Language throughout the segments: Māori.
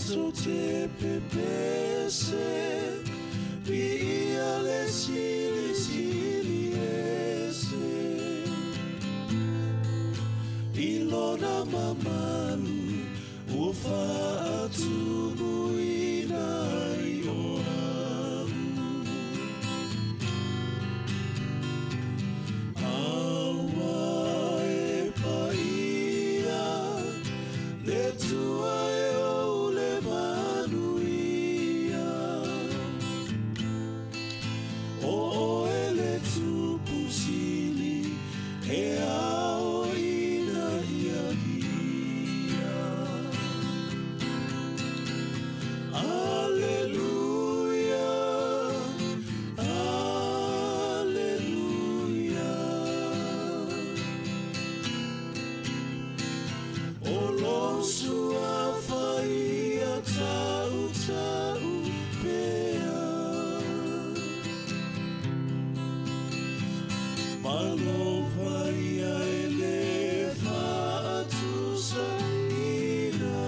Cristo te pepese, via le sili siliese, ilona mamanu, ufa atubu inai oamu. Awa e paia, le tua e o le manuia, o ele tu pusili e ao ina ia ia. Alleluia, alleluia. O lo sua faia tau tau pea, malo faia ele fa tu saina.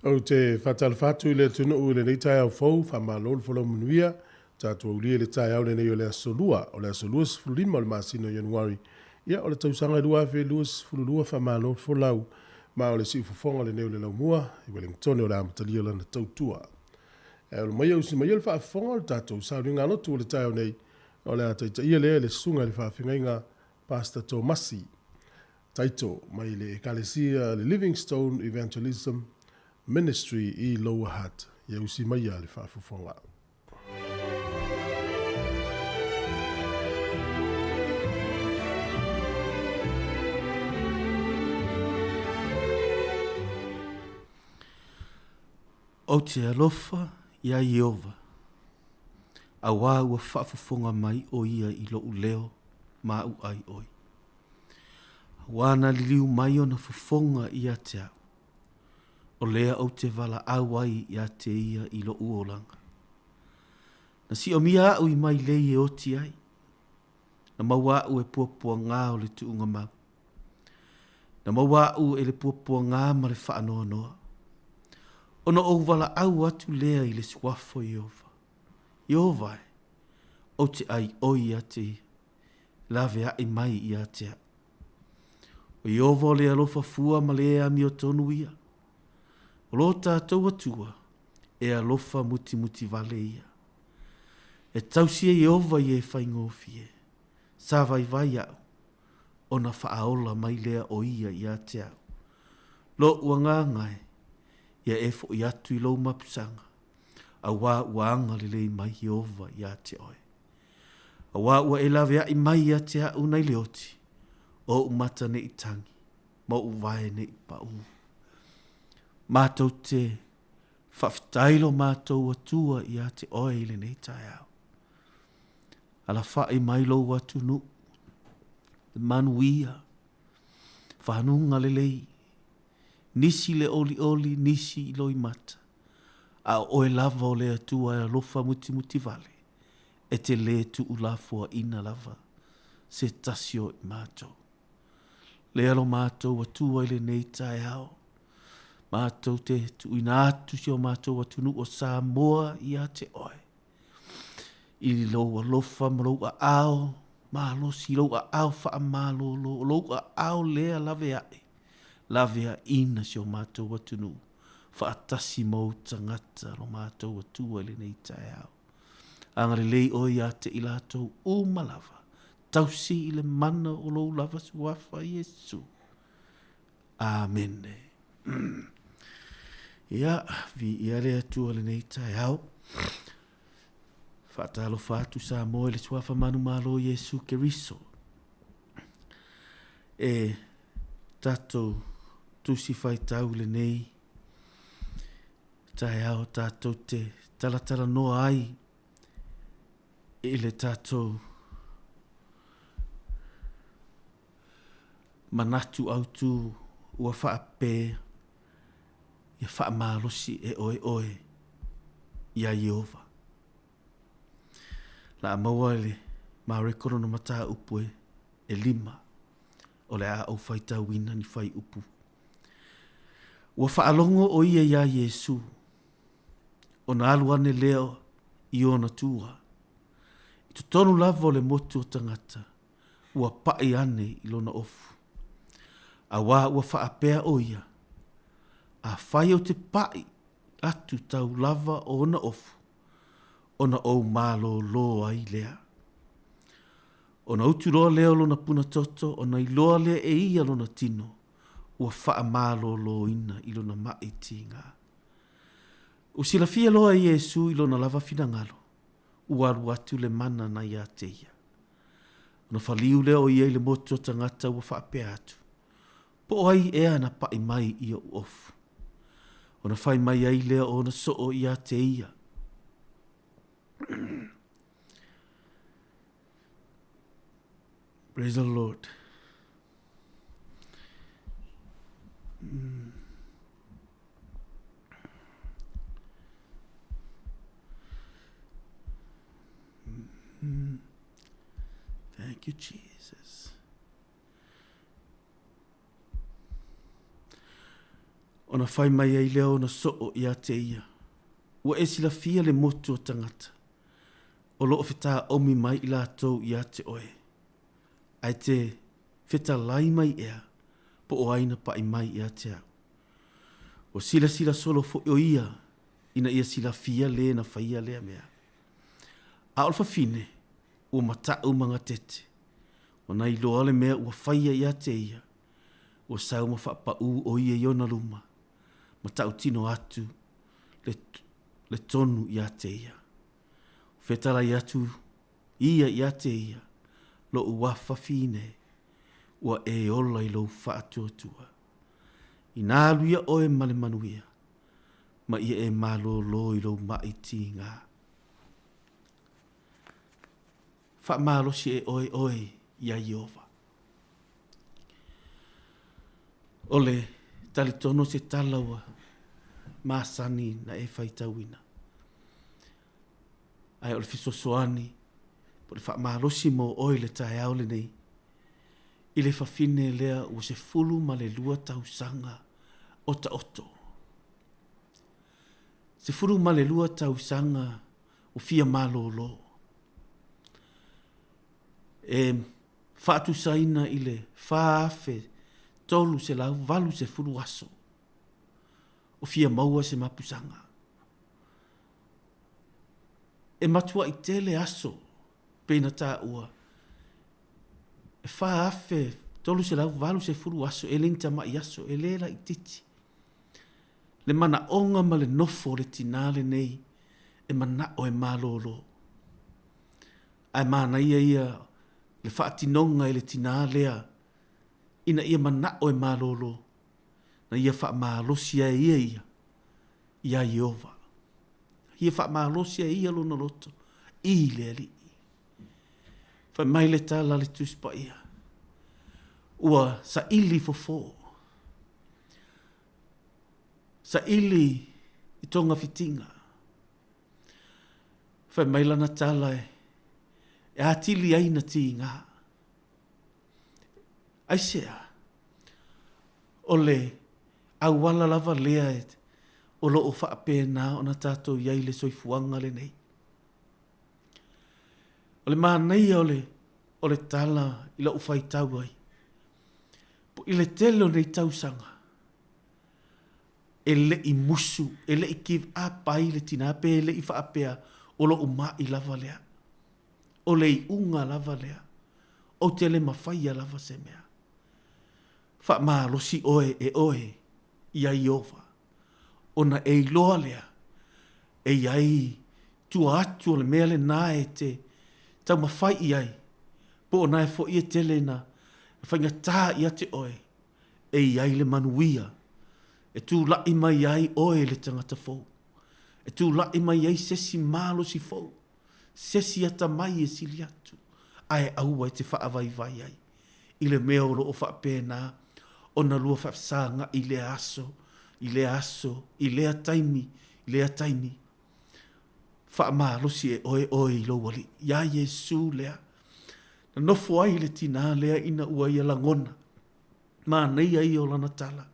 O te whatalwhatu i le tunu u le nei tai au fau, whamalol whala munuia, tātua ulia le tai au le nei o le asolua, o le asolua sifulima o le masino Januari. Ia o le tausanga lua fe lua sifululua whamalol whalau, ma o le si ufafonga le nei o le laumua, i Wellington o le amatalia lana tautua. O le maia usi maia le whaafonga o le tātou, sa uri ngā notu o le tai au nei, o le ataita ia lea le sunga le whaafingainga Pastor Tomasi. Taito, mai le ekalesia le Livingstone Evangelism Ministry i Lower Hutt. Ia usi mai a le whaafufonga. O te alofa ia Iova. A wā ua whaafufonga mai o ia i lo leo ma u ai oi. Wana liliu mai o na fufonga ia te au. O lea o te wala awai ia te ia i lo uolanga. Na si o mia au i mai lei e o ti ai. Na maua au e puapua ngā o le tuunga mau. Na maua au e le puapua ngā ma le whaanoa noa. O na o wala au atu lea i le swafo Iova. Iova e. O te ai oi ia te ia. Lawe a i mai ia te au. O Iova o le alofa fua ma le ea mi o tonu ia. O lo tātou atua e alofa muti muti vale ia. E tausia Iova i e whaingofie. Sa vai vai au. O na whaaola mai lea o ia ia te au. Lo ua ngā ngai. Ia e fo i atu i lau mapusanga. A wā uanga le lei mai Iova ia te oe. A wā ua e lawe a i mai a te a unai leoti. O umata ne i tangi. Mo uwae ne i pa u. Mātou te whawhitailo mātou atua i a te oile nei tai au. Ala whae mai lo watu nu. Manuia. Whanunga lelei. Nisi le oli oli, nisi i loi mata. A oe lava o le atua e alofa muti muti vale. E te le tu ulafua ina lava. Se tasio i mātou. Le alo mātou atua ile nei tai au. Mātou te tu ina atu si o mātou atunu o Samoa i a te oe. I lo alofa maro a ao. Malo si lo a ao wha malo lo a ao lea lave ae. Lave a ina si o mātou atunu. Wha atasi mau tangata lo mātou atua ile nei tai au. Angare lei o i a te ilatou o malava. Tausi ile mana o lo lava suafa Yesu. Amen. Ia, vi ia le atua le nei tai au. Whaatalo whaatu sa moe le suafa manu malo Yesu Keriso. E tatou tusi whai tau le nei. Tai au tatou te talatala noa ai. E le tatou manatu au tu ua whaape. Ia whaamalosi e oe oe. Ia Yehova. La maua le marekoro no mata upue e 5. O le a au whaita wina ni whai upu. Ua whaalongo o ia Yesu. O na aluane leo i ona tua. I tu tonu lava o le motu o tangata. Ua pai ane i lona ofu. A wā ua whaapea o ia. A whai o te pai atu tau lava o ona ofu. Ona o malo lo ai lea. Ona uturoa leo lona puna toto, ona iloa lea e ia lona tino. Ua wha malo lo ina i lona maiti ngā. Usila fia loa Yesu i lona lava finangalo. Ua aru atu le mana na ia te ia. Ona whaliu leo ia i le moto tangata ua wha apea atu. Po ai ea na pai mai ia uofu. Ona whai mai ai leo ona soo ia te ia. Praise the Lord. Thank you, Jesus. Ona whai mai ai leo na soo ia te ia. Ua e sila fia le motu o tangata. O loo whita omi mai i lātou ia te oe. Ai te whita lai mai ea. Po o aina pa i mai ia te au. O sila solo fo o ia. Ina ia sila fia le na whaia lea mea. A olfa fine. Ua matau mga tete. O na i loa le mea ua whaia ia te ia. Ua sau ma whapa u o ia iona luma. Matau tino atu. Le tonu ia te ia. Whetala i atu. Ia te ia. Lo ua whawhine. Ua e ola i lo whaatuatua. I nālu ia oe male manuia. Ma ia e malo lo i lo maiti ngā. Wha malo si e oe ia Yehova. Ole talitono se talaua. Masani na e whaitawina. Ai ole fisosoani. Po le wha malo si mo oe le tae au le nei. I le whawhine lea ua se fulu ma le lua tausanga o ta oto. Se fulu ma le lua tausanga o fia malo lo. E whaatu saina i le whaafe tolu se lau valu se fulu aso. O fia maua se mapusanga. E matua i tele aso pena ta ua. E whaafe tolu se lau valu se fulu aso e lenta mai aso e lela i titi. Le mana onga ma le nofo le tinale nei e mana o e malolo. ai mana ia le whaatinonga i le tina lea, ina ia mana o e malolo, na ia wha malosia ia, ia Iova. Ia wha malosia ia luna loto, i le ali. Wha mai le tala le tuspa ia. Ua sa ili fofo. Sa ili i tonga fitinga. Wha mai lana tala e atili aina ti ngā. Aisea, ole au wala lava lea e o lo o whaapena o na tātou iai le soifuanga le nei. Ole maa nei ole tala i la ufai tau ai. Po i le telo nei tausanga. E le i musu, e le i give up ai le tinape, e le i whaapea o lo uma i lava lea. O le i unga lava lea. O te le mawhaia lava se mea. Wha maa losi oe e oe ia Iova. Ona e iloa lea. E iai tua atu o le mea le nā e te tau mawhai iai. Po ona e fo ia tele na whainga tā ia te oe. E iai le manuia. E tū lai mai iai oe le tangata fou. E tū lai mai iai sesi malo si fou. Sesi ata mai e sili atu. Ai aua e te whaavai vai ai. I le mea o o whaapena. Ona lua whaafsanga i le aso. I le aso. I le ataimi. I le ataimi. Whaamalosi e oe oe i lo wali. Ia Yesu lea. Na nofo ai le tina lea ina ua ia langona. Ma nei ai o lana tala.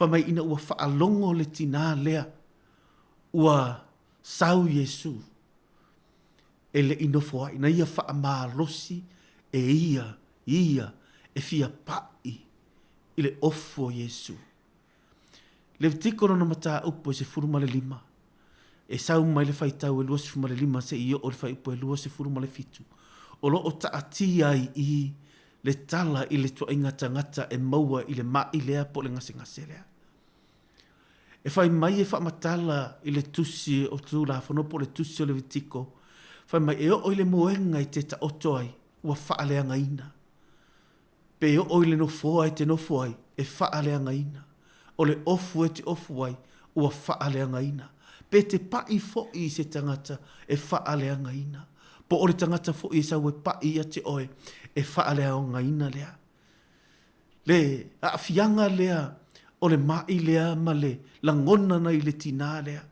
Whamai ina ua whaalongo le tina lea. Ua sau Yesu. E le inofo ai. Na ia whaamalosi e ia e fia pai i le ofo Yesu. Le vitikono na mata upo se furuma le lima. E sau mai le whaitau e lua se furuma le lima se i o le whai upo e lua se furuma le fitu. O lo o taati ai i le tala i le tua ingata e maua i le mai lea po le ngase lea. E whai mai e whamatala i le tusi o tu la whano po le tusi o le vitiko. Whai mai e o i le moenga i te ta oto ai ua whaaleanga ina. Pe o i le nofo ai te nofo ai e whaaleanga ina. O le ofu e te ofu ai ua whaaleanga ina. Pe te pai fo i se tangata e whaaleanga ina. Po o le tangata fo i sau e pai a te oe e whaaleanga ina lea. Le a fianga lea o le mai lea ma le langona na i le tina lea.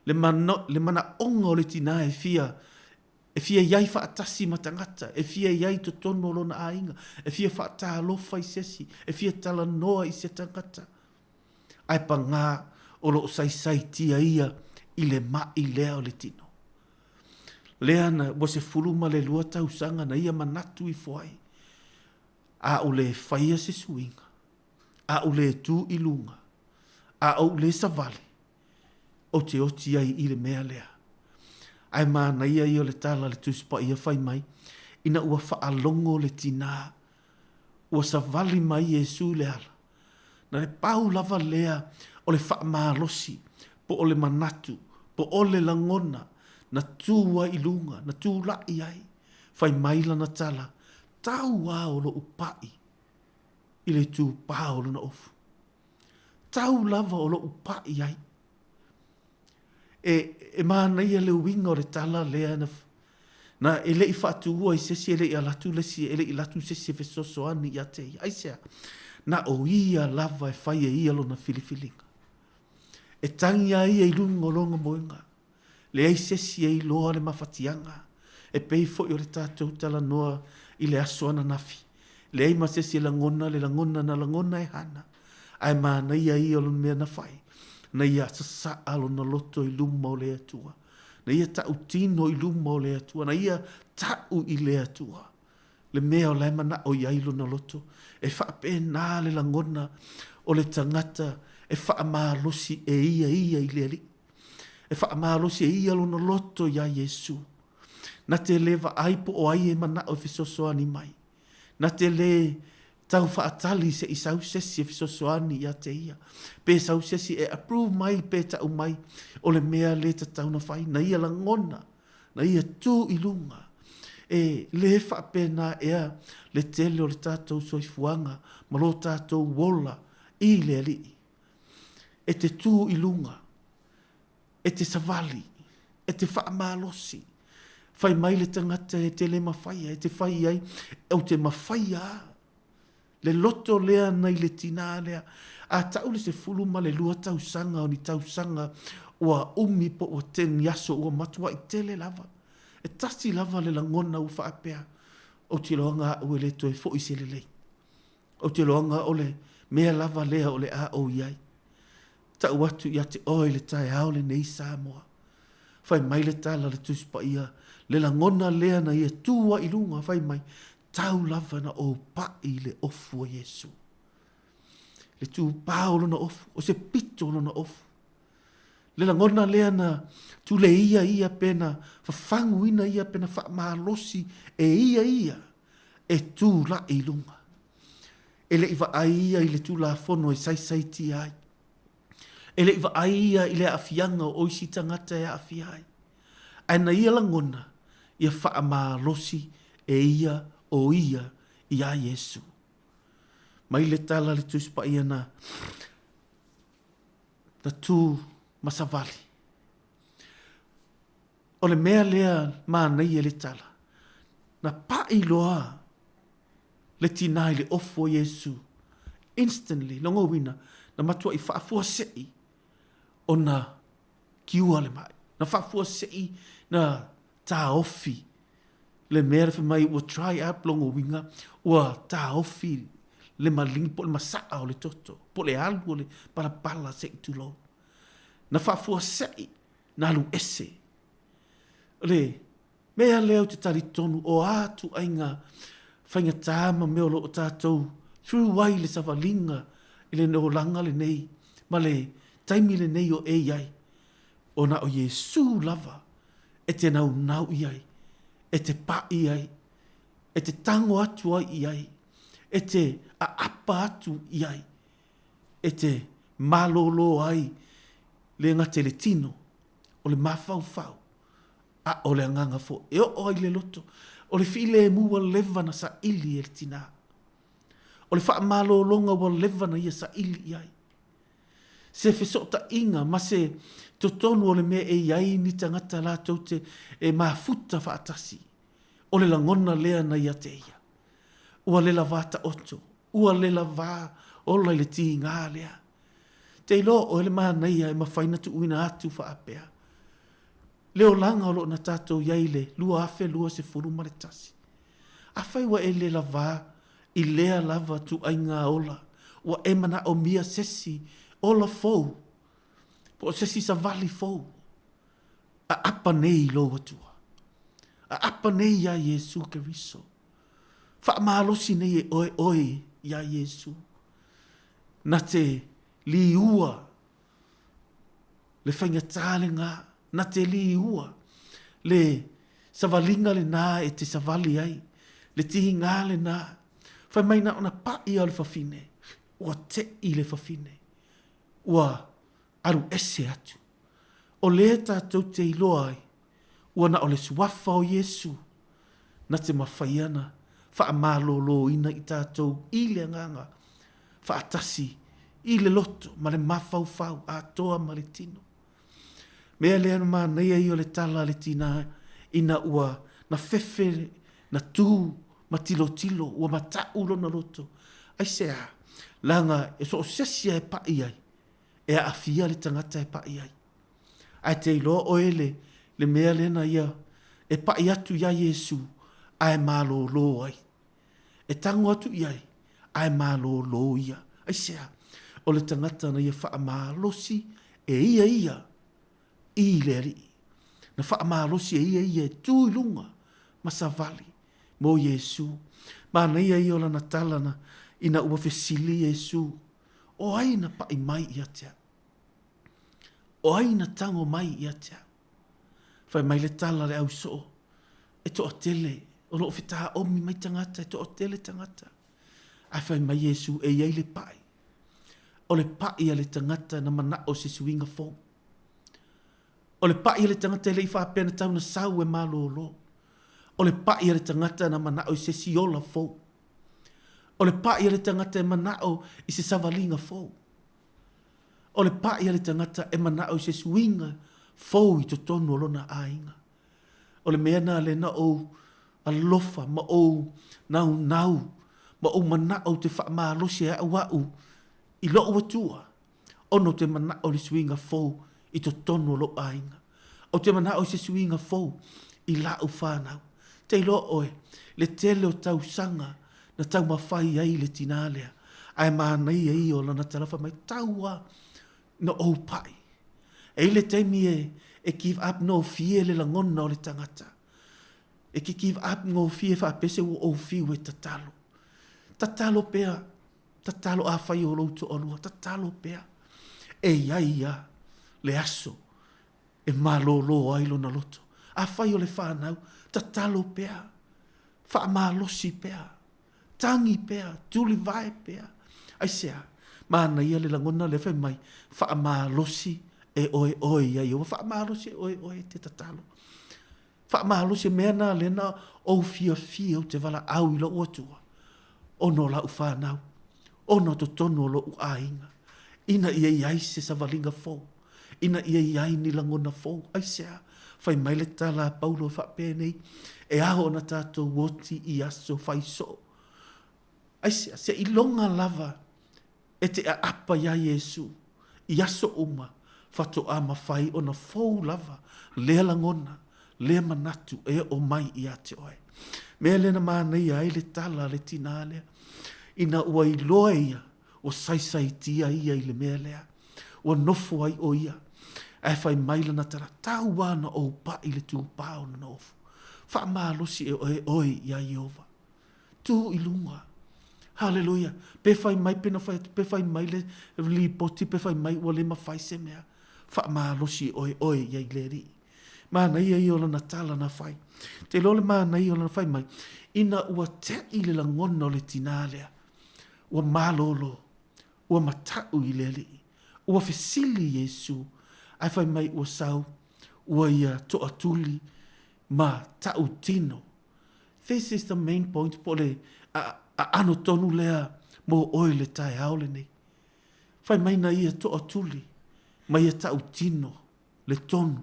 Le mana onga o le tina e fia iai whaatasi matangata, e fia iai to tono lona ainga, e fia whaata alofa i sesi, e fia tala noa i se tangata. Ai pa ngā o lo sai tia ia i le mai lea o le tino. Lea na wa se fuluma le lua tausanga na ia manatu i foai. A o le whaia se suinga, a o le tu ilunga, a o le savale, o te oti ai i le mea lea. Ai mana ia i o le tala le tuspa ia whai mai, ina ua whaalongo le tina, ua savali mai Yesu le ala. Na le pau lava lea o le whaamalosi, po o le manatu, po o le langona, na tua ilunga, na tu lai ai, whai mai lana tala, tau o lo upai, i le tu pao lana ofu. Tau lava o lo upai ai. E mana ia le winga o le tala lea na ele i whaatua i sesi ele i alatu lesi ele i latu sesi e fesoso ani i ate i aisea na o ia lava e whai e ia lona filifilinga e tangia ia i lunga longa moenga le ai sesi e i loa le mawhatianga e pei fo i o le tātou tala noa i le aso ana nafi le ai ma sesi le langona na langona e hana ai mana ia i o lon mea na whai na ia sasa alo na loto i luma o le atua. Na ia tau tino i luma o le atua. Na ia tau i le atua. Le mea o lai mana o iailo na loto. E whaape nā le langona o le tangata. E whaamalosi e ia i le ali. E whaamalosi e ia lo na loto ia Yesu. Na te lewa aipo o ai e mana o fisosoani mai. Na te le tau whaatali se i sau sesi e fisosoani ia te ia. Pe sau sesi e approve mai pe tau mai o le mea le ta tau na whai. Na ia langona, na ia tū i lunga. le whaapena ea le tele o le tātou soifuanga ma lo tātou wola i le alii. E te tū i lunga, e te savali, e te whaamalosi, whai mai le tangata e te le mawhaia, e te whai ai, au te mawhaia, le loto lea nei le tina lea, a tau le se fuluma le lua tau sanga o ni tau sanga, ua umi po o ten yaso ua matua i tele lava. E tasi lava le langona u whaapea, o te loanga ue le toe fo i se le lei. O te loanga o le mea lava lea o le a o iai. Ta watu ia te oi le tae au le nei Samoa. Whai mai le tala le tuspa ia, le langona lea na ia tua i lunga, whai mai tau lava na o pai le ofu o Yesu. Le tu paolo na ofu, o se pito na ofu. Le langona lea na tu le ia pena, whafangu ina ia pena whaamalosi e ia, e tu la i lunga. E le iwa ai i le tu la fono e sai ti ai. E le iwa ai i le afianga o isi tangata e afiai. Aina ia langona, ia whaamalosi e ia o ia i a Yesu. Mai le tala le tuspa ia na tu masavali. O le mea lea mānei e le tala. Na pai loa le tinai le ofo Yesu. Instantly, longo wina, na matua i whaafua sei o na kiua le mai. Na whaafua sei na tā ofi. Le mea re mai ua try out longo winga, ua tā ofi le malingi po le masaa o le toto, po le alu o le parapala se i tulo. Na whaafua sei, na alu ese. Le, mea leo te tari tonu o atu ainga whainga tāma meo lo o tātou, through wai le savalinga i le neolanga le nei, ma le taimi le nei o e iai. O na o Yesu lava, e te nau iai, e te pa iai, e te tango atu ai iai, e te apa atu iai, e te malolo ai, le ngate le tino, o le mawhau, a o le anganga fo, e o ai le loto, o le file e mua levana sa ili e le tina. O le wha malolonga wa levana ia sa ili iai. Se fesota inga, ma se totonu o le mea e iai ni tangata la taute e mafuta wha atasi. O le langona lea na ia te ia. Ua le lavata oto, ua le lava ola i le ti ngā lea. Te ilo o le maa naia e mawhaina tu uina atu wha apea. Leo langa o lo na tātou iai le lua afe lua se furuma le tasi. Awhai wa e le lava i lea lava tu ainga ola. Ua e mana o mia sesi ola fou. Po sesi sa vali fou. A apa nei lo watua. A apa nei ya Yesu Keriso. Wha maalosi nei e oe ya Yesu. Na te li ua. Le whainga tāle ngā. Na te li ua. Le savalinga le nā e te savali ai. Le tihi ngā le nā. Whai mai na ona pai au le whawhine. Ua te i le whawhine. Ua aru ese atu. O le tātou te iloa ai. Ua na o le suafa o Yesu. Na te mawhaiana. Wha malolo ina i tātou i le nganga. Wha atasi. I le loto. Ma le mawhau a toa ma le tino. Mea lea na maa neia i o le tala le tina ina ua na fefe na tū ma tilo ua ma taulo na loto. Ai sea, langa e so sesia e pai ai, e a afia le tangata e pai ai. Ai te ilo o ele, le mea lena ia, e pai atu ia Yesu, ai malo lo ai. E tango atu iai, ai malo lo ia. Ai sea, o le tangata na ia wha malosi, e ia, i le ri. Na wha malosi e ia e tū ilunga, ma sa vali, mo Yesu. Ma na ia o lana talana, ina ua fesili Yesu. O aina pai mai ia tea. O aina tango mai ia tea. Whai mai le tala le au so. E to o tele, o lo fitaha omi mai tangata, e to o tele tangata. Ai whai mai Yesu e iei le pai. O le pai a le tangata na mana o se suinga fong. O le pai le tangata le i whaapena tauna sau e malo lo. O le pa'i le tangata na manao i se siola fou. O le pa'i le tangata e manao i se savalinga fou. O le pa'i le tangata e manao i se suinga fou i to tonu lona ainga. O le mea na le na o alofa ma o nau ma o manao te whaamalosi e au i lo watua. Ono te manao le suinga fou i to tonu lo ainga. O te manao i se suinga fou i lau whanau. Te lo oe, le tele o tau sanga na tau mawhai ai le tinalea. Ai mānei ai o lana tarafa mai taua na o pai. E le teimi e give up no fie le langona o le tangata. E ki give up no fie whapese o fiu e tatalo. Tatalo pea, tatalo a whai o louto olua, tatalo pea. E ia le aso, e malolo ailo na loto. A whai o le whanau, tatalo pea, whaamalosi pea, tangi pea, tuli vai pea. Ai sea, mana ia le langona le whai mai, whaamalosi e oe ia iwa, whaamalosi e oe te tatalo. Whaamalosi mea na le na o fia o te wala au ilo uatua. Ono la u whanau, ono to tono lo u ainga. Ina ia iai se savalinga fou, ina ia iai ni langona fou, ai sea, fai mai le tala paulo whapene, e aho na tātou woti i aso fai so. Ai se ilonga lava, e te apa ia Yesu, i aso uma, fato ama fai ona fou lava, lea langona, lea manatu, e o mai i ate oe. Mea lena mānei ai le tala le tina lea, ina ua i loa ia, o saisai tia ia i le mea lea, o nofo ai o ia, e fai maila na tara tau wana o pa i le tū pāo na nofo. Wha mālosi e oe ia Iova. Tū i lunga. Hallelujah. Pe fai mai pena fai, pe fai mai le li poti, pe fai mai ua le mawhai se mea. Wha mālosi oe ia i le ri. Mana ia i ola na tala na fai. Te lole mana i ola na fai mai. Ina ua te i le langona o le tinalea. Ua malolo. Ua matau i le li. Ua fesili Yesu. Ai fai mai ua sau. Ua ia toa tuli. Ma tau tino. This is the main point. Po le a ano tonu lea mo oe le tae aole nei. Fai mai na ia toa tuli. Ma ia tau tino. Le tonu.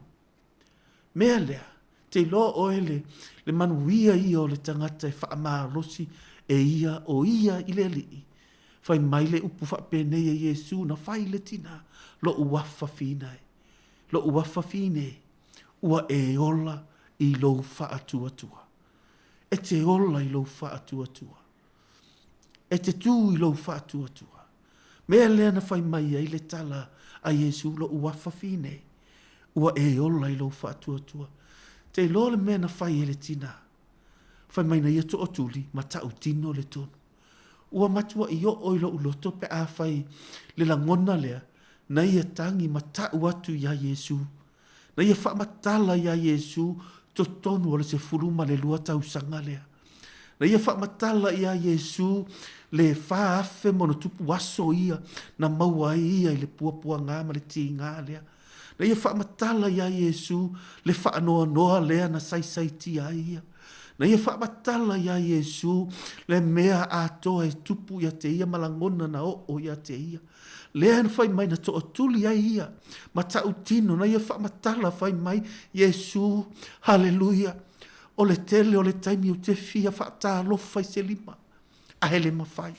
Mea lea. Te loa oe le manuia ia o le tangata e whaamārosi e ia o ia i le li. Fai mai le upu whapene e Yesu na fai le tina. Lo uafa fine. Lo uafa fine. Ua e ola i lo whaatua-tua. E te ola i lo whaatua-tua. E te tū i lo whaatua-tua. Mea lea na fai mai ai le tala a Yesu lo uafa fine. Ua e ola i lo whaatua-tua. Te loa le mea na fai e le tina. Fai mai na ia to o tuli ma tau tino le tonu. Ua matua i o ilo uloto pe a fai le langona lea na ia tangi ma tau atu ia Yesu. Na ia wha matala ia Yesu to tonu o le se furuma le lua tau sanga lea. Na ia wha matala ia Yesu le wha afe mono tupu waso ia na maua ia i le puapua ngā ma le ti ngā lea. Na ia wha matala ia Yesu le wha anoa noa lea na saisai tia ia. Na ia wha matala ia Yesu le mea atoa e tupu ia te ia malangona na o ia te ia. Lea na whai mai na toa tuli ai ia. Ma tau tino na ia wha matala whai mai Yesu. Hallelujah. O le tele o le taimi o te fia wha tā lofa i se lima. A hele mawhai.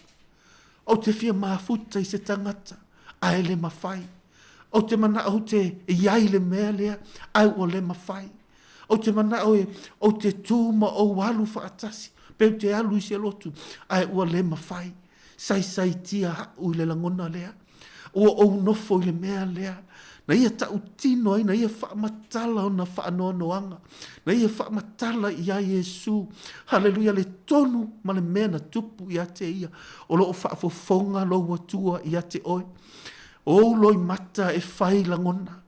O te fia maafuta i se tangata. A hele mawhai. O te mana o te iai le mea lea. Au o le mawhai. O te mana o te tūma o walu whaatasi. Peu te alu i se lotu. Ai ua le mawhai. Sai tia hau i le langona lea. Ua o nofo i le mea lea. Na ia tau tino ai, na ia whaamatala o na whaanoanoanga. Na ia whaamatala i a Yesu. Hallelujah, le tonu ma le mea na tupu i a te ia. O lo o whaafofonga lo watua i a te oe. O loi mata e whai langona.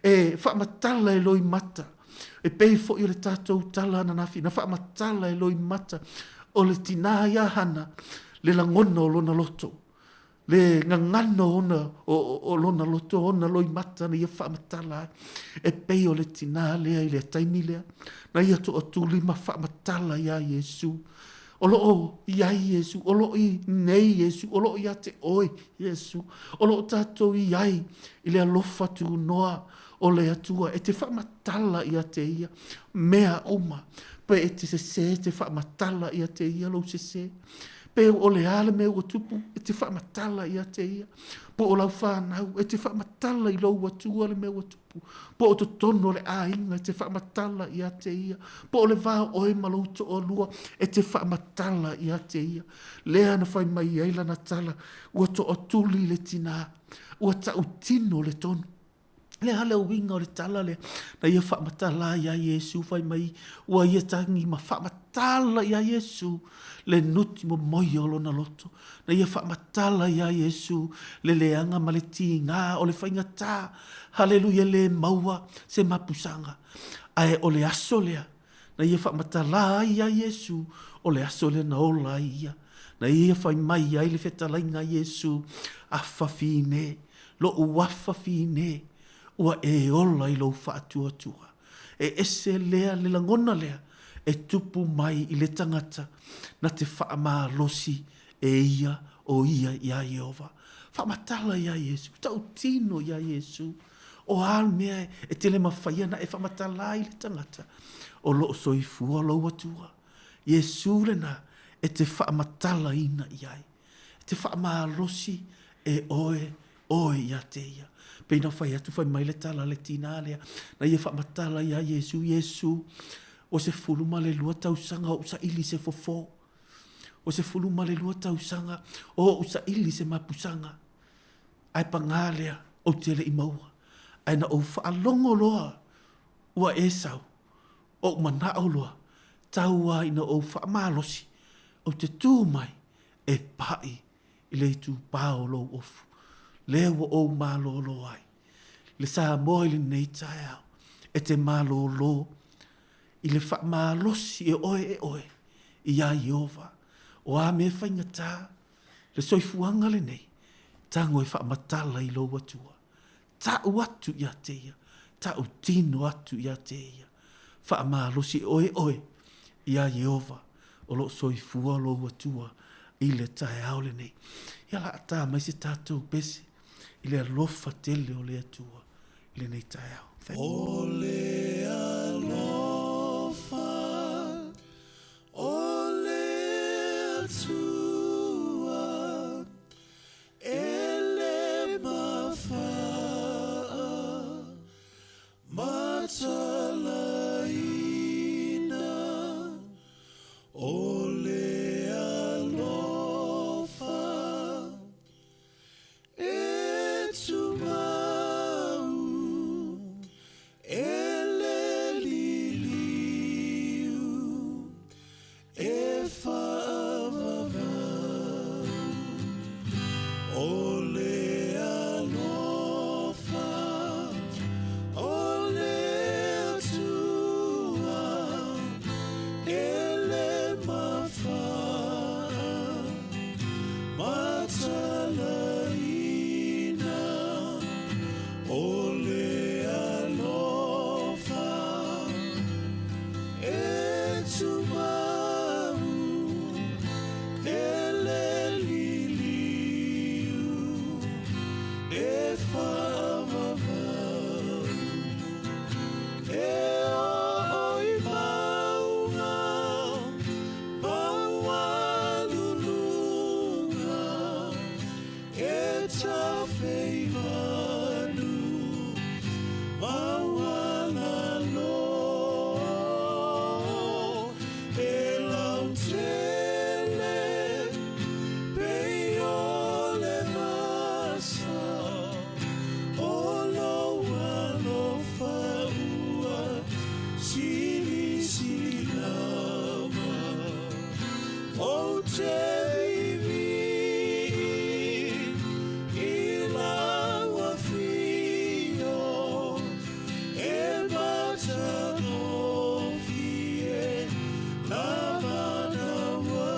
E whaamatala e loi mata. E pei fo i le tātou tala na nafi. Na whaamatala e loi mata. O le tina ia hana. Le langona o lona loto. le ngangano ona o lona loto ona loi mata na ia whaamatala e pei o le tina lea i le taimi lea na ia to atuli ma whaamatala ia Iesu o loo ia Iesu o loo i nei Iesu o loo ia te oi Iesu o loo tātou i ai i le alofa tu noa o le atua e te whaamatala ia te ia mea uma pe e te se te whaamatala ia te ia lo se pe o le ale me o tupu e te whaamatala ia te ia po o lau whanau e te whaamatala i lau atua le me o tupu po o to tono le ainga e te whaamatala ia te ia po o le vāo oe malouto o lua e te whaamatala ia te ia lea na whai mai eila na tala ua to o tuli le tina ua ta utino le tonu le hale o winga o le tala le na ia whaamatala ia Iesu whai mai ua ia tangi ma whaamatala ia Iesu le nuti mo moi o lona loto na ia whaamatala ia Iesu le leanga ma le tinga o le whainga tā haleluia le maua se mapusanga ae o le aso lea na ia whaamatala ia Iesu o le aso le na ola ia na ia whai mai ai le whetalainga Iesu a whawhine lo uafa fine ua e ola i lou whaatuatua. E ese lea le langona lea, e tupu mai i le tangata, na te whaamalosi e ia o ia ia Jehova. Whaamatala ia Iesu, tau tino ia Iesu, o almea e te le mawhaiana e whaamatala i le tangata, o loo soifua lou atua. Iesu le na, e te whaamatala ina iai, e te whaamalosi e oe ia te ia. Peina whai atu whai mai le tala le tina lea. Na ia whaamatala ia Iesu, Iesu. O se fuluma le lua tausanga o sa ili se fofo. O se fuluma le lua tausanga o sa ili se mapusanga. Ai pangalea o tele i maua. Ai na o whaalongo loa ua e sau. O manao loa. Taua ina o whaamalosi. O te tū mai e pai i le tu pao lo ofu. Lewa o malolo ai. Le Samoa le nei tae au. E te malolo. I le wha malosi e oe. I a Jehova. O a me whaingata. Le soifuanga le nei. Tango e wha matala i lo atua. Ta atu ia te ia. Ta utino atu ia te ia. Wha malosi e oe. I a Jehova. O lo soifua lo atua. I le tae au le nei. Ia la ata mai se tātou bese. I le alofa tele o le atua. I le nei tae au. O le alofa, o le atua, e le mawha, matalaina, o le alofa, e tumau, ele liliu, e whaavavau, o le alofa, o le atua, ele mawha, matalaina, o le alofa, e tumau, ele liliu, e whaavavau, e oi maunga, maua lulunga, e tawhei manu, mawalalo, e lautele, pei o le masa, o loa lofa ua, sili sili lava, o te vivi, i laua fio, e bata no fie, lava na wa,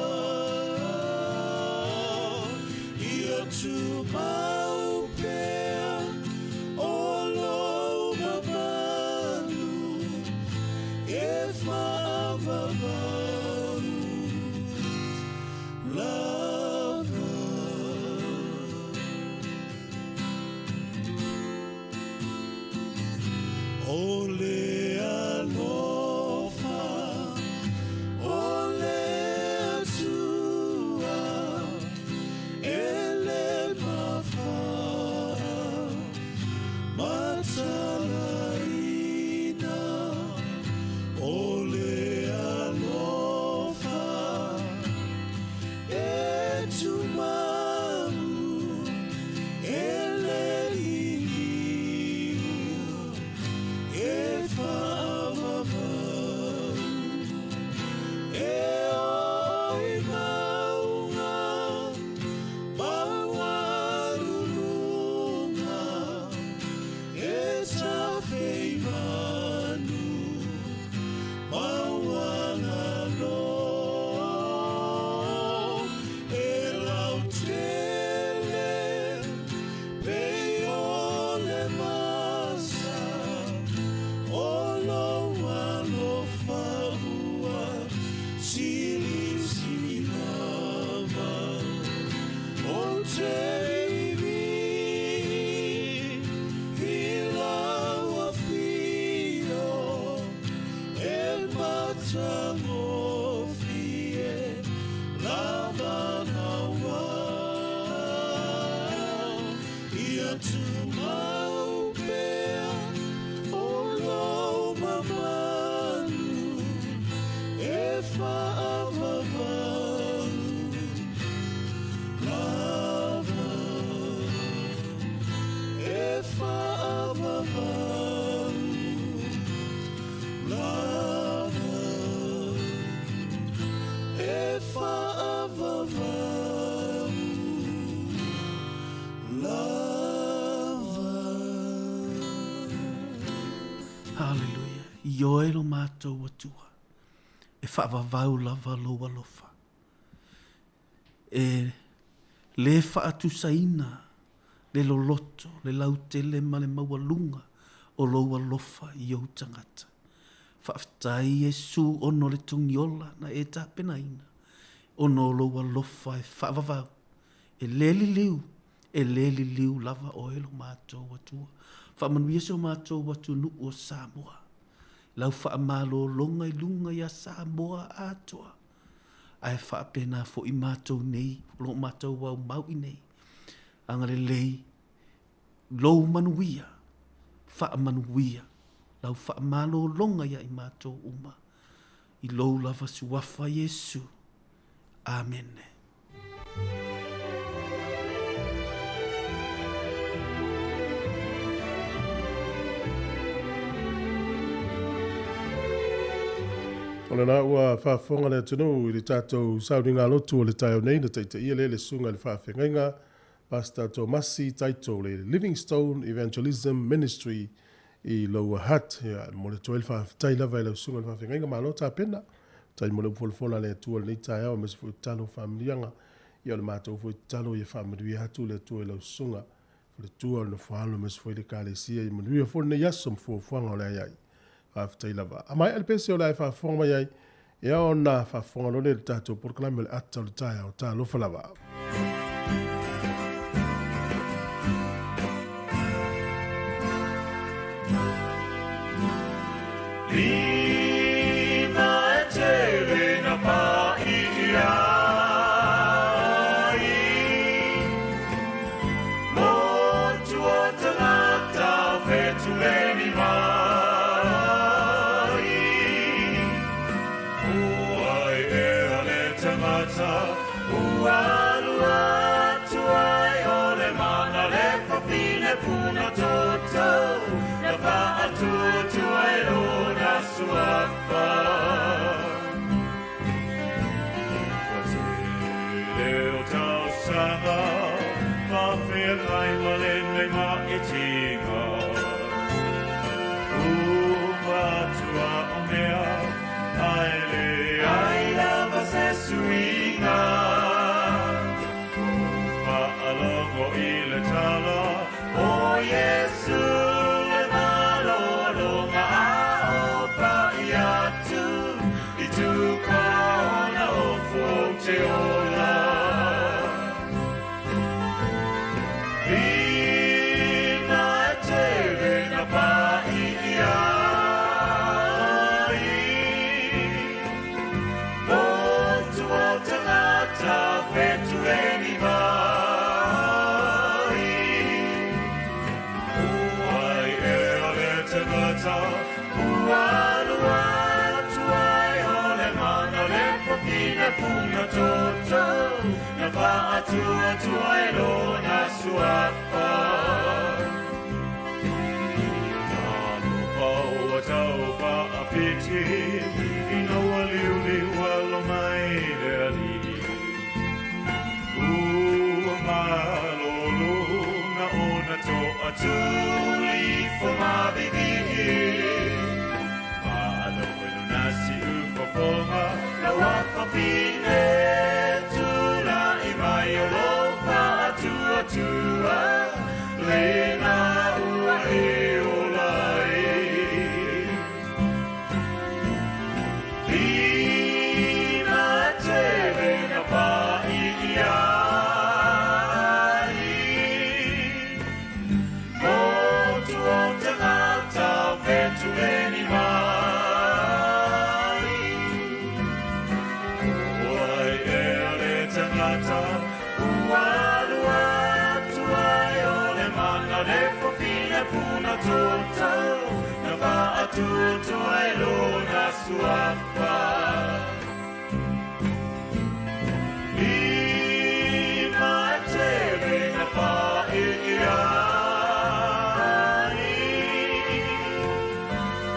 ia tu maupea olo mabalu e whaavavaru lava ole alofa ole atua ele mafara matarina ole alofa e tumamu ele liu e whaavavaru e oi maunga mawarurunga e tawhei manu mawangalo e lau tele pe ole masa olo alofa ua sili sili lava o te iwi hilaua fio e matango fie lava naua ia tu maupea olo mamanu e whaavavaru lava e whaavavaru lava e whaavavaru lava. Hallelujah. Ioelo mātou atua. E whaavavau lava loa lofa. E le whaatu saina, le loloto, le lautele ma le maualunga o loa lofa i au tangata. Whaaftai e su ono le tungiola na e tapenaina. Ono loa lofa e whaavavau. E leli liu lava oelo mātou atua. Whaamanuia so mātou atu nu o Samoa. Lau whaamalo longa I lunga ia Samoa atoa. Ai whaapena fo I mātou nei, lo mātou wau mau I nei. Angare lei, lou manuia, whaamanuia. Lau whaamalo longa ia I mātou uma. I lou lava suafa Yesu. Amen. Ona na ua whaafonga le tunu I le tātou sauringa lotu o le taio nei na teita ia le sunga le whaafengainga Pastor Tomasi taito le Livingstone Evangelism Ministry I Lower Hutt ia mo le 12 whaafetai lava I le sunga le whaafengainga ma lo tāpena tai mo le ufolofona le tua le nei taio me se fu talo familianga ia le mātou fu talo ia whaamaruia hatu le tua I le sunga fu le tua le whaalo me se fu le kālesia I manuia fu ne yasom fu fuanga o le aiai whaafetai lava. A mai alpese o lai whaafonga mai ai, ea o nā whaafonga lo le tātou porkalame le ata o le taia o tā lofa lava. Lina e tere na pa I ai Motu o tangata whetu e ni mai Uai e ale tangata Ualu atu ai o le mana le whapine puna tōtou Na wha atu tu ai lona suafa Leo tau sanga Whawhengai malene ma e tinga Umatua o mea Aile aila va se suinga Wha aloha puna toto na whaatua tuailo na suafa. Tano pau tau whaapiti ina waliuli walo mai rea lili. Ua malolo na ona to atuli fo mabibiki. Maalo wenu nasi ufafonga na wafapine tula imai olofa atua tua lena ua e olai. Lina teve na pai iai Motu o tangata vetu eni mai Uai e ale tangata Ualu atu ai ole mana le fofine puna tota Na va atu tu ai lona suafa Lima teve na pai iai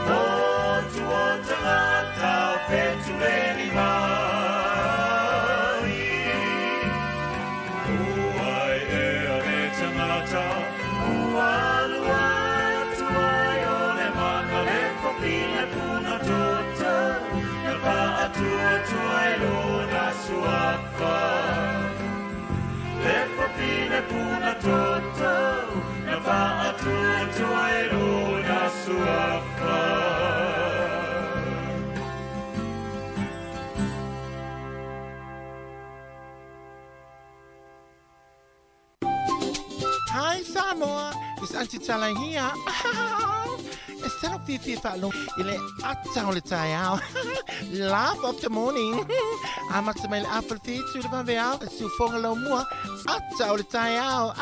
Motu o tangata fetu eni mai Uai e ale tangata Ualu atu ai ole mana le fofine puna tota Na va atu tu ai lona suafa Le fofine puna tota Na va atu tu ai lona suafa Hi Samoa, it's Auntie Chala here. Instead of Fifi Falong, ile atang le tayao. Laugh of the morning. I'm at my apple feet to the banveao. Su fongalo mua. Atang le tayao.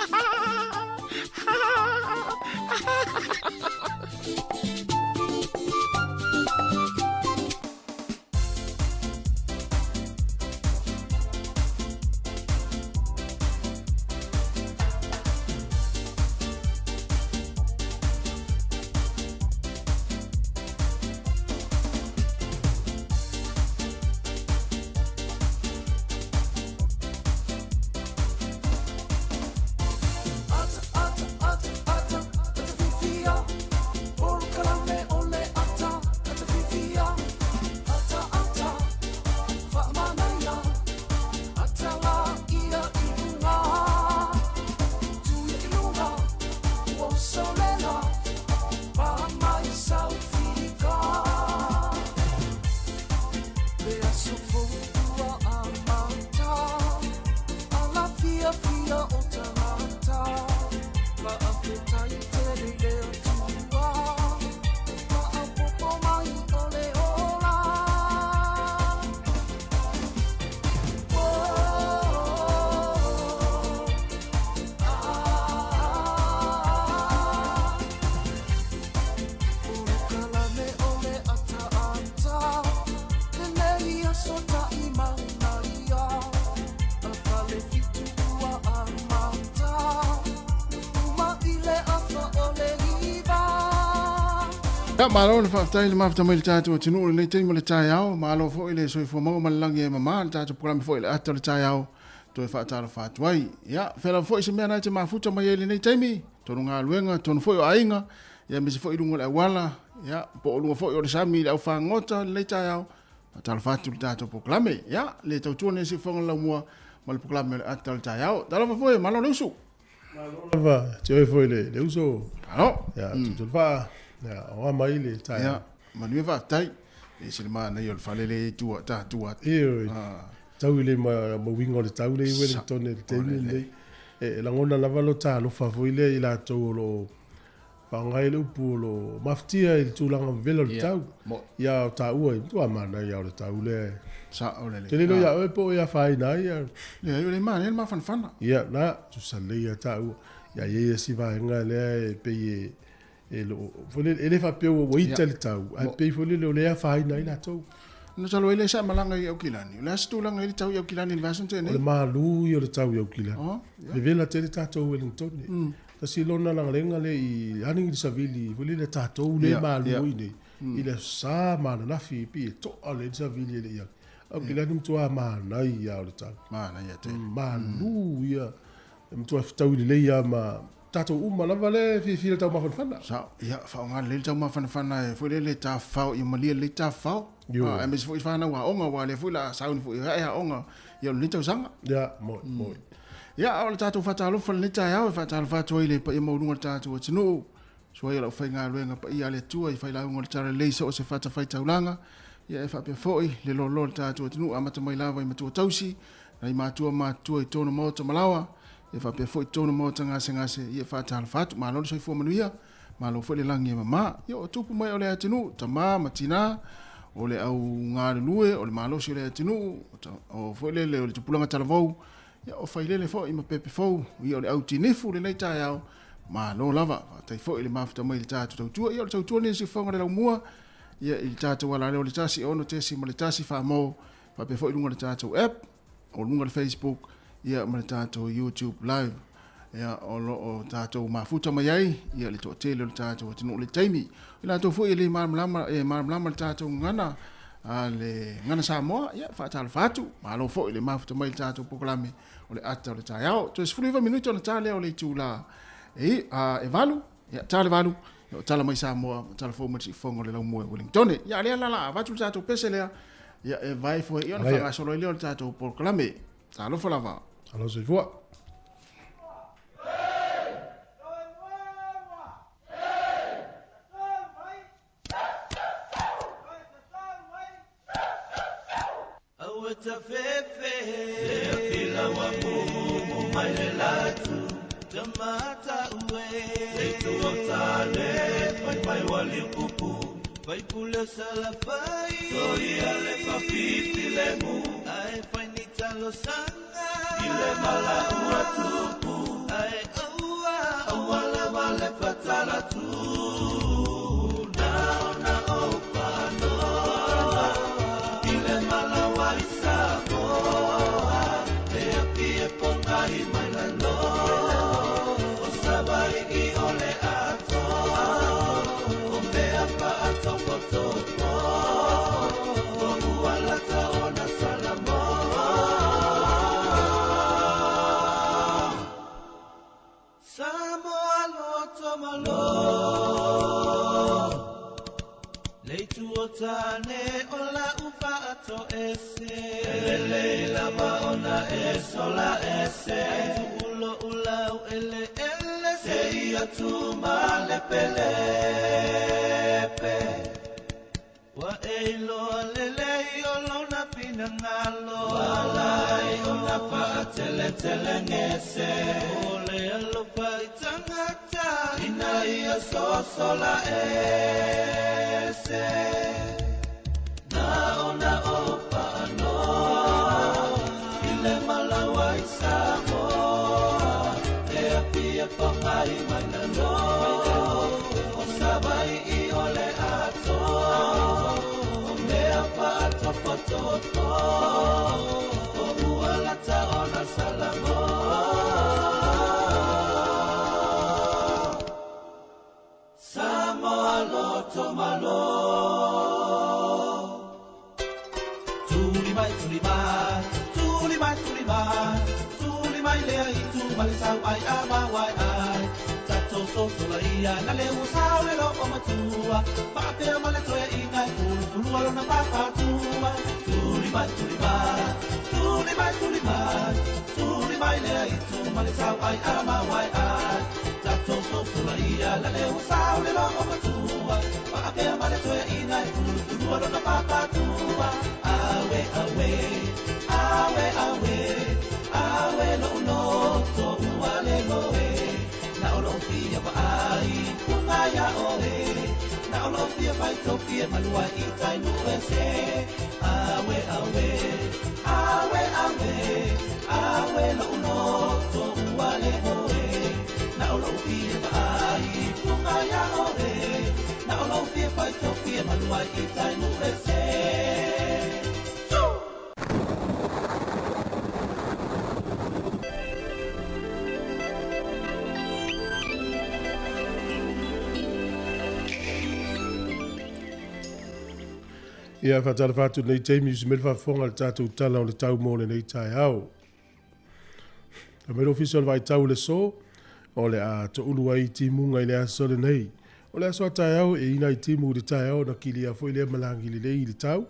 Ya malo na whaftai le mafta mai le tātua tinu le tei mo le tai au, malo fo ile soi fo mau malangi e mama, le tātua programi fo ile ata le tai au, to e whaatara whaatuai. Ya, whela fo ise mea naite mafuta mai ele nei teimi, tonu ngā luenga, tonu fo i o ainga, ya misi fo i runga le awala, ya, po o lunga fo i o le sami le au whangota le tai au, whaatara whaatu le tātua programi, ya, le tautua ne si whonga lau mua, ma le programi le ata le tai au. Tala fo e, malo le usu. Malo lava, te oi fo ile, le uso. Halo. Ya, tutul wha. Ya, oa mai le tai. Ya, manui whaftai, e sile maa nei o le whalele tua, tā tua. Eo, tau ile ma wingo le tau le iwe le tone le teimi le. E langona lava lo tā lo fafo ile i la tau lo whangai le upu lo maftia i tūlanga velo le tau. Ia o tā ua i tua mana i au le tau le. Sa o le le. Te lino ia oe po ia whai nai. Ia, io le maa, ne maa whanwhana. Ia, na, tu sale ia tā ua. Ia ia si vahenga lea e pei e lo fole ele fa pe o ita le tau ai pe fole le le fa ina ina to No talo ile sa malanga i au kilani. Le astu langa i tau i au kilani vason te O le ne. malu i o le tau i au kila. Oh. Le vela te le tātou Wellington. Ta si lona langarenga le i aningi di savili, wili le tātou le malu i nei. I le sa mana nafi pi e to ale di savili le ia. Au kila ni mtua mana i au le tau. Mana ia te. Malu ia. Mtua fitau i le ia ma tātou uma lava le fi le tau mawhanwhana. Sa ia fa nga le tau mawhanawhana e foi le ta fau i malia le ta fau. E me se foi whana wa onga wa le foi la sauni foi e onga ia le tau sanga. Ia, moi. Ia o le tātou whatalofa le tai au e whatalofa atu i le pa i maurunga le tātou atinu. So ia lau whai ngā luenga pa i ale tua i whai launga le tara leisa o se whata whai taulanga. Ia e whapea foi le lolo le tātou atinu amata mai lawa i matua tausi. Na i matua i tōna mōta malawa. E whapea foi tōna mōta ngase i e whatalofa atu. Mā lolo soifua manuia. Mā lolo foi le langi e mama. Ia o tupu mai o le atinu. Tamā, matina. O le au ngāre lue. O le mālosi o le atinu. O foi le o le tupulanga talavou. Ia o whailele fo i ma pepe fo i o le au tinifu le nei tai au ma lo lava tai fo i le mafuta mai le tātou tautua i o le tautua ni si whaunga le lau mua ia i le tātou wala leo le tasi ono tesi ma le tasi wha mo pa pe fo i lunga le tātou app o lunga le Facebook ia ma le tātou YouTube live ia o lo o tātou mafuta mai ai ia le toa tele o le tātou atinu le taimi i la tau fo i le maramlama le tātou ngana le ngana Samoa ia whaatala whatu malo fo i le mafuta mai le tātou pokolame o le ata o le tai au. To se fuliva minuto na tale o le tūla. E valu, ia tale valu, ia tala mai Samoa, tala fo mati fongo le lau moe Wellington. Ia lea lala, vatu le tātou pese lea, ia e vai fo ia na whanga solo i leo le tātou pokolame. Talo fo lava. Talo soifua. Vai pula salafai, soia le papiti le mu, ai fai ni talo sanga, ile mala ua tupu, ai aua le wale patala tu, na opa no, ile mala waisa boa, le api e ponga I mai la no, o sabai I ole ato. Tane ola ufa ato ese ele la maona esola ese ulo ulau ele se ia tu male pelepe wa eilo lele olo na pinangalo wala ona pa tele ngese ole alo pa itangata ina ia sola ese na opa no ile malawa isamo e apia pangai manano o sabai I ole ato o mea pa topoto o uala ta ona salamo Samoa lo tomalo Tulimai lea I tu male sau ai ama wai ai Tato soso la ia na le usau le lo o matua Paapea male toia I ngai pulu alo na papatua Tulimai lea I tu male sau ai ama wai ai Tato soso la ia na le usau le lo o matua Paapea male toia I ngai pulu alo na papatua Awe no to uale loe na olofia wa ai punga ya oe na olofia vai topia malua I tai no ese awe no to uale loe na olofia wa ai punga ya oe na olofia vai topia malua I tai no ese Ia whatala whatu nei teimi usi mele whafonga le tātou tala o le tau mōle nei tai au. Ka mele official vai tau le so, o le a to ulu ai timunga i le aso le nei. O le aso a tai au e ina i timu le tai au na kili a fo i le malangi le lei le tau.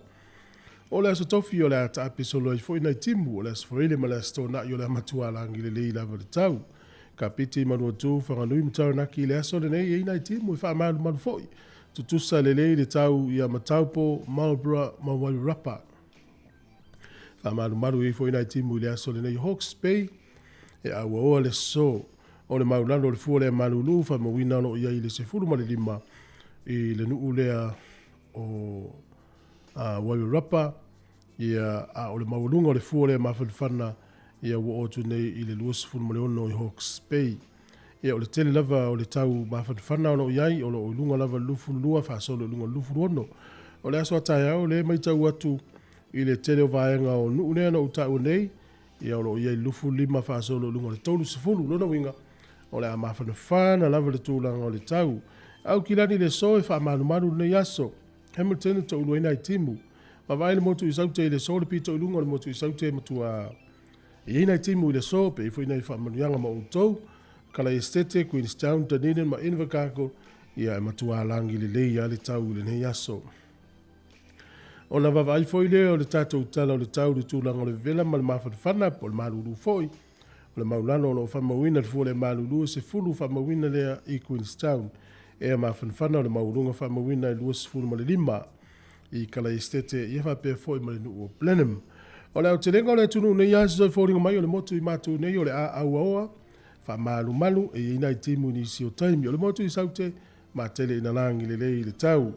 O le aso tofi o le a ta apisolo i fo ina i timu, o le aso fo ile ma le aso na i o le matua langi le lei lava le tau. Ka piti manua tu whanganui mtau na ki le aso le nei e ina i timu i wha malu manu foi. Tutusa le lei le tau i a mataupo Marlborough Mawai Rapa. Wha malu malu i fo ina i timu i le aso le nei Hawke's Bay e a ua le so. O le maulano le fua le malulu wha mawina no ia i le sefuru ma le lima i le nuu lea o Wairau Rapa ia a o le maulunga o le fua le mawhanwhana ia ua otu nei i le lua sefuru ma le ono i Hawke's Bay. Ia o le tele lava o le tau mawhanwhana o no iai o lo ilunga lava lufu lua whaasolo ilunga lufu ono. O le aso atai au le mai tau atu i le tele o vaenga o nuu lea no utau nei ia o lo iai lufu lima whaasolo ilunga le tolu sefuru lona winga. O le a mawhanawhana lava le tūlanga o le tau. Au kilani le so e wha manumaru nei aso. Hamilton to ulu ina i timu. Ma vai le motu i saute i le so le pito ilunga le motu i saute matua i ina i timu i le so pe i fu ina i wha manuanga ma utou. Kala estete Queenstown Dunedin ma Invercargill ia e matua langi le lei a le tau le nei aso. O na vavai foi lea o le tatou tala o le tau le tūlanga o le vela ma le mawhanawhana po le maruru foi. O le maulano o lo whamawina le fua le malulu se fulu whamawina lea i Queenstown. E a mawhanawhana o le maulunga whamawina i lua se fulu ma le lima i kala estete i whapea foi ma le nuu o Blenheim. O le au te lenga o le tunu nei aso zoi fōringa mai o le motu i mātu nei o le a au aoa. Wha malu malu e ina i timu ni si o taimi. O le motu i saute ma tele ina langi le lei le tau.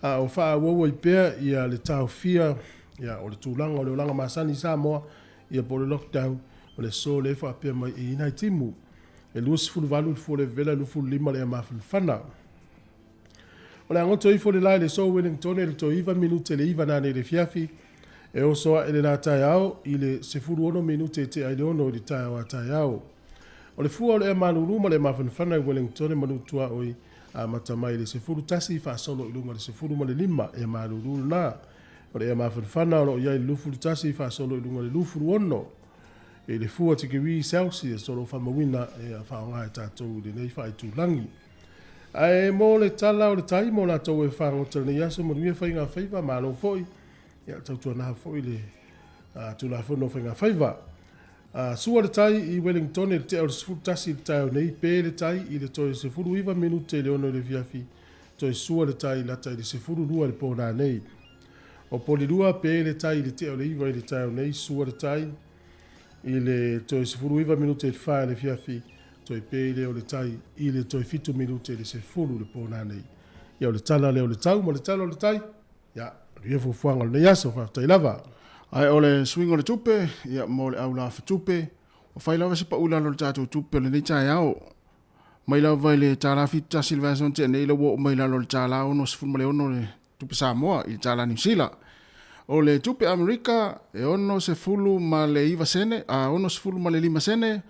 O wha awawa i pea i a le tau fia ia o le tūlanga o le olanga masani Samoa i a po le lockdown. O le so le wha pia mai i ina i timu. E lua sifuru valu fo le vela lufu lima le mawhanwhana. O le angoto i fo le lai le so Wellington e le to iwa minute le iwa nane le fiafi. E o soa e le nā tai au i le sifuru ono minute te aile ono i le tai au a tai au. O le fua o le e manuru ma le mawhanwhana i Wellington e manutua oi a matamai le sifuru tasi wha solo i lunga le sifuru ma le lima e manuru na. O le e mawhanwhana o lo iai lufu le tasi wha solo i lunga le lufu ono. E le fua te kiwi Celsius o lo whamawina e a whaonga e tātou le nei whai tūlangi. Ai mo le tala o le tai mo la tau e whangota le yaso mo nuia whainga whaiva ma lo foi. Ia tautua naha foi le tula whono whainga whaiva. Sua le tai i Wellington e te au sifuru tasi le tai o nei pe le tai i le toi sifuru iwa minute le ono le fiafi. Toi sua le tai la tai le sifuru lua le pōna nei. O poli lua pe le tai le te au le iwa i le tai o nei sua le tai. I le toi sifuru iwa minute le whae le fiafi. Toi pe le o le tai i le toi fitu minute le sifuru le pōna nei. Ia o le tala le o le tau mo le tala o le tai. Ia, ria fufuanga le yaso whaftai lava. Ai o le swing o le tupe, ia mo le au lafa tupe, o whai lawa si pa ula lo le tātou tupe le nei tai au. Mai lawa vai le tāla fita Silvason te nei lawa o mai lawa le tāla ono sifuru male ono le tupe Samoa i le tāla New Zealand. O le tupe Amerika e ono se fulu ma le iwa sene, ono se fulu ma le lima sene,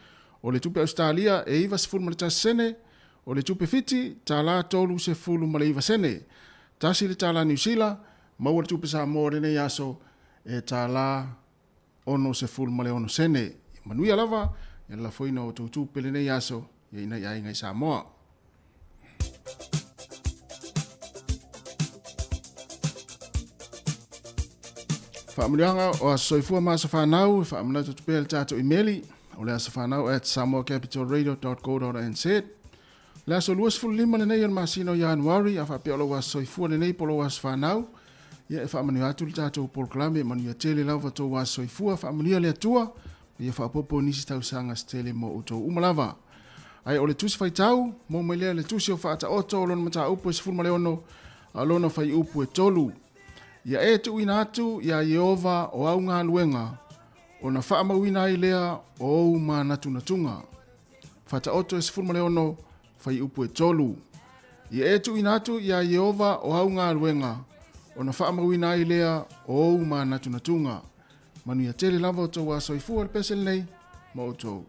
o le tupe Australia e iwa se fulu ma le tasi sene, o le tupe Fiti, tāla tolu se fulu ma le iwa sene. Tasi le tāla New Zealand, maua le tupe Samoa le nei aso, e tāla ono se fulu ma le ono sene. Manuia lava, e la foina o tupe le nei aso, e ina ia ingai Samoa. Whaamurianga o a soifua maa sa whanau, whaamuna tutupe le tātou imeli, o le asa whanau at samoacapitalradio.co.nz. Le aso luas fulu lima le nei on masino Januari, a whapea lo wa soifua le nei polo was whanau, ia e whaamani atu le tātou polklame, manuia tele lau vato wa soifua, whaamania le atua, ia whaapopo nisi tau sanga stele mo utou umalava. Ai o le tusi whaitau, mo mai lea le tusi o whaata oto, o lona mata upu e sifuru maleono, a lona whai upu e tolu. Ia e tu ina atu, ia Yehova o au ngā luenga, o na whaamawina i lea o au ma natunatunga. Whata oto e sifuru maleono, whai upu e tolu. Ia e tu ina atu, ia Yehova o au ngā luenga, o na whaamawina i lea o au ma natunatunga. Manu ia tele lava o tau wa soifua le pesel nei, ma o tau.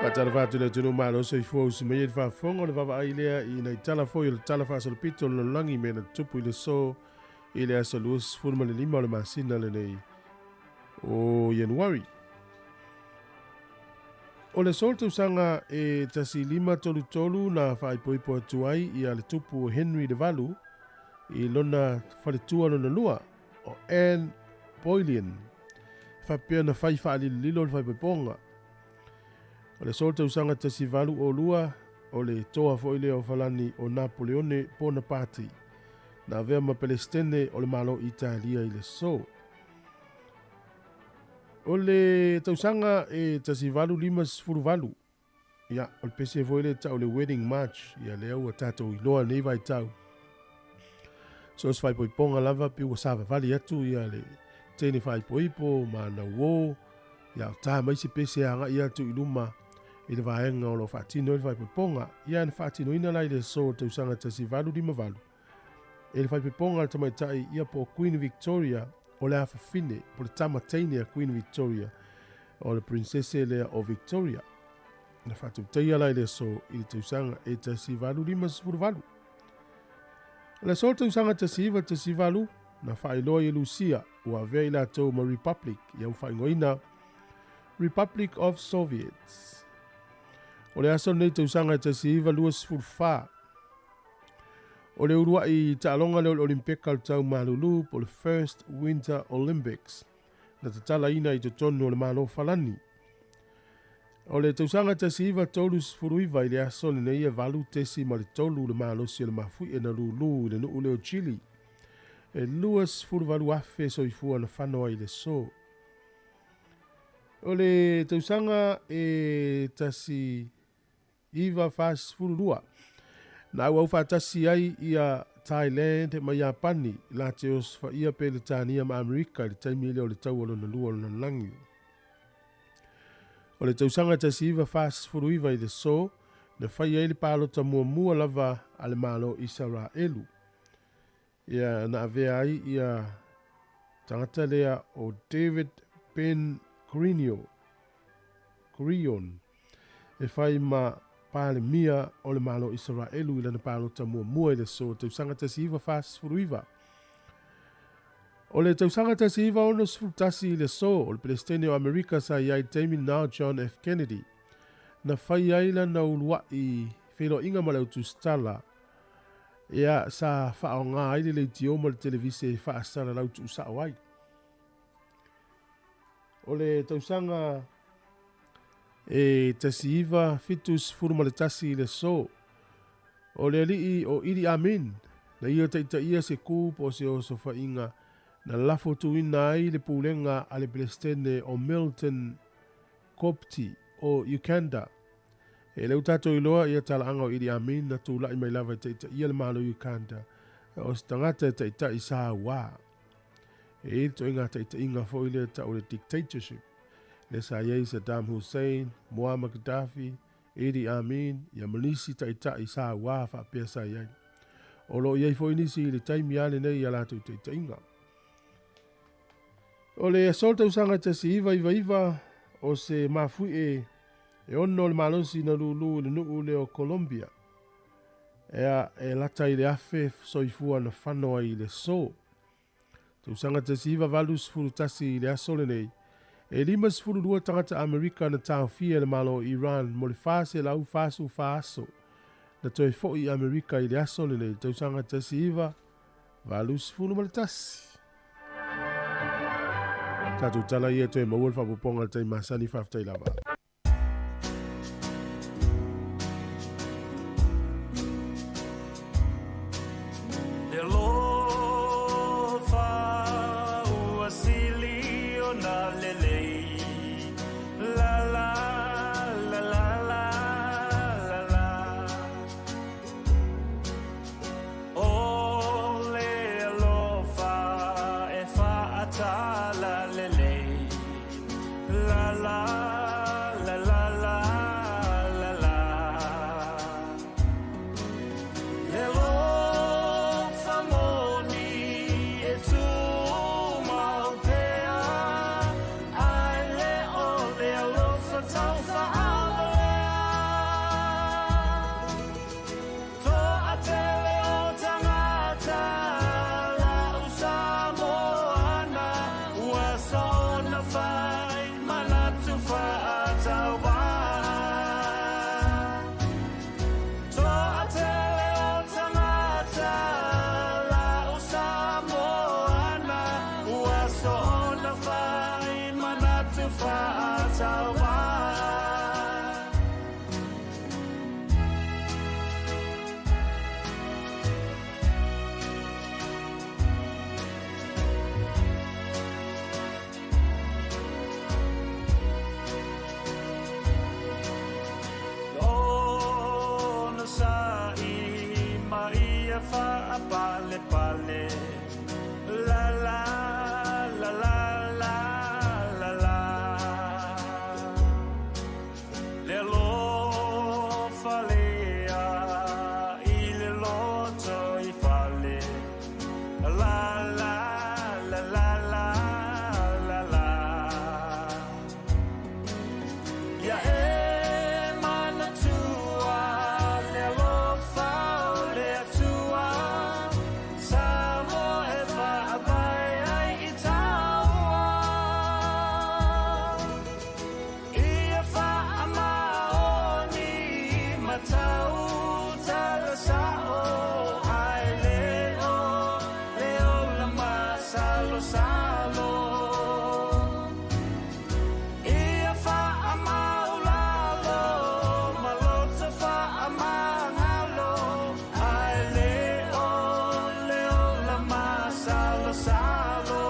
Fatala fatu le tunu malo se fo se me fa fongo le va ile i na tala fo ile tala fa so pito le langi me na tupu ile so ile asalus fulma le lima le masina le nei o Januari. O le solta usanga e tasi lima tolu na fai poipo atuai i ale tupu Henry de Valu i lona faletua lona lua o Anne Boylian. Fapea na fai faali lilo le fai poiponga. O le solta usanga tasi valu o lua o le toa fo ile o falani o Napoleone Bonaparte. Na vea ma Palestine o le malo Italia i le so. O le tausanga e tasi valu limas furu valu. Ia, o le pese fo ile ta o le wedding march. Ia le au a tato i loa nei vai tau. So os fai poiponga lava pi ua sava vali atu ia le tene fai poipo ma na uo. Ia o ta maisi pese anga ia tu i luma. I le vaenga o lo fatino i fai poiponga. Ia na fatino ina lai le so tausanga tasi valu lima valu. E le fai poiponga le tamaitai ia po Queen Victoria o le afafine, po le tamateine a Queen Victoria, o le princesse lea o Victoria. Na fatu teia lai le so i le tausanga e tasi valu lima sifuru valu. Le so tausanga tasi valu, na whailoa i Lucia, ua vea i la tau ma Republic, ia whaingoina Republic of Soviets. O le aso nei tausanga tasi valu sifuru wha. O le urua i taalonga leo Olimpeka le tau malulu po le First Winter Olympics. Na tatala ina i totonu o le malo falani. O le tausanga tasiva tolu sfuruiva i le aso le neia valu tesi ma le tolu le malo si le mafui e na lulu i le nuu leo Chile. E lua sfuru valu afe so i fua na whanoa i le so. O le tausanga e tasi iwa fas sfuru lua. Na au whatasi ai ia Thailand ma Japani la te os fa ia pe le tania ma Amerika le taimi le o le tau alo na lua na langi. O le tausanga tasiva fas furuiva i le so na fai ai le palo ta mua lava ale malo Israelu. Ia na avea ai ia tangata lea o David Ben Gurion e fai ma pale mia o le malo Israelu i lana palo ta mua i le so tausanga tasiva fas furuiva. O le tausanga tasiva ono sfutasi i le so o le Palestine o Amerika sa iai taimi now John F. Kennedy. Na fai aila na ulua i whelo inga ma le utustala. Ia sa whao ngā aile le tioma le televise wha asara lautu usao ai. O le tausanga e tasiva fitus furumale tasi le so. O le alii o Idi Amin. Na ia taita ia se kupo se o sofa inga. Na lafo tuina ai le pulenga ale Palestine o Milton Kopti o Uganda. E leu tato iloa ia talaanga o Idi Amin na tula i mai lava taita ia le malo Uganda. O stangata taita i Samoa. E ito inga taita inga fo ile ta o le dictatorship. Le sa yei Saddam Hussein, Muammar Gaddafi, Idi Amin, ia malisi taita i Samoa fa pia sa yei. O lo yei fo inisi le taimi ale nei ia latu taita inga. O le solta usanga tasi iwa o se mafui e ono le malosi na lulu le nuu le o Colombia. E lata i le afe soifua na whanoa i le so. Te usanga tasi iwa valus furu tasi i le asole nei. E limas furu lua tangata Amerika na tau fia le malo Iran mo le fase lau faso. Na toi fo i Amerika i le asole nei. Te usanga tasi iwa valus furu mo le tasi. Tatu tala ia toi mawul whapuponga te masani whaftai lava. La la fa pale pale la la la la la la le lo falea I le lo toi fale la la la la la la ya mana tua le lo faule tua Samoa e va vai ai itaua ia fa amaoni matau tala sao ai leo lama salo salo ia fa amaulalo malotsa fa amangalo ai leo lama salo salo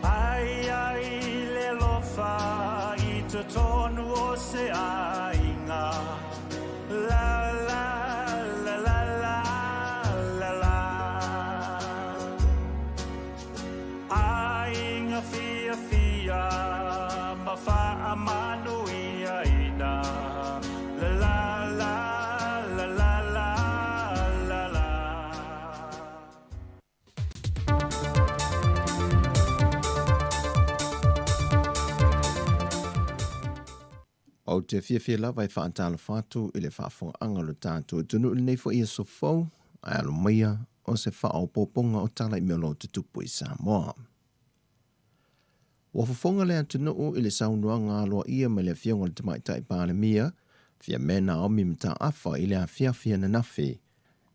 ai le lofa I te tonu o se ainga la la la la la la la ainga fia fia ma fa amanu ia ina la la la la la la la la O te fia lava I whaantala whātu I le whaafonga lo tātou tunu nei fo ia so fau, ai alo maia o se whaao pōponga o tala I melo te tupu I Samoa. Wa whafonga lea tunu I le saunua ngā loa ia me le fionga le tamaitai pāle mia, fia mena o mi mta awha I le a fia na nafi,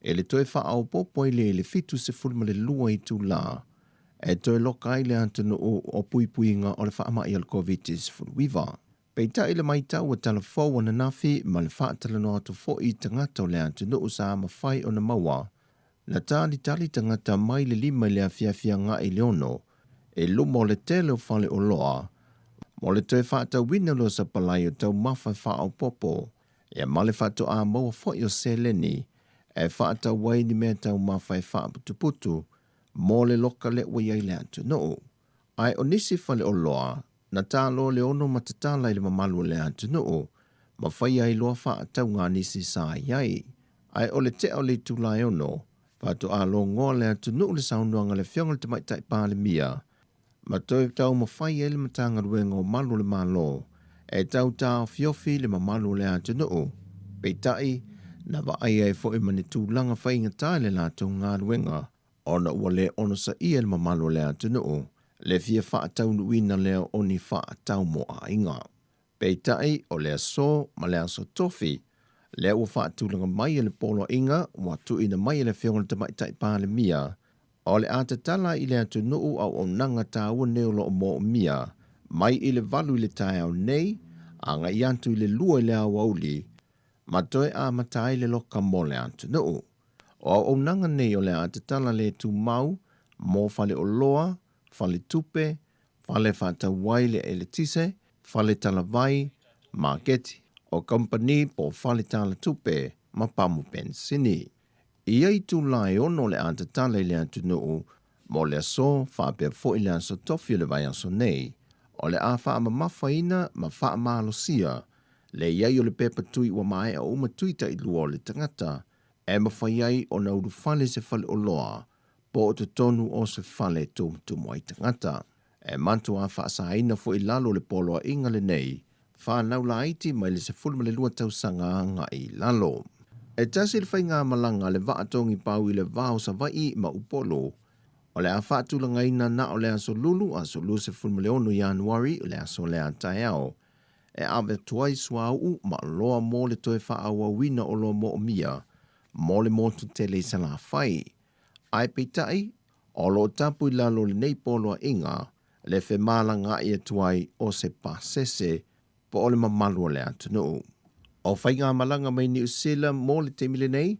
e le toi whaao pōpo I le fitu se fulma le lua I tū la, e toi loka I le tunu o puipuinga o le whaama I al COVID-19 fulwiva. Peita I le maitau o talafou o na nafi ma le whaatala no atu fo I tangata o le atunu o sa mawhai o na maua. Na tāli tali tangata mai le lima le a fia ngā I leono, e lumo le tele o whale o loa. Mo le toi whaata wina lo sa palai o tau mawhai whaau popo, e ma le whaato a maua fo I o seleni, e whaata wai ni mea tau mawhai whaaputuputu, mo le loka le wai ai le atunu. Ai o nisi whale o loa, na tālo le ono matatala I le mamalu le atunu, ma whai ai loa whaatau ngā nisi sa iai. Ai o le te o le tūlai ono, whātu a lo ngoa le atunu le saunuanga le whionga le tamaitai pāle mia, ma toi tau ma whai e le matanga ruenga o malu le malo, e tau tāo fiofi le mamalu le atunu. Peitai, na wa ai ai fo I mani tūlanga whainga tai le lātou ngā ruenga, ona ua le ono sa ia le mamalu le atunu. Le fia whaatau nuina leo o ni whaatau mo a inga. Peitai o le aso ma le aso tofi, le ua whaatulanga mai le polo inga, wa tu ina mai le whionga le tamaitai pāle mia, o le atatala I le atu nuu au o nanga tāua neo lo mo o mia, mai I le valu I le tai au nei, anga I antu I le lua I le au auli, ma toi a matai le loka mo le atu nuu. O nanga nei o le atatala le tu mau, mo fale o loa, fale tupe, fale whata waile e le tise, fale talavai, marketi, o company po fale tala tupe, ma pamu pensini. Ia I tu lai ono le atatala I le atunuu, mo le aso, whapea fo I le aso tofi le vai aso nei, o le a wha ama mawhaina, ma wha ama alosia, le iai o le pepa tui wa mai a uma tuita I lua o le tangata, e ma whaiai o na uru fale se fale o loa, po o te tonu o se fale tumu ai tangata. E mantu a whaasaina fo I lalo le polo a inga le nei, whanau la aiti mai le se fulma le lua tausanga nga I lalo. E tasi le whainga malanga le vaatongi pau I le vao sa vai ma upolo, o le a whaatulanga ina na o le aso lulu se fulma le ono Januari o le aso le a taiao, e ave tuai sua u ma loa mo le toe whaawa wina o loa mo o mia, mo le motu tele sa la whai. Ai peitai, o lo tapu I lalo le nei polo inga, le fe malanga I tuai o se pasese, po o le mamalu le atunu. O whainga malanga mai ni usila mo le temile nei,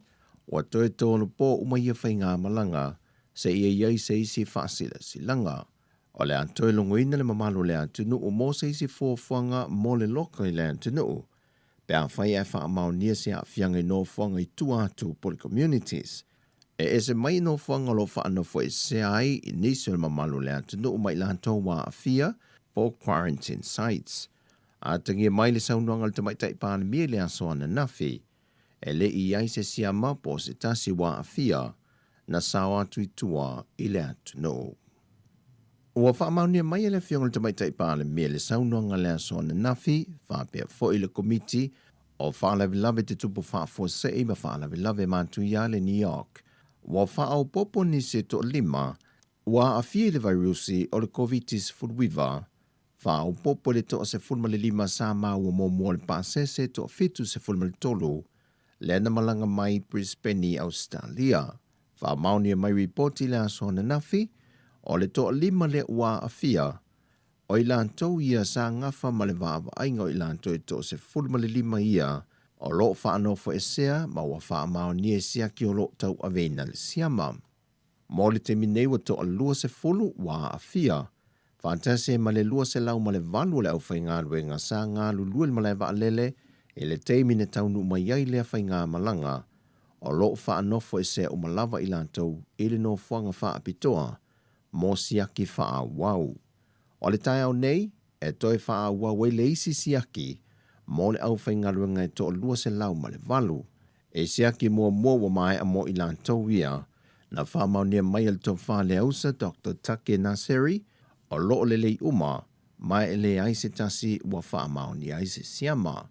Wa toe tōna pō umai whainga malanga, se ia iai se isi whaasila silanga. O le antoe longoina le mamalo le antunu o mo se isi fōwhanga mo le loka i le antunu. Pe a whai e whaamau nia se a whianga i no whanga i tu atu po le communities. E se mai no whanga lo whaano fo e se ai i nisi le mamalo le antunu o mai lantou wa a fia po quarantine sites. A tangia mai le saunuanga le tamaitai pāna mia le asoana nafi. E le i ai se siama po se tasi wa a fia na sawa atu i tua i le antunu. Ua whaamaunia mai e le whionga le tamaitai pāle mea le saunoanga le asoana nafi, whapea fo i le komiti o whaalawe te tupu whaafua sei ma whaalawe mātu ia le New York. Ua whaau popo ni se to lima, ua a fie le virusi o le COVID-19 furuiva, whaau popo le to se fulma le lima sa ua mo mua le pāsese to fitu se fulma le tolu, le ana malanga mai Brisbane, Australia. Whaamaunia mai reporti le asoana nafi, o le toa lima le ua a fia, o i lantou ia sa ngafa ma le vāwa ainga o i lantou i to se fulma le lima ia, o lo whaanofo e sea ma ua whaamao nie sea ki o lo tau aveina le siama. Mo le te minei wa toa lua se fulu ua a fia, whaantase ma le lua se lau ma le valu le au whaingaru e ngā sa ngā lulua le malaiva alele, e le teimine taunu mai ai lea whainga malanga, o lo whaanofo e sea o malawa i lantou i le no whanga whaapitoa, mo siaki wha wau. O le tai au nei, e toi wha wau e le isi siaki, mo le au whaingaruanga e to lua se lau ma le valu. E siaki mua wa mai a mo i lantou ia, na wha maunia mai al to wha le ausa Dr. Take Naseri, o lo le lei uma, mai e le aise tasi wa wha maunia aise siama.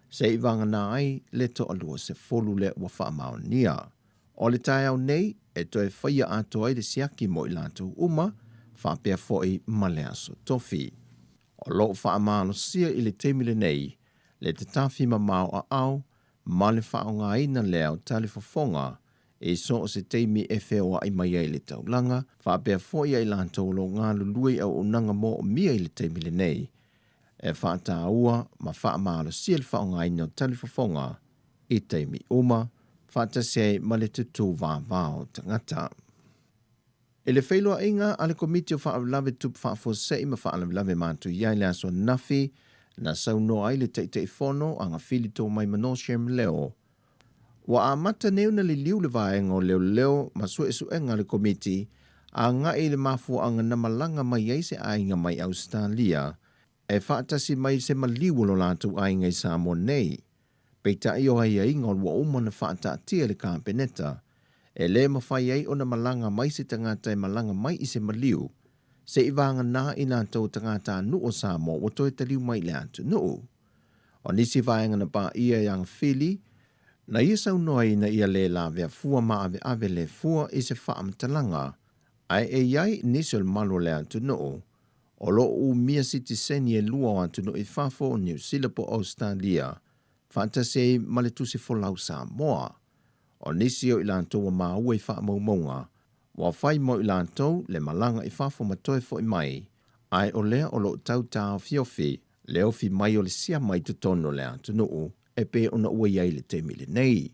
Se i vanga na ai le to lua se folu le wa wha maunia. O le tai au nei, e toi whaia ato ai le siaki mo i lantou uma, whapea foi ma le aso tofi. O lo whaamano sia i le temile nei, le te tafi ma mau a au, ma le whaonga ina leo tali fofonga, e so o se teimi e whewa i mai ai le taulanga, whapea foi ai lantou lo ngā lului au unanga mo o mia i le temile nei, e whaata aua ma whaamano sia le whaonga ina tali fofonga, i teimi uma, whaata se ma le tutu vāvāo tangata. E le whailoa inga ale komiti o whaalawe tupu whaafosei ma whaalawe mātu iai le aso nafi na sauno ai le teitei whono a ngā whili tō mai mano shem leo. Wa a mata neu na li liu le vaenga o leo ma su enga le komiti a ngā e le mafua anga na malanga mai eise ainga mai Australia e whaatasi mai se maliu lo lātu ainga i Samoa nei. Peita i o hai inga o uma na whaata tia le kāpeneta, e le mawhai ei o na malanga mai se tangata e malanga mai i se maliu, se i vanga nā i nā tau tangata nu o Samoa o toi taliu mai le atu nu. O nisi vaenga na pā ia yang whili, na ia sau noa na ia le la vea fua ma ave le fua i se whaamtalanga, ai e iai nisi o malo le atu nu, o lo u mia citizeni e lua o atu nu i whafo o New Zealand po Australia, Fantasei male tusi folau Samoa. O nisi o ilantou wa maua i wha maumaunga. Wa whai mo ilantou le malanga i whafo matoe fo i mai. Ai o lea o lo tau tau fiofi, leo fi mai o le sia mai tutono le atunuu, e pe ona ua iai le temile nei.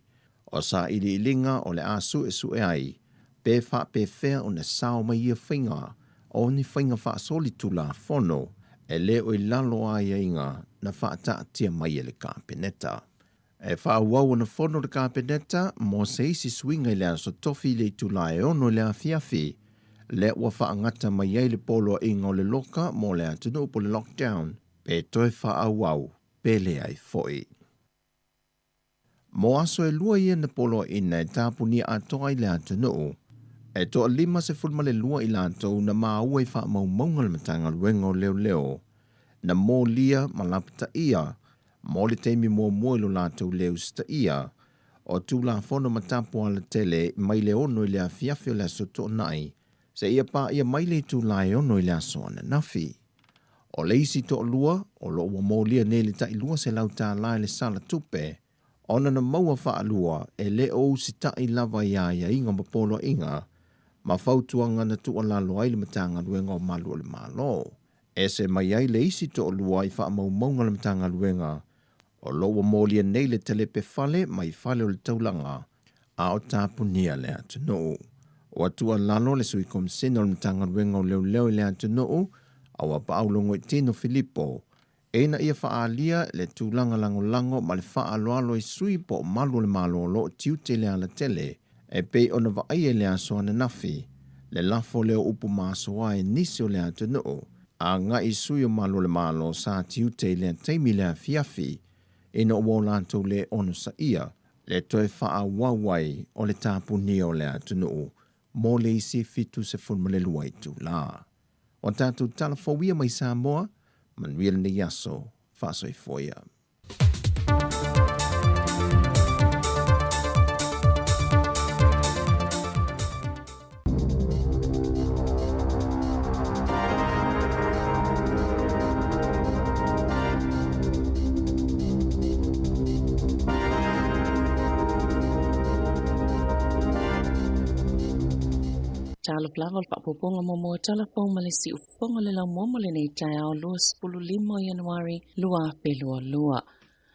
O sa ili ilinga o le asu e su e ai, pe wha pe fea o na sao mai ia whinga, o ni whinga wha soli tula fono, e le o i lalo a inga na whaata tia mai e le kāpeneta. E whaauau na fono le kāpeneta, mo se isi swinga i le aso tofi le tula e ono le a fiafi, le ua whaangata mai e le polo inga o le loka mo le atunu po le lockdown, pe toi whaauau, pe le ai foi. Mo aso e lua ia na polo ina e tāpuni atoa i le atunu, e toa lima se fulma le lua i lantou na maua i wha maunga le matanga luenga o leo, na mō lia malapita ia, mō le teimi mō moelo lātou leo sta ia, o tū la fono matapo ala tele mai le ono i le afiafi o le aso tō nai, se ia pā ia mai le tū la e ono i le aso ana nafi. O le isi tō lua, o lo ua mō lia ne le tai lua se lau tā lai le sala tupe, ona na maua wha alua e le o si tai lava ia inga mapolo inga, ma fautuanga na tu alalo ai le matanga luenga o malu o le malo. E se mai ai le isi to lua i wha maunga le matanga luenga, o loa mōlia nei le telepe fale mai fale o le taulanga, a o tāpunia le atu nuu. O atua lalo le sui komisina o mtanga ruenga o leo le atu nuu, a wapa aulongo i tino Filipo, eina ia faalia le tūlanga lango ma le faaloalo i sui po malu le malolo tiu te le ala tele, e pei ona vaai le aso ana nafi, le lafo leo upu maasoa e nisi o le atu nuu, a nga i sui o malu le malo sa tiu te le teimi le fiafi, ina o lantou le ono sa ia, le toe faa wawai o le tāpuni o le atu nuu, mo le isi fitu se fulmale luai tu la. O tātou talafowia mai Samoa, manuia le yaso, faso i foia. Talo plaval fa poponga momo telefon malisi ufonga le la momo le nei tai au lua 15 Januari lua pelua lua.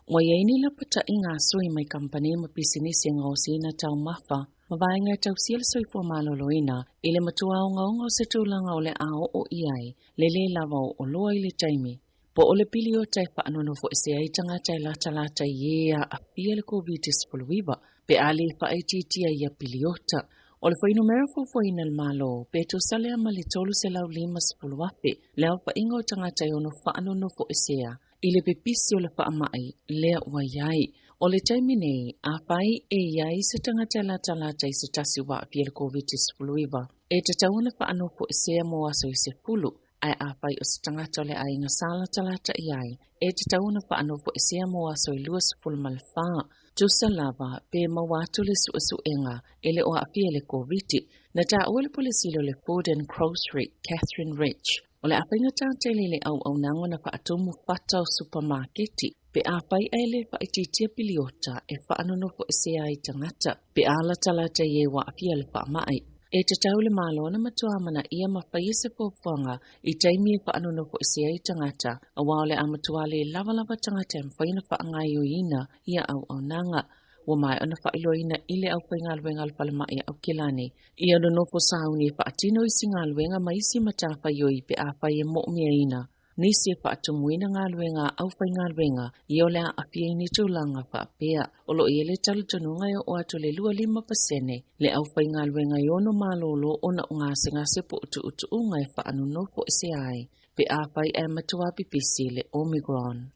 Wa yaini la pata inga sui mai kampani ma pisinisi ngosi na tau mafa. Mawainga tau siel soi po maloloina ile matua o ngaonga o se tūlanga o le ao o iai le lava o loa ile taimi. Po ole pili o tai fa anono fo ese ai tanga tai lata yea a fia le COVID-19 pe ali fa aititia ia piliota. O le whainu mera fwofwaina le malo, pe tu sale ama li tolu se lau 5 wape, leo wha ingo tangata i ono whaano no fo esea, i le pepisi o le wha amai, lea ua iai. O le taimi nei, a whai e iai se tangata lata i se tasi wa fia le COVID-19. E te tauna whaano fo esea mo aso i se fulu, ai a whai o se tangata le ai nga sala talata iai, e te tauna whaano fo esea mo aso i lua se fulu malwhaa, Tusa lava pe mawatu le suenga ele o afia le COVID. Na ta ole polisilo le Food and Grocery Catherine Rich. Ole afinga tantele le au nango na fa atomu fata o supermarketi. Pe afai ele fa ititia piliota e fa anono fo esea i tangata. Pe ala talata ye wa afia le fa mai. E te taule malo na matuamana ia mawhaise fōwhanga i taimi e whaanono fo esea i tangata a waole a matuale lava tangata e mwhaina whaangai o ina ia au nanga. Wa mai ona whailoina ile au whaingaluenga alwhale mai au kilani. Ia no fo sauni e whaatino i singaluenga maisi matawha yoi pe a whai e mo'mia ina. Nisi e whaatumuina ngaluenga au whaingaluenga i ole a awhiaini tūlanga whaapea. Olo i ele talutonunga o atu le 25% le au whaingaluenga i ono malolo ona ngase po utu unga e whaanunu fo ese ai. Pe a whai e matua pipisi le Omicron.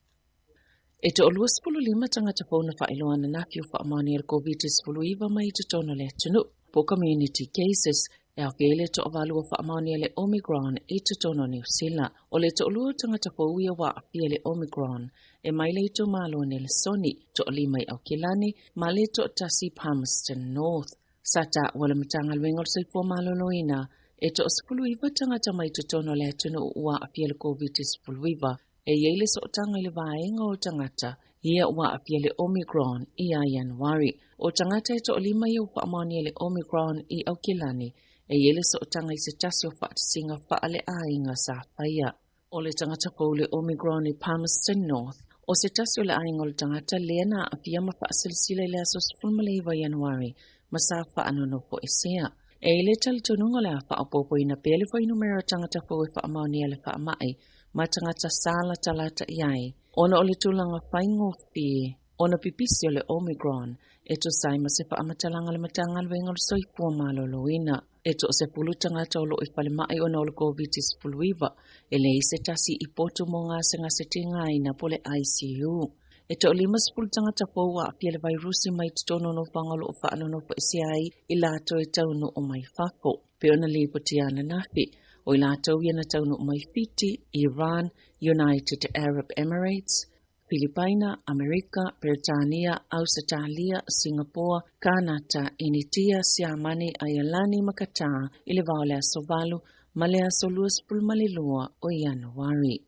E te olua 15 tangata whauna whailoana na fiu whaamani al COVID-19 mai te tono le tunu. Po community cases, e a whele to avalua whaamani le Omicron i te tono New Zealand. O le to olua tangata whauia wa a le Omicron, e mai le to malo ne le soni, to oli mai au kilani, ma le to tasi Palmerston North. Sata wala matanga luenga se fo malo loina, e to 15 tangata mai te tono le tunu wa a le COVID-19. E yele so tanga le vaenga o tangata, ia wa apia le Omicron i a Januari. O tangata e to olima i upa amani le Omicron i au kilani, e yele so tanga i se tasi o whaatisinga whaale a inga sa whaia. O le tangata pou le Omicron i Palmerston North, o se tasi o le a inga o le tangata leana apia ma whaasilisile le aso 15 Januari, ma sa whaanono fo esea. E ile talitonunga le a whaapopo ina pele fo inumera tangata pou e whaamani le whaamai, ma tangata sala talata iai, ona o le tūlanga whaingo fie, ona pipisi o le Omicron, e to sai ma se whaamatanga le matanga luenga le soifua maloloina, e to se pulu tangata o lo i whale mai ona o le COVID-19, e le ise tasi i potu mo ngase tingai na pole ICU. E to lima sepulu tangata fōua a pia le vairusi mai tono no whangalo o whaanono fo isiai i lato e tauno o mai whafo, pe ona lipotiana nafi. O ilato yana taunu mai Fiti, Iran, United Arab Emirates, Filipina, Amerika, Britania, Australia, Singapore, Kanata, Initia, Siamani, Ayalani, Makata, ile vaole asovalu, male asoluas pulmalilua o Januari.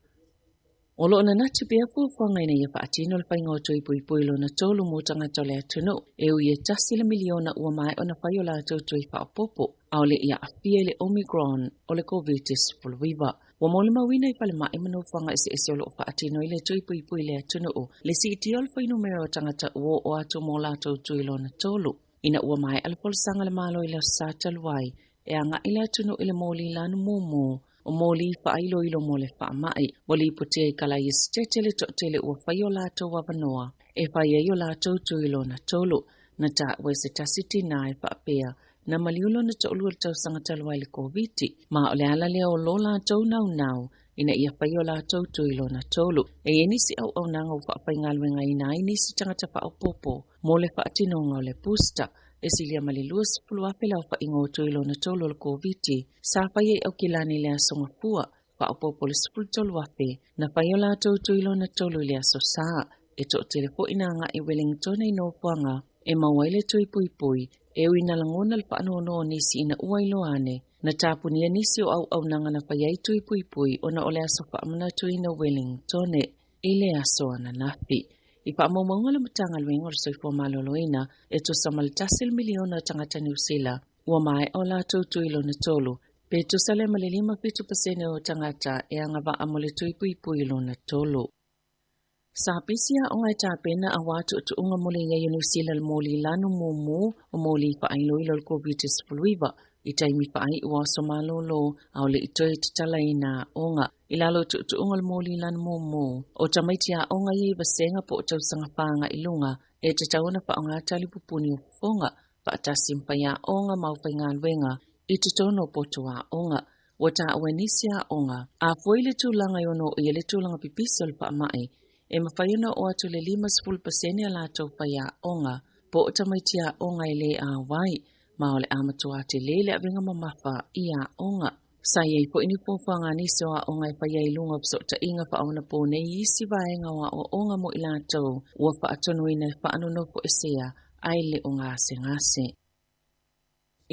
Olo na nati bea fuwhanga ina ia whaatino le whaingoto i puipuilo na tolu mo tangata le atunu, e u ia tasi le miliona ua mai o na whaiola tautu i whaapopo, au le ia afia le Omicron o le COVID-19. Wa mole mawina i whale mai manu whanga ese olo o whaatino i le tui puipui le atunu o, le si iti o le whainumera o tangata uo o atu mo la tautu i lo na tolu. ina ua mai alfol sanga le malo ila sa taluai e anga ila tunu ila moli lanu momo o moli fa ailo ilo mole fa mai moli puti e kala yestetele to tele ua fayo lato wavanoa e faye yo lato tu ilo na tolo na ta wese tasiti na e fa apea na maliulo na tolu tau sanga taluai le koviti ma ole ala leo lo lato nau ina ia fayo lato tu ilo na tolo e enisi au nanga ufa faingalwenga ina inisi tangata fa opopo mole fa atinonga ole pusta esilia malilus fulua pela fa ingoto ilo na tolo le koviti sa faye au kilani le asonga fua fa opopo le spultol wafe na fayo lato tu ilo na tolo le asosa e to telefo inanga e Wellington e no fuanga e mawaile tui pui e wina langona le whaanono nisi ina uailo ane na tapunia nisi o au nanga na whaiai tui pui ona ole aso whaamana tui na Wellington e le aso ana nafi. I whaamaunga le matanga luenga o soifua maloloina e to samaltasil miliona tangata New Zealand ua mai o la tui lo na tolo pe to sale malilima 50% o tangata e anga wa amole tui pui lo na tolo. Sa pisia o ngai tāpena a watu tu unga mole ia New Zealand moli lanu momo o moli pa ailo ilo COVID-19 fluiva i taimi pa ai ua somalolo au le itoi titala ina onga ilalo tu unga moli lanu momo o tamaitia onga i vasenga po tau sanga panga ilunga e te tauna pa onga tali pupuni o fonga pa atasimpa ya onga maufaingan wenga i te tono potua onga wata awenisia onga a foile tulanga yono i ele tulanga pipisol pa mai e mawhaiuna o atu le 5% ala tau whaia onga, po o tamaitia onga i le a wai, ma o le amatua te lele a venga mamafa i a onga. Sai ei po ini pōwhanga niso a onga i whaia i lunga pso ta inga whaona po ne isi vaenga wa o onga mo i la tau, ua wha atonu ina i whaanono po esea, ai le o ngase.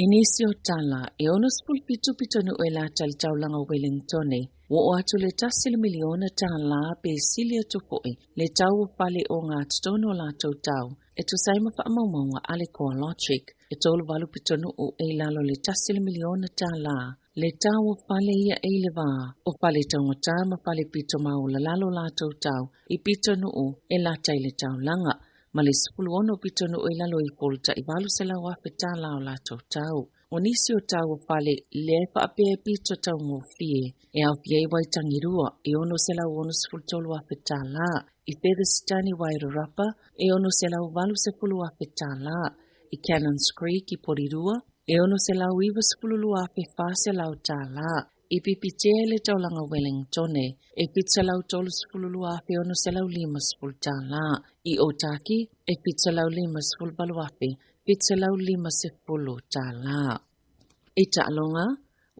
Inisio tala, e ono spul pitu pitonu e la tali taulanga Wellington wo o atu le tasili miliona tala pe silia tupoi, le tau fale o ngā tono la tau, e tu saima wha amaumaunga ale koa logic, e tolu walu pitonu o e lalo le tasili miliona tala, le tau fale ia e le wā, o fale taunga tama fale pito maula lalo la tau, i pitonu o e la tai le taulanga, ma le sifulu ono pitonu o e lalo i folta i walu se la wafe tala o la tau. O nisi o tau fale le fa apea pito tau ngō fie, e au fie i waitangirua, e ono se lau ono sifulu tolu wafe tala, i Feather Stani Wairarapa, e ono se lau walu sifulu wafe tala, i Cannons Creek i Porirua, e ono se lau iwa sifulu wafe fase lau tala, i pipitea le taulanga Wellington, e pizza lau tolu sifulu wafe ono se lau 5 sifulu tala, i Otaki, e pizza lau 5 sifulu walu wafe, pizza lau 5 sifulu tala. I ta'alonga,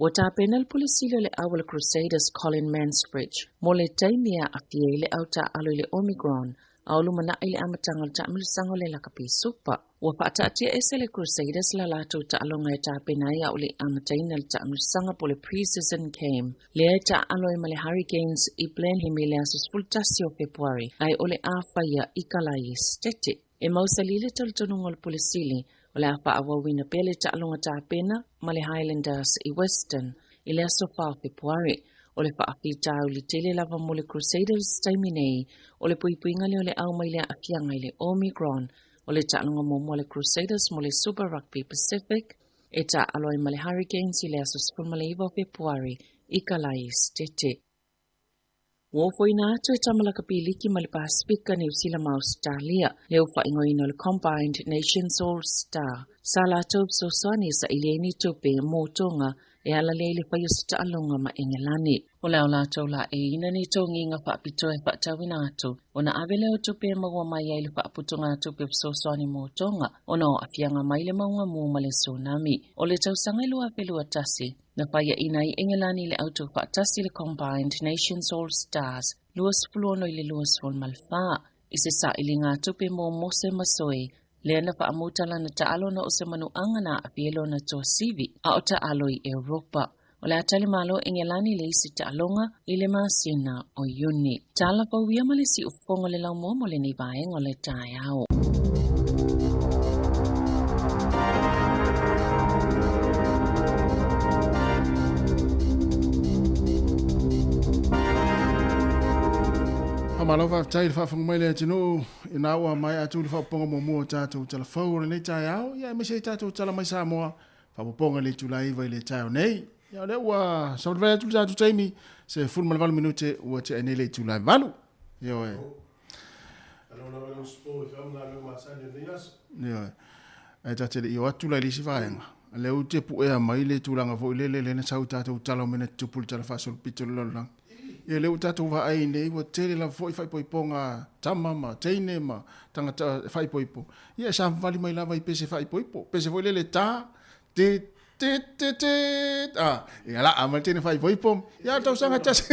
wata penal polisilo le awal Crusaders Colin Mansbridge, mo le taimia a fie le au ta'alo le Omicron, au lumana ile amatangal ta'amil sango le lakapi supa. Wa fa'ata atia ese le Crusaders la lato ta'alonga e ta'penai au le amatainal ta'amil sanga po le pre-season game. Le ta'alo e male Hurricanes i Blenheim le asus fultasio Februari, ai ole afaya i kalai stete. E mausalile taltonungol polisili, o le afa awawina pele ta'alonga ta'pena, ma le Highlanders i Western, i le aso fao Februari, o le whaafita au li tele lava mo le Crusaders taiminei, o le puipuinga le o le au mai le afianga i le Omicron, o le ta'alonga mo le Crusaders mo le Super Rugby Pacific, e ta'aloi ma le Hurricanes i le aso sifurmalaiva o Februari, i kalai stete. Wofoina atu e tamalaka piliki ma le Pasifika New Zealand ma Australia, leo whaingoina le Combined Nations All-Star. Sa la taup soani sa ilieni tupe mo tonga e ala leile whaio sa ta'alonga ma Engelani. O leo la tau la e ina ni tongi nga whaapito e whaatawina atu. O na ave leo tupe maua mai e le whaaputunga tupe soani mo tonga. O na o afianga mai le maunga mo ma le tsunami. O le tau sanga lua felua tasi. Na whaia ina i Engelani le auto whaatasi le Combined Nations All-Stars. Luas fuluono i le luas ful malfa. I se sa ili ngā tupe mo mose masoe. Lea na whaamutala na taalo na o se manu angana a fielo na toa sivi a o taalo i Europa. O le atale malo Engelani le isi taalonga i le masina o Iuni. Tala pauia ma le si ufongo le lau momo le ni vaengo le tae au. malo fa tai fa fa mai le tino ina wa mai atu fa ponga mo tatu tala fa o le tai au ya me se tatu tala mai Samoa fa ponga le tulai vai le tai nei ya le wa sa va tu tatu tai mi se full mal val minute o te nei le tulai valu yo e Allora non spo fa una ma sa ne yas. yo e tatu le yo atu le si va le u te pu e mai le tulanga fo le na sa tatu tala mena tupul tala fa sol pitol lang e leu tatu wa ai nei wa tele la foi fai poiponga tama ma teine ma tangata fai poipo ia sa vali mai lava i pese fai poipo pese foi le ta te e ala amal tene fai poipo ia tau sanga tasi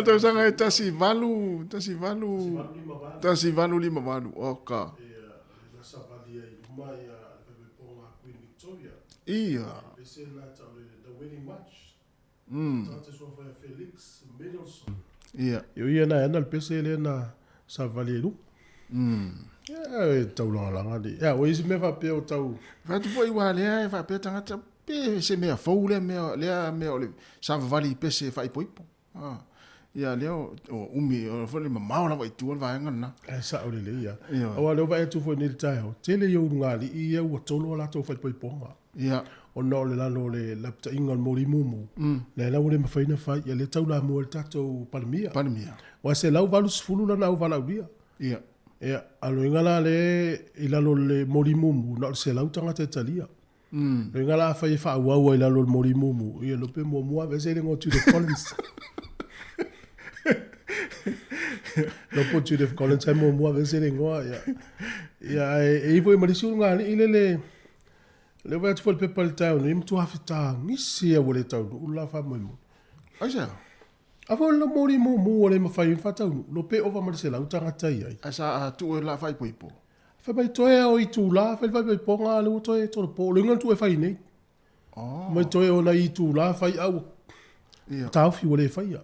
tau sanga tasi valu lima valu oka La sa valia i mai ponga Queen Victoria. ia Ese la the winning match. Tante so foi Felix Mendelssohn. ia Eu ia na ena pese ele na Savalielu. É, tau langa di. É, hoje me va pe o tau. vai tu foi wa le vai pe tangata pe se me fo le me le sa vali pese fai poipo ia leo o umi o foi ma maula vai tu vai ngana É sa o le ia. Ia. O le vai tu foi ni tai o. Tele eu ngali ia o tolo la to fai poiponga. ia O no le lano le lapta ingal mori mumu. Le la le mafaina fai ia le tau la mo le tato palmia. pandemia Wa se lau valu sfulu la na vala dia. ia Ia, alo ingala le ilalo le mori mumu na se lau tanga te talia. Lo ingala fai fa wa ilalo le mori mumu. Ia lo pe mo mo vese le ngotu de Collins. Lo po tu de Collins ai mo mo vese le ngoa ia. Ia e voi marisu ngali ile le vai tu fol pe pal tau ni mtu afita ngisi ya wole tau ula fa mo. aja Avo lo mori mumu ole mafai fa tau lo pe ova marisela utanga tai ai. asa tu la fai poipo Fa mai toe o i tu la, fa vai ponga le toe to po le ngan tu e fai nei. Mai toe o na i tu la fai au. ia Tau fi wole fai ya.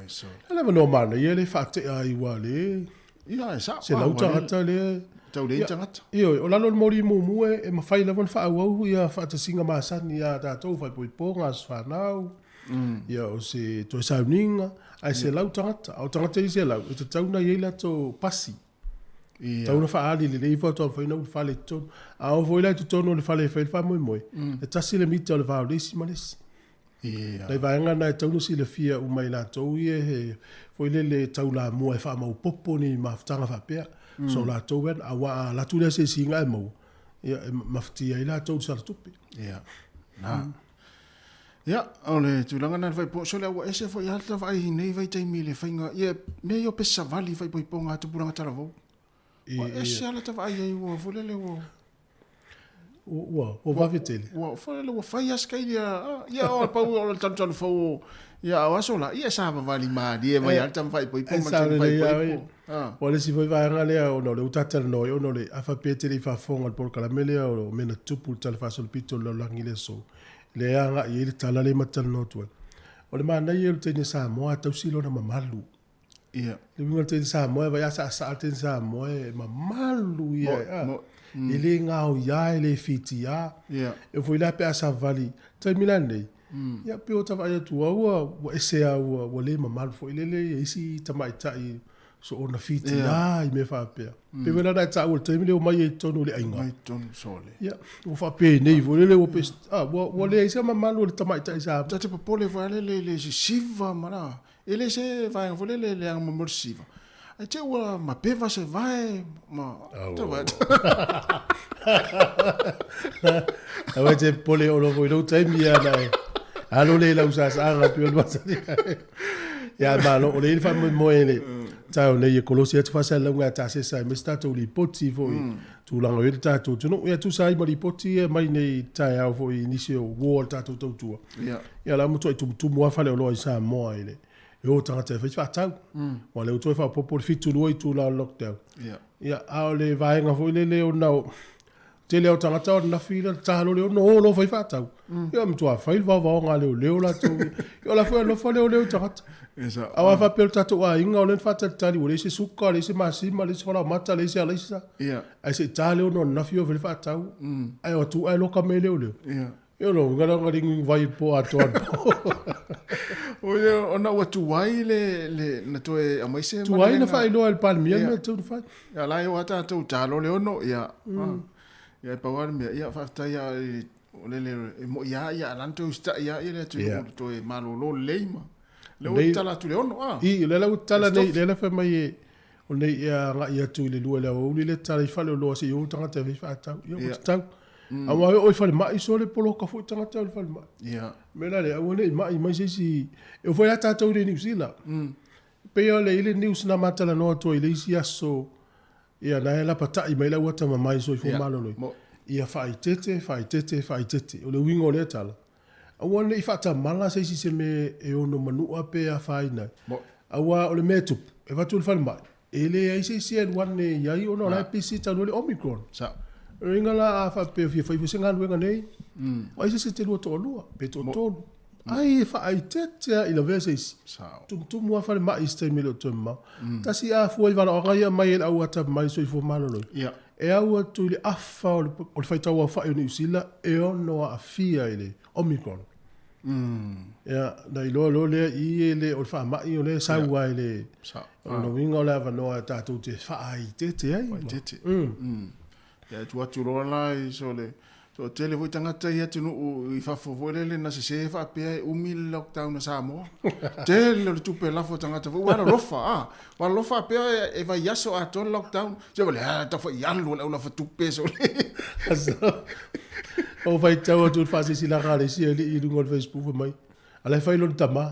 so Ele no mana ye le fa te ai wale. ia sa Se la uta ata le. tau le tangata Io o la lo mori mumu e ma fai le von fa au ia fa te singa ma sa ni ya ta to fa ponga fa nau. Ia o se to sa ninga ai se la uta ata. O tangata i se la o te tau na ye la to pasi. ia Tau na fa ali le ifa to fa ina fa le to. A o voila to no le fa le fa moi. E tasi le mita le va o desi malesi. ia Dai va nga na tau no si le fia u mai la to ye he foi le tau la mo e fa mo popo ni maftanga fa pe. So la to wen a wa la tu le se singa e mo. Ia mafti ai la to sa tupi. ia na ia ole tu langa na vai po so le wa ese foi alta vai nei vai tai mile fainga ia me yo pesa vali vai poiponga tu puranga tala vo ese ala ta vai ai wo volele wo O va vetele. wo volele wo fai askai ia o pa o tanto fo ia o asola ia sa vali ma di vai alta vai poiponga Sa vai le poipo o le si foi va nga le o no le utata no o no le afa petele fa fonga por caramele o mena tupu tal fa sol pito lo langile so. Le anga i le tala le matal no tu. O le mana i le tene sa mo tau silo na mamalu. ia Le winga tene sa mo va ya sa tene sa mo mamalu ia. mo Ele nga o ya ele fiti ya. ia E foi la pe sa vali. Tai milane. Ya pe o tava ya tu wa ese a wa le mamalu fo ile le isi tamai tai so ona fiti ya i me fa pe. Pe vela da ta o tai mile o mai e tonu le ainga. mai ton sole Ya, o fa pe nei vo le o pe wo le se mamalu le tamai tai sa. tata popole vale le siva mara ele se vai volele le ang mamor siva ai te wa ma peva se vai ma te va Awe te pole o lo vo lo tai mi ana. Alo le la usa sa nga pi o ba sa. Ya malo o le fa mo ele. Tau ne ye kolosi atu fa sa la nga ta se sa me sta to li poti vo. Tu la ngwe ta to no ya tu sa i ma li poti e mai nei ta ya vo inisio wall ta to tu. ia Ya la mo to tu mo fa le o lo sa mo ele. E o tanga te fa tau. Wa le o to fa popo fitu lo i tu la lockdown. ia Ya a le vai nga vo le o na te leo tangata o na fila tahalo leo no lo fai fatau. Ia mtu a fai va nga leo la tu. Ia la foi lo fa leo tangata. esa Awa fa pel tatu a inga o len fata tali o le se suka le se masima le se fala mata le se ala isa. ia Ai se tale no na fio fel fatau. Ai o tu ai lo ka me leo. ia Ia no ngala ngali vai po a to. ona ua tuai le na toe a mai se Tu ai na fai loa il palmia me tu fai. ya la yo ata tu talo le ono ya ya pa war me ya fa ta ya le mo ya lanto sta ya ile tu to e malo lo leima le o tala tu le ono I le la tala nei le fa mai o nei ya tu le lua le o le tala fa le lo se yo tanga te fa ta yo ta a wa o fa mai so le polo ka fu tanga te fa mai ya me la le o nei mai se si eu foi ata tu le ni sila pe o le ile news na matala no to ile si aso ia na la pata i mai la wata mai so fo malo no ia fai tete o le wingo le tala a wana i fata mala se si se me e ono manua pe a fai na a wa o le metu e fatu le falma ele ai se si en wane ia ono la pc tanu le omicron sa ringa la a fa pe fai fo senga wenga nei ai se te lo to lua pe to ai fai tete i la vese sa tum wa fa ma iste me lo tumma ta si a fo i va o ga mai el au ata mai so i fo malo no ya e au tu le afa o le faita wa fa i New Zealand e ono a fia ile omicron ya dai lo le i le o fa mai o le sa wa ile sa no winga la va no ta tu te fa ai tete ai tete ya tu atu rola i so le so tele voi tangata ia tunu i fa fo le na se fa pe umi lockdown na Samoa tele tu pe la fo tangata vo wa lofa pe e va yaso a ton lockdown se vole ta fo ya lo la fa tu pe so o vai tau tu fa si la gale si i ngol Facebook mai ala fa lo tama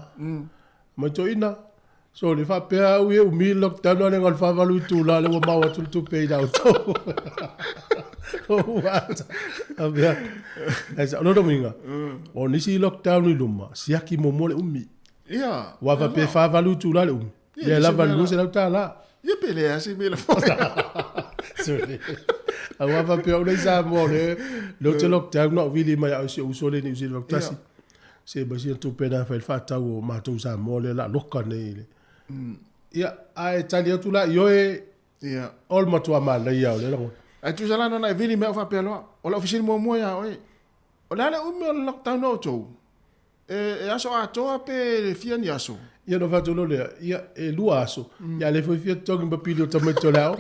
mai to ina so le fa pe u umi lockdown na ngol fa valu tu la le ma wa tu pe da to what? Abia. Esa no dominga. O nisi lockdown ni luma. Siaki momole umi. Yeah. Wa va pe fa valu tu la umi. Ya la valu se la ta la. Ye pele asi me la. Sorry. A wa va pe o le sa mo le. Lo te lockdown no vili mai au se usole ni usile lockdown. Se ba si tu pe na fa ta o ma tu sa mo le la lokka nei. Ya ai talia tu la yo e. Yeah. All ma tu ama le ya le lo. Ai tu sala no na vili me fa pelo. O la oficina mo ya oi. O la le umi lockdown no to. E aso a to pe fian yaso. Ia no fatu lo le ia e lua aso. Ia le foi fia togi papilio tamaito lao.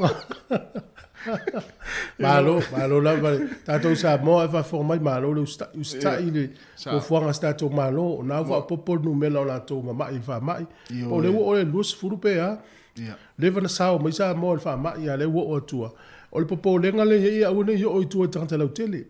Malo la vai. Tato sa mo e fa formai malo le usta ile. O fuanga stato malo na va popo numelo la to mama i fa mai. O le o le lus furupe a. Ia. Le vana sao mai sa mo fa mai ia le o tua. O le popo lenga le ia o ne o tua tangata lau tele.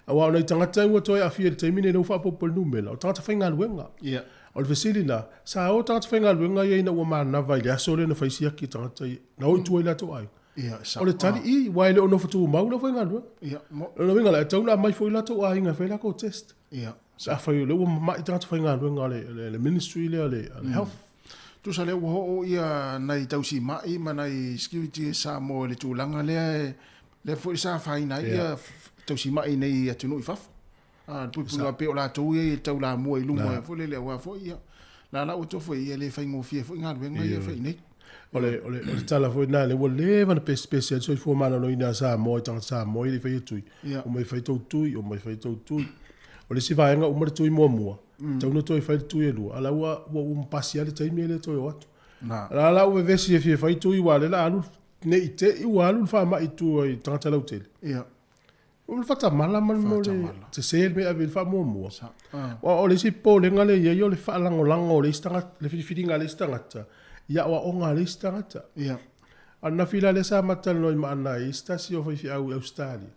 A wa ona tangata ua toi a fia te mine no fa popo numelo. Tangata fainga luenga. Ia. O le fesilina, sa o tangata whainga luenga ia ina ua mana vai le aso le na whaisia ki tangata i. Na oi tua ila to ai. Ia, sa. O le tali i, waile o no fatu mau na whainga luenga. Ia, mo. O le winga la, tauna mai fo ila to ai inga whaila ko test. Ia. Sa whai le ua mai tangata whainga luenga le ministry le health. Tu sa le ua ho ia nai tausi mai, ma nai security sa mo le tūlanga le fo isa whaina ia tausi mai nei atunu i fafu. Pupuna pe o la tau e tau la mua i lunga e fo le wa fo ia. La o to fo ia le whaingo fia fo inga luenga ia whai nei. O tala fo na le ua lewa na special so i fo mana no ina sa mo i tangata sa mo i le whai tui. O mai whai tau tui, o mai whai tau tui. O le si vaenga o mara tui mua mua. Tau no toi whai tui e lua. Ala ua umpasi ale taimi ele toi o atu. La ua vesi e fia whai tui wa le la alu ne i te i wa alu wha mai tu i tangata lau tele. Ia. O le fata mala man mo le te sel me avil fa mo mo. O le si po le ngale ia yo le fa lango lango le istanga le fiti ngale istangata. Ia wa o ngale istangata. Ia. Ana fila le sa matal no ma ana istasi o fi au Australia.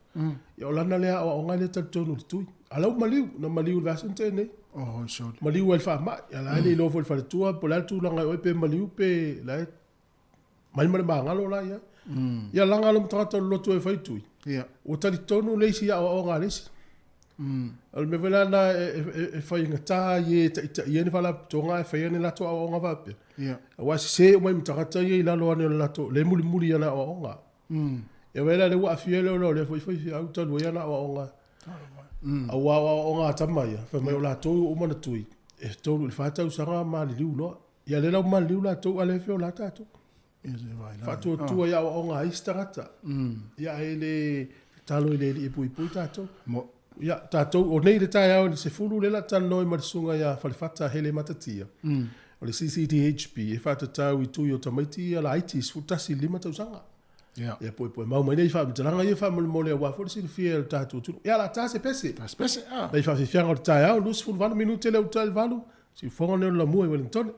Ia o lana le o ngale tal tonu tu. Ala maliu na maliu va sente ne. Oh, so. Maliu el fa ma ya la le lo fo fa tua po la tu langa o pe maliu pe la mai mai ngalo la ya. Ia langa lo trata lo tu e fa tu. Ia. O tali tonu le si o ngale si. Al me vela na e fai ngata ye ye ni fala tonga e fai ni la to o nga va pe. Ia. Wa se o mai mtaka ye la lo la to le muli muli na o nga. E vela le wa fiele lo le foi au to ya na o nga. A wa o nga tamai fa mai la to o mana tui. E to le fata usanga ma li no. Ya le la ma li la to ale fe la ta to. Fa to tu ya o nga istangata. Ya ele talo ile i pui ta to. Mo Ia, tātou, o nei le tai au ni se fulu le la tanoi ma le sunga ia whalifata hele matatia. O le CCTHP e whatatau I tui o tamaiti a la aiti sfutasi 5 tausanga. Ia. Ia poe mau mai nei whaamitalanga ia whaamole a wafo le sini fia le tātou tunu. Ia la tāse pese. Tas pese, Nei whawhiwhianga o le tai au, lus fulu vanu minute le utai valu. Si whonga neo la mua I Wellington.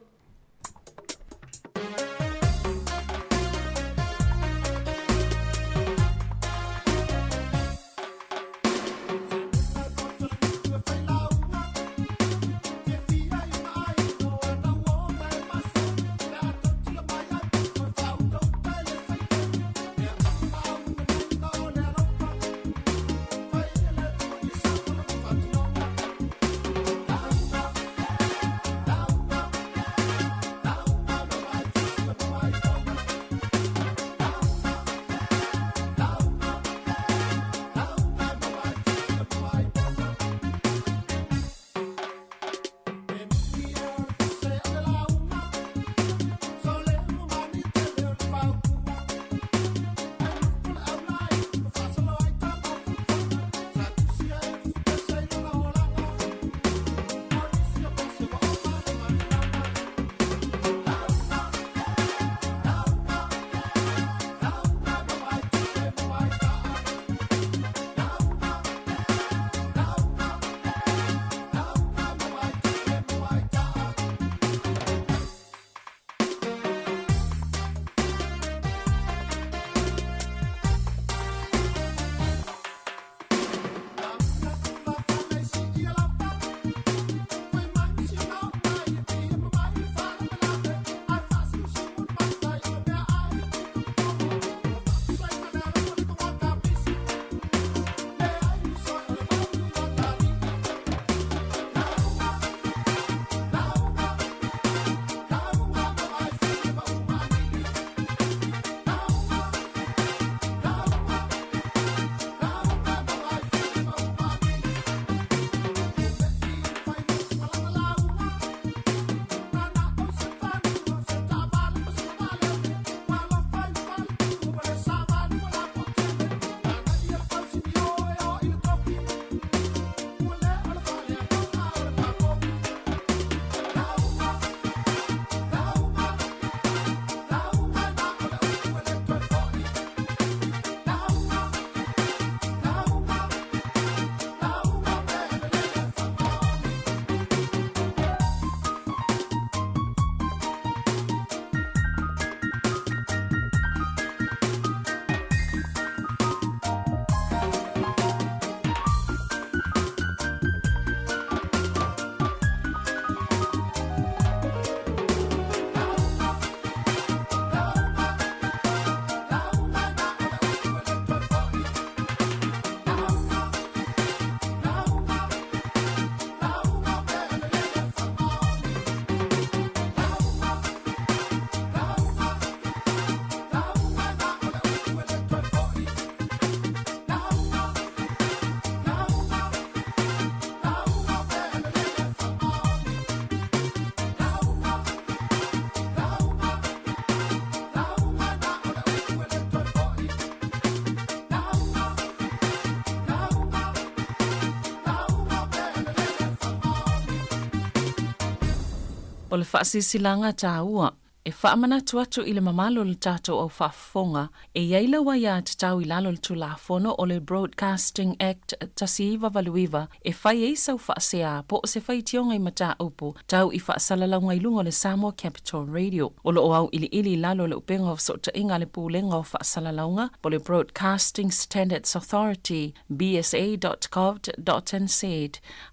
O le whaasisilanga tā ua, e whaamana tuatu I le mamalo le tātou au whaafonga, e iaila wa ia te tau I lalo le tulafono o le Broadcasting Act tasiiwa valuiwa, e whai eisau whaasea po o se whai tionga I mata upu, tau I whaasalalau lunga le Samoa Capital Radio. O lo au ili lalo le upenga o sota inga le pūlenga o whaasalaunga, po le Broadcasting Standards Authority, bsa.gov.nz.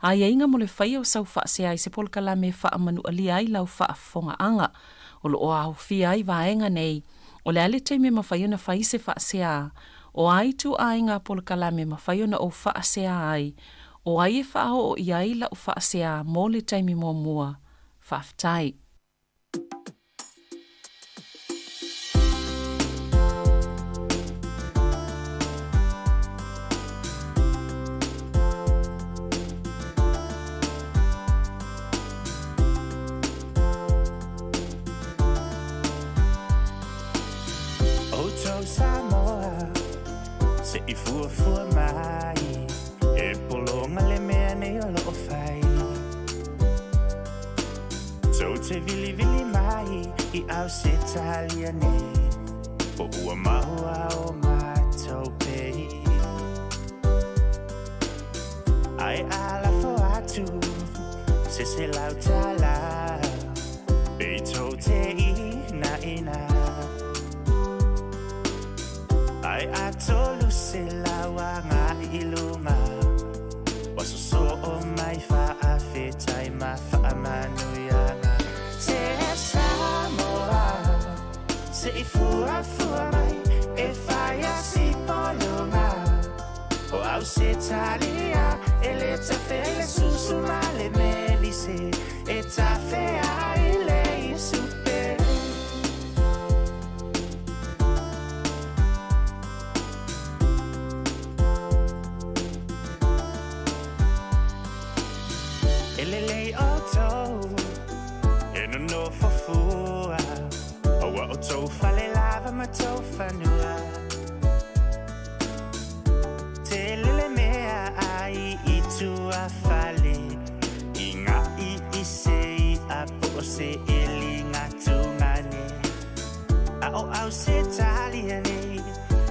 Ai inga mo le whai o sau whaasea I se polkala me whaamanu alia I lau whaafonga anga. O lo o au fia ai vaenga nei, o le ale te me mawhaiona whai se whaasea, o ai tu ai ngā polkala me mawhaiona o whaasea ai, o ai e whao o iai la o whaasea mō le taimi mō mua, whaftai. Samoa, se I fua mai, e E polonga le mea nei o lo fai So te vili vili mai I au se talia nei O ua mahua o mātou pei Ai ala fo atu Se lau tala Beito te ina ina Ai atolu se lawa ngā ilunga Waso so o mai wha a whetai ma wha manuianga Se Samoa Se I fua mai E whaia si polunga O au se talia E le tawhea le susu ma le melise E tawhea I le I supe Elelei o tau, e no no fofua Aua o tau fale lava ma tau fanua Te lele mea ai I tua fale I ngā I se I apo o se eli ngā tungane A o au se taliane,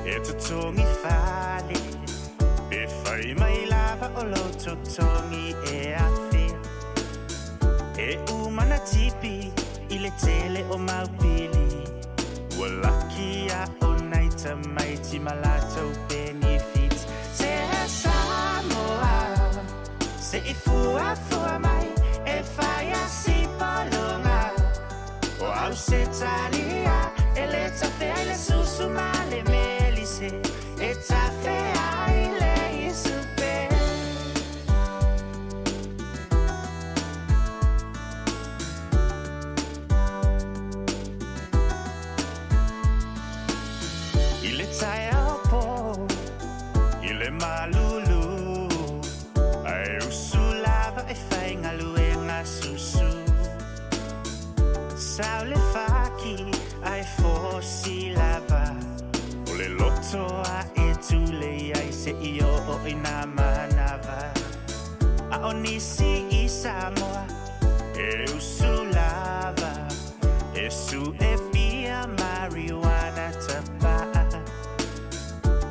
e tutongi fale E whai mai lava o lo tutongi e awhi E umana tipi I le tele o maupili Ua laki a o naita mai ti malatou benefits Se Samoa Se I fua mai E whaia si polunga O au se talia E le tawhea I le susu ma le melise E tawhea I le I supe Tai au I le malulu Ai usu lava e whainga lue ngā susu Sao le whaki ai fosi lava O le loto a e tule ai se I o I nā manawa A o nisi I Samoa E usu lava E su e pia marijuana tapa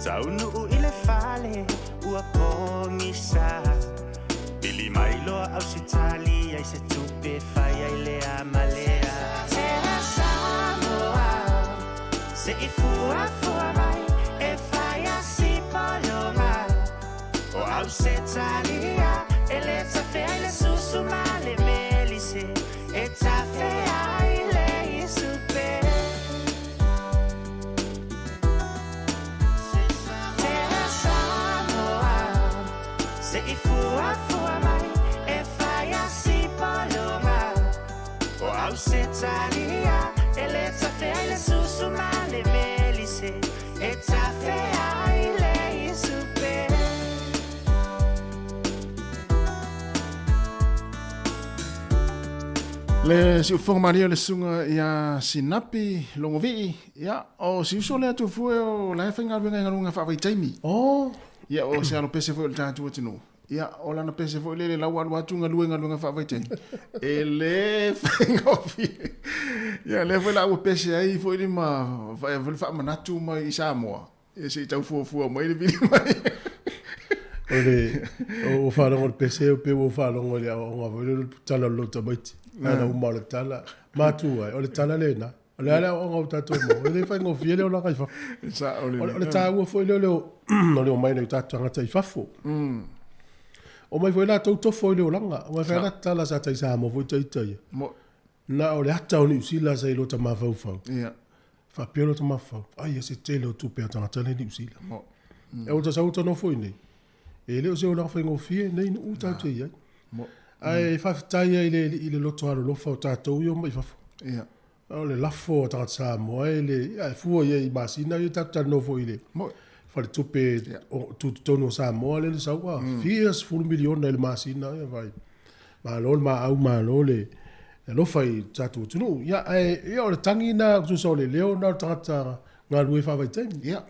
Tau nuu I le fale ua pomisa Pili mai loa au se tali ai se tupe whai ai le amalea Se Samoa Se I fua mai e whai a si polunga O au se talia e le tawhea I le susu ma le melise E tawhea I le I supe Se I fua mai e whaia si polunga O au se talia e le tawhea I le susu ma le melise E tawhea I le I supe Le si ufonga maria le sunga ia sinapi longo vii ia o si uso le atu fue o la whainga wenga ngarunga whawai taimi Oh, ia o se alo pese fue le tātu atinu ia o lana pese fue le lau alu atu ngalue ngalunga whawai taimi e le whainga ofi ia le fue lau pese ai fue le ma wha manatu mai I Samoa e se I tau fua mai le vini mai o whanongo le pese o pe o whanongo le o ngā whare tala lota maiti. Ana uma le tala. Mātu ai, o le tala le na. O le ala o ngā utatua mo. O le whaingo fiele o langa I whafo. O le tā ua fwoi leo o leo mai na I tātua ngata I whafo. O mai fwoi la tau tofo I leo langa. O mai fwoi la tala sa tai sa mo fwoi tai tai. Na o le hata o ni usila sa I lota mawhau whau. Whapea lota mawhau. Ai, se tele o tupe a tangata le ni usila. E o ta sa uta no fwoi nei. E leo se o langa whaingo fie, nei ni uta te iai. Ai, whawhitai ai le loto alo lofa o tātou I o mai whafo. O le lafo o tangata sa mo, ai le fua iai masina I tātou no fo I le. Whare tupe tu tono sa mo, le saua. Fias fulu miliona le masina, ia vai. Ma lol ma au ma lole. E lofa I tātou tunu. Ia, o le tangi na kutusa o le leo na tangata ngā lue whawai taimi. Ia,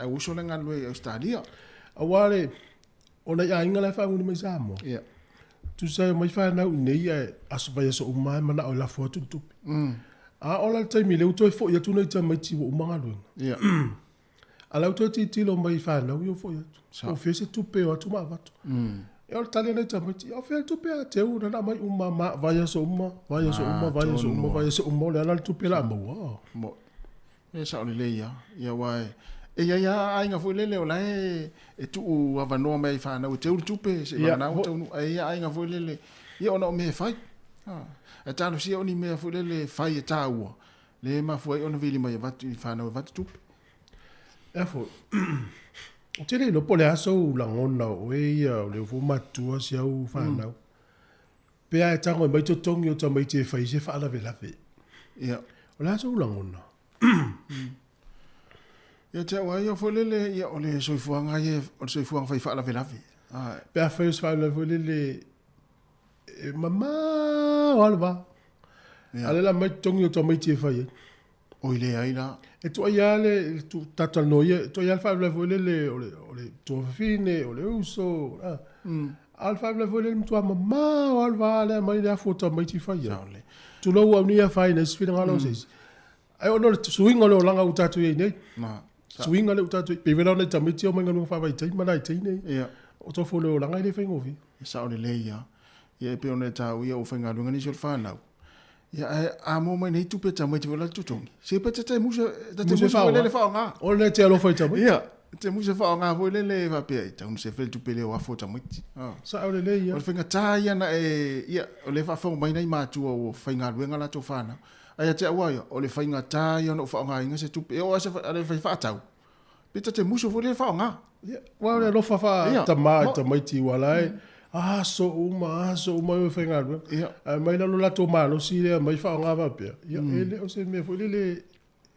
a uso le ngā lue Australia. Awale, ona ia inga la fa nguni mai Samoa. Ia. Tu sai mai fa na nei aso vai so umai mana o la foto tu. A ola tai mi le uto fo ia tu nei ta mai ti o manga lu. Ia. Ala uto ti lo mai fa na yo fo ia. O fese tu pe o tu ma vato. E o tali nei ta mai ti o fe tu pe a te u na mai ma vai so vai so le ala tu pe la mo. Mo. E sa ole le ia wai. E ia ainga foi lele o lai e tu u avanoa mai fa na o te ulu tupe se mana o te e ia ainga foi lele ia ona o me fai e tano si oni me foi lele fai e taua le ma foi ona vili mai vatu fa na vatu tupe e fo o te le no pole aso la ngona o e ia o le fu matua si au fa na pe ai tango mai to tongi o ta mai te fai se fa la vela fe ia o la aso la ngona ia te wai o foi lele ia o le soifuanga ia o le soifuanga fai fa la vela fe pe a fai fa la vela mama alva ale la mai tongi o ta mai te fai o ile ai la e tu ia le tu tata no ia tu ia fa la vela o le tu fine o le uso alfa la vela tu mama alva le mai la foto mai te fai tu lo wa ni fai na sfina ngalo sei ai ono swing ole langa utatu ye nei swing ole utatu pe vela ole tamiti o manga no fa vai tai mana tai nei ia o to folo langa ile fengo vi sa ole le ia pe ona ta ia o fenga lunga ni sol fa na ia a mo mai nei tu pe tamiti vela tu tongi se pe te musa te musa le fa nga ole te alo fa tamiti ia te musa fa nga vo le va pe ta un se fel tu pe le wa fo tamiti sa ole le ia o fenga ta ia na ia ole fa fo mai nei ma tu o fenga lunga la to fa na ai te awa o le fainga tai ona fa nga inga se tupe o se ale fa tau pita te muso vo le fa nga wa le lo fa ta mai ti wala so uma o fainga mai la lo la to malo si le mai fa nga va pe ia ele o se me fo le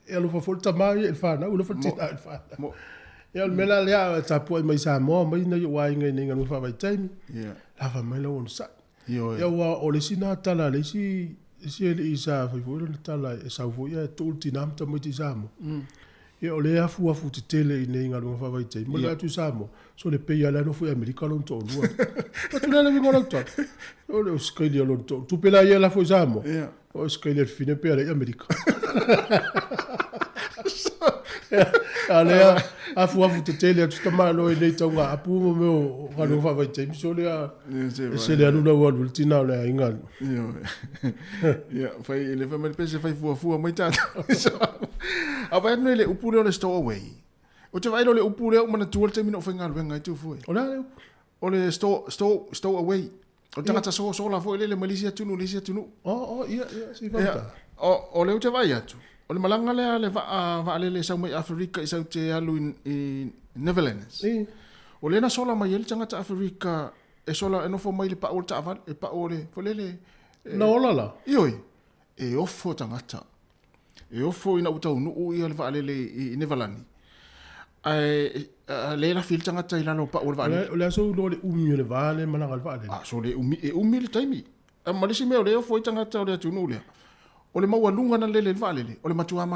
e lo fa fo ta mai el fa na o lo fa ti al fa ia me la le ta po mai Samoa mai na wa inga ninga lo fa vai tai ia la fa mai lo on sa ia wa o le sina tala le si ele isa foi foi le tala e sa foi e tulti nam ta mo ti samo e o le afu te tele i nei ngalo fa vai tei mo la tu samo so le pe ala no foi america lo to lua pa tu le ngolo to o le skeli lo to tu pe la ia la foi samo o skeli el fine pe ala america ale afu te tele tu tama lo e nei tonga apu mo me o ngalo fa vai tei so le se le anu la wa ultina le ingal ia fai ele fa mal pese fai fu mai ta a vai no le upule o le store away o te vai le upule o mana tuol te mino fenga venga tu fu o le store away o te ngata so la fo le Malaysia tunu ia si fa o le te vai atu o le malanga le va le sa mai Africa i sa te alu in Netherlands o le na sola mai el tanga ta Africa e sola e no fo mai le pa o ta aval e pa o le fo le na olala ioi e ofo tangata e ofo ina utau nu u ia le va le i Neverland ai le la fil tangata ila no pa o va o le so lo le umi le vale mana gal vale so le umi le taimi a malisi me o le ofo tangata o le tunu le o le maua lunga na le vale o le matua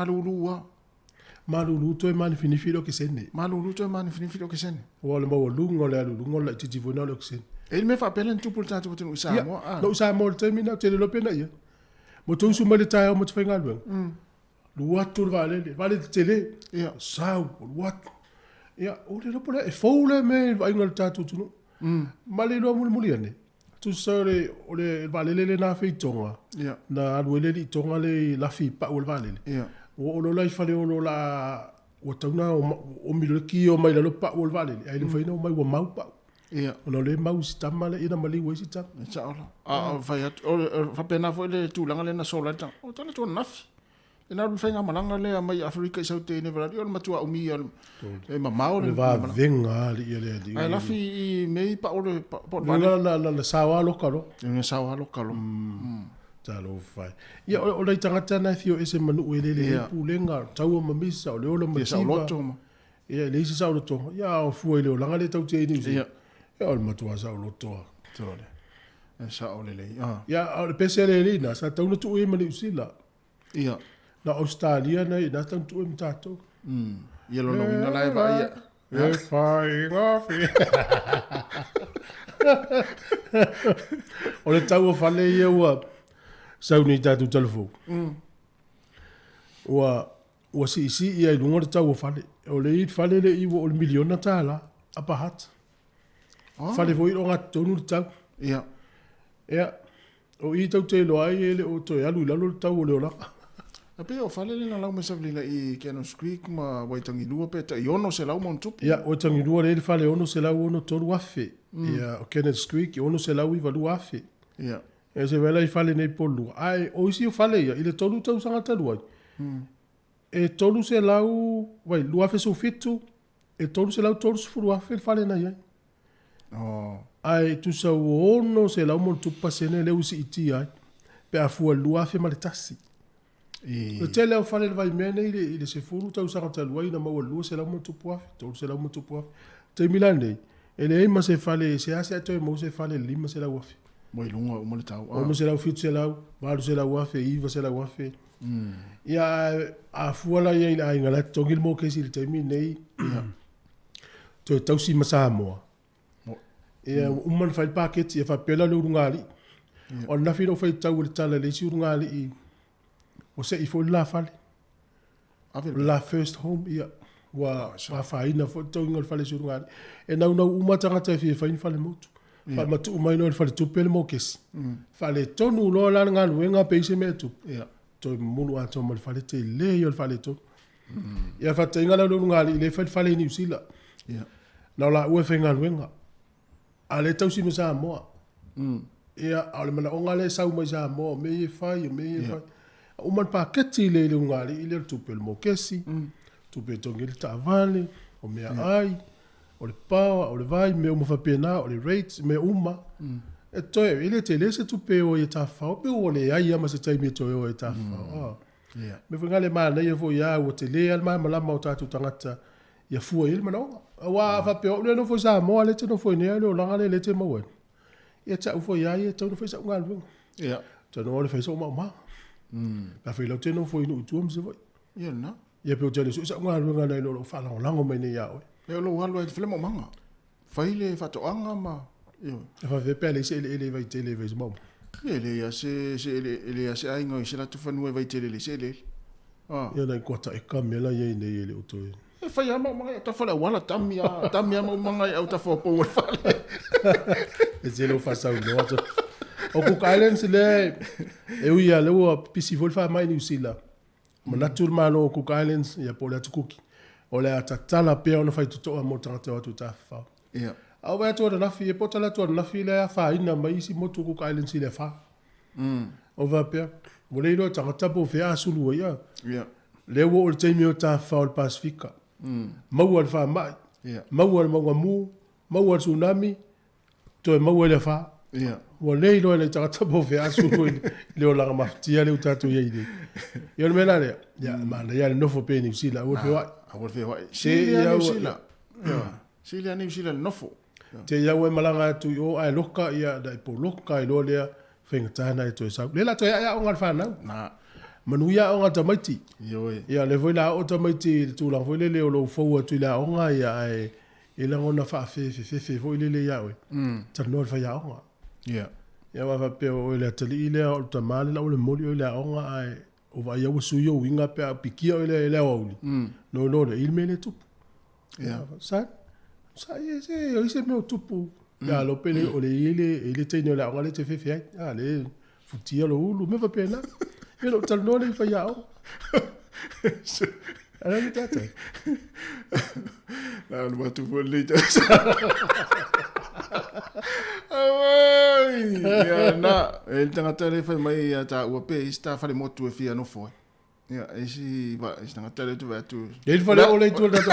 malulu to e mani finifilo ke sene malulu to e mani finifilo ke sene o le maua lunga le lunga le titi vona le ke sene e me fa pelen tu por tanto tu sa mo no sa mo termina te le pena ia mo tu su mali tai mo tfenga lu lu watu vale tele ia sa what ia o le pole e foule me vai ngal tatu tu mali lo muli ane tu sore o le vale le na fe tonga ia na alu le tonga le la fi pa o vale ia o lo lai fale o lo la o tauna o mi le ki o mai lo pa o vale ai le faina o mai o mau pa ia ono le mau si tamale ina mali we si tam sa ola vai o fa pena foi le tu langa le na sola ta o tana to nafi ina lu fenga malanga le mai Africa i saute ne vera o matua umi e mamao le va venga li ele ai la fi mei pa o le pa la sawa lokalo ne sawa lokalo talo fai ia o le tangata na fio ese manu ele le pulenga tau mamisa o le ola masiva ia le isi sa o to ia o fu ele o langa le tau te ni ia o matua sa o to tole sa o le ia o pese le na sa tau no tu e mani usila ia na Australia na tau tu e mtato ia lo ina lai va ia E whai ngafi. O le tau o whale ia ua sau ni tātou telefon. Ua si ia i lunga le tau o whale. O le i whale le iwa o le miliona tāla. Apa hat. Whale voi o ngā tonu le tau. Ia. Ia. O i tau te loa i ele o toi alu i lalo le tau o le olaka. A pe o whale le na lau me savlila i Canons Creek ma Waitangi Lua pe ta i ono se lau mon tupu. Ia, Waitangi Lua le whale ono se lau ono tolu afe. Ia, o Canons Creek i ono se lau i walu afe. Ia. E se wela i whale nei polu. Ai, o isi o whale ia, i le tolu tau sanga talu ai. E tolu se lau, wai, lu afe so fitu, e tolu se lau tolu se furu afe whale na iai. Oh. Ai, tu sa ono se lau mon tupa sene le usi iti ai. Pe a fua lu afe ma le tasi. Le tele au whale le vai mene i le se furu tau sanga talu ai na maua lua se lau mon tupu afe, tolu se lau mon tupu afe. Te milan nei, e le eima se whale, se ase ato e mo se whale lima se lau afe. Moi lunga o mo le tau. Ono se lau fitu se lau, maru se lau afe, iwa se lau afe. Ia a fuala ia ina ai ngala tongil mo kesi le taimi nei. To tausi ma Samoa. Ia umman fai paketi e fa pela le urungali. O na fino fai tau le tala le si urungali i o se i fo la fale. La first home ia wa fa ina fo tau ngol fale si urungali. E na uma tanga te fi fa in fale motu. Fa matu uma ino fale tu pele mo kesi. Fale tonu lo la nga wenga pe se me tu. Ia to mulu ato mo fale te le yo fale to. Ia fa te ngala lo ngali le fale ni usila. Ia. Na la ue fe ngal wenga. Ale tau si mesa moa. Ia ale mana o ngale sau mai sa moa me e fai me e fai. O man pa keti le ngali ile tu pel mo kesi. Tu pe tongil ta vale o me ai. O le pawa o le vai me o mo fa pena o le rates me uma. E toi ile te le se tu pe o e ta fa o pe o le ai ama se tai me to o e ta fa. Me fa ngale ma na ye fo ya o te le al ma mala ma o ta tu tangata. Ia fua il mana wa fa pe o no fo sa mo le te no fo ne le langa le te mo. Ia ta fo ya ia ta no fo sa ngal lu. Ia. Ta no le fa so ma. Pa fa lo te no fo inu tu mo se fo. Ia na. Ia pe o te le so sa ngal lu ngai lo fa la lango me ne ya o. Le lo halo e flemo manga. Fa ile fa to anga ma. Ia. Fa ve pe le se ele vai te le ve mo. Ele ya se ele ya se ai ngai se la tu fa no vai te le se le. Ah. Ia na kota e kamela ye ne ele o to. E fai ama mga ta fala wala tamia mo mga au ta fo po fala. E zelo fa sa no ato. O Cook Islands le e uia le o pisi vol fa mai ni usila. Ma naturalmente o Cook Islands ia po le atu kuki. O le atatala pe ona fai tuto mo tangata o ta fa. Ia. Au ba to na fi e po tala to na fi le fa ina mai si mo Cook Islands le fa. O va pe. Mo le ro tangata po fe asulu ia. Ia. Le wo o te mi o ta fa o Pacifica. Mau al fa mai. Mau al mu, mau al tsunami. To mau al fa. Ia. Wa le lo le tata bo fe asu le o la maftia le utatu ye ide. Yo me la le. Ya ma le ya no fo pe ni sila o fe wa. A wo fe wa. Se ya sila. Sila ni sila no fo. Te ya we malanga tu o ai loka ia da po loka i lo le fe ngata to sa. Le la to ya o ngal fa na. Na. Manuia o ngata maiti. Yo e. Ia le voila o ta maiti tu la voile le o lo fo tu la o nga ia ai e la ona fa fe voile le ya we. Ta no fa ya o nga. Ia. Ia wa fa pe o le tali le o ta mali la o le moli o le o nga ai o va ia o su yo winga pe pikia o le o li. No le il me le tu. Ia. Sa ye se o se me o tupu. Ya lo pele o le ile te no la o le te fe ai. Ah le futia lo ulu me va pe na. Ia lo tal no le fa ya o. Ala ni tata. Na no tu fo le Ai, ia na, el tanga tele fai mai ta ua pe sta fale motu e fia no foi. Ia, esi va, tanga tele tu va tu. Il fale o le tu da tu.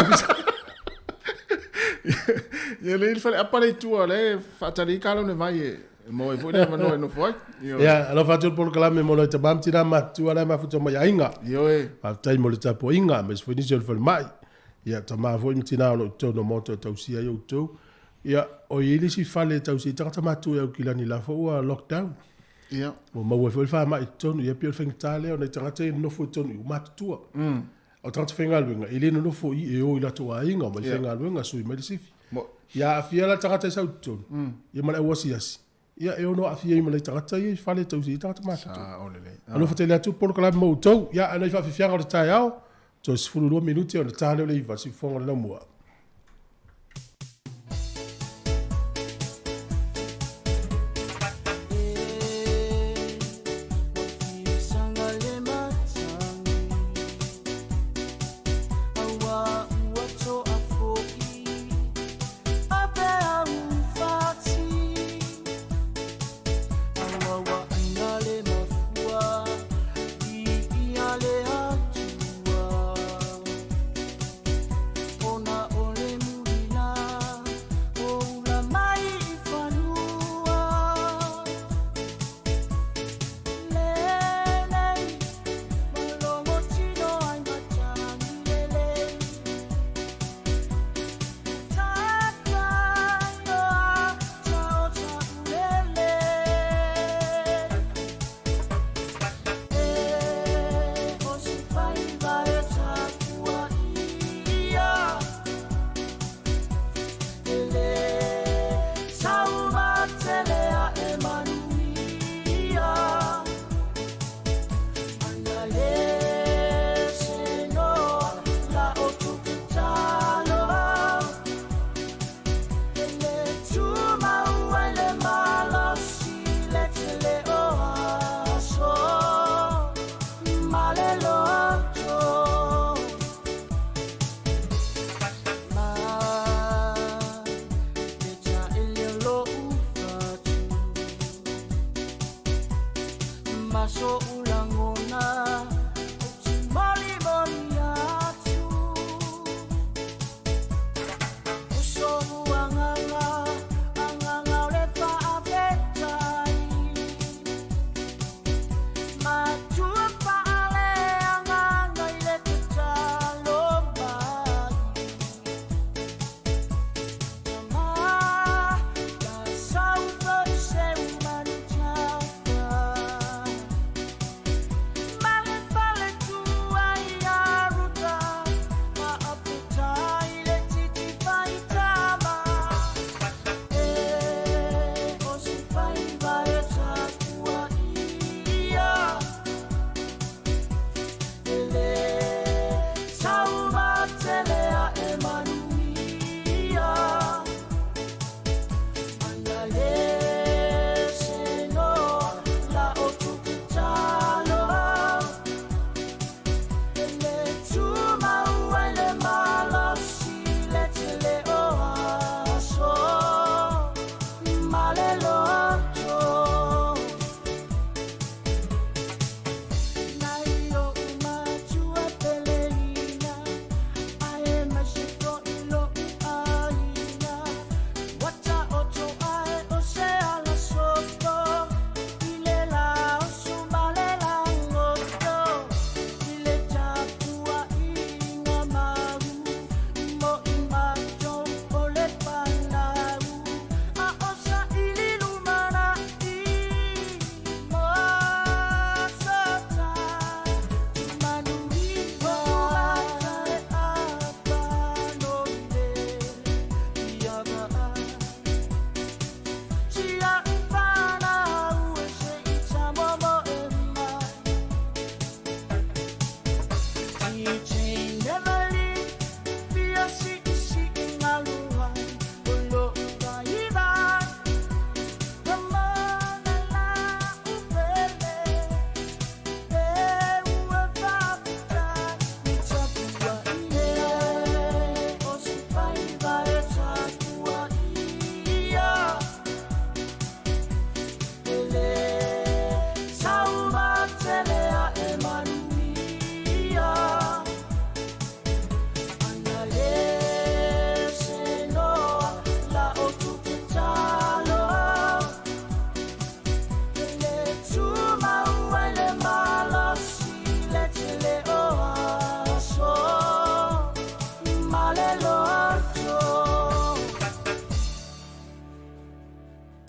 Ia le fale apale tu ale, fatali kalo ne vai mo e foi le no foi. Ia, alo fa tu por clame mo le tabam tira ma tu ala ma futo mai inga. Io e. Fa tai mo le tapo inga, mas foi ni fale mai. Ia ta ma foi mitina no to no moto to sia yo to. Ia, o ili si fale tau si tangata matu e au kilani la fo ua lockdown. Ia. O maua foi fa mai tonu, ia pio feng tale o nei tangata e nofo tonu, o matu tua. o tata whenga luenga, i lena no fo i e o i lato a inga, mai whenga luenga sui mai sifi. Ia a fia la tagata sau tonu, ia mana wasi asi. Ia e ono a fia i mana tagata i whale tau si tagata mata. Ano fatele atu polo kala mau tau, ia anai wha whiwhianga o te tai au, to sifuru 2 minuti o na tāne o le iwa si whonga le na mua.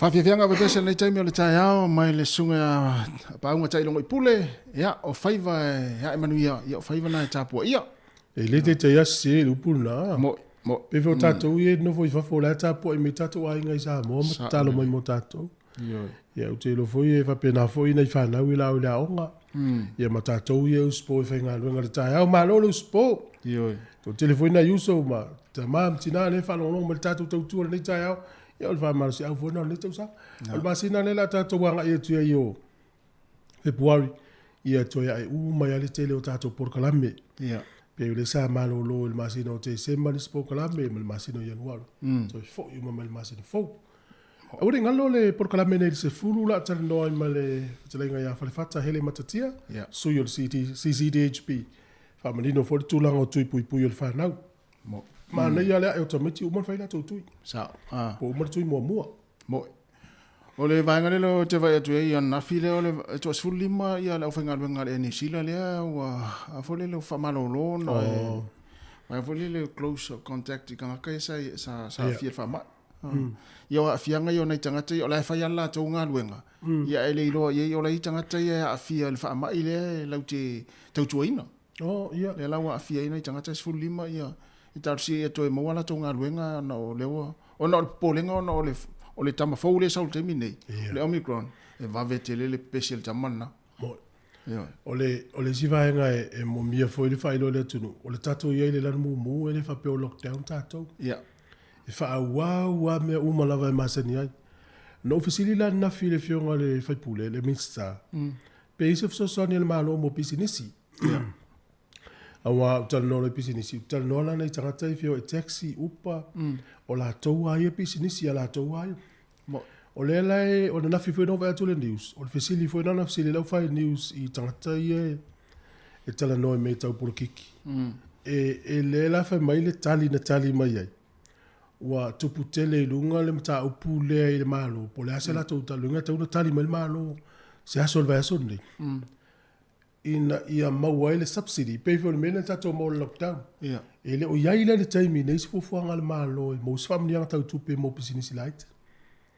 Whawhiawhianga wa pesa nei taimi o le tai ao, mai le sunga paunga tai longo i pule, ia o whaiva ia emanuia, ia o whaiva na e tāpua ia. E le te te asi e lupu na. Mo. Pe fo tatou ye no foi fa fo la ta po e me tatou ai ngai Samoa mo talo mai mo tatou. Yo. Ia o te lo foi e fa pena foi nei fa na wi la onga. Ia ma tatou ye uspo e fa nga luenga le tai au ma lo uspo. Yo. To telefone na yuso ma te mam tina le fa no mo tatou tau tu nei tai au. Ia o fa ma si au fo no le tau sa. Al basina le la tatou wanga ia tu yo. February ia to ia u mai ale tele o tatou por kalame. Ia. Pe le sa malo lo il masino te sema ni spo kalame il masino januar. So fo yu ma il masino fo. O ringa lo le por kalame ne se fulu la tan no ma le tele nga ya fa fata hele matatia. So yo CCDHP. Fa manino fo tu lang o tui pui pui fa nau. Mo. Ma na ya le automati u mo fa la tu tui. Sa. Po mo tui mo mo. Mo. O le vaenga le lo te vai atu ia na file o le to sulima ia la ofenga venga le ni sila le wa a fole le fa malo lo no. Vai fole le close contact i kanga kai sa fie fa ma. Ia a fianga yo nei tangata o la fa ia la to nga luenga. Ia ele lo ia o la tangata ia a fia le fa ma ile la te tau tuina. Oh ia. Le la wa fia nei tangata sulima ia i tar si to mo wala to nga luenga no le o no polenga no le o le tama fau le sau temi nei, le Omicron, e vavetele le special tamana. Mo. O le sivaenga e mo mia foi le failo le tunu. O le tatou ia le lan mu e le fa pe o lockdown tatou. Ia. E fa wa me uma lava e masani ai. No ofisili la na file fionga le fai pule le minsta. Pe ise fso soni le malo mo pisinisi. Ia. Awa utal no le pisinisi. Utal no la nei tangata i fio e taxi upa. O la toua ia pisinisi a la toua ia. O le lai, o le nafi foi no vai le news. O le fesili foi na fesili lau fai news i tangata ia e tala no e me tau porokiki. E le la fai mai le tali na tali mai ai. Wa tupu tele i lunga le mta upu le i le malo. Po le ase la tau talunga tau na tali mai le malo. Se aso le vai aso nei. Ia maua le subsidy. Pei le mena tato mo lockdown. Ia. Ele o iai le taimi nei se fufuanga le malo. Mo sfamni anga tau tupe mo pisinisi laite.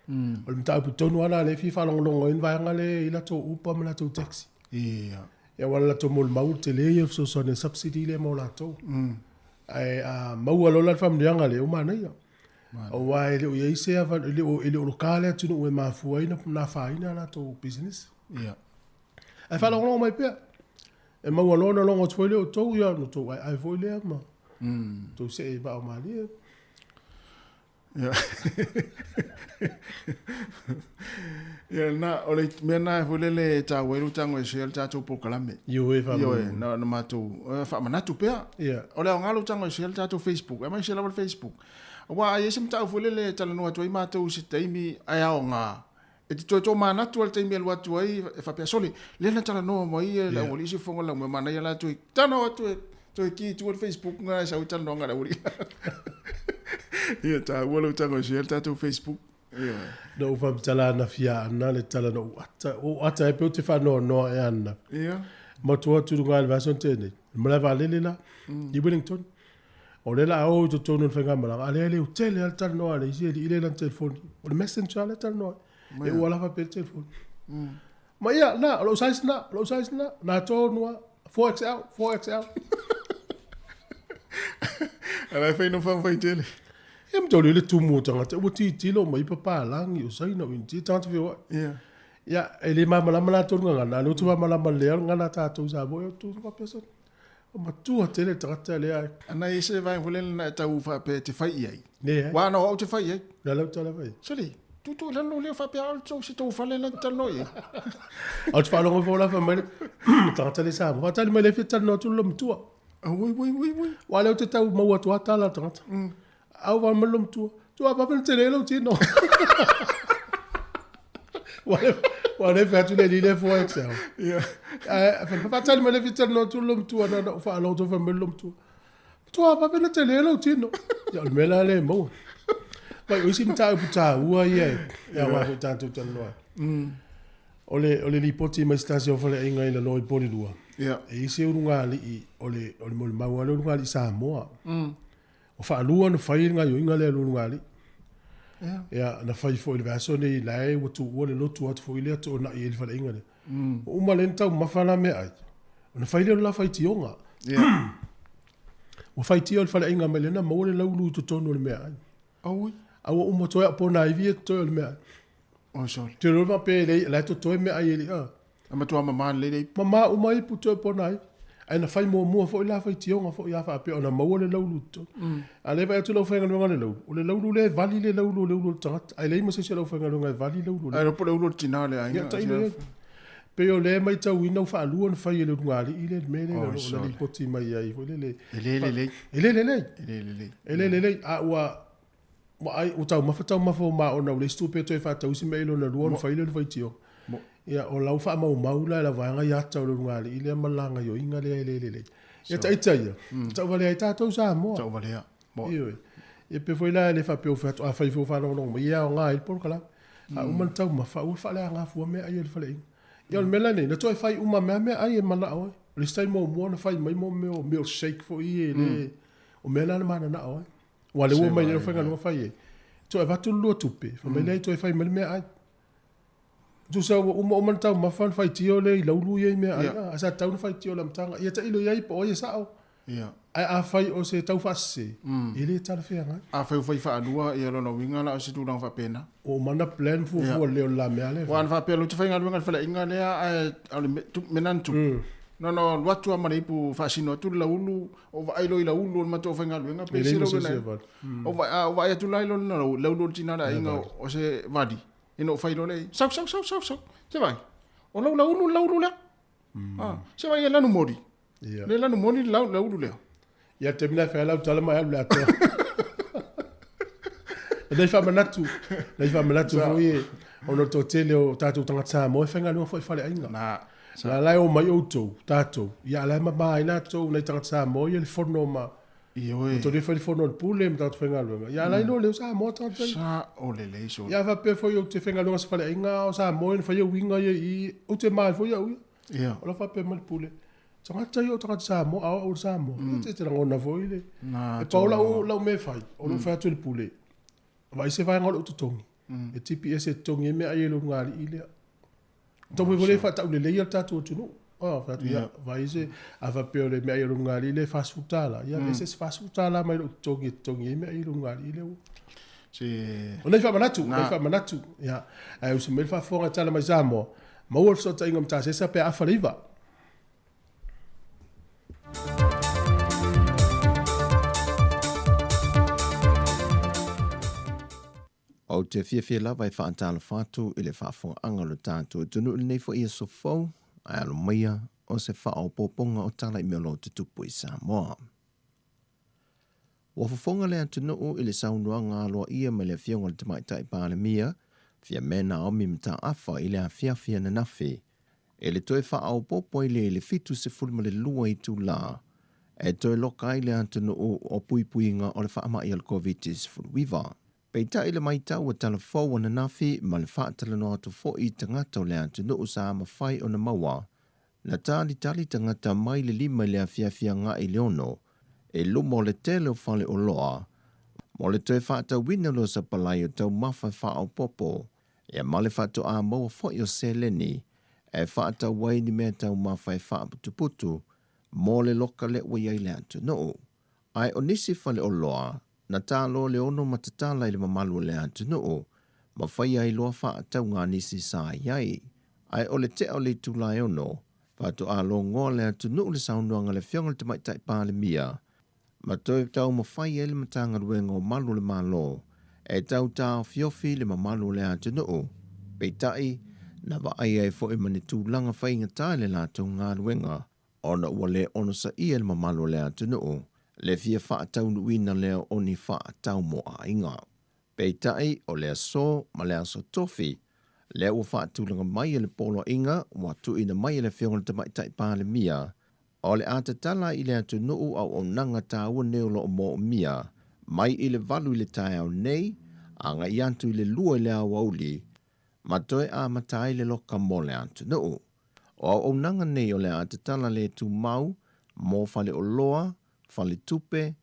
O le mta upu tonu ana le fi falongo in vai anga le ila to upa ma la to taxi. Ia. Ia wala to mo mau te le ia so so ne subsidy le mo la to. Ai maua lo la famni anga le o mana ia. O wai le o iai se ava ele o lokale tunu e mafua ina na faina la to business. Ia. Ai falongo mai pe. E maua lona longo tfoile o tou ia no tou ai foile ma. Tou se e ba o mali. Ia. Ia na ole mena foile le ta welu tango e sel ta to pokalame. Yo e fa. Yo na matu fa manatu pe. Ia. Ole ngalo tango e sel ta to Facebook. E mai sel au Facebook. Wa ye sim ta foile le tala no to i matu se taimi ai nga. E te to mana tu al te mel watu ai e fa pesoli le na tala no mo i la oli si fonga la mo mana ya la tu tano watu to ki tu al Facebook nga sa utal no nga la oli ia ta wolo tango si ta tu Facebook ia No fa tala na fia na le tala no ata e pe te fa no e ana. ia Ma tu tu nga le vason tene. Ma la vale la. I Wellington. O le la o to tonu fenga mala ale le hotel al tala no ale i le na telefoni. O le messenger le tala no. E wala fa per telefon. Ma ia na lo size na to no 4XL. ala fe no fa fa tele E mto le tu mo tanga o ti lo mai papa lang yo sai no in ti tanga fio. ia Ya ele mama la to nga na lo tu mama la le nga na ta to sa bo tu fa person. Ma tu a tele trata le ai. ana ise vai volen na ta u fa pe te fai ai Ne. wa no o te fai ai La lo tala vai. soli tu la no le fa pe al so si tu fa le na ta no ia O te fa lo vo la fa mai. Trata le sa. Wa tala mai le fitta no tu lo mtua. oui Wa le te tau mo tu ata la trata. Au va me lo mtua. Tu va pa tele lo ti no. Wa le fa tu le li le 4XL. ia Fa tala mai le fitta no tu lo mtua na fa lo tu fa me lo mtua. Tu va pa tele lo ti no. Ya me la le mo. Vai o sim ta puta ua ia. Ya wa tanto tanto. Ole li poti mai stasio fa le inga ina no i poli lua. ia E ise urunga li ole mo mau ale urunga li Samoa. O fa lua no fai nga yo inga le urunga li. Ya na fai fo il vaso nei lai o tu o le lotu at fo ile to na i fa le inga le. O malenta mafana me ai. Na fai le la fai tionga. ia Wa fai tio le fale inga melena mo le laulu to tonu le mea. Au. Awa umo toia po na ivi to le mea. O sol. Te ro ma pe le la to toi mea ele a. Ama tua mama le. Mama uma i puto po na. Ai na fai mo fo la fai tio nga fo ya fa pe ona mo le laulu to. Ale va tu lo fa nga le laulu. Le laulu le vali le laulu tangat. Ai le mo se lo fa nga le vali laulu. Ai po laulu tina le ai. Pe o le mai tau ina fa alu on fai le ngali ile me le le poti mai ai fo le. Ele a wa ai o tau mafo ma ona le stupe to fa tau si me lo na ruon fai le fai tio. Ya o lau fa mau la vanga ya tau le ngali ile malanga yo inga le. Ya tai tai. Tau vale ai tau sa mo. Tau vale ya. E pe foi la le fa pe o fa a fai fo fa no ya nga il por kala. A un tau ma fa o fa le nga fu me ai le fa le. Ya le melane na toi fai uma me ai mana o. Le stai mo na fai mai mo me o milkshake fo i le. O melane mana na o. Wale wo mai le fa nga fai. To va tu lo tupe. Fa mai le toi fai me ai. Tu sa o man tau ma fan fai tio le la ulu ye me ai. Asa tau fai tio la mtanga. Ia ta ilo ye po ye sa o. Ia. Ai a fai o se tau fase. Ele ta fe nga. A fai fa alua ia lo no winga la se tu lang fa pena. O mana plan fu le la me ale. Wan fa pelo tu fa nga winga fa la inga le a tu menantu. No watu amana ipu fa sino tu la ulu o va ilo ila ulu ma to fa nga winga pe se lo na. O va tu la ilo no la ulu tina la inga o se vadi. Ino fai lo le. Sau. Se vai. O la ulu la. Se vai la no mori. Le la no mori la ulu le. Ya termina fa la tala mai la to. Dai fa manatu foi ono to tele o tatu tanga tsa mo fa nga no foi fale ainga. Na la o mai auto tatu. Ya la ma mai na to na tanga tsa mo ye le forno ma. Io to le fa forno pule me tatu fa nga lo. Ya la no le sa mo tatu. Sa o le so. Ya va pe foi o te fa nga lo sa fale ainga o sa mo fa ye winga ye i o te mai foi ya. Ya. O la fa pe mal pule. Tangata yo tangata sa mo o sa mo. Te ngona foi le. E paula o me fai. O lo fa tu le pule. Vai se vai ngol ututongi. E TPS e tongi me ai lo ngali ile. Tomo vole fa ta le le ta tu no. Fa tu ya vai se ava pe le me ai lo ngali ile fast food tala. Ya ese fast food tala mai lo tongi me ai lo ngali ile. Se o nei fa manatu. Ya. Ai o se me fa fonga tala mai zamo. Ma o so ta ingam ta se sa pe afaliva. O te fia lava e whaantala whātu i le whaafonga anga lo tātou tunu i nei fo ia so fau, ai alo maia o se whao pōponga o tala i mea lo te tupu i Samoa. Wa whafonga lea tunu i le saunua ngā loa ia me le fionga le tamaitai pāle mia, fia mena o mi mta awha i le a fia na nafi, e le toi whao pōpo i le fitu se fulma le lua i tū la, e toi loka i le tunu o puipuinga o le whaama i al COVID-19 fulwiva. Peita ile mai tau o telefou o na nafi ma le whaatala no atu fo i tangata o le atu no usa mawhai o na maua. Na tali tangata mai le lima le a fia ngā i leono, e lumo le tele o whale o loa, mo le toi whaata wina lo sa palai o tau mawhai wha au popo, e ma le whaato a maua fo i o seleni, e whaata wai ni mea tau mawhai wha putu, mo le loka le ua iai le atu no. Ai o nisi whale o loa, na tālo le ono matatala i le mamalu le atu noo, ma whai ai loa wha atau ngā nisi sā iai. Ai o le te o le tūlai ono, whātu a lo ngoa le atu noo le saunuanga le whionga le tamaitai pāle mia, ma toi tau ma whai e le matanga ruenga o malu le malo, e tau tāo fiofi le mamalu le atu noo. Peitai, na wa ai ai fo i mani tūlanga whai ngatai le lātou ngā ruenga, ona ua le ono sa ia le mamalu le atu noo. Le fia whaatau nuina leo o ni whaatau mo a inga. Peitai o lea so ma lea so tofi, lea ua whaatulanga mai e le polo inga, watu ina mai e le whionga le tamaitai pāle mia, o le atatala i le atu nuu au o nanga tāua neolo o mo o mia, mai i le valu i le tai au nei, a nga iantu i le lua i le au auli, ma toi a matai le loka mo le atu nuu. O nanga nei o le atatala le tu mau, mo fale o loa, fale tupe,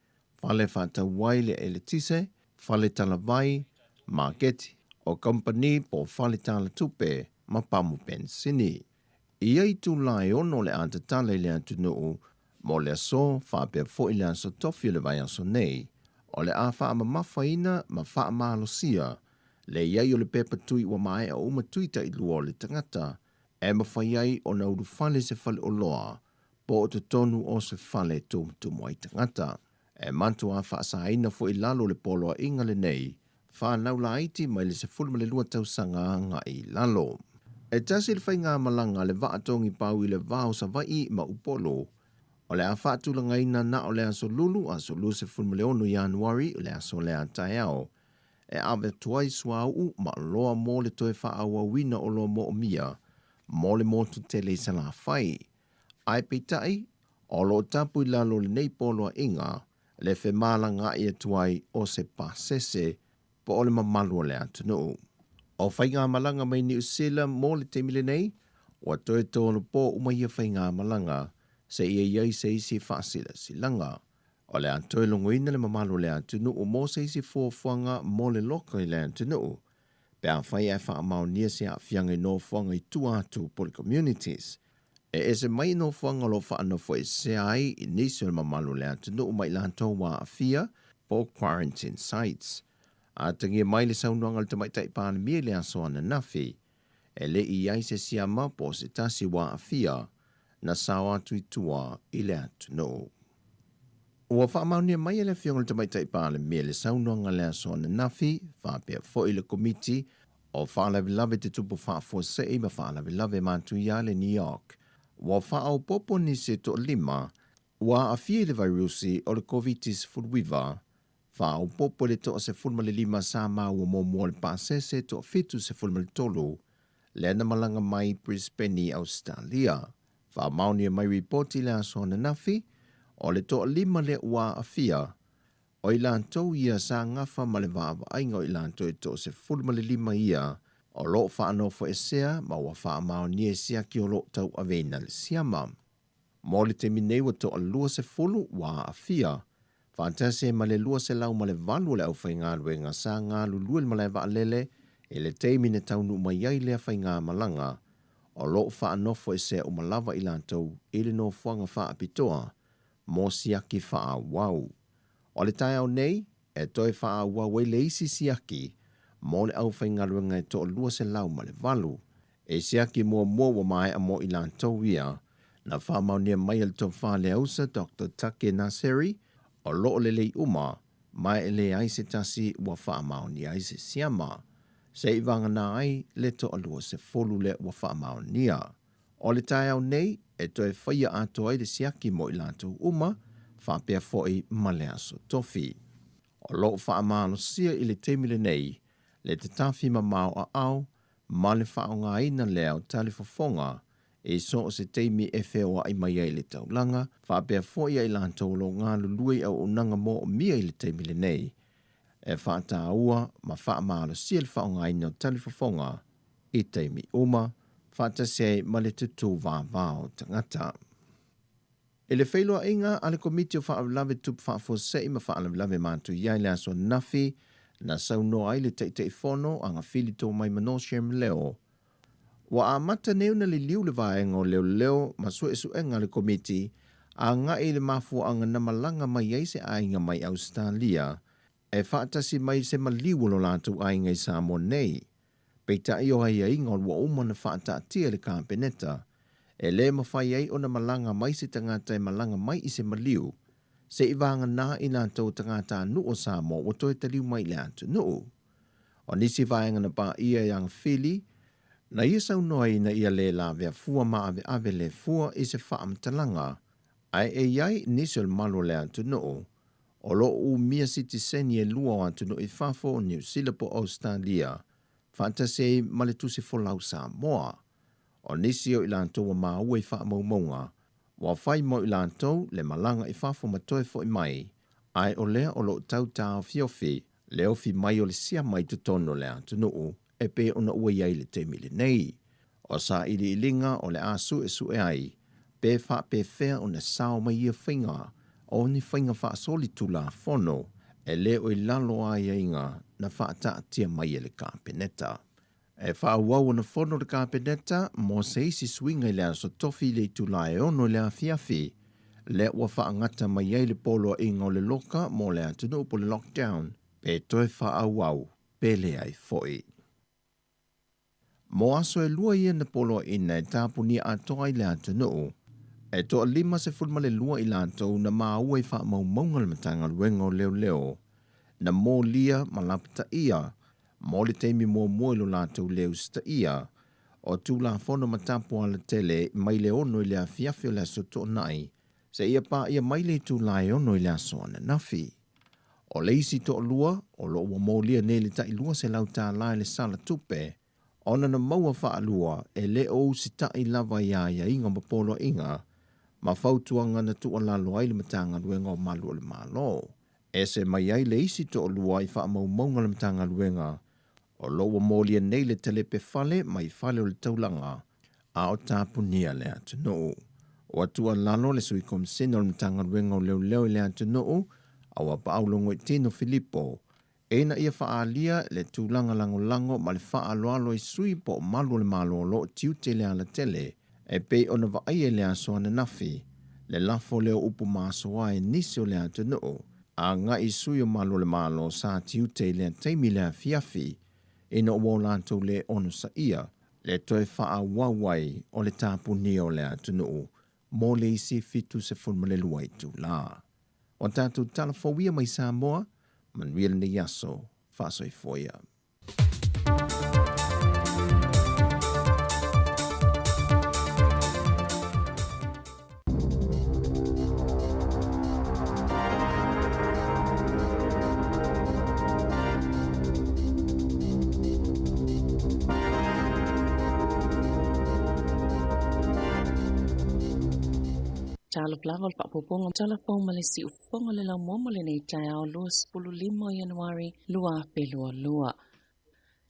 fale whata waile e le tise, fale tala vai, marketi, o company po fale tala tupe, ma pamu pensini. Ia i tu lai ono le ata tala le atu nuu, Mo le so whapea fo i le aso tofi le vai aso nei, o le a wha ma mawhaina ma wha ma alosia, le iai o le pepa tui wa mai a uma tuita i lua o le tangata, e ma whai ai o na uru whale se whale o loa, po o te tonu o se whale tumu ai tangata. E mantu a wha sa aina fo i lalo le polo a inga le nei, wha naula aiti mai le se fulma le lua tausanga nga i lalo. E tasi le whai ngā malanga le vaatongi pau i le vao sa vai ma upolo, o le a whaatulanga ina na o le aso lulu se fulma le ono Januari o le aso le a taiao. E awe tuai sua au ma loa mo le toe wha awa wina o loa mo o mia, mo le motu tele sa la whai. Ai peitai, o lo tapu i lalo le nei polo a inga, le fe malanga i tuai o se pasese, po o le mamalu o le atunu. O whai ngā malanga mai ni usila mo le temile nei, o toe tōnu po umai a whai ngā malanga, se ia iai se isi whaasila silanga. O le antoi longoina le mamalu le atunu o mo se isi fuafuanga mo le loka i le atunu. Pe a whai e wha amau nia se a whianga i no fuanga i tu atu po le communities. E se mai no fuanga lo wha ano fo e se ai i nisi o le mamalu le atunu o mai lantou wa a fia po quarantine sites. A tangi mai le saunuanga le tamaitai pāne mia le aso ana nafi. E le i ai se siama po se tasi wa a fia na sawa atu i tua i le atunu. Ua whaamaunia mai e le fionga le tamaitai pāle mea le saunuanga le aso ana nafi, whapea fo i le komiti o whaalawe te tupu whaafua sei ma whaalawe mātu ia le New York. Ua whaau popo ni se to lima, ua a fie le virusi o le COVID-19 furuiva, whaau popo le to se fulma le lima sa mau o mo le pasese to fitu se fulma le tolu, le ana malanga mai Brisbane, Australia. Whaamaunia mai reporti le aso ana nafi, o le to lima le ua a fia, o i lantou ia sa ngafa ma le vava ainga o i lantou e to se fulma le lima ia, o lo whaano fo esea ma ua whaamau nie sia ki o lo tau avena le siama. Mo le te minei wa to a lua se fulu ua a fia, whaantase ma le lua se lau ma le valu le au whaingalu e ngā sa ngā lulua le malai wa alele, e le teimine taunu mai ai lea whainga malanga, o lo whaano fo esea o malawa i lantou ili no fuanga wha apitoa, mo siaki wha wau. O le tai au nei, e toi wha wau e le isi siaki, mo le au whaingaruanga e to lua se lau ma le valu. E siaki mua wa mai a mo i lantou ia, na wha maunia mai al to wha le ausa Dr. Take Naseri, o lo le lei uma, mai e le aise tasi wa wha maunia aise siama. Se i vanga na ai le to lua se folu le wa wha maunia. O le tai au nei, e toi whaia ato ai le siaki mo i lantou uma, whapea foi ma le aso tofi. O lo wha amalo sia i le temile nei, le te tafi ma mau a au, ma le wha o ngā ina leo tali fofonga, e so o se teimi e whewa i mai ai le taulanga, whapea foi ai lantou lo ngā lului au unanga mo o mia i le temile nei, e wha ta ua ma wha amalo sia le wha o ngā ina o tali fofonga, i teimi uma, wha ta se ma le tutu vāvao tangata. E le whailoa inga ale komiti o whaalawe tupu whaafosei ma whaalawe mātu iai le aso nafi na sauno ai le teitei whono a ngā whili tō mai manoshem leo. Wa a mata neu na le liu le vaenga o leo ma su enga le komiti a ngā e le mafua anga na malanga mai ai se ainga mai Australia e whaatasi mai se maliu lo lātu ainga i Samoa nei. Peita i o hai ainga wa umana whaatatia le kāpeneta. E le mawhai ai o na malanga mai se tangata e malanga mai i se maliu, se i vanga nā i nā tau tangata nu o Samoa o toi taliu mai le atu nu. O nisi vaenga na pā ia yang whili, na ia sau noa na ia le la vea fua ma ave le fua i se whaamtalanga, ai e iai nisi o malo le atu nu. O lo u mia sitiseni e lua o atu nu i whafo o New Zealand po Australia, whantasei maletusi folau Samoa. O nisi o ilantou wa maua i wha maumaunga, wa whai mo ilantou le malanga i whafo matoe fo i mai, ai o lea o lo tau tau fiofi, le ofi mai o le sia mai tutono le atu nuu, e pe ona ua iai le temile nei. O sa ili ilinga o le asu e su e ai, pe wha pe whea o na sao mai ia whainga, o ni whainga wha soli tula fono, e le o i lalo ai inga na wha ta tia mai le kāpeneta. E whaauau na whono le kāpeneta, mo se isi swinga i lea so tofi le tula e ono lea fiafi, le ua whaangata mai ai le polo inga o le loka mo le atunu po le lockdown, pe toe whaawau, pe le ai foi. Mo aso e lua ia na polo ina e tāpuni atoa i le atunu, e toa 52 i lātou na maua i wha maunga le matanga luenga o leo, na mō lia malapita ia, mō le teimi mua lo lātou leo sta ia, o tū la fono matapu ala tele mai le ono i le afiafi o le asoto nai, se ia pa ia mai le tū la ono i le asoana nafi. O le isi to lua, o lo ua mō lia ne le tai lua se lau tā lai le sala tupe, ona na maua wha alua e le o si tai lava ia inga mapolo inga, ma fautuanga na tu lalo ai le matanga luenga o malu o le malo. E se mai ai le isi to lua i wha maunga le matanga luenga, o loa mōlia nei le telepe fale mai fale o le taulanga, a o tāpunia le atunu. O atua lalo le sui komisina o le matanga luenga o leo le atunu, a wa paulongo i tino Filippo, e na ia whaalia le tūlanga lango ma le whaaloalo i sui po malu le malo lo tiu te le ala tele, e pe ona wa aie le asoana nafi, le lafo leo upu maasoa e nisi o le atunu, a nga i sui o malu le malo sa tiu te le teimi le afiafi, ina o lantou le ono sa ia, le toe wha wawai o le tāpuni o le atunu, mō le isi fitu se fulma le luai tu la. O tātou talafowia mai Samoa, man wila ni yaso, whasoi foia. Talo plava al whapoponga telefon malisi ufonga le lau momo le nei tai ao lua 15 Januari lua whelua lua.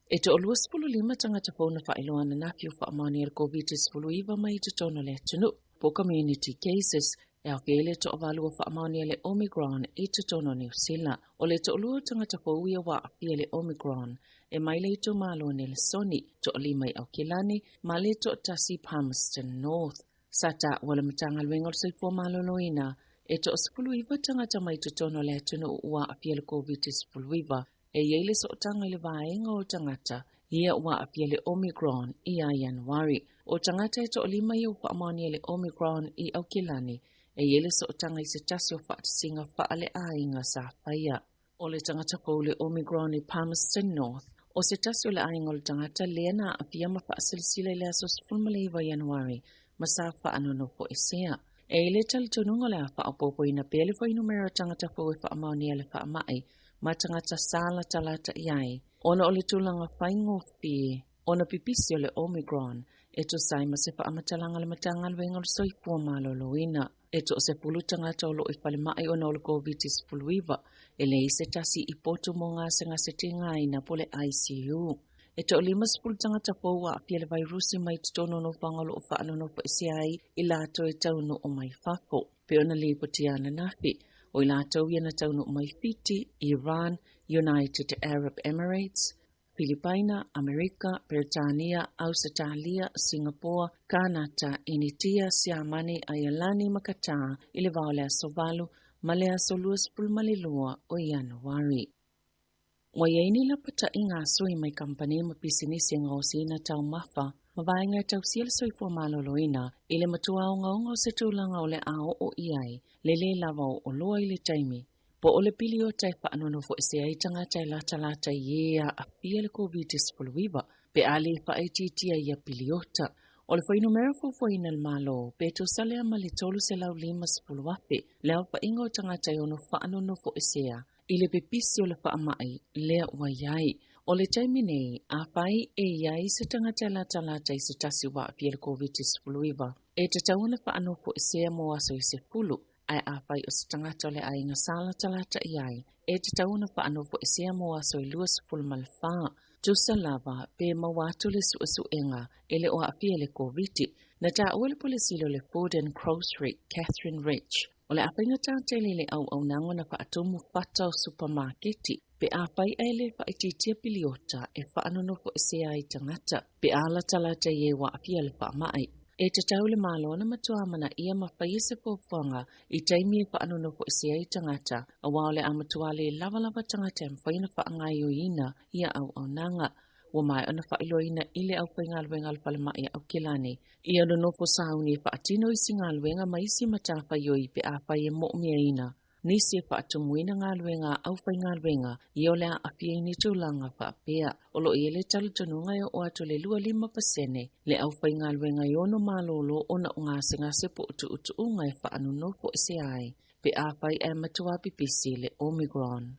E to lua 15 tangata whauna whailoa na nafi o whaamani al COVID-19 mai te tono le tunu. Po community cases, e au whiele to avalua whaamani le Omicron e te tono New Zealand. O le to lua tangata whauia wa whiele Omicron, e mai le to malo ne le soni, to limai au kilani, ma le to tasi Palmerston North. Sata wala matanga lwengol sa ifo maloloina, eto osipuluiva tangata mai tutono le tunu ua afiele COVID-19, e yele so tanga le vaenga o tangata, ia ua afiele Omicron ia Januari. O tangata eto olima ia ufa amani le Omicron i au kilani, e yele so tanga i se tasio whaatisinga whaale ainga sa whaia. O le tangata kou le Omicron i Palmerston North, o se tasio le ainga le tangata leana afiama whaasilisile le asos fulmaleiva Januari, masafa anono po esea. E le talitonunga le afa apopo ina pele fo inumera tangata fo e whaamani ele whaamai, ma tangata sala talata iai. Ona ole tulanga whaingo fie, ona pipisio le Omicron, eto sai ma se whaamatalanga le matanga lwenga soifua maloloina. Eto se pulu tangata olo i whale mai ona ole COVID-19, ele ise tasi i poto mo ngase tinga ina pole ICU. Eto lima sepulu tangata fōua afiele vairusi mai tutono no whangalo o whaanono po isiai i lato e tauno o mai whafo. Pe ona lipo tiana nafi, o i lato iana tauno o mai Fiti, Iran, United Arab Emirates, Filipina, Amerika, Britania, Australia, Singapore, Kanata, Initia, Siamani, Ayalani, Makata, i le vaolea sovalu, malea soluas pulmalilua o Januari. Wayaini la pata inga sui mai kampani mapisinisi ngosina tau mafa, mavainga tau siel soifua maloloina, ile matua o ngaunga se tūlanga o le ao o iai, lele lava o loa ile taimi. Po ole pili o tai whaanono fo ese ai tangata i lata iea a fia le COVID-19, pe ali whaetitia ia piliota. O le whainumera fo ina le malo, pe to sale ama le tolu se lau 5 wafe, leo whainga o tangata i ono whaanono fo esea, ile pepisi o le whaamai, lea ua iai. O le taimi nei, a whai e iai se tangata lata i se tasi wa fia le COVID-19. E te tauna whaano fo esea mo aso i se fulu, ai a whai o se tangata o le ainga sala talata iai. E te tauna whaano fo esea mo aso i lua se fulu malwhaa. Tusa lava pe mawatu le suenga ele o afia le COVID. Na ta ole polisilo le Food and Grocery Catherine Rich. O le awhainga tātele le au nango na whaatomu whata o supermarketi. Pe a whai ele whaititia piliota e whaanono fo esea i tangata. Pe ala talata ye wa afia le whaamai. E te tau le malo na matua mana ia mawhai se fōwhanga I taimi e whaanono po isi ai tangata a waole a matua le lava tangata mwhaina whaangai o ina ia au nanga. Wa mai ona whailoina ile au whaingalwenga alwhalamai au kilani. Ia no nofo sauni e whaatino isi ngalwenga maisi matafa yoi pe a whai e mo'mia ina. Nisi e whaatumuina ngalwenga au whaingalwenga I ole a awhia ini tūlanga whaapea. Olo I ele talutanunga o ato le 2.5% le au whaingalwenga I ono malolo ona o ngase po utu unga e whaanu nofo ese ai. Pe a whai e matua pipisi le Omicron.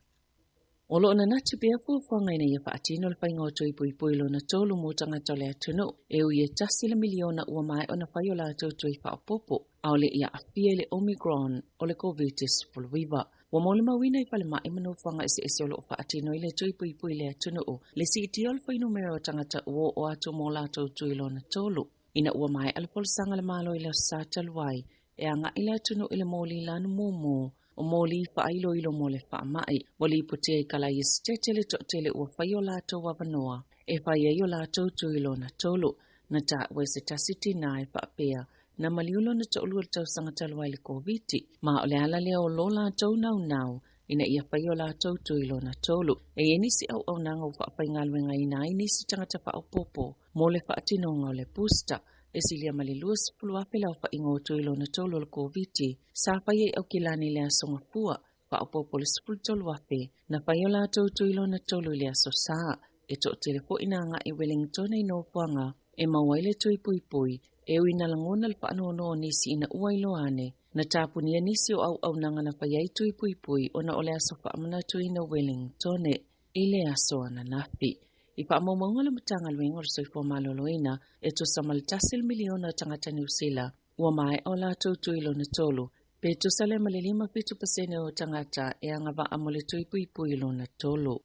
Olo na nati bea fuwhanga ina ia whaatino le whainga o tui pui lo na tolu mo tangata le atunu e u ia tasila miliona ua mai o na whaiola tui whaopopo au le ia awhia le Omicron o le COVID-19. Wa mo le mawina I whale mai manu whanga ese olo o whaatino I le tui pui le atunu o le si iti ol whainumera o tangata uo o ato mo la tui lo na tolu. Ina ua mai alpolsanga le malo I le sataluai e anga I le atunu I le moli lanu momo o moli whailo ilo mo le whaamai, wali putea I kala I stetele tele ua whaio lato wavanoa, e whaia io lato tuilo na tolu, na ta wese tasiti na e whaapea, na maliulo na tolu al tau sangatalua le koviti, ma o le ala leo lo lato nau, ina ia whaio lato tuilo na tolu, e enisi au nanga u whaapaingalwenga ina inisi tangata whaopopo, mo le whaatinonga o le pusta, e silia malilua sipulu apela o whaingo o tuilo na tolu al koviti, sa whaia au kilani le asonga fua, whaopopo le sipulu tolu afe, na whaio la tuilo na tolu le aso saa, e to telefo inanga e Wellington I no fuanga, e mawaile tui pui, e uina langona le whaanono nisi ina uailo ane, na tapunia nisi o au nanga na whaia I tui pui, ona o le aso whaamana tui na Wellington e le aso ana nafi. I whaamomonga le matanga luenga o soifo maloloina e to samal tasil miliona tangata New Zealand ua mai o la tuilo na tolu pe to sale malilima 50% o tangata e anga va amole tui lo na tolu.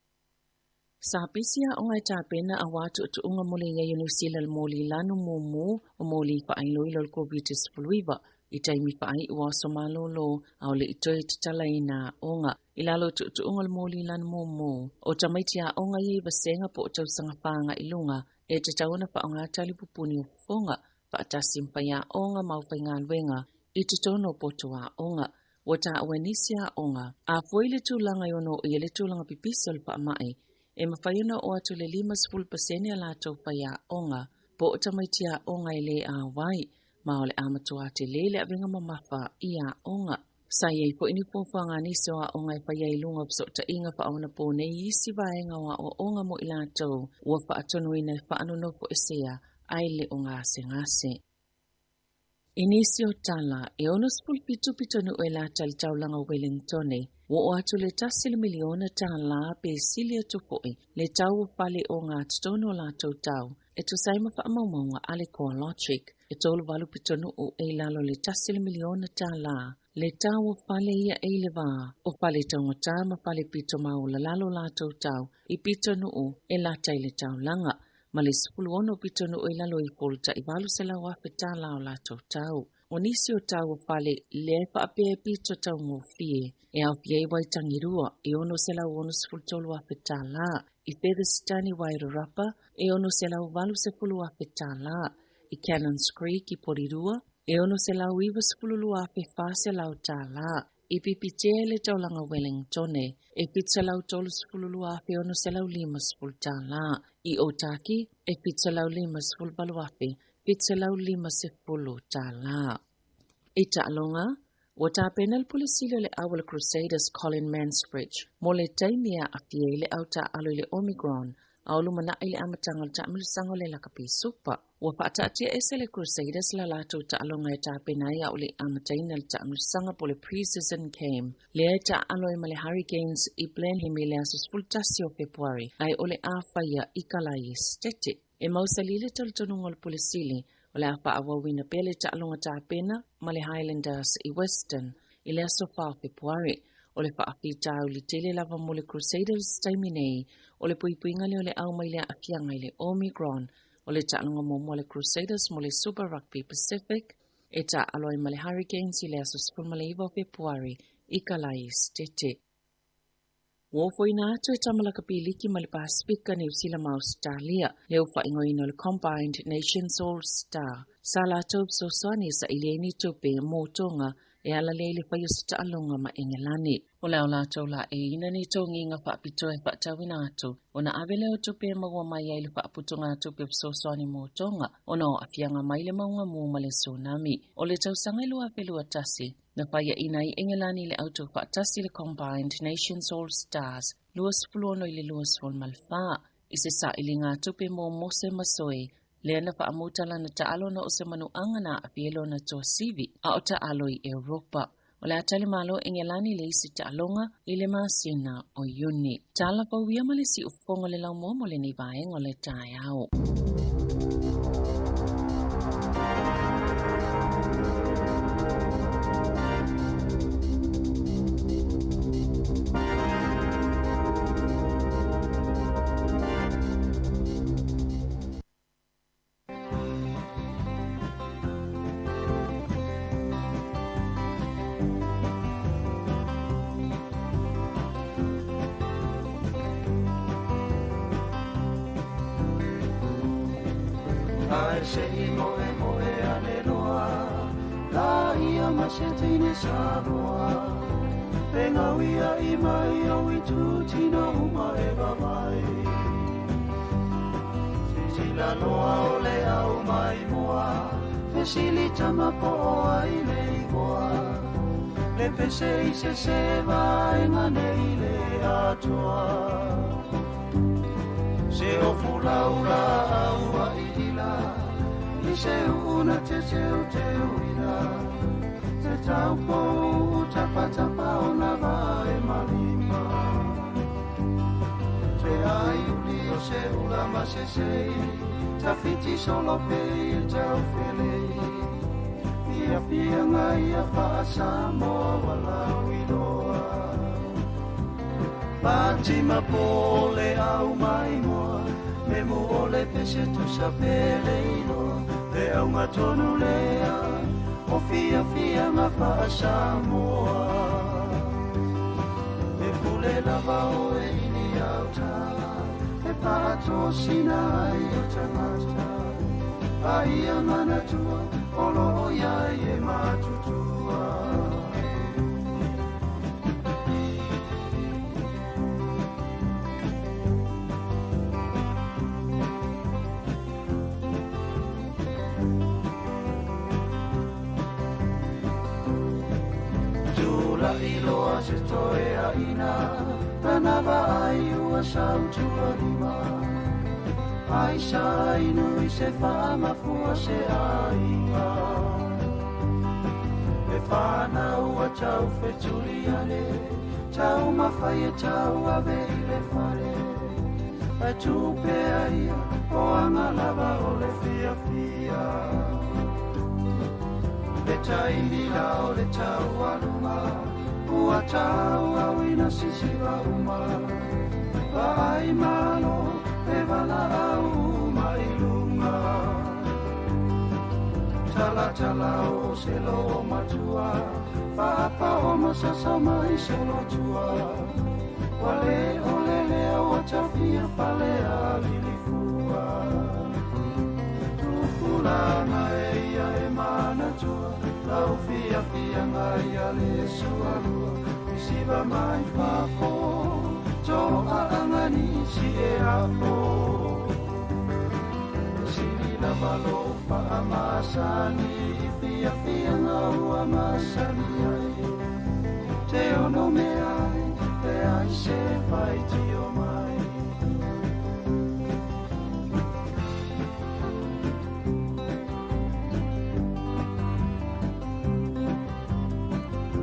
Sa pisia o ngai tāpena a watu tu unga mole ia New Zealand moli lanu mumu o moli whailo ilo COVID-19 I taimi whaai ua somalolo au le itoe titala ina onga ilalo tu unga le moli lan mumu o tamaitia onga I vasenga po o tausanga whaanga ilunga e te tauna whaonga tali pupuni o fonga whaatasimpa ia onga mau whaingalwenga I te tono potua onga wata awenisia onga a fuile tūlanga yono I ele tūlanga pipisol pa mai e mawhaiona o atu le 5% ala tau whaia onga po o tamaitia onga I le a wai ma ole amatua te lele a venga mamafa I a onga. Sa iei po ini pōwhanga niso a onga I whaia I lunga pso ta inga whaona po ne isi vaenga wa o onga mo I lātou ua whaatonu ina whaanono po esea ai le o ngase. Inisio tala e ono spul pitonu e la tali taulanga Wellington wo o atu le tasili miliona tala pe silia tupoi le tau whale o ngā tono lātou tau e to saima whaamaunga ale koa lotric e tolu walu pitonu o e lalo le tasili miliona tala le tau whale ia e le wā o whale taunga tāma whale pito mau la lalo lātou tau I pitonu o e la tai le taulanga ma le sipulu ono pitonu o e lalo I polta I walu se lau afe tala o lātou tau. O nisi o tau whale le whaapea pito tau ngō fie e au fie wai tangirua e ono se lau ono sipulu tolu afe tala I Featherstone Wairarapa e ono se lau walu se pulu afe tala I Cannons Creek I Porirua e ono se lau iwa sipulu lua afe whase lau tala I pipitea le taulanga Wellington e pizza lau tolu sipulu lua afe ono se lau 5 sipulu tala I Otaki e pizza lau 5 sipulu walu afe pizza lau 5 sipulu tala. I ta'alonga wata penal polisilo le awal Crusaders Colin Mansbridge mo le taimia a fie le auta alo le Omicron aulu mana ile amatangal ta'amil sango le lakapi supa wa fa'atatia ese le Crusaders la lato ta'alonga ta penaya ule amatainal ta'amil sanga po le pre-season game le ta'alo I male Hurricanes I Blenheim le asus fultasio February ai ole afaya ikalai stete e mausalile taltonungol polisili ole afa awawina pele ta'alonga ta pena male Highlanders I Western ile asofa February ole whaafita au li tele lava mo le Crusaders taiminei ole puipuinga le ole au mai le afianga le Omicron ole ta'alonga mo le Crusaders mo le Super Rugby Pacific e ta'aloi ma le Hurricanes ile asos fulma le iwa February I kalai stete. Wofoina atu e tamalaka piliki ma le Pasifika New Zealand ma Australia, leo whaingoina le Combined Nations All Star. Sala taup so soani sa ilieni tupe mo tonga e ala leile whai o sita alonga ma engelani. O leo la tau la e ina ni tongi nga whaapito e whaatawina atu. O na awe leo tupe maua mai e le whaaputunga tupe so soani mo tonga. O na o afianga mai le maunga mo ma le tsunami. O le tau sangailua whelua tasi. Na whaia ina i engelani le auto whaatasi le Combined Nations All Stars. Luas fulono i le luas fol malfa. I se sa ili ngā tupe mo mose masoe. Lea na whaamutala na taalo na o se manu angana a fielo na toa sivi a o taalo i Europa. O le atale malo engelani le isi taalonga i le masina o Iuni. Tala pauia ma le si ufonga le lau momo le ni vaenga le tae au. Ai se I moe ane noa, la ia ma se tine Samoa. Penga wia I mai au I tūtina uma e wawai. Sila noa o le au mai moa, te sili tama po ai le ikoa. Le pese I se sewa e ngane I le atoa. Se o fulaura au ai ila, I se una te uina. Te taupo tapa o na vai malima. Te ai uli o se ula ma se sei, ta fiti solo pe I tau felei. Ia ngai a wha Samoa wala wiloa. Fatima pole au mai moa, me mo ole pese tu sapele ino, le au ngatonu lea, o fia nga wha Samoa. E pule lava o e ini au ta, e pato sina ai o tangata. Ai amana tua, olo o iai e matutua. Iloa se toe a ina, tanava ai ua sautua lima. Ai sa inu I se whaamafua se ainga. E whana ua tau whetuliane, tau mawhai e tau ave I le whare. Ai tupe aia, o anga lava o le fia. Le taimi lao le tau alunga, ua tau au ina sisi wa uma. Ai malo, e wala au mai lunga. Tala o se lo matua, whaapa o masasa mai se lo tua. Wale o lele o tawhia pale a lilifua. Tukulanga e ia e mana tua, lau fia ngai a le sualua. Isiwa mai whako, to a angani si e apo. Sili la malo wha amasani, fia ngau amasani ai. Te ono me ai, te ai se whai ti o mai.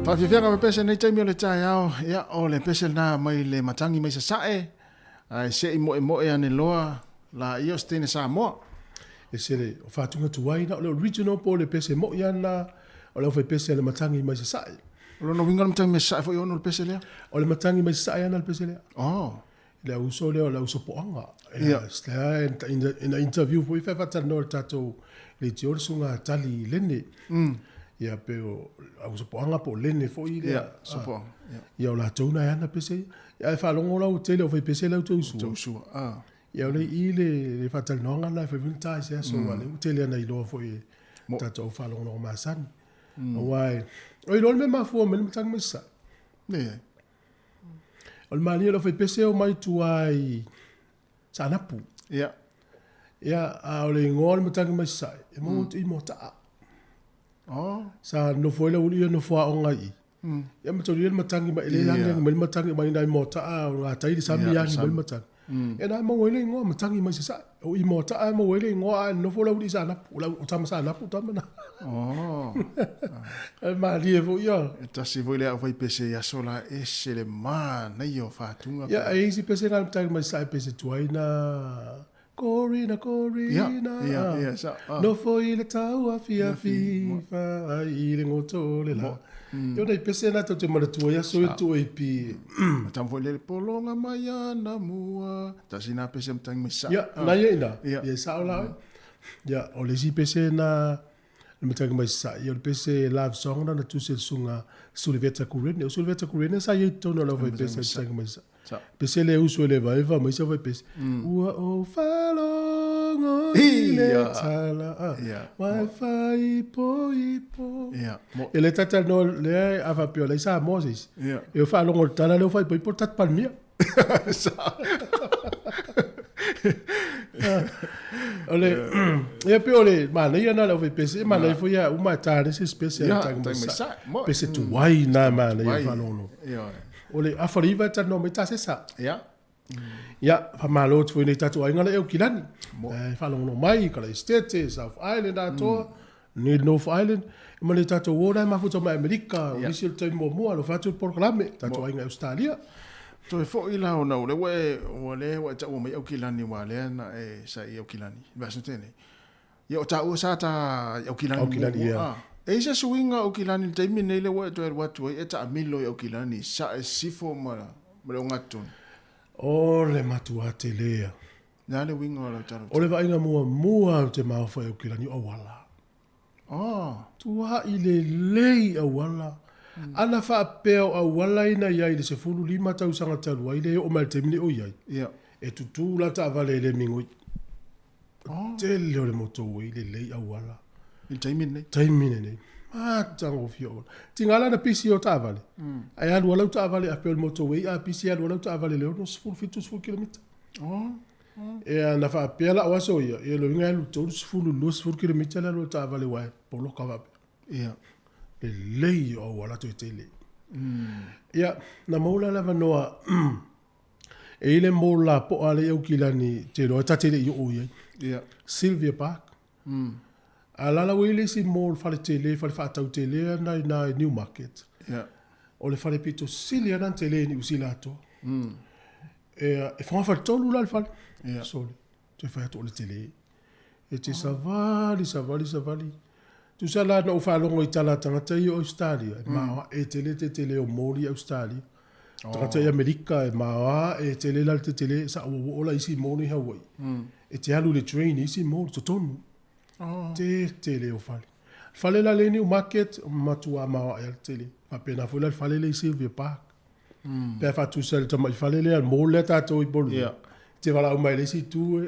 Whawhiwhenga me pese nei taimi o le tae au, ia o le pese na mai le matangi mai sa sae, ai se I moe ane loa, la I o stene Samoa. E sere, o whātunga tuai na o le original po le pese mo iana, o le o whai pese le matangi mai sa sae. O no winga le matangi mai sa sae fo I ono le pese lea? O le matangi mai sa sae ana le pese lea. Oh. Le uso leo, le uso poanga. Ia. Stea, in a interview po I whai whatana o le tatou le te orisunga tali lene. ia pe o au sopoanga po lene fo i Ia, sopo. ia o la tona ia na pese ia e whalongo lau tele o fai pese lau tau sua Joshua. ia o le i le whatalonga la fai vinta se so wale u tele ana i loa fo i tato o whalongo no masani o wai o i lol me mafua me matang mesa Ne. o le mali lo fai pese o mai tuai sa napu Ia. ia a o le ngol matang mesa e mo i mo ta Oh. sa no foi la uli no foi onga i ia matori matangi ma ele yang yang matangi mai dai mota a nga tai di sami yang mai matangi e na mo wele ngo matangi mai sa o i mota a mo wele ngo a no foi la uli sa na ula o tama sa na pu tama na Oh. e ma li e vo ia E tasi voi lea vai pese ia sola e se le mā na i o whātunga. ia e si pese na matangi mai sa pese tuaina Corina, Ia, sa. no foi le tau a fia fifa i le ngotole la. Yo nei pese na te mara tua ia so tu e pi. Tam voi le polonga mai ana mua. Tasi nā pese mtangi me sa. Ya, na ia ina. Ia. Ya sa ola. Ya, o le si pese na le mtangi mai sa. Yo le pese love song na tu se sunga Suliveta Kurene. O Suliveta Kurene sa ye tono la vai pese mtangi mai sa. Pese le uso le vai va mai sa vai pese. Ua o falongo ile tala. Wi-Fi po. Ia. E le tata no le ava pio le sa Moses. Ia. E o falongo tala le fai po tat palmia. Sa. Ole, e pe ole, ma le ia na le vai pese, ma le foi a uma tare se especial tang sa. Pese tu wai na ma le falongo. Ia. Ole afariva ta no me ta se sa. Ia. Ia, fa malo tu ni tatu ai ngala e o kilani. E falongo mai kala state South Island ato, ni North Island. Ma le tatu wona ma futo mai America, ni sil te mo lo fatu proclame, tatu ai nga Australia. To e fo ila ona ule we ta o mai o kilani wa le na e sa i o kilani. Ba so tene. Ia o ta o sa ta o kilani. O kilani ia. E sa suinga o kilani te mi nei le we to e watu e ta milo o kilani sa e sifo ma le ngaton. O le matua te lea. Na le winga o le taro. O le vainga mua te mau fai o kilani o wala. Tua i le lei a wala. Ana fa peo a wala ina iai le se fulu lima tau sanga talu ai le o mal te mini o iai. Ia. E tutu la ta vale le mingoi. Te leo le moto wei le lei a wala. Il taimin nei. Taimine nei. Tango fio. Tingala na pisi o ta vale. Ai alu ala ta vale a peo le moto wei a pisi alu ala ta vale le no sfulu fitu sfulu kilomita. E ana fa pela o aso ia. E lo inga lu tolu sfulu lu sfulu kilomita la lo ta vale wai. Polo kava. Ia. E lei o wala to te lei. Ia, na maula lava noa, e ile mola po ale au kilani te roa tatele i o iai. Ia. Sylvia Park. A lala wele si mol fale tele, fale whaatau tele na Newmarket. Ia. O le fale pito sili anan tele ni usila ato. E whanga fale tolu la le fale. Ia. Sole, te whai ato o le tele. E te savali. Tu sa la na ufalongo i tala tangata i Australia. Maa e tele o mori Australia. Tangata i Amerika e maa e tele la te tele sa ola isi mori Hawaii. E te alu le train isi mori to tonu. Te tele o fale. Fale la le New Market matua maa e tele. Papena fula fale le Sylvia Park. Pe fa tu sel tama fale le al mole tato i bolu. Te wala o mai le si tu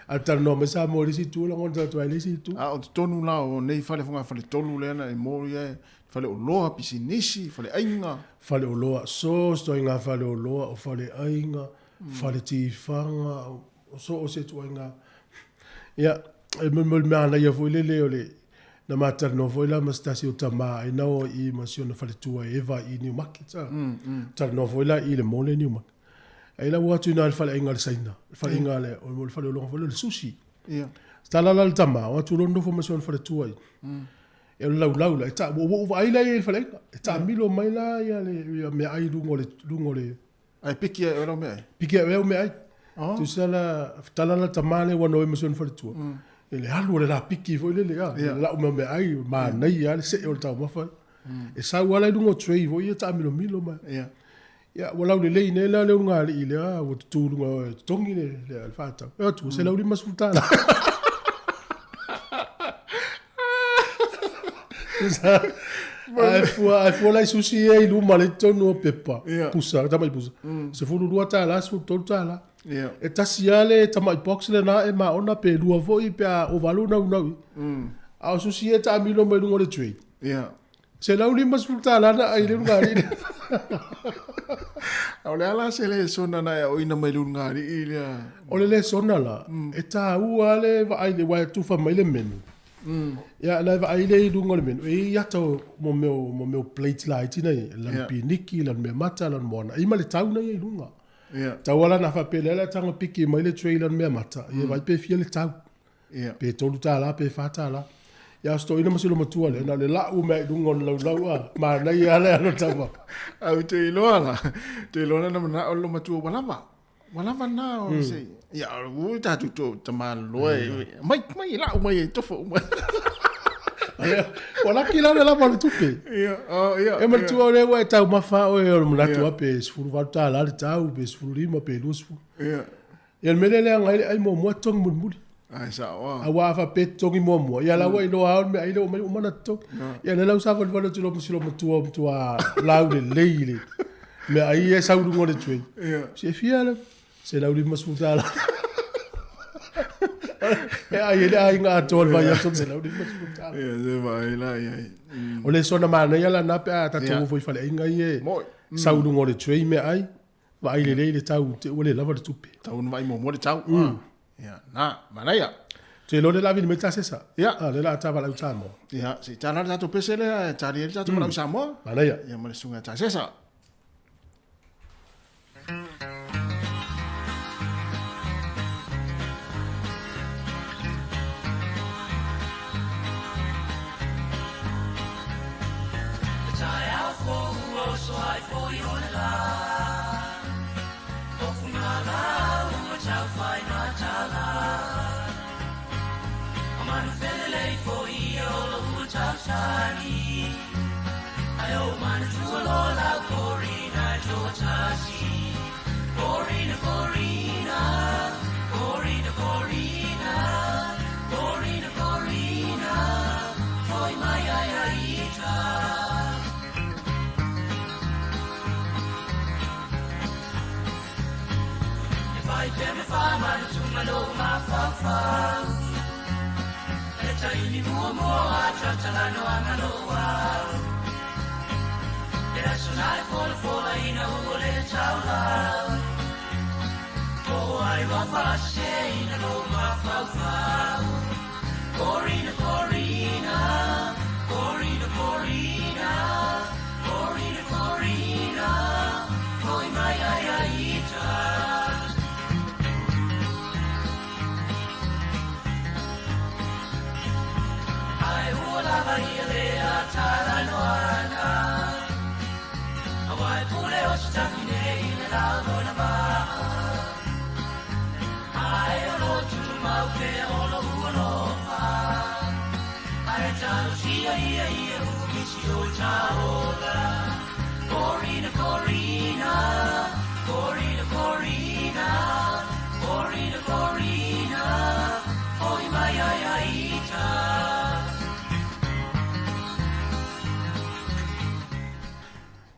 a tal no me sa mo le si tu la ngonta tu le si tu o tonu la o nei fale fonga fale tolu le na e mori e fale o loa pisinisi fale ainga fale o loa so sto inga fale o loa o fale ainga fale ti fanga o so o se tu inga ya e me ana ia foi le o le na mata no foi la mastasi o tama e na o i masio no fale tu e va i New Market tal no foi la i le mole New Market. Ai la watu na fale inga le saina. Fale inga le o fale longa fale le sushi. Ia. Stala la tama watu londo fo masion fale tuai. E lau la ta wo ai la e fale. Ta milo mai la ya le me ai lungo le. Ai piki e ro me ai. Piki e me ai. Tu sala stala la tama le wano e masion fale tuai. E le halu le la piki fo le ya. La o me ai ma nei ya se o ta ma fa. E sa wala lungo tray vo ia ta milo mai. Ia. Ya, wala le lei ne la le unga le ile a o tu lunga tongi le alfata. E tu se la uri masfutana. Ai fua lai susi e luma le tonu o pepa. Ia. Pusa, tamai pusa. Se fulu rua tala, se fulu tolu tala. Ia. E tasi ale tamai box le na e ma ona pe lua foi pe a o valu na una. A susi e ta milo me lungo le trade. Ia. Se lau lima se fulu tala na ai le ngari. Au le ala se le sona na o ina mai lu ngari ile. O le sona la. E ta ua le va ai le wa tu fa mai le menu. Ya la va ai le lungo le menu. E ya to mo meu plate la itina la piniki la me mata la mona. I ma le tau na i lunga. Ia. Tawala na fa pele la tanga piki mai le trailer me mata. Ia vai pe fia le tau. Ia. Pe tolu tala pe fata la. Ya sto ina masilo matua le na le la u me lungo lau ma na ia le alo tama. Au te iloa la. Te iloa na mana o lo matua walava. Walava na o se. Ia u tatu to tama loe. Mai la u mai tofo mai. Wala kila la pa le tupe. Ia. Oh ia. E matua le wa tau mafa o e o mna tua pe sfuru va tala le tau pe sfuru lima pe lusfu. Ia. Ya mele le ngai ai mo tong mulmuli. Ai sa wa. Awa fa pe tongi mo. Ya la wa ilo au me ai lo mai umana to. Ya le lau sa va le tulo musilo matua lau le leile. Me ai e sa urungo le tui. Ia. Se fiala. Se lau lima sfutala. E ai le ai nga tol vai aso se lau lima sfutala. Ia se vai la ia. O le sona mana ya la na pe ta tu foi fale inga ye. Moi. Sa urungo le tui me ai. Va ai le leile tau te o le lava le tupe. Tau vai mo le tau. Ia. Na, mana ia. Te lo le lavi me ta sesa. Ia. Le la ta va la utamo. Ia, si tala tatu pese le tari ele tatu mara Samoa. Mana ya. Ia mare sunga ta sesa.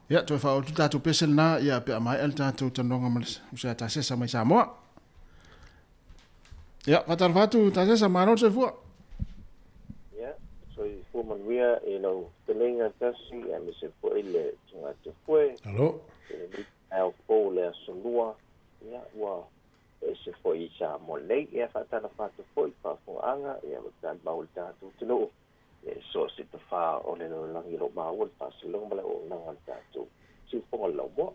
Ia, toi whao tu tātou pesel nā, ia pe amai el tātou tanonga malis, usia tā sesa mai Samoa. Ia, whatar whatu tā sesa mānon se fua. Ia, so i fumanuia e lau telenga tasi a me se fua ile tunga te fue. Hello. E ni au fo le asolua. Ia, ua e se fua i sa molei, ia whatana whatu fua i whafunga, ia watan maul tātou tino. So se te wha o le langi lo maa ua pasa longa mala o nanga tātou. Si whonga lau mo.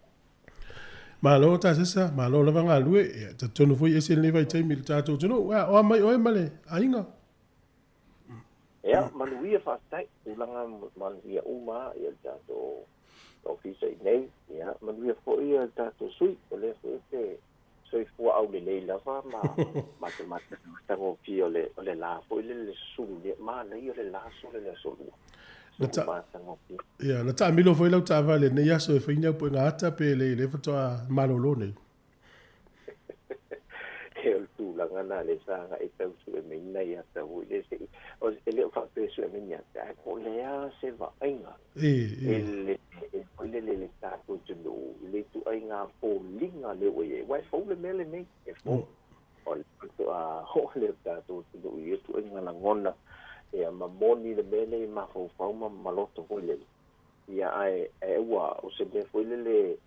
Malo ta sesa, malo lava ngā lue, ta tonu fui ese le vai taimi le tātou tunu, o mai oe male, ainga. Ia, manuia whastai, ulanga manuia uma, ia tātou ofisa i nei, ia, manuia fwoi ia tātou sui, o le fwoi te soi fua au le leila wha, ma te mata tango pi o le la fwoi le sulu, ma nei o le la sulu le sulu. Ia, na ta amilo foi lau ta vale, ne yaso e whainau po ngā ata pe le whatoa malolo nei. He o tu tulangana le sanga e tau su e mina ia tau le se o le fa pe su e mina ta ko le a se va ainga le le ta ko tunu le tu ainga po linga le we wai fo le mele nei e fo o le ta tu tunu ia tu ainga la ngona e ma moni le mele ma fo ma loto ko le ia ai e wa o se le fo le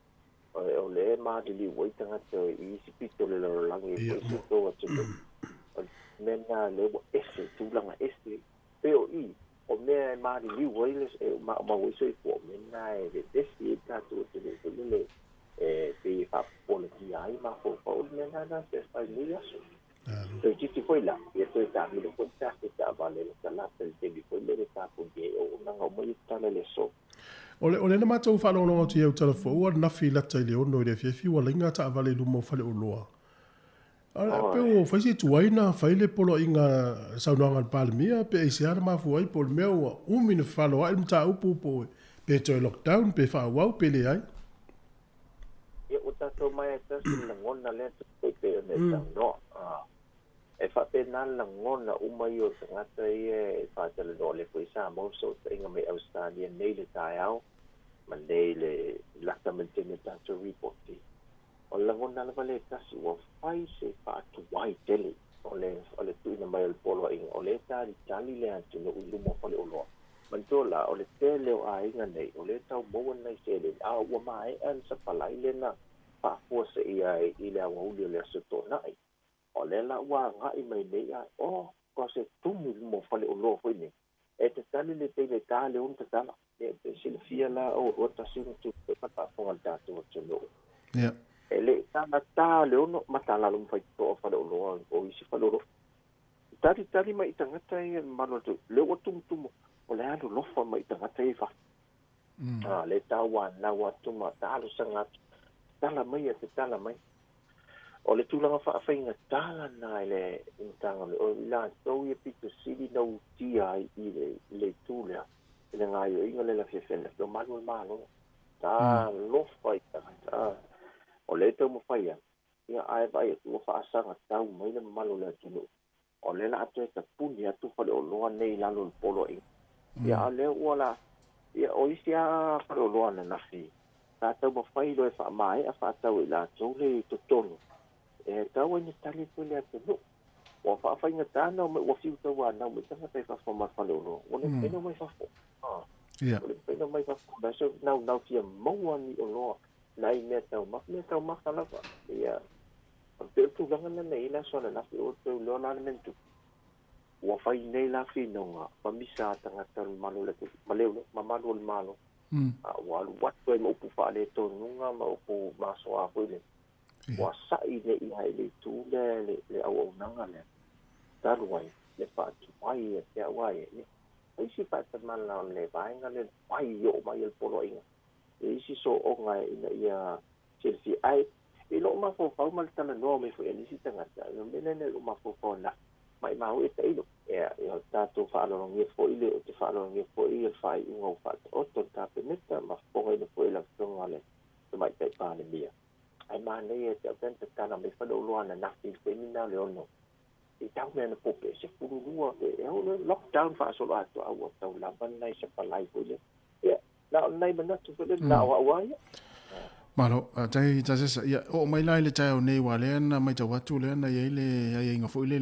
o le ma di li wai tanga te I si pito le lo langi ko si to atu mena le wa ese tu langa ese peo I o me ma di li wai le ma wai so I mena e de si ta tu le pe fa po le ki ai ma fo mena na se fa ni aso so ti foi la e to ta mi le ko ta vale le la te bi ko le ta ko ge o na ngo mo ta le so Ole na matou whanonga tu iau telefo, ua nafi lata I le ono I le fiafi, ua linga ta avale lumo whale o loa. Pe o whaisi tuaina, whaile polo inga saunanga palemia, pe eisi ana mafu ai polo mea ua umine whalo ai mta upu po pe toi lockdown, pe whaawau, pe le ai. Ia o tatou mai e tasi na ngona le tu pe ne tau no. E whapena la ngona umai o tangata e whatele no le koe sa mauso te inga me Australia nei le tae au ma nei le lata mentene tato reporti o la ngona la vale tasi ua whai se whaatu wai tele o le tuina mai al polo inga o le tari tali le antu no ulumo whale o loa mantola o le tele o a inga nei o le tau moa nei se le a ua mai an sa palai le na whaafua se ia I le awa uli o le asoto nai o le la wa ngai mai nei a o ko se tumu mo fale o lo foi ni e te tali le te le tale un te tala e te silfia la o ta sinu tu pa pa fo al dato o lo ya ele tala tale o no matala lo fai to fale o lo o isi fale o lo tali mai tangata e mano tu le o tum o le alo lo fa mai tangata e fa le tawa na wa tuma talo sanga tala mai te tala mai o le tūlanga whaafeinga tāla nā le intanga o la tau e pito siri nau tia I le tūlea I le ngai o inga le la whiawhena o manu malo tā lofa I tā o le tau mawhaia ia ae vai e tua whaasanga tau mai le malo le tunu o le la atu e ta puni atu whale o loa nei lalo le polo ia a leo ua la ia o isi a whale o loa na nafi tā tau mawhai lo e whaamai a whaatau I la tau le totonu e tau ni tali ko le atu o fa fa inga tana o fiu tau ana o tanga pe fa ma fa lo o le peno mai fa ya o le peno mai fa da so now fia mo ani o lo nai me tau ma sala fa ia o te tu langa na nei la so na o te lo na mentu o fa nei la fi no ma misa tanga tal malo le maleu ma malo le malo wa what ko mo pu fa le to nunga ma pu ma so a ko le wa sai le I le tu le au nanga le tarwai le pa tu mai e wai e isi pa man la le vai nga le vai yo mai el polo inga isi so o ngai ina ia Chelsea ai I lo ma fo fa mal tana no me fo ele si tanga no me ne lo ma fo na mai ma o e lo e ta to fa lo ngi fo ile o te fa lo ngi fo I fa I ngo fa o to ta pe meta ma fo ile fo ile so ngale to mai te pa le mia ai ma nei e te tenta tana me fa do lo ana na fi pe ni na le ono I tau me na pope se puru lua e o lockdown fa so la to au tau la ban nei se palai ko le e na nei mana tu le na wa ya malo tai ta se ya o mai lai le tai o nei wa le na mai ta watu le na ye le ya inga fo le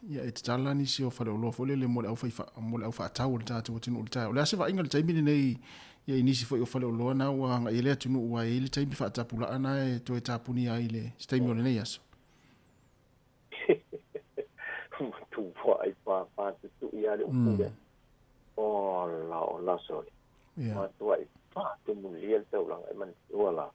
ya e tala ni si o fa lo fo le mo le au fa tau le ta tu tinu le tai o le se va inga le tai mi nei ya inisi fo o fa lo na wa nga ile tunu wa ile tai mi fa ta pula ana e to e tapuni ai le stai mi o le nei aso tu vai pa tu ia le upuga o la so ma tu ai pa tu mu liel tau lang ai man wala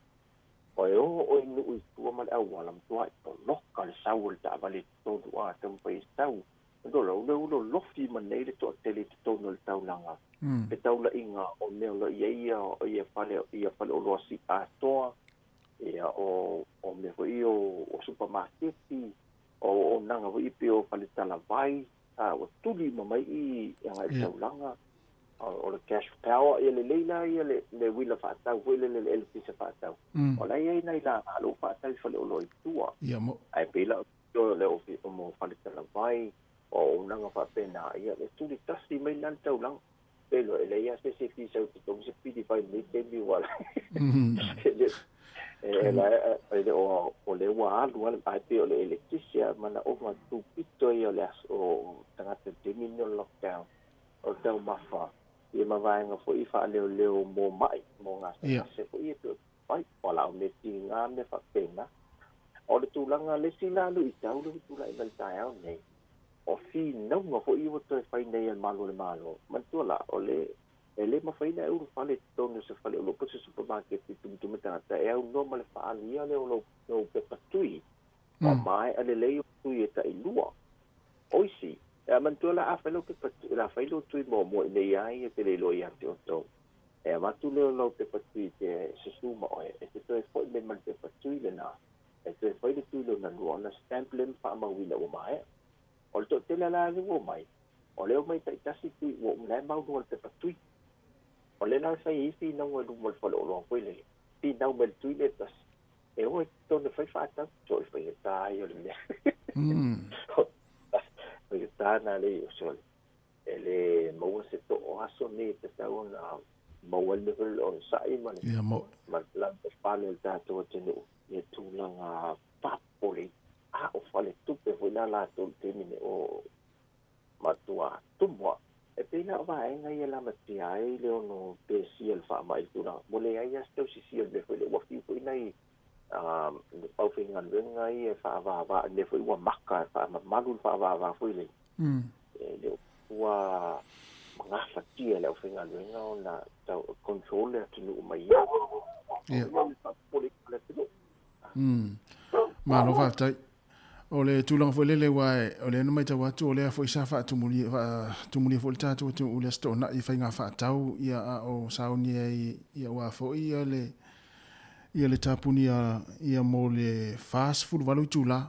o nu tu ma au wala tu ai to local saul ta vale to tu a tam pa sau do lo fi man nei le to tele to no tau langa pe tau la inga o me lo ia o ia fale o lo si a to ia o me fo o supermarket o nanga wi pio palitala vai o tuli mai I nga tau langa o le cash power ele leila ele le wila fa tau wile le electricity fa tau o la ia nei la lo fa tau fale o lo tua ia mo ai pela o le o o fale tala vai o nanga fa pena ia le tu le tasi mai lan tau lang pelo ele ia se fi sa tu tong se pidi vai me te mi wala ele o le wa alu al ai pe o le electricity mana o ma tu pito ia le o tanga te dominion lockdown o tau mafa ia ma vai nga fo i fa leo mo mai mo nga se fo i tu vai wala o me tinga me fa pena o le tūlanga le sila lu i tau lu tūla i maltai au nei. O fi nau ngā fo iwa toi whai nei al malo le malo. Mantua la o le le ma whai nei uru whale tonu se whale o lo puse supermarket i tumutuma tangata e au no ma le whaalia le o lo pepa tui. O mai ale lei o tui e ta i lua. Oisi. E mantua la a whailo pepa tui, la whailo tui mo i nei ai e te le lo i ante o tau. E matu leo lo pepa tui te se suma o e te toi fo i me man pepa tui le na. E te whai le tūlo na lua na stamp lem wha mawina o mai. O le te la la o mai. O leo mai tai tasi tui o mlai mau nua te patui. O le nau sai ifi nau e lumo le whale o loa koe le. Pi nau me le tui le tasi. E o e tōna whai whaatau. So e whai e tāi o le mea. Whai e tāna le o so le. E le maua se to o aso ne te tau na maua level o sai mani. Ma lan te whale o tātou tenu. E tūlanga papole a o whale tupe wina la tōl temine o matua tumwa. E pēna o wae ngai e lama te ai leo no pe siel wha mai tūlanga. Mole ai as tau si siel me whele wafi pui nei pau whinga ngai e wha wa ne whi ua maka e wha malul wha wa whele. E leo ua mga whatia leo whinga ngai o na tau control e tunu o mai ia. Malo fatai. O le tūlanga fo lele wae, o le anu mai tau atu, o le fo isa wha tumuli fo le tātu atu o le stona i whainga wha tau ia o sauni ia wā fo ia le tāpuni ia mo le fast food walu tūla.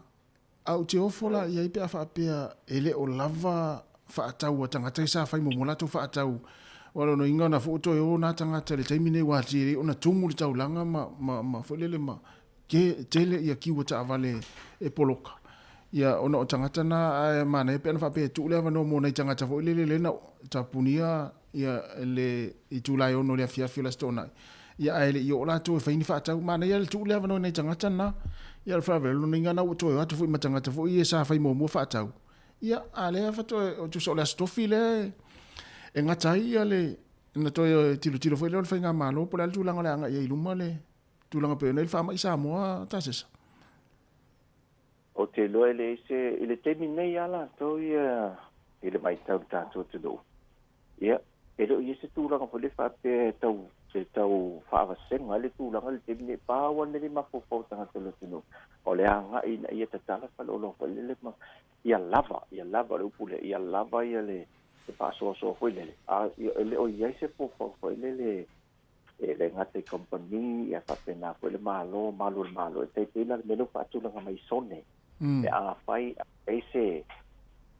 Au te ofola ia i pia wha pia ele o lava wha tau a tangata i sa whai mo molatu wha tau. Walo no inga na fo to e o na tangata le taimine wātiri o na tungu le tau langa ma fo lele ma ke tele ia kiwa ta avale e poloka ia ona o tangata na mana e pena fa pe tu le no mo nei tangata fo le na tapunia ia le i tu lai ono le afia fila stona ia ele io la tu fa ini fa ta mana ia tu le no nei tangata na ia fa velo no inga na o to e atu fo ma tangata fo ia sa fa mo fa ta ia ale fa to o tu so la stofile e ngata ia le na to tilo fo le fa nga malo po le tu langa le anga ia iluma le tulanga pe nei fa mai Samoa tasesa o te loe le se ile temi nei ala to ia ile mai tau tātou te do ia ele ia se tulanga po le fa pe tau se tau fa va senga le tulanga le temi ne pa wa ne ma fo fo tanga tolo tino o le anga ina ia te tala fa lo fa le ma ia lava le pule ia lava ia le se pa so fo le a ele o ia se fo le le ngate company ia fa pena ko le malo te pena le no fa tu nga mai sone e a fai ese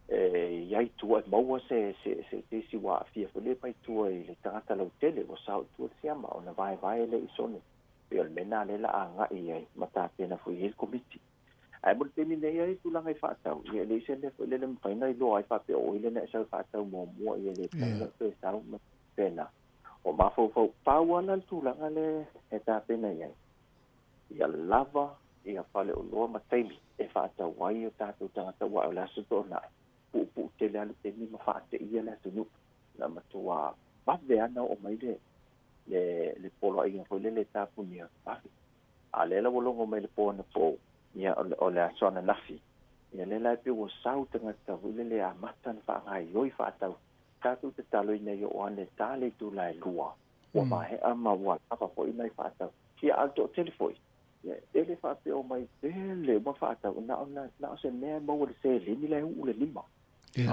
ia tu mo se te si wa fia fo le pai tu le tata lo tele o sa tu se ama ona vai le sone pe le mena le la anga ia mata pena fo il committee ai mo te mine ia tu langa fa ta ia le se le pai na lo ai fa pe o ile na sa fa ta mo ia le pe sa pena o mafo pawana tulanga le e tapena ia lava ia fale o loa mataimi e whaata wai o tātou tangata wa o la suto na pu te le alu temi ma whaate ia la tunu na matua mawe ana o mai le polo inga fo le tāpunia mawe a le la wolongo mai le po na po ia o le asona nafi ia le la pe o sau tangata wile le amata na whaangai oi whaatau tātou te talo ina i o ane tāle tu lai lua. O mahe ama wa apa po ina i whaatau. Ia alto telefoi. Ele whaate o mai tele ma whaatau. Na o se mea maua le se lini lai ule lima. E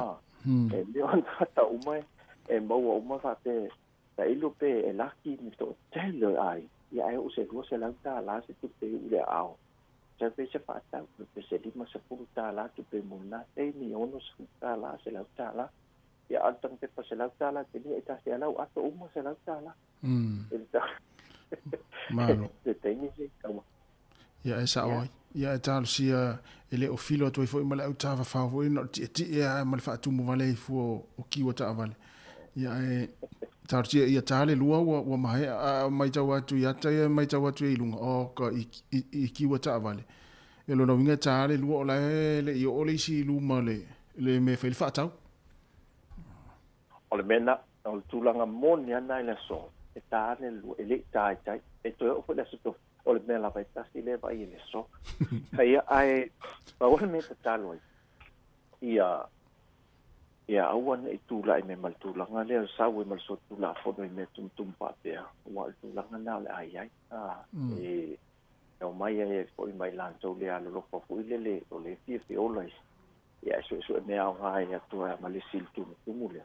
leo anata o mai e maua o mai whaate ta ilo pe e laki ni to tele ai. Ia ai o se lua se lau tā la se tupe ule ao. Sa pe se whaatau. Pe se lima se puru tā la tupe muna. E ni ono se tā la se lau tā la. Ya antang te pa selau tala te ni eta se alau ato uma selau tala Malo te tengi se kama ya esa oi ia e talo sia ele o filo atu foi mala au tava fa foi no ti ia mal fa tu mo vale fu o kiwa ta vale ia e talo sia ia tale lua wa mai mai tau atu ia ta mai tau atu i lunga o ka i kiwa ta vale e lo no winga tale lua o le i o le si lu male le me fa fa tau o le mena o le tulanga moni ana ile so e tale lu ele tai tai e to o le so o le mela vai tasi le vai ile so ai ai ba o me te talo ia awan e tula i me mal tulanga le sa we mal so tula fo no me tum pa te wa tulanga na le ai e o mai e fo i mai lan so le alo lo fo ile o le fi o le ia so me au hai atu ma le sil tu le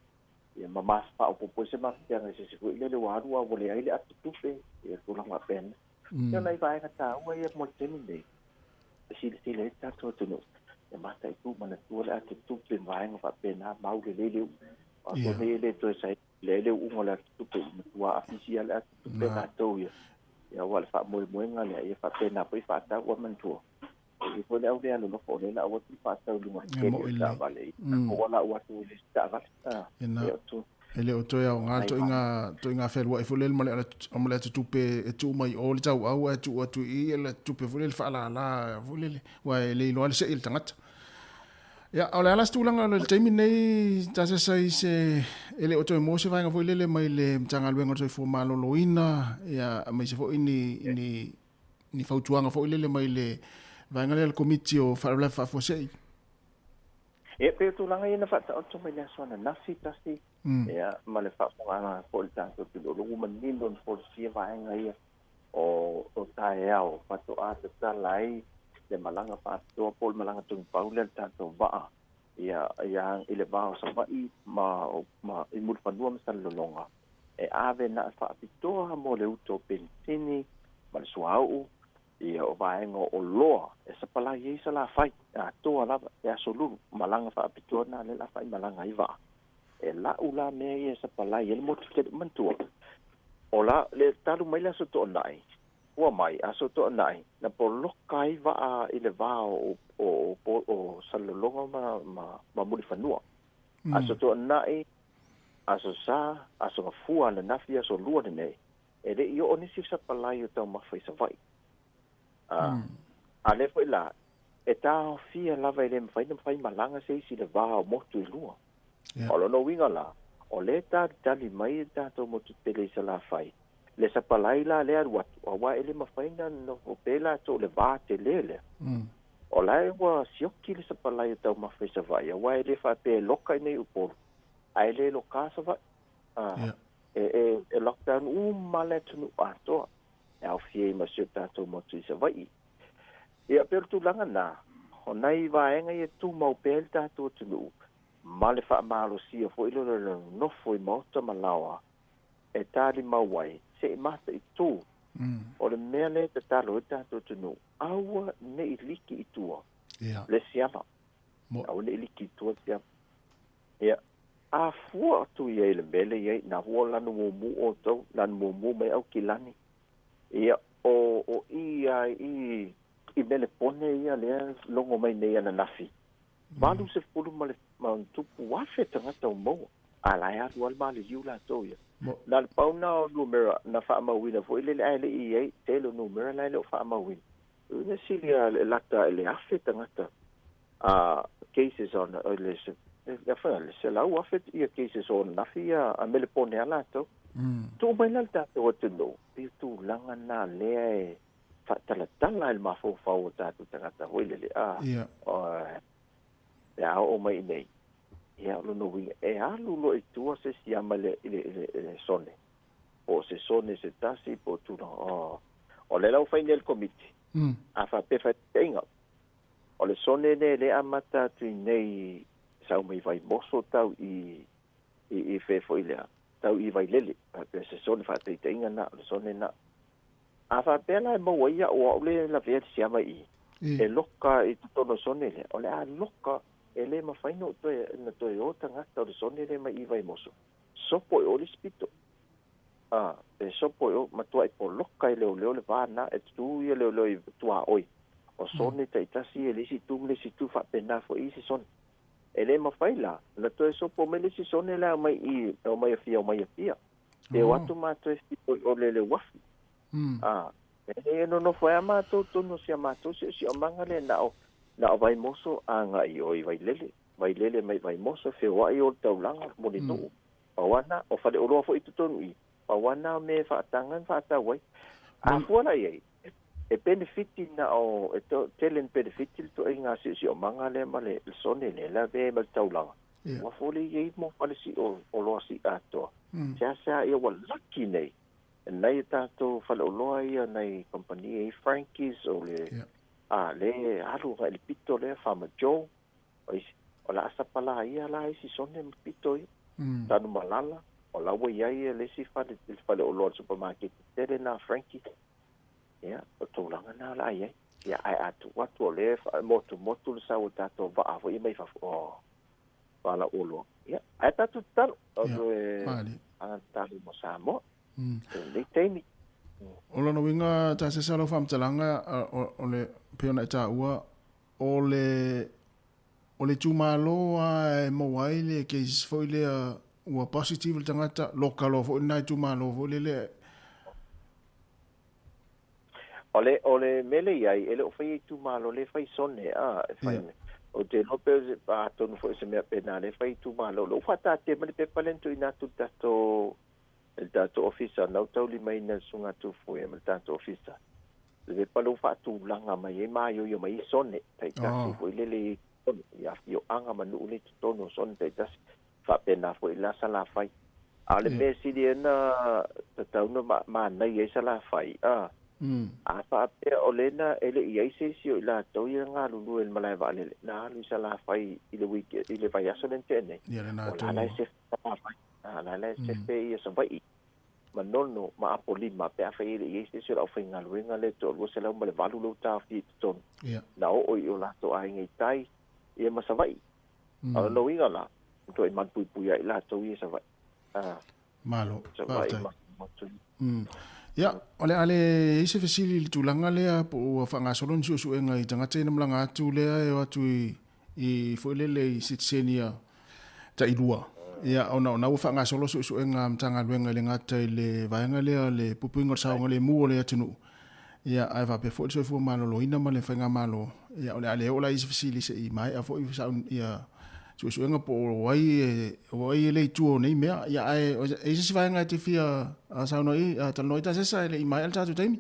ia mama fa o po se ma ya se fo ile le wa o le ai le atu tu fe ia tulanga pen ia nei vai ka ta o ia mo te ni si le ta to no e mata i tu mana tu le atu tu pe vai nga fa pena mau le o so le to sai le ngola tu pe tua official atu tu pe na to ia wala fa mo nga le ia fa pena po fa ta wa man tu e po le au le no fo le la o tu fa ta lu ma ke ta vale o wala o tu le ta vale ia tu ele o toia o ngā to inga wherua e fulele male amale atu tupe e tu mai o le tau au e tu atu i ele tupe fulele whaala la fulele wa e le iloa le se il tangata ia o le alas tūlanga le teimi nei tasa sai se ele o toi mo se vainga fulele mai le mtanga luenga toi fu malolo ina ia mai se fo ni fautuanga fulele mai le vainga le komiti o whaala whafosei e pe tu langa ina fa ta o me le sona na si tasi ia ma le fa nga po le tanto tu lo man ni don for si va nga ia o ta ia o fa to a ta lai le malanga fa to pol malanga tu pa le tanto va ia ile va so va i ma i mul fa no ma lo longa e ave na fa pito mo le uto pensini ma le suau ia o vaenga o loa e sa pala ye sa la fai a to ala e asolu malanga fa pitona le la fai malanga iva e la ula me ye sa pala ye mo te mantua ola le talu mai la so to nai o mai aso to nai na po lokai va a ile va o salolonga ma mo di fanua aso to nai aso sa aso fua na nafia so lua ne e de yo onisi sa pala yo to ma fai sa vai ale foi la e ta fia lava ele fai malanga se si le va mo tu lua olo no winga la o le ta tali mai ta to mo tu tele sa la fai le sa palai la le wat o wa ele ma fai na no pela to le va te lele o la wa sioki le sa palai ta ma fai sa vai wa ele fa pe loka nei upo ai le loka sa va e lockdown male tu ato au fie ma se tato mo tu se vai ia per tu langa na honai vaenga ia tu mau pel tato tu male fa malo sia fo ilo no foi moto malawa e tali mawai se mata i tu o le mele te talo tato tu awa ne iliki itua le siama au ne iliki itua sia ia a fu tu ia le mele ia na wola no mu o to lan mu mai au kilani ia o i mele pone ia le longo mai nei ana nafi malu se fulu ma tupu wafe tangata o mo ala ya wal mali yula to ia na le pauna o numero na fa ma wina fo ile le i telo numero la le fa ma win na silia lata le afe tangata cases on le fa se la wafe ia cases on nafi a mele pone ala to tu mai la ta o te no pi tu langa na le fa tala il ma fo ta tu tangata hoile le ya o mai nei ya lo no wi e alu lo i tu se si amale le sone o se sone se tasi po tu no o le lau final committee a fa pe fa tenga o le sone le amata tu nei sa mai vai moso tau i fe fo ile tau i vai lele pe se sone fa te tenga na le sone na a fa pela mo ia o le la ve si ama i e loka i to no sone le o le a loka ele ma fai no to na to o tanga to sone le ma i vai moso sopo o le spito e sopo o ma to ai po loka i le va na e tu i le tu a oi o sone te itasi e lisi tu fa pena fo isi son ele ma faila na to so po me lisi sone la mai I o mai fia e watu ma to o le wafi no foi ama to no sia ma to si o mangale na o vai moso anga I o vai lele mai vai moso fe wa I o taulanga mo ni to pawana o fale o lo fo itu tonu I pawana me fa tangan fa ta wai a fuala I e benefiti na o e to telen benefiti to inga si o mangale male sone le la ve mal taulanga wa fole ye mo fale si o lo si ato sa ia wa lucky nei nei tato fale o loa ia nei company Frankies o le le alu ga le pito le fama Joe o la asa pala ia la si sone pito tanu malala o la we ia le si fale o loa supermarket tere na Frankie o tolanga na la ia ai atu watu o le motu sa o tato va avo I mai fa wala o loa ai tato tal o talu mo Samoa le temi o lona winga ta se salo fam talanga o le peona ta ua o le tumalo a mo wai le ke foi le ua positive tangata lokalo fo na tumalo fo le ole mele ai ele o fai tumalo le fai sone fai o te lope pa tonu fo se me pena le fai tumalo lo fata te me pe palento ina tu tato el tato officer na tauli mai na sunga tu fo e tato officer le palo fa tu langa mai mai yo mai sone tai kasi fo le ya fio anga manu le tono son tai kasi fa pena fo la sala fai ale me si na tau no ma na ye sala fai a fa pe olena ele ia se si la to ia nga lulu el malai vale na lu sala fai ile week ile vai asolente ne la se la se pe ia so vai manono ma apoli ma pe fa ile ia se so fa nga lu nga le to lu sala ma le valu lu ta fi ton na o la to ai ngai tai ia ma sa vai ala no winga la to I man pui ai la to ia sa vai malo ya ole ale ise fesili le tulanga le po fa nga solon su enga I tanga tena mlanga atu le e watu I foilele sitsenia ta ilua ya ona fa nga solo su enga mtanga lwenga le ngata le vaenga le pupuinga sa ngale mu le atunu ya ai va pe fo so malo lo ina male fa nga malo ya ole ale ola ise fesili se I mai a fo I sa ya su enga po wai le tuo nei mea ya ai ese vai nga te fia sa no I ta noita se sa le mai alta tu taimi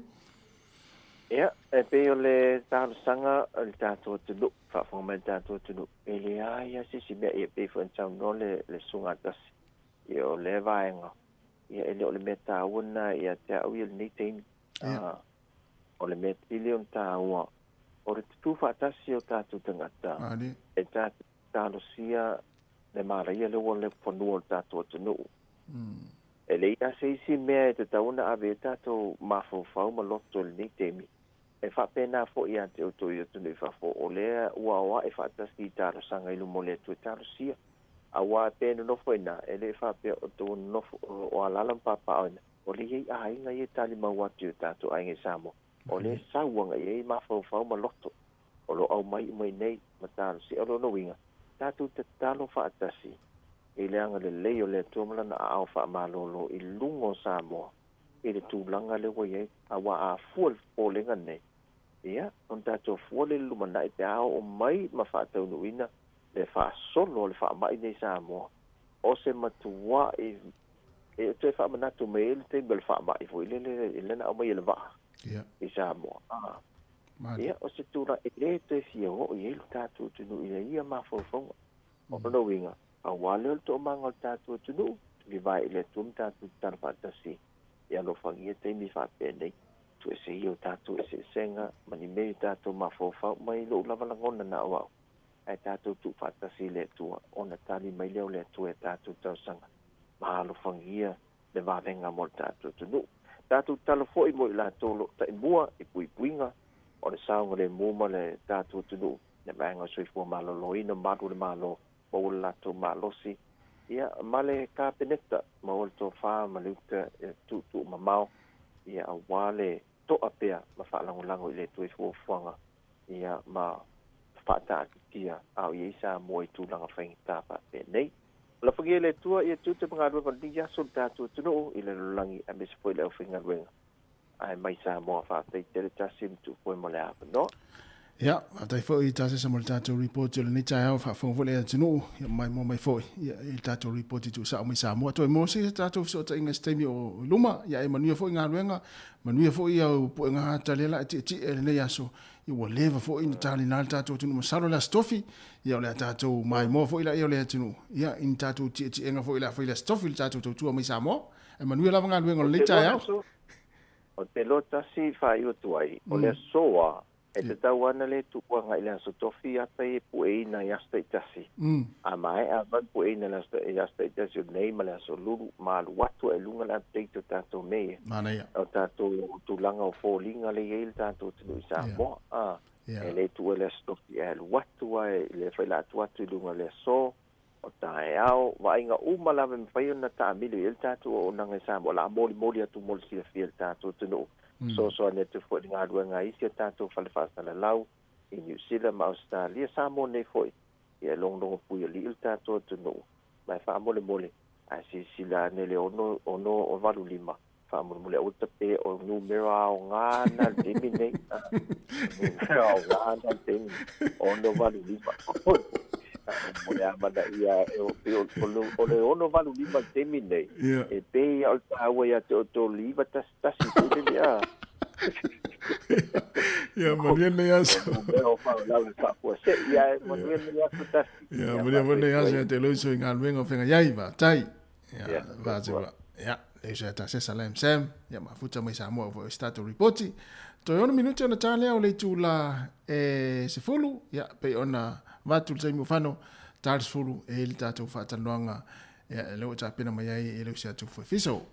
e pe ole ta sanga el tato tu fa fomenta tu ele ai si me e pe fo sa no le sunga tas yo le vai nga ya ele ole meta una ya ta wil ni taimi ole met billion ta wa ore tu fa tasio ta tu tangata e ta talosia le maria le wole fonua tato tunu ele ia se si me te tauna ave tato mafo fau maloto ni temi e fa pena fo ia te to ia tunu fa fo ole wa e fa tasi taro sanga ilu mole tu talosia awa pena no foina ele fa pe to no o alalam papa ona ole ye ai nga ye tali ma wa tu tato ai Samo ole sawanga ye mafo fau maloto olo au mai nei matalo si olo no winga tatu te talo fa atasi ile anga le leo le tumla na au fa malolo I lungo Samoa ile tulanga le woye awa a full falling ne ia on tatu full lumana te au mai ma fa tau ina le fa solo le fa mai nei Samoa o se matua e te fa mana tu mail te bel fa mai fo ile na mai le va I Samoa ia o se tura ele te fio o ia tatu tunu ia ma fo o no winga a wale to manga tatu tunu li vai le tum tatu tan fantasi ia lo fangia te mi fa pende tu se io tatu se senga mani me tatu ma fo mai lo lava la ngona na wa ai tatu tu fantasi le tu ona tali mai le tu tatu to sanga ma lo fangia le va venga mo tatu tunu tatu talo foi mo la tolo ta bua I puinga o le saunga le muma le tatu tunu le manga sui fu malo loina matu le malo o la to malosi ia male ka peneta mo to fa maluta tu mamao ia wale to apea ma fa lango le tu fu fuanga ia ma whaataakitia au i Samoa i tūlanga whaingita pa penei. La whagea le tua ia tūte mga rua ni aso tātua tunu i le lulangi a mesi fwoi leo whinga ruenga. Ai mai Samoa whaatei tere tasim tu fwoi mo le apa no. Ja, tai foi tase sa molta to report le nita ha fa fo le tunu mai mo mai foi il tato report tu sa mai sa mo to mo se tato so ta inga stemi o luma ya e manu foi nga ruenga manu foi ya po nga tale la ti le ya so i wo leva foi in tali na tato tunu mo salo la stofi ya le tato mai mo foi la ya le tunu ya in tato ti nga foi la stofi tato tu mai sa mo e manu la nga ruenga le nita ya o te lota si fa io tuai o le soa e te tau ana le tukua ngai le aso tofi ata e pueina i asta i tasi. A mai a van pueina i asta i tasi o nei ma le aso luru ma alu watu e lunga la teito tato mea. O tato tulanga o fōlinga le eil tato tinu i Samoa. E le tu e le stofi e alu watu e le whaila atu watu i lunga le so. O tae ao, wa inga umalawe mwhaio na ta amili il tato o nanga i Samoa. La moli atu moli sila fia il tato tinu. So ne te foi nga ruenga isi tato fale fasta la lau i New Zealand ma Australia Samoa nei foi ia long pui li il tato tunu mai fa mole a si sila nele ono o valu lima fa mole o te o numero o ngana dimi nei o ngana dimi ono valu lima mole amana ia o le ono valu lima dimi nei e pe al tawa ia to liva tasi tude ia ya Maria ne aso ya Maria ne aso te lo so ngal wengo fenga yai ba tai ya va ya e já tá se salem sem ya ma futa mai Samoa vo stato reporti to ono minuto na tale o le tula se fulu ya pe ona va tu sai mo fano tals fulu e il tato fa tanonga ya lo ta pena mai e lo sia tu foi fiso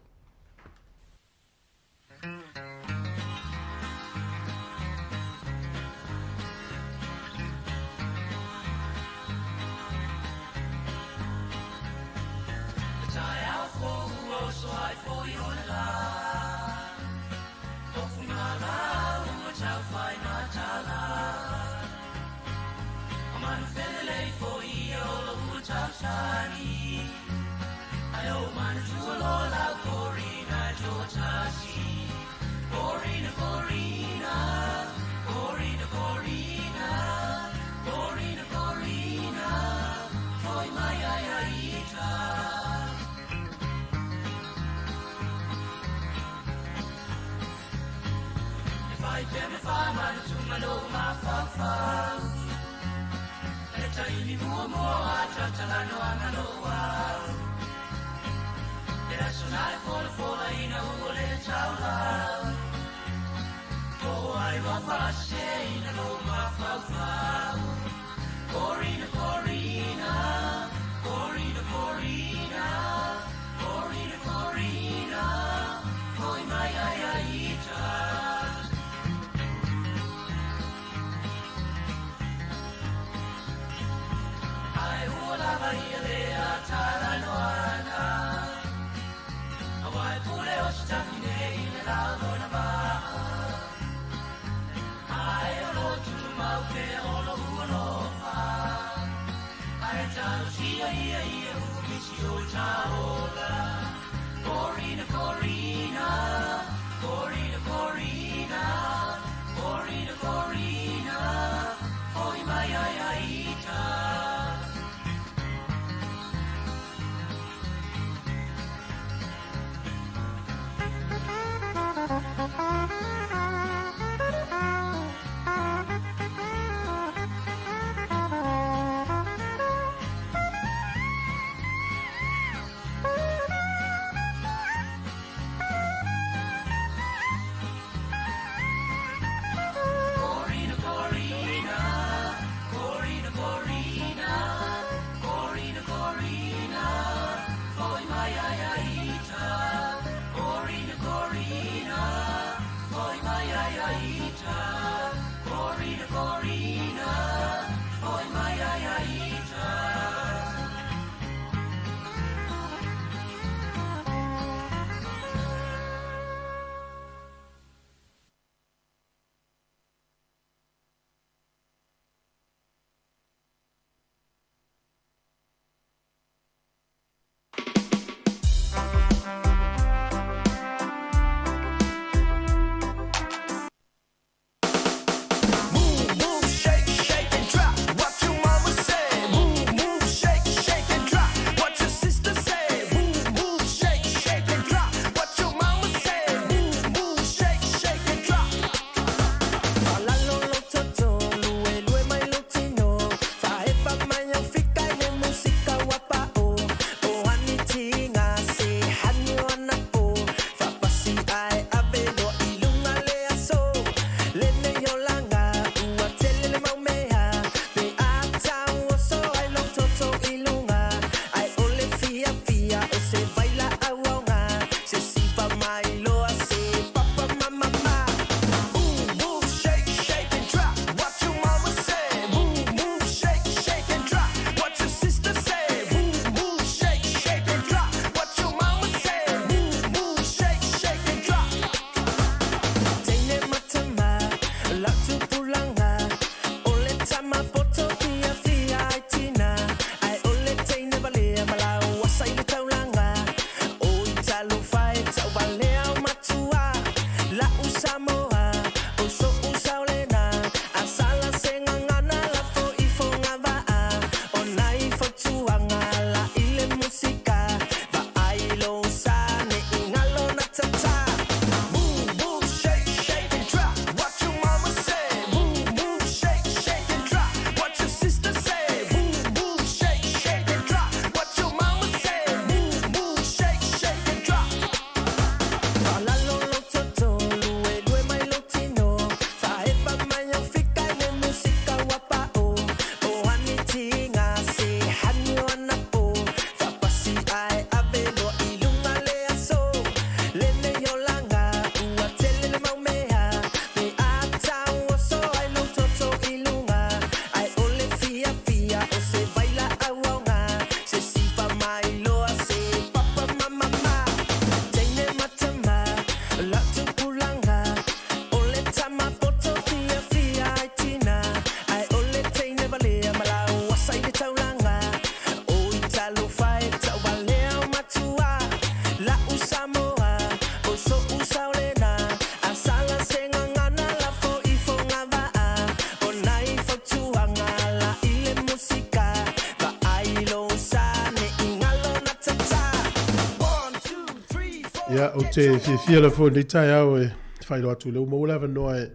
Ia o te fia le fo ni tai au e whai roa tu leu maula va noa e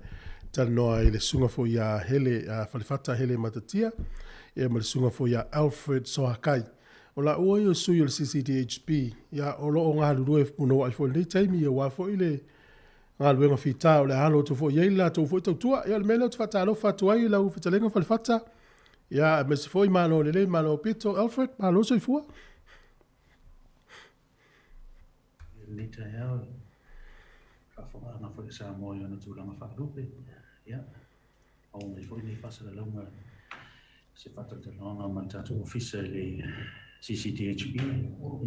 tan noa i le sunga fo ia hele a whalifata hele matatia e ma le sunga fo ia Alfred Sohakai. O la ua i o sui o le CCDHP ia o lo o ngā lulu e puno ai fo ni taimi e wafo i le ngā luenga fita o le halo tu fo ia la tu fo i tautua ia le mele o tu fata alo fatu ai la u fitalenga whalifata ia me se fo i malo le malo pito Alfred malo so i fua. Lita yao whafonga na whai Samoa i ana tūranga whakarupe ia o mai whai nei whasara launga se whatatanonga ma tātou ofisa i le CCDHP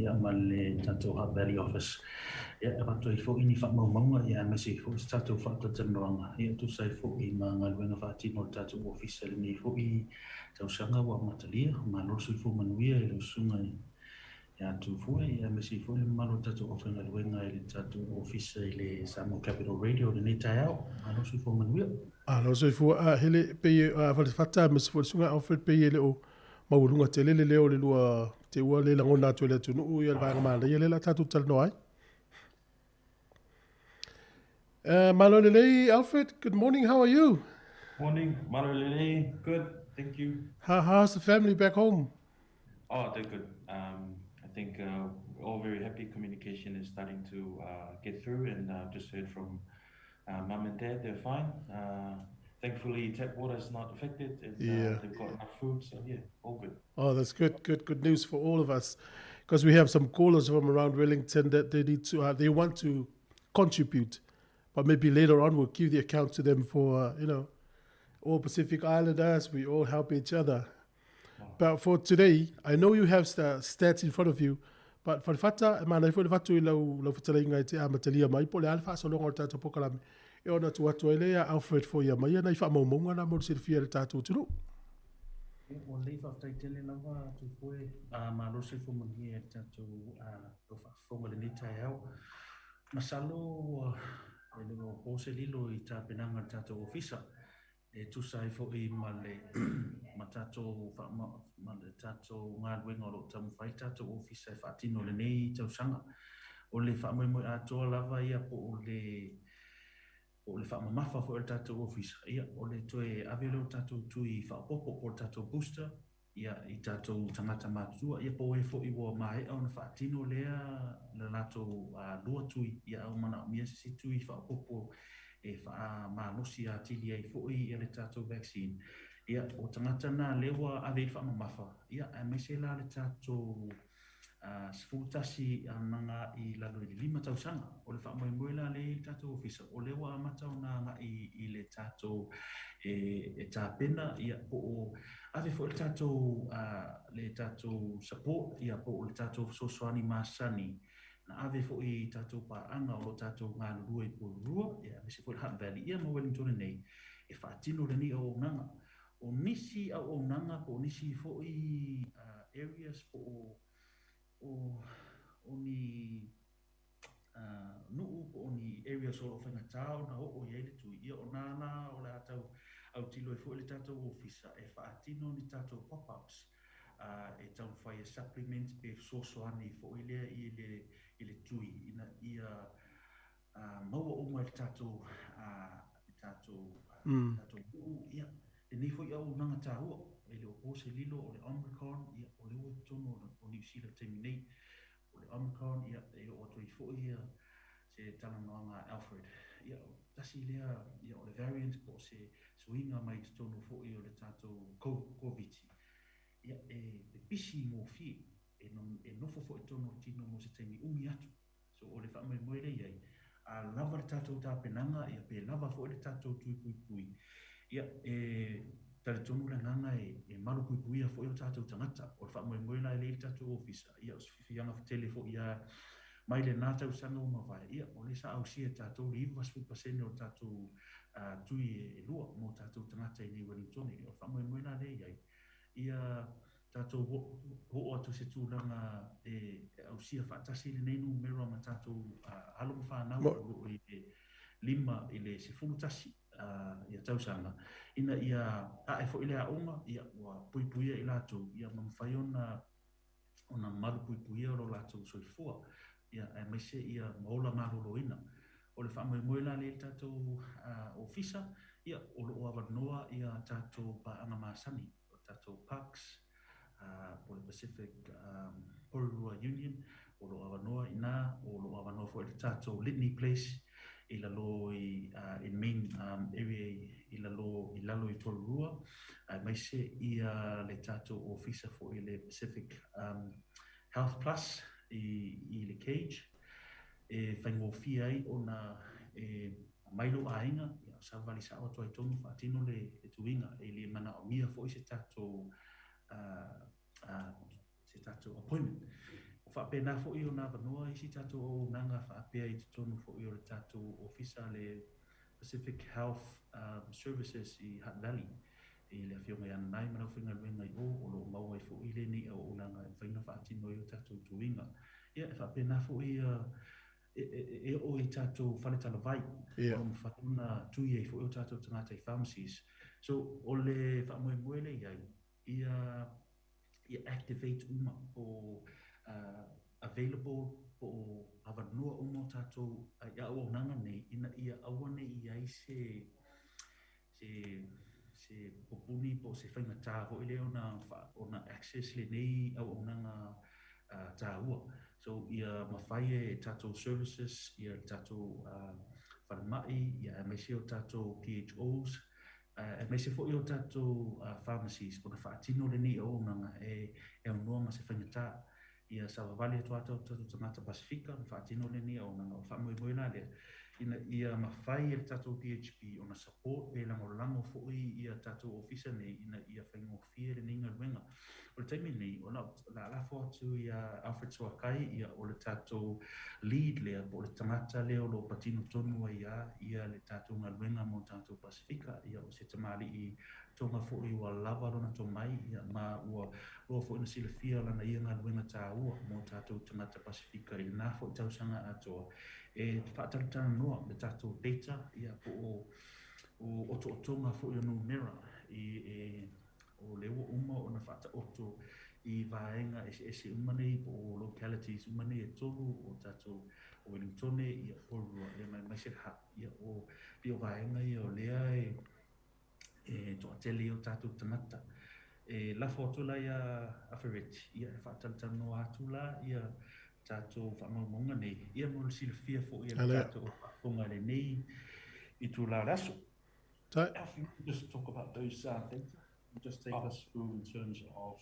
ia ma le tātou Hutt Valley Office ia e wato i whai ni whamaumaunga ia me se whai tātou whatatanonga ia tu sai whai ma ngā luenga whaatino tātou ofisa le nei whai tausanga wa matalia ma losu i whai manuia i lo sunga ia tu fue ia me si fue malo tatu ofenga luenga i tatu office i le Samoa Capital Radio le nei tai au ano si fo manuia ano si fo hele pe fata me si fo sunga Alfred pe le o maulunga te le leo le lua te ua le langona tu le tu no ia va ma le la tatu tal no ai malo le Alfred, good morning, how are you? Morning, Marolele. Good, thank you. How's the family back home? Oh, they're good. I think we're all very happy. Communication is starting to get through, and I've just heard from mum and dad. They're fine. Thankfully, tap water is not affected, and they've got enough food. So yeah, all good. Oh, that's good news for all of us, because we have some callers from around Wellington that they need to they want to contribute, but maybe later on we'll give the account to them for all Pacific Islanders. We all help each other. But for today, I know you have stats in front of you, but for fata mana for fatu lo fatala ngai te amatalia mai po le alfa so longa tata pokalame e ona tu atu ele ya Alfred for ya mai na ifa mo na mo se fia tatu tulu o le fa tai tele na wa tu foi ma lo se fo mangi e tatu to fa fo le ni tai au masalo e lo po se lilo I ta penanga tatu ofisa e tu sai fo I male matato fa ma le tato ngā wenga o tamu whai tato ofisa e whaatino le nei tau sanga o le wha moe ato lava ia po o le wha mamafa fo le tato ofisa ia o le toe avelo tato tui wha popo po tato booster ia I tato tangata matua ia po e fo I wa mai au na whaatino lea le lato lua tui ia au mana mia si tui wha popo e wha malosi a tili ai fo I le tato vaccine ia o tangata na lewa ave wha mamafa ia a mese la le tato sfutasi ananga I lalo I lima tausanga o le wha moe la le tato ofisa o lewa amatau na I le tato e tāpena ia po o ave fo le tato support ia po le tato sosoani masani na ave fo I tato paanga o tato ngā lua I purua ia mese fo le Hutt Valley ia mo Wellington nei e whaatino le ni o nganga o nisi au o nanga po nisi fo I areas po o ni nuu po o ni areas o whenga tau na o iele tu ia o nana o le atau au tilo fo le tatou ofisa e whaatino ni tatou pop-ups e tau whai supplement pe sosoani fo I le tui ina ia maua o mai tatou ia e nei fo au nanga tāua e le o se lilo o le Omicron ia o le o tono o New Zealand temi nei o le Omicron ia e o toi fo ia se tala noanga Alfred ia tasi lea ia o le variant po se swinga mai tono fo ia o le tātou COVID ia e pisi mo fi e nofo fo tono tino mo se temi umi atu so o le wha moe le iai a lava le tātou tāpenanga ia pe lava fo le tātou tui ia tale tonu le nganga e malu puipuia fo i o tātou tangata o le wha moe la le tātou ofisa ia o sifianga tele fo ia mai le nātau sanga o mawai ia o le sa au sia tātou le iwa spu pasene o tātou tui e lua mo tātou tangata I ni Wellington o le wha moe la le iai ia tātou ho atu se tūranga e au sia whaatasi le neinu mero ma tātou halonga whanau o I lima I le se fulutasi ia tausanga ina ia e fo ile a onga ia wa puipuia I lātou ia mamwhai ona malu puipuia o lātou soifua ia e mai se ia maola maloloina o le whaamoemoe la le tātou ofisa ia o lo awanoa ia tātou paanga māsani o tātou parks o le Pacific Porurua Union o lo awanoa ina o lo awanoa fo le tātou Litany Place i lalo in main area i lalo i Porurua mai se ia le tātou ofisa fo i le Pacific Health Plus i le Cage e whaingofia ai o na mailo ainga ia sa vali sa o toi tonu whaatino le tuinga e le mana o mia fo i se tātou appointment. O whaapena fo i o nā wanoa i si tātou o nanga whaapea i tonu fo i o le tātou ofisa le Pacific Health Services i Hutt Valley. I le awhionga i ana nai mana whinga luenga i o lo maua i fo i le ni o nanga i whaina whaatino i o tātou tuinga. Ia e whaapena fo i e o i tātou whanetala vai. O mo whatuna tui e fo i o tātou tangata i pharmacies. So o le whaamoe le iai ia activate uma o available o awanua uma o tātou ia au nanga nei ina ia aua nei iai se popuni po se whainga tā ho i leo na access le nei au nanga tāua. So ia mawhai e tātou services, ia tātou whanamai, ia mai se o tātou PHOs, e mai se fo i o tātou pharmacies, kona whaatino le ni o nanga e unua ma se whaingatā. Ia sa wawali atua tātou tangata Pasifika, na whaatino le ni o nanga o whaamoe la lea. Ia mawhai e tātou PHP o na support e lango fo i ia tātou ofisa nei, ia whaingofia le ninga luenga. O le taimi nei, o la lafo atu ia Alfred Suakai, ia o le tātou lead lea, o le tangata leo lo patino tonu ia le tātou ngaluenga mo tātou Pasifika, ia o se tamali i tonga fo i ua lava rona to mai, ia ma ua fo ina sila fia lana ia ngaluenga tā ua mo tātou tangata Pasifika, i na fo i tausanga atoa. E whaataritana noa le tātou data, ia po o tonga fo i anu mera, o lewa uma o na whata oto i vaenga ese umane po localities umane e tolu o tātou o Wellingtone i a Porua e mai se ha i o pio vaenga i o lea e to ateli o tātou tamata e la foto la ia afereti ia whaataritano atu la ia tātou whamamonga nei ia mo le silafia fo i a tātou whakonga le nei i tu la raso. If you just talk about those data, just take us through in terms of,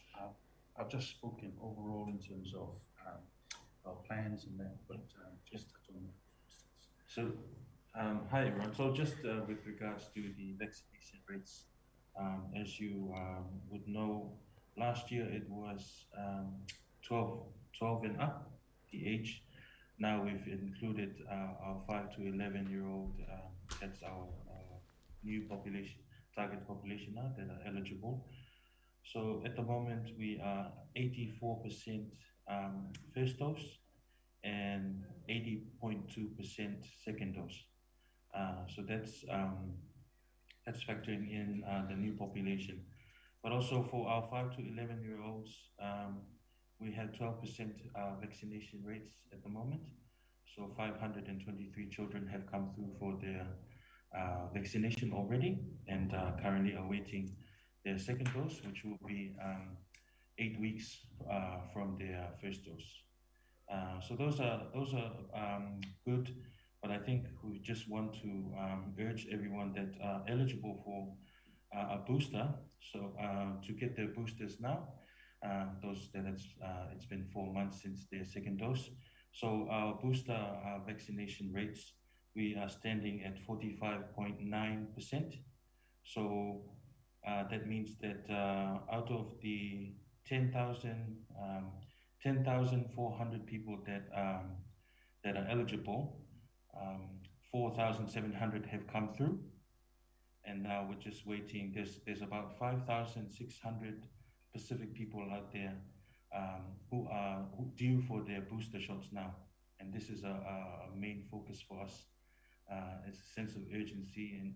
I've just spoken overall in terms of our plans and that, but just touch on that. So, hi everyone. So just with regards to the vaccination rates, as you would know, last year it was 12 and up, the age. Now we've included our 5 to 11-year-old, that's our new population, target population now that are eligible. So at the moment we are 84% first dose and 80.2% second dose. So that's factoring in the new population. But also for our 5 to 11-year-olds, we have 12% vaccination rates at the moment. So 523 children have come through for their vaccination already and currently awaiting their second dose, which will be 8 weeks from their first dose. So those are good, but I think we just want to urge everyone that are eligible for a booster. So to get their boosters now, those that it's been 4 months since their second dose. So our booster vaccination rates, we are standing at 45.9%. So that means that out of the 10,400 people that are eligible, 4,700 have come through, and now we're just waiting. There's about 5,600 Pacific people out there who are due for their booster shots now, and this is a main focus for us. It's a sense of urgency in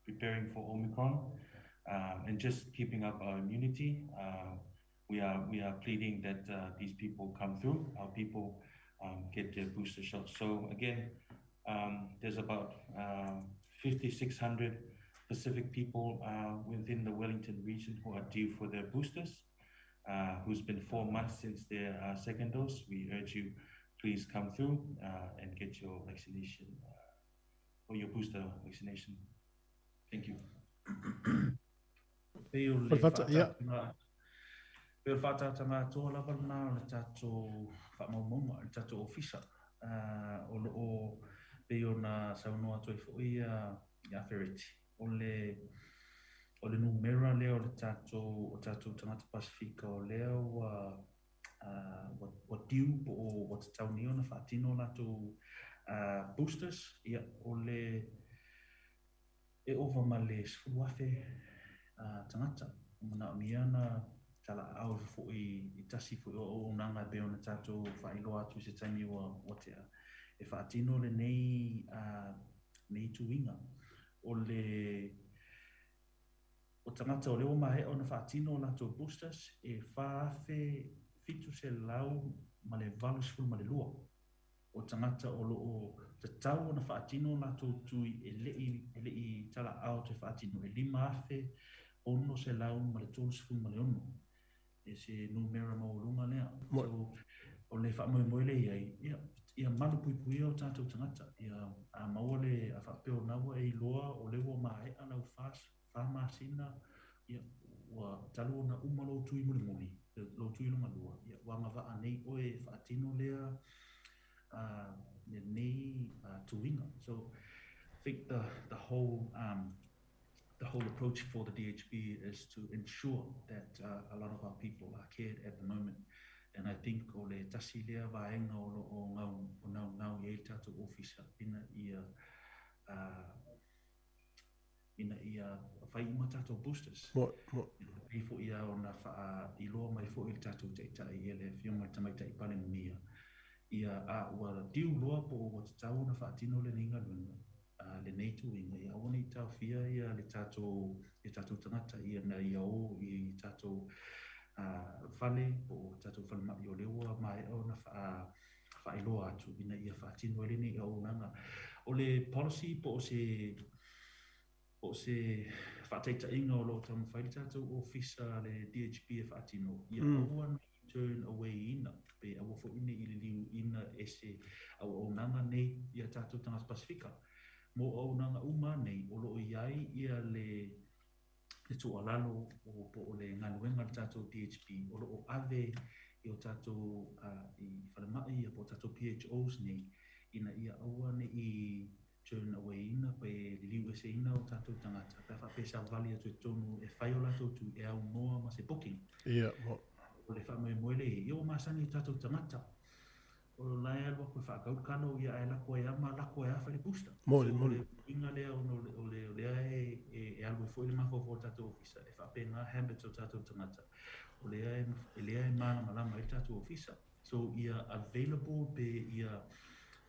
preparing for Omicron and just keeping up our immunity. We are pleading that these people come through. Our people get their booster shot. So again, there's about 5,600 Pacific people within the Wellington region who are due for their boosters, who's been 4 months since their second dose. We urge you, please come through and get your vaccination or your booster vaccination. Thank you. Peo whātātanga tō lava nā o le tātou whamaumaunga, le tātou ofisa. O lo o peo na saunoa toi fwoi a Ferretti. O le numera leo le tātou tangata Pasifika o leo wa tiu po o te taunio na whaatino lātou boosters. Ia o le e ova ma le sfuafe tangata. Mana miana tala au fo I tasi fo o nanga be ona tato fa ilo atu se taimi wa te e fa tino le nei tuinga o tangata o le o mai ona fa tino la to boosters e fa fe fitu se lau ma le valus ful ma le lua o tangata o lo o te tau ona fa tino la to tui e le tala au te fa tino e lima fe ono se lau ma le tolus ful ma le ono e se numera maulunga lea. So, o le whamoemoele ia malu pui o tātou tangata. Ia a maua le a whapeo naua e loa o lewa mae anau whamasina. Ia wa talo na umalo tui muli lo tui lunga lua. Ia wanga wa nei oe whaatino lea nei tuinga. So, I think the whole approach for the DHB is to ensure that a lot of our people are cared at the moment. And I think o le tasi lea vaenga o ngau i tātou ofisa ina ia whai ima tātou boosters. I fo ia o na wha I loa mai fo I tātou teitai I le whionga tamaita I pale mia. Ia a ua diu loa po o te tau na whaatino le ninga lunga. Le nei tuinga ia ona I tau fia ia le tātou tangata ia na ia o I tātou whale po tātou whale mai o lewa mai o na whaeloa atu ina ia whaatino ele ni au nanga. O le policy po o se whateita inga o lo tamu whaile tātou ofisa le DHB e whaatino ia aua na turn away ina pe aua fo ina I le liu ina e se au nanga nei ia tātou tangata Pasifika. Mo au nanga uma nei o loo iai ia le tualalo o le nganuenga le tātou DHB o loo ave I o tātou I whalemai po tātou PHOs nei ina ia aua nei I turn away ina pe liu ese ina o tātou tangata. Pe whapesa vali atu e tonu e whai o lato tu e au noa ma se booking. O le whamoemoele I o masani tātou tangata. O lai alwa koe whakau kano ia e lako e ama lako e awhare booster. Mole. Inga lea o lea e alwa fo ili mafo fo tātou ofisa. E whape ngā habits o tātou tangata. O lea e mana malama I tātou ofisa. So ia available be ia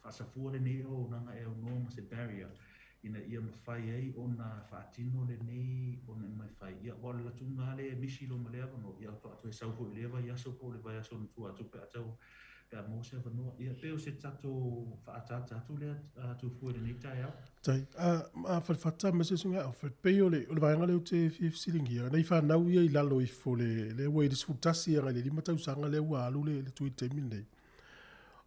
whasafua le nei o nanga e o noa ma se barrier. Ina ia mawhai ei o na whaatino le nei o na mawhai. Ia wale la tunga le misi lo ma lea wano. Ia to atu e saupo I lewa ia sopo le vai aso na tua atu pe atau. Ka mo se vanua ia peo se tato whaatata atu lea tu fuere nei tai au. Tai, a whata ma se sunga au whapeo le, o le vaenga leo te whisilingi a nei whanau ia I lalo I fo le wei le sfutasi a le lima tau sanga le ua alu le tui te mine.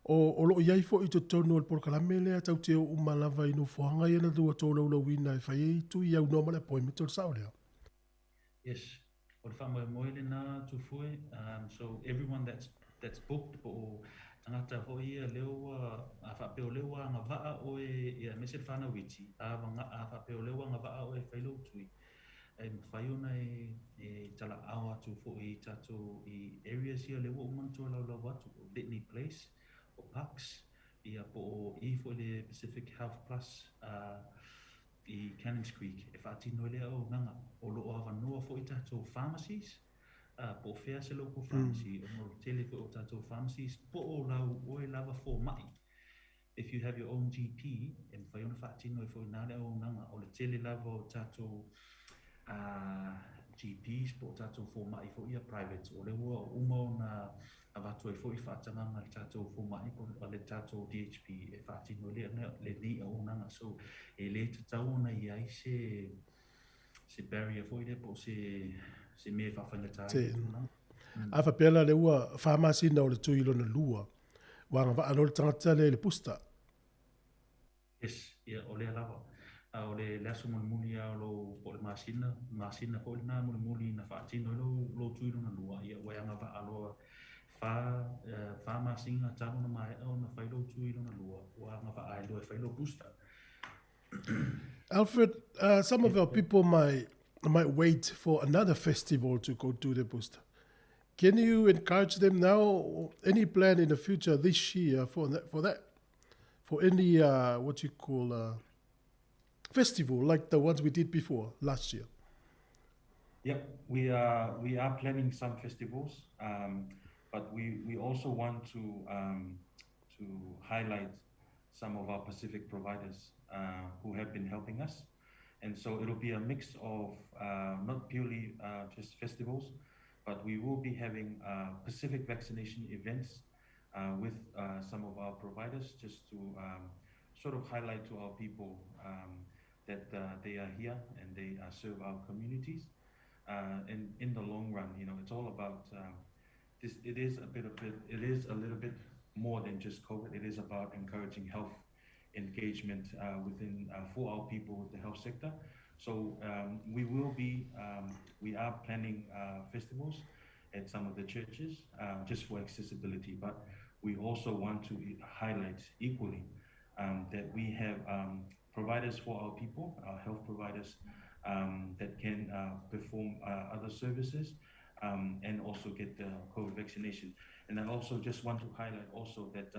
O lo iai fo I to tono al porkalame le tau te o umalava I no fohanga ia na dua tōna ula wina I whai tu I au noma le appointment o le sao lea. Yes, o le whamoe moile na tu fue, so everyone that's booked po tangata ho ia lewa a whapeo lewa ngā waa o ia mese whana witi a whapeo lewa ngā waa o whailo tui e mwhaiona e tala awa tu fo I tato I areas ia lewa umantua lau watu o Whitney Place o Parks ia po I fo le Pacific Health Plus I Cannons Creek e whaatino lea o nanga o loo awa noa fo I tato pharmacies po fea se local pharmacy o mo tele o tātou pharmacies po o lau oe lava fo mai. If you have your own GP e mwhai ona whaatino e fo I nāre o nanga o le tele lava o tātou GPs po tātou fo mai fo ia private o le ua uma o na watu e fo I whaatanganga le tātou fo mai po le tātou DHP e whaatino le ni o unanga so e le tatau na I ai se barrier fo I le po se me whawhangatai Te. le tūnanga. Afa pela le ua whamasina o le tui lona lua. Wanga wa anol tangata le pusta. Yes, ia o le alawa. O le aso muli a lo po le masina fo le nā muli na whaatino lo tui lona lua. Ia waianga wa aloa wha masinga tano na mai o na whailo tui lona lua. Waianga wa ailo e whailo pusta. Alfred, some of our people might wait for another festival to go to the booster. Can you encourage them now? Any plan in the future this year for that? For any what you call festival like the ones we did before last year? Yep, we are planning some festivals, but we also want to highlight some of our Pacific providers who have been helping us. And so it'll be a mix of not purely just festivals, but we will be having Pacific vaccination events with some of our providers just to sort of highlight to our people that they are here and they serve our communities. And in the long run, it's all about this. It is a little bit more than just COVID. It is about encouraging health engagement within for our people with the health sector. So we are planning festivals at some of the churches just for accessibility, but we also want to highlight equally that we have providers for our people, our health providers that can perform other services and also get the COVID vaccination. And I also just want to highlight also that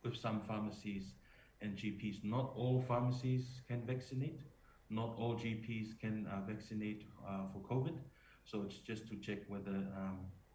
with some pharmacies and GPs, not all pharmacies can vaccinate, not all GPs can vaccinate for COVID. So it's just to check whether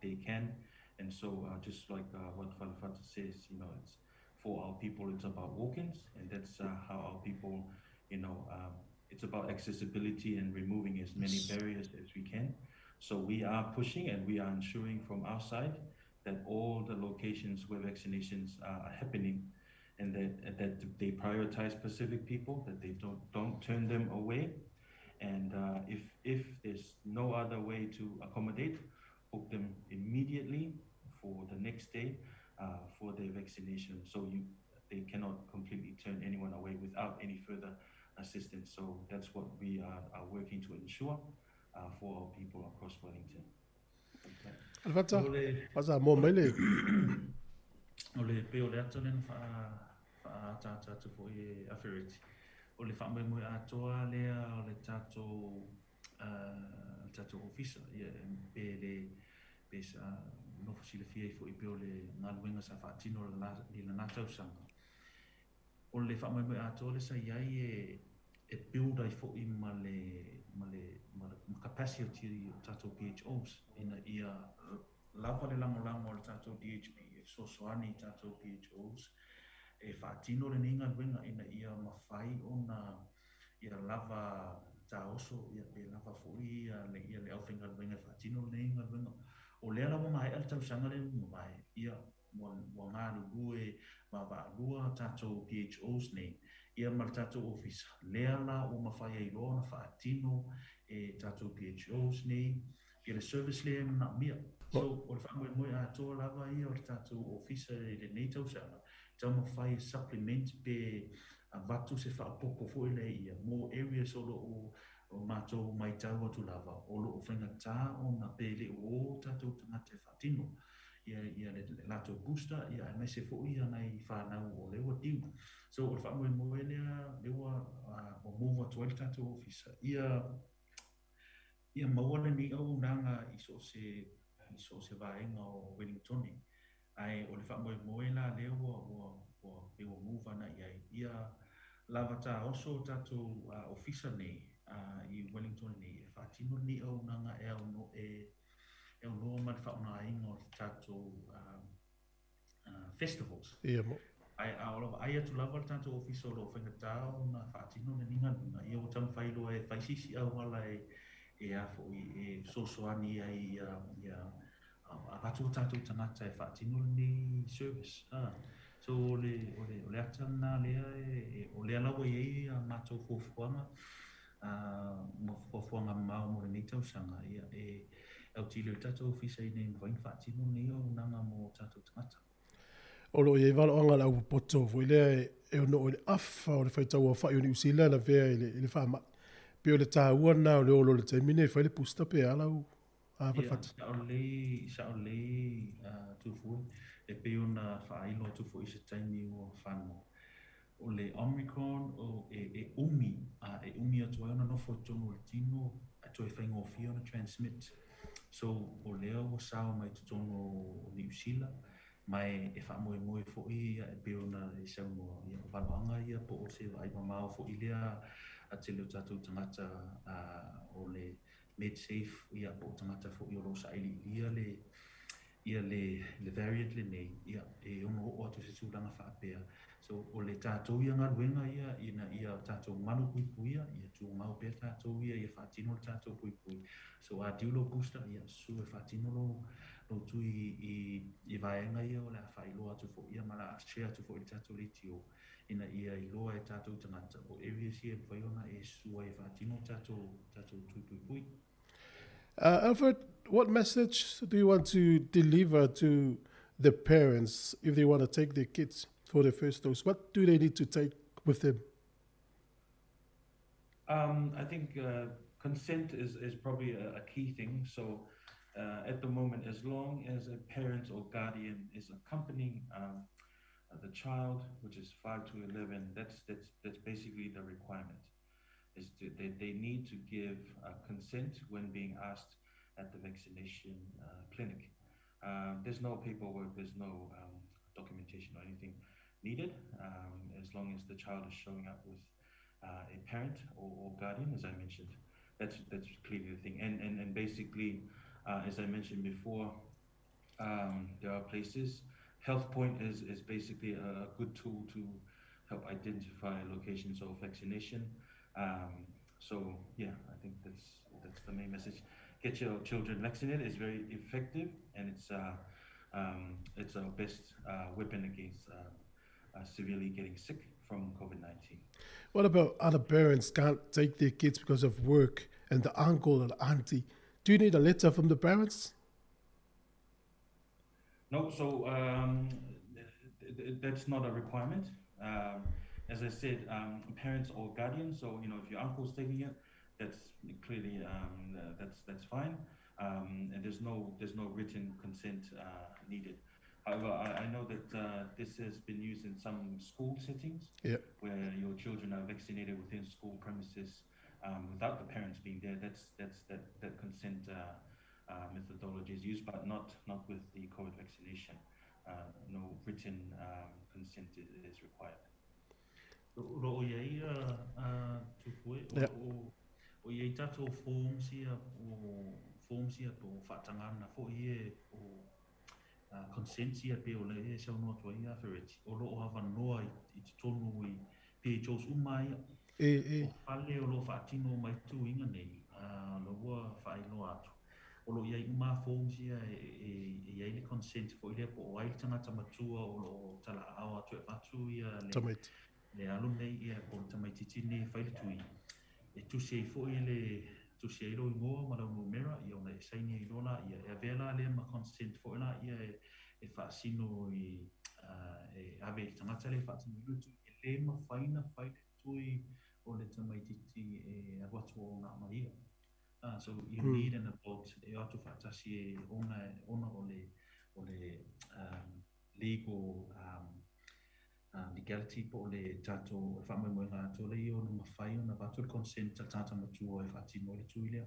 they can. And so just like what Falafata says, it's for our people, it's about walk-ins, and that's how our people, it's about accessibility and removing as many barriers as we can. So we are pushing and we are ensuring from our side that all the locations where vaccinations are happening and that they prioritize Pacific people, that they don't turn them away. And if there's no other way to accommodate, book them immediately for the next day for their vaccination. So they cannot completely turn anyone away without any further assistance. So that's what we are working to ensure for our people across Wellington. Okay. What's more mele? Ole pe ole ata len fa ta fo e aferiti. Ole fa mai mo atoa le ole tato officer ia pe sa no fosile fie fo i pe ole ngaluenga sa fa tino la na tau sanga. Ole fa mai mo atoa le sa iai e build ai fo i male capacity tato PHOs ina ia lava le lango o le tato DHP so soani tato PHOs e whaatino le ninga luenga ina ia mawhai o na ia lava ta oso ia pe lava fui ia le awhinga luenga whaatino le ninga luenga o lea lava mai al tau sanga le mai ia wa ngā lue ma wa lua tato PHOs nei ia ma tato office lea la o mawhai ai loa na whaatino e tato PHOs nei ia le service le na mia. So o le whamoe a toa lava ia o le tatou officer e le nei tau sanga. Tau mo whai supplement pe watu se whaapoko fo ele ia. Mo areas o o mātou mai tau atu lava. O lo o whenga tā o na pele o tatou tangate whatino. Ia le lato booster, ia mai se fo ia nei whanau o lewa tiu. So o le whamoe lewa o mova toa le tatou officer. Ia maua le ni au nanga iso se vaenga o Wellington ai o le whamoe la leo o move na ia lava ta oso tatou officer nei i Wellington nei e whaatino ni au nanga e au no ma le whaunga o tatou festivals ai ai atu lava le tatou officer o lo whengatau na whaatino na ninga ia o tamu whailo e whaisisi au ala e a fo e sosoani ai a patu tātou tangata e whaatino ni service. So o le atana lea o le alawa iei a mātou fuafuanga mo fuafuanga mau mo le nei tausanga ia au tilo tātou fisa i nei mwain whaatino ni o nanga mo tātou tangata. O lo e wala anga la upoto, fo ile e ono o le afa o le whaitau a whai o ni usila na vea ile whaama. Pe o le tā ua na o le olo le taimine, whai le pusta pe ala u. Ia, sa o le tufu e pe ona whailo tufu i se taimi o whanau. O le Omicron o e umi atu ai ona nofo tono le tino atu e whaingo fia ona transmit. So o lea o sao mai tono o New Zealand mai e wha moe fo ia e pe ona e sau noa ia o waloanga ia po o se ai mamao fo i lea a te leo tātou tangata o le made safe ia po tangata fo i o rosa ia le variant le nei ia e ono o atu se tūranga whaapea. So o le tātou ia ngā ruenga ia tātou manu pui ia tū ngau pia tātou ia whaatino le tātou pui. So a diulo booster ia su e whaatino lo tui i vaenga ia o le a whailo atu fo ia mala a share atu fo i tātou le tio ina ia i loa e tātou tangata o areas ia whaiona e sua e whaatino tātou pui. Alfred, what message do you want to deliver to the parents if they want to take their kids for the first dose? What do they need to take with them? I think consent is probably a key thing. So at the moment, as long as a parent or guardian is accompanying the child, which is 5 to 11, that's basically the requirement. Is they need to give consent when being asked at the vaccination clinic. There's no paperwork, there's no documentation or anything needed, as long as the child is showing up with a parent or guardian, as I mentioned. That's clearly the thing. And basically, as I mentioned before, there are places. Health Point is basically a good tool to help identify locations of vaccination. So yeah, I think that's the main message. Get your children vaccinated is very effective, and it's our best weapon against severely getting sick from COVID-19. What about other parents can't take their kids because of work and the uncle or the auntie? Do you need a letter from the parents? No, so that's not a requirement. As I said, parents or guardians. So if your uncle's taking it, that's clearly that's fine. And there's no written consent needed. However, I know that this has been used in some school settings where your children are vaccinated within school premises without the parents being there. That consent methodology is used, but not with the COVID vaccination. No written consent is required. Ro iei tufue o iei tātou forms ia po whaatangana fo ie o consent ia pe o le e sau noa tua ia fereti o lo o hawa noa I te tonu I PHOs umai o whale o lo whaatino mai tu inga nei lo ua whaino atu o lo iei uma forms ia iei le consent fo ile po o ai tangata matua o lo tala awa tu e patu ia le alu nei ia po tamaititini whaile tui e tusi ai fo ile tusi ai lo ingoa ma lau numera ia ona e saini ai lola ia e vela le ma consent fo ila ia e whaasino e ave tangata le whaasino ilu tu e le ma whaina whaile tui o le tamaititi e awatu o ngā mai ia. So you need an adult e atu whaatasi e ona o le legal legality po le tātou e whamoe ngā tole I o na mawhai o na watu consent ta tāta matua e whaatino le tui lea.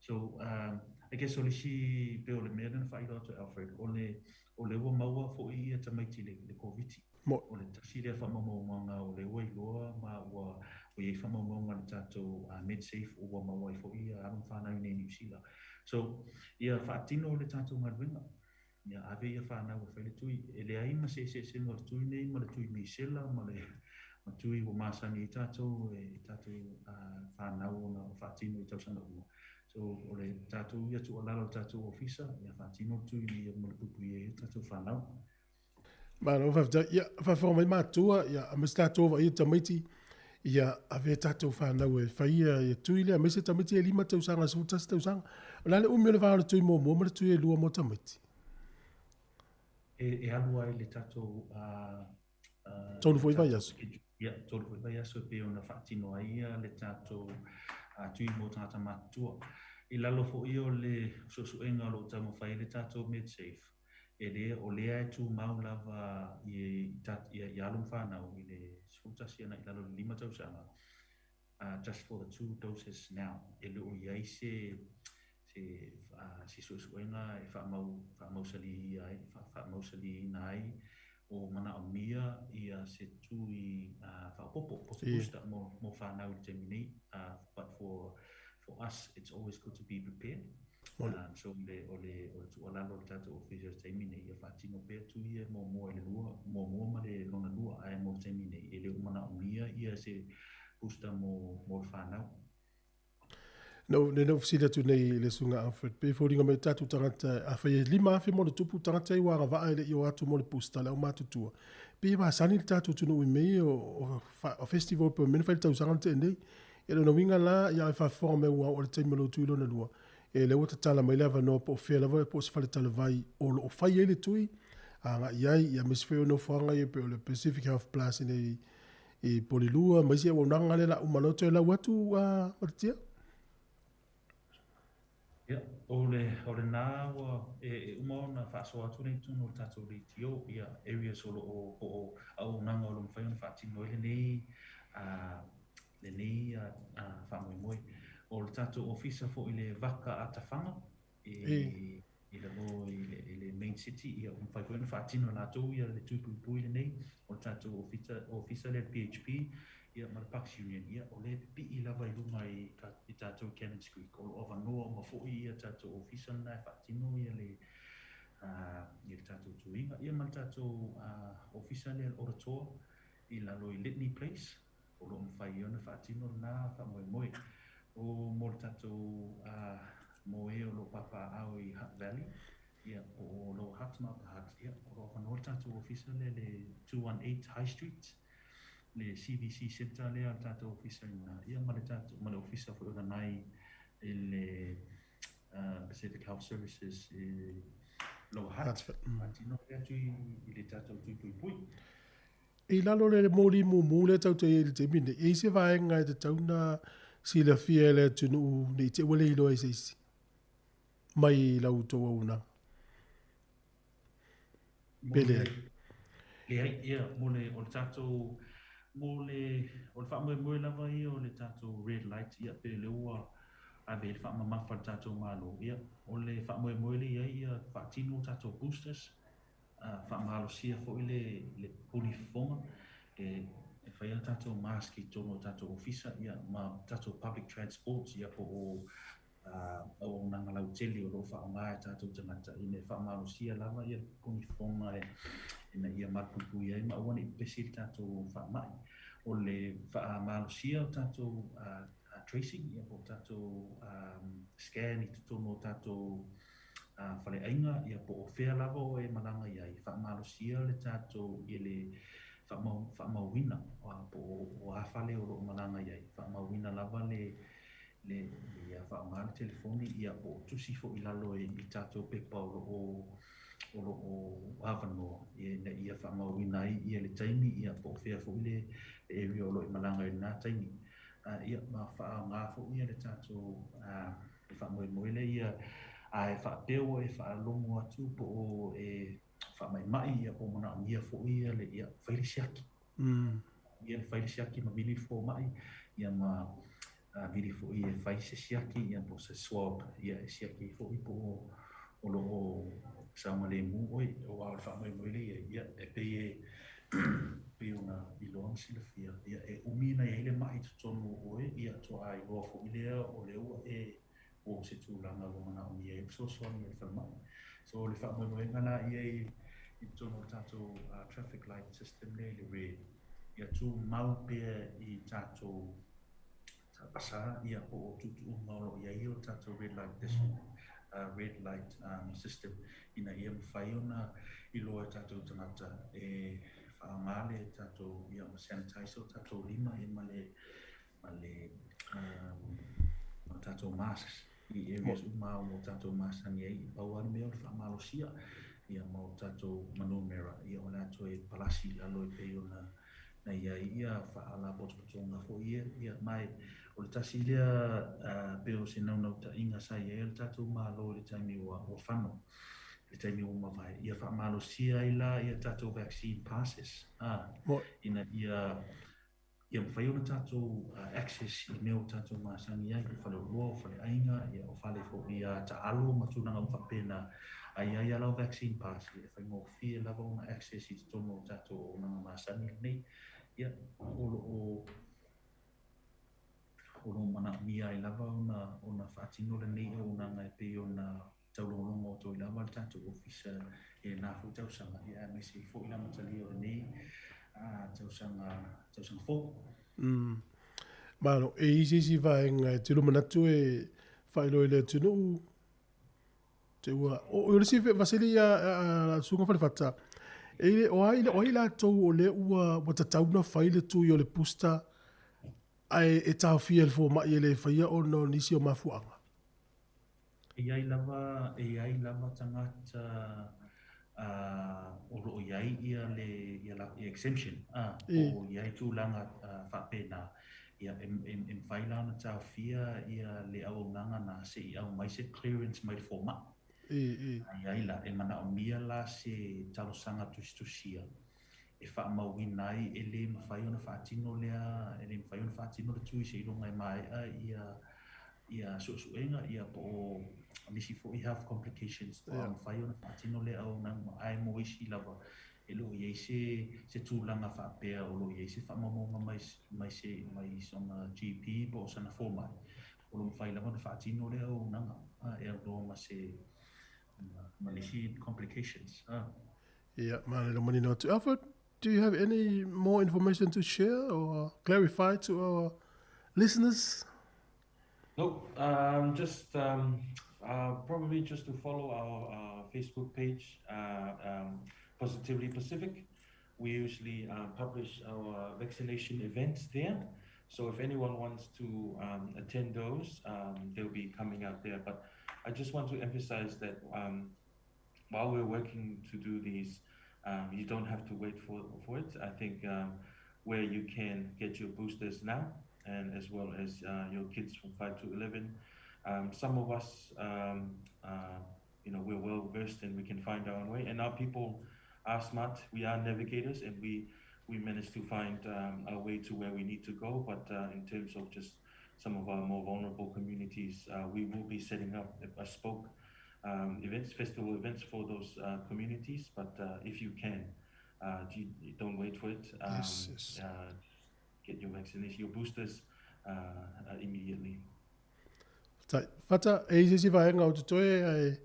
So I guess o le si pe o le mea na whai roto Alfred o le ua maua fo I tamaiti le COVID. O le tasi lea whamamaunga o le ua iloa ma ua o iei whamamaunga le tātou MedSafe o ua maua I fo I arum whanau nei New Zealand. So ia whaatino le tātou ngaruenga. Ia ave ia whanau e whaile tui. E le aima se mo le tui nei, ma le tui meisela, ma tui o māsani I tātou whanau o na whaatino I tausanga ua. So o le tātou ia tu o lalo tātou ofisa, ia whātino tu i ia mole pupu i tātou whanau. Malo fa fo mai matua ya amsta to va ita maiti ya ave tato fa na we fa ia tu ile me se tamiti e lima tau sanga su tas tau sanga la le umi le va tu mo mo tu e lua mo tamiti E alua i le tātou tonu foi vai as ia tolu foi vai aso pe ona whaatino ai le tātou tui mo tāta matua. I lalo fo i o le sosuenga lo tamo whai le tātou MedSafe. E le o lea e tū mau lava i alum whanau i le sfutasi ana i lalo le 5 tausanga. Just for the 2 doses now. E le o iai se sosuenga e whaamau sali ai, whaamau sali nai o mana o mia ia se tu i whaopopo po se booster mo whanau i te mini. But for us, it's always good to be prepared. So ole tu alalo le tātou official te mini ia whaatino pēr tu ia mo ele lua, mo ma le lona lua ai mo te mini. E le mana o mia ia se booster mo whanau. no sida tu nei le sunga Alfred pe fo ringa me tatu tangata a fa lima fe mo le tupu tangata i wanga va ile yo atu mo le pusta le o matu tua pe ba sani le tatu tu no i me o festival pe men fa tau sangante nei e no winga la ya fa forme o le temi lo tu lo na lua e le wata tala mai lava no po fe lava po se fa le tala vai o fa ile tui anga iai ya misfe no fanga ye pe le Pacific Health Plus nei e polilua mai se o nanga le la umano te la watu a martia. Ia, o le nā ua e umaona whaasoa atu nei tunu o tātou rei tio ia area solo o au nanga o lo mwhai ona whaatino le nei whaamoemoe. O le tātou ofisa fo i le waka a tawhanga i le mo i le main city ia mwhai koe ona whaatino nātou ia le tuipui le nei o le tātou ofisa le PHP ia ma le Parks Union ia o le pi I lava I lunga I tātou Cannons Creek o lo noa ma fo'i ia tātou ofisa na e whaatino ia le tātou tuinga ia ma le tātou ofisa le orator I lalo I Litany Place o lo mwhai ona whaatino na whamoemoe o mo le tātou mo e o lo papa au I Hutt Valley ia o lo Hutt ia o lo noa le tātou ofisa le 218 High Street le CVC Center le al tātou ofisa ia ma le tātou ma le ofisa fo ora nai le Pacific Health Services lo hat tino le atu I le tātou tuipui I lalo le mōli mō le tau te le te mine e se vaenga te tauna si le fia le tunu nei te wale ilo e seisi mai lau tō una pele le ai ia mo le o le tātou mo le o le whaamoemoe lava ia o le tātou red light ia pe le ua a be le whaamamafa le tātou malo ia o le whaamoemoe le ia whaatino tātou boosters whaamalosia fo I le punifonga e whaia tātou maski tono tātou ofisa ia ma tātou public transport ia po o nanga lau tele o lo whaonga tātou tangata I ne whaamalosia lava ia punifonga ina ia mapupu ia ma wana I pesi tātou whaamai o le whaamalosia o tātou tracing ia po tātou scan I tutono tātou whale ainga ia po o whea lava o e malanga iai whaamalosia le tātou I le whaamawina po o awhale o lo malanga iai whaamawina lava le whaamale telefoni ia po tusi fo I lalo I tātou pepa o lo awanoa ia whaamawina ia le taimi ia po whea fo I le area o lo I malanga I nā taimi ia ma whaanga fo ia le tātou e whaamoemoe le ia e whaapeo e whaalongo atu po o e whaamaimai ia po mana o ia fo ia le ia whairisiaki ia le whairisiaki ma mili fo mai ia ma mili fo ia whaisesiaki ia po se swab ia e siaki fo I po o lo o saunga le mu oi o au le whaamaimoe le ia e pe ona I loa sila fia ia e umina ia le mai tutono oe ia to ai roa fo I lea o le ua o se tūlanga o mana o ia e so ni e whamai. So le whamoemoe ngana ia I tono tātou traffic light system le red. Ia tū mau pia I tātou pasa ia po o tutu ngolo ia i o tatou red light system ina ia mawhai ona i loa tatou tangata e whaangale tatou ia ma sanitizer tatou lima e ma tatou masks i areas uma mo tatou masangi ai pau anu mea o le whaamalosia ia mo tatou manumera ia o le ato e palasi alo e pei ona na ia whaala potopotonga fo ia mai o le tasi lea peo se naunau ta inga sa ia le tatou malo le taimi o whano le taimi o mawai ia whaamalosia i la ia tatou vaccine passes ina ia mwhai ona tatou access i mea o tatou masangi ai o whale o loa o whale ainga ia o whale fo ia ta alo matunanga o whapena ai lau vaccine pass ia whai ngō fia lava ona access i te tono o tatou o nanga masangi nei ia o mana mia i lava ona whaatino le nei o nanga e pe ona taulongongo o toi lava le tatou ofisa e nā fu tausanga ia me se fo ila matali o le nei tausanga fo. Malo, e isi vaenga e tilo manatu e whaelo le tino te ua. O le si vasili a sunga whale whata. E o ai la tau o le ua watatauna whaile tu i o le pusta ai e tau fia le fo mai e le whaia o no nisi o mafuanga. E ai lava tangata o lo iai ia la exemption o iai tūlanga whapena ia em whaila na tau fia ia le au nganga na se i au mai se clearance mai forma iai la e mana o mia la se talosanga tusia e wha mawina ai e le mawhai ona whaatino lea e le mawhai ona whaatino le tui se i ronga mai ia suenga ia po nisi fo i have complications po mawhai ona whaatino le au nang ai mo isi lava e lo iei se tūlanga whapea o lo iei se whamamonga mai songa GP po sana formai o lo mawhai lava na whaatino le au nanga e au lo ma se ma nisi complications Yeah, man, the money not. Alfred, do you have any more information to share or clarify to our listeners? No, just probably just to follow our Facebook page, Positively Pacific. We usually publish our vaccination events there. So if anyone wants to attend those, they'll be coming out there. But I just want to emphasize that while we're working to do these, you don't have to wait for it. I think where you can get your boosters now, and as well as your kids from 5 to 11. Some of us, we're well versed and we can find our own way. And our people are smart. We are navigators, and we managed to find our way to where we need to go. But in terms of just some of our more vulnerable communities, we will be setting up a bespoke festival events for those communities. But if you can, don't wait for it. Yes. Get your vaccination, your boosters immediately. Fata, e isi vaenga o te toe ai.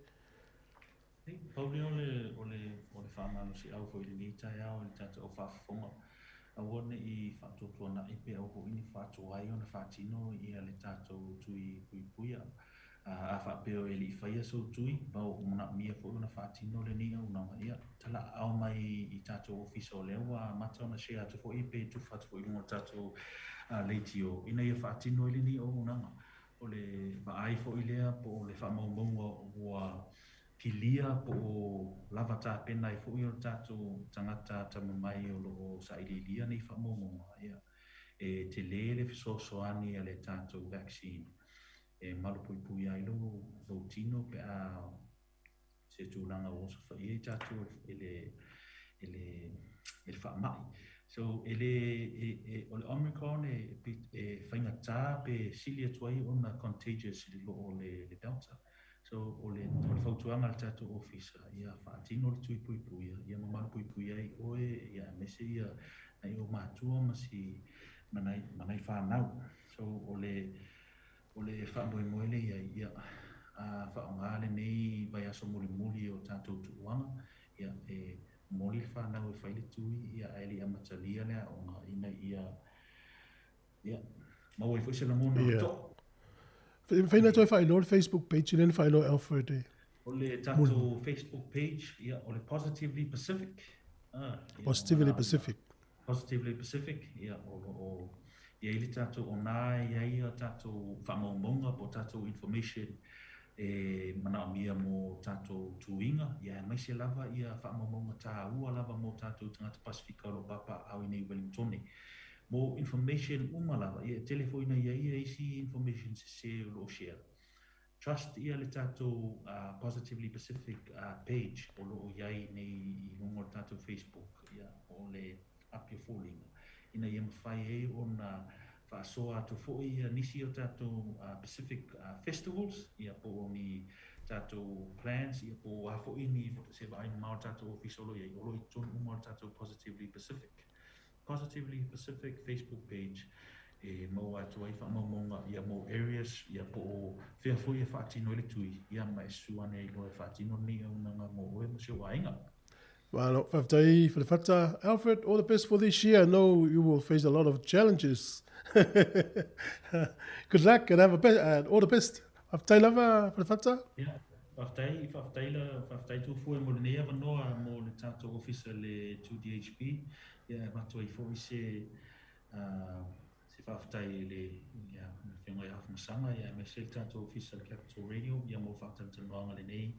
Pauli o le whamano si au fo i ni tai au ni tata o whafonga. A wone i whatotua na i pe au ho ini whatua ai o na whatino i le tātou tui puia. A whapeo e li whaia so tui, bau o muna mia fo i na whatino le ni au nanga ia. Tala au mai i tātou ofisa o lewa, mata o na shea atu fo i pe tu whatu fo i ngā tātou leiti o. Ina ia whatino i le ni au nanga. O le vaai fo i lea po o le whamaumaunga ua pilia po o lava tā pena i fo i o tātou tangata tamamai o lo sa ililia nei whamaumaunga ia. E te lele fisosoani a le tātou vaccine. E malupui ai lo tino pe a se tūlanga o sa whai e tātou ele whamai. So o le Omicron e whainga tā pe silia tuai o na contagious li lo o le Delta. So o le whautuanga le tātou ofisa ia whaatino le tui puipuia, ia mamana puipuia i oe, ia mese ia na i o mātua masi manai whanau. So o le whamoemoele ia whaongale nei vai aso muri o tātou tuuanga, ia moli whanau e whaile tui ia aeli amatalia lea o ngā ina ia Mau i fwysio na mōna Yeah. to. Whaina toi whaino le Facebook page, nen whaino Alfred e. O le tātou Facebook page, ia, o le Positively Pacific. Ia, Positively ona- Pacific. Positively Pacific, ia, ia ili tātou o nā, ia tātou whamaumonga po tātou information mana mia mo tātou tuinga, ia mai se lava ia whamaumonga tā ua lava mo tātou tangata Pasifika o papa au nei Wellingtone. Mo information lava, ia telefoina ia isi information se lo share. Trust ia le tātou Positively Pacific page o lo iai nei i ngongo tātou Facebook ia o le apia fōlinga. Ina ia mawhai e o na whaasoa atu fōi ia nisi o tātou Pacific festivals ia po ni tātou plans ia po a fōi ni se vai mao tātou official ia i olo i tonu umar tātou Positively Pacific. Positively Pacific Facebook page mo atu ai whamaumonga ia mo areas ia po whea fo ia whaatino ele tui ia mai suane i loe whaatino ni au nanga mo oe mo se wainga. Well, whaftai, whawhata, Alfred, all the best for this year. I know you will face a lot of challenges. Good luck and have all the best. Whaftai lava, whawhata? Ia, whaftai tu fua mo le nea wanoa mo le tātou officer le 2DHP ia matua i fo i se whaftai le ia whiunga i hafu masanga ia me se tātou officer Capital Radio ia mo whakatanoanga le nei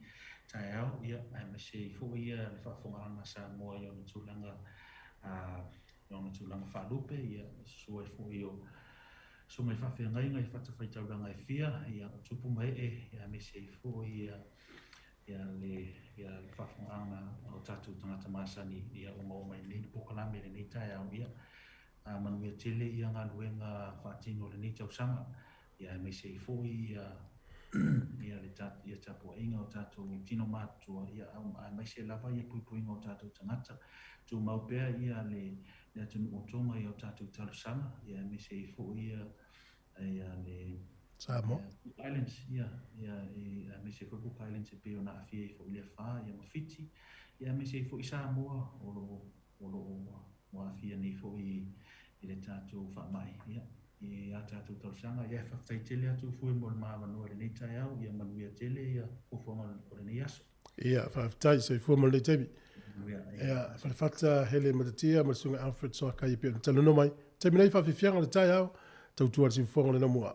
tai au ia me se fo ia le whafonga Samoa i ona tūlanga whalupe ia sua i fo i o so mai whawhiangai ngai whatawhaitauranga i whia ia tupu mai ia me se fo ia le whafonga o tātou tangata masani ia o mau mai nei pokalame le nei tai au ia manuia tele ia ngā luenga whaatino le nei tausanga ia me se fōi ia le tātou ia tāpua inga o tātou tino mātua ia mai se lava ia puipuinga o tātou tangata tū maupea ia le atunu o tonga ia o tātou talusanga ia me se fōi ia le Samoa. Islands ia me se fōi Cook Islands e peo na awhia i fōi lea whā ia mawhiti ia me se fōi Samoa o lo awhia ni fōi i le tātou whamai, ia. I a tātou tausanga, ia whaktai tele atu fui mo le māwanoa le nei tai au, ia manuia tele, ia ufonga o le nei aso. Ia, whawhtai, so i fuama le tebi. Ia, whawhata hele matatia, marasunga Alfred Soakai i pia na talono mai. Tebi nei whawhiwhianga le tai au, tautua si ufonga le namua.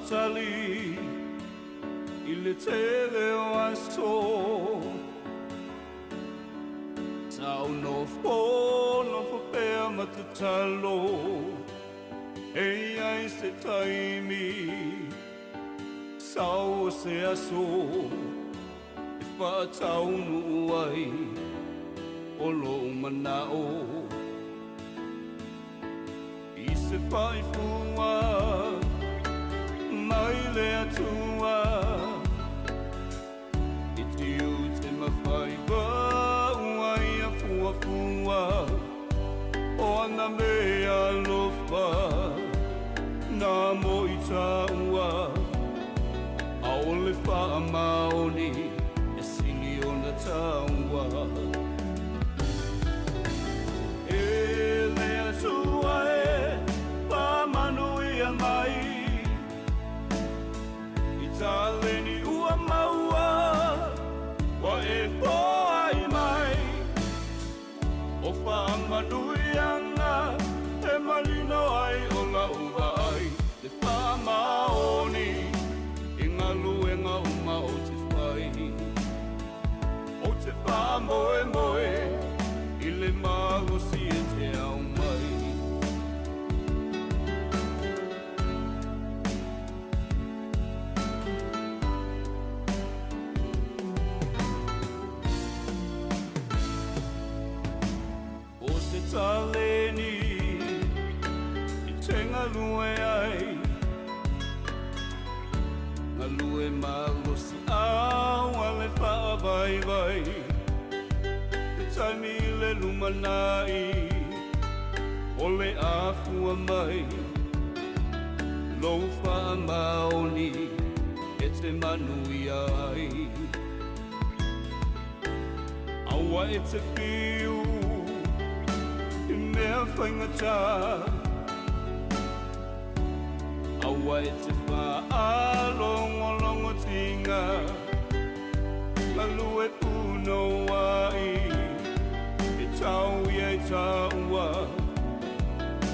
Tali il tele wasto sao no fo per matalo ai se taimi sao se aso fa tau nu ai olo manao i se fai fua mai le atua i tiu te mawhaiva uai a fua o ana mea lofa na mo i taua a ole wha maoni e sili o na taua e le atua e pa manu i a mai Taleni ua maua wa e poai mai o whaamanuianga e malino ai o la ua ai te whaamaoni i ngā luenga uma o te whai o te whaamoe moe i le magosi e te au mai Taleni i tenga lue ai Nga lue malosi au ale wha vai vai Te taimi le lumanai O le afua mai Lo wha maoni e te manui ai Awa e te whiu mea whaingata Awa e te wha alongo tinga La lue puno ai E tau ia e taua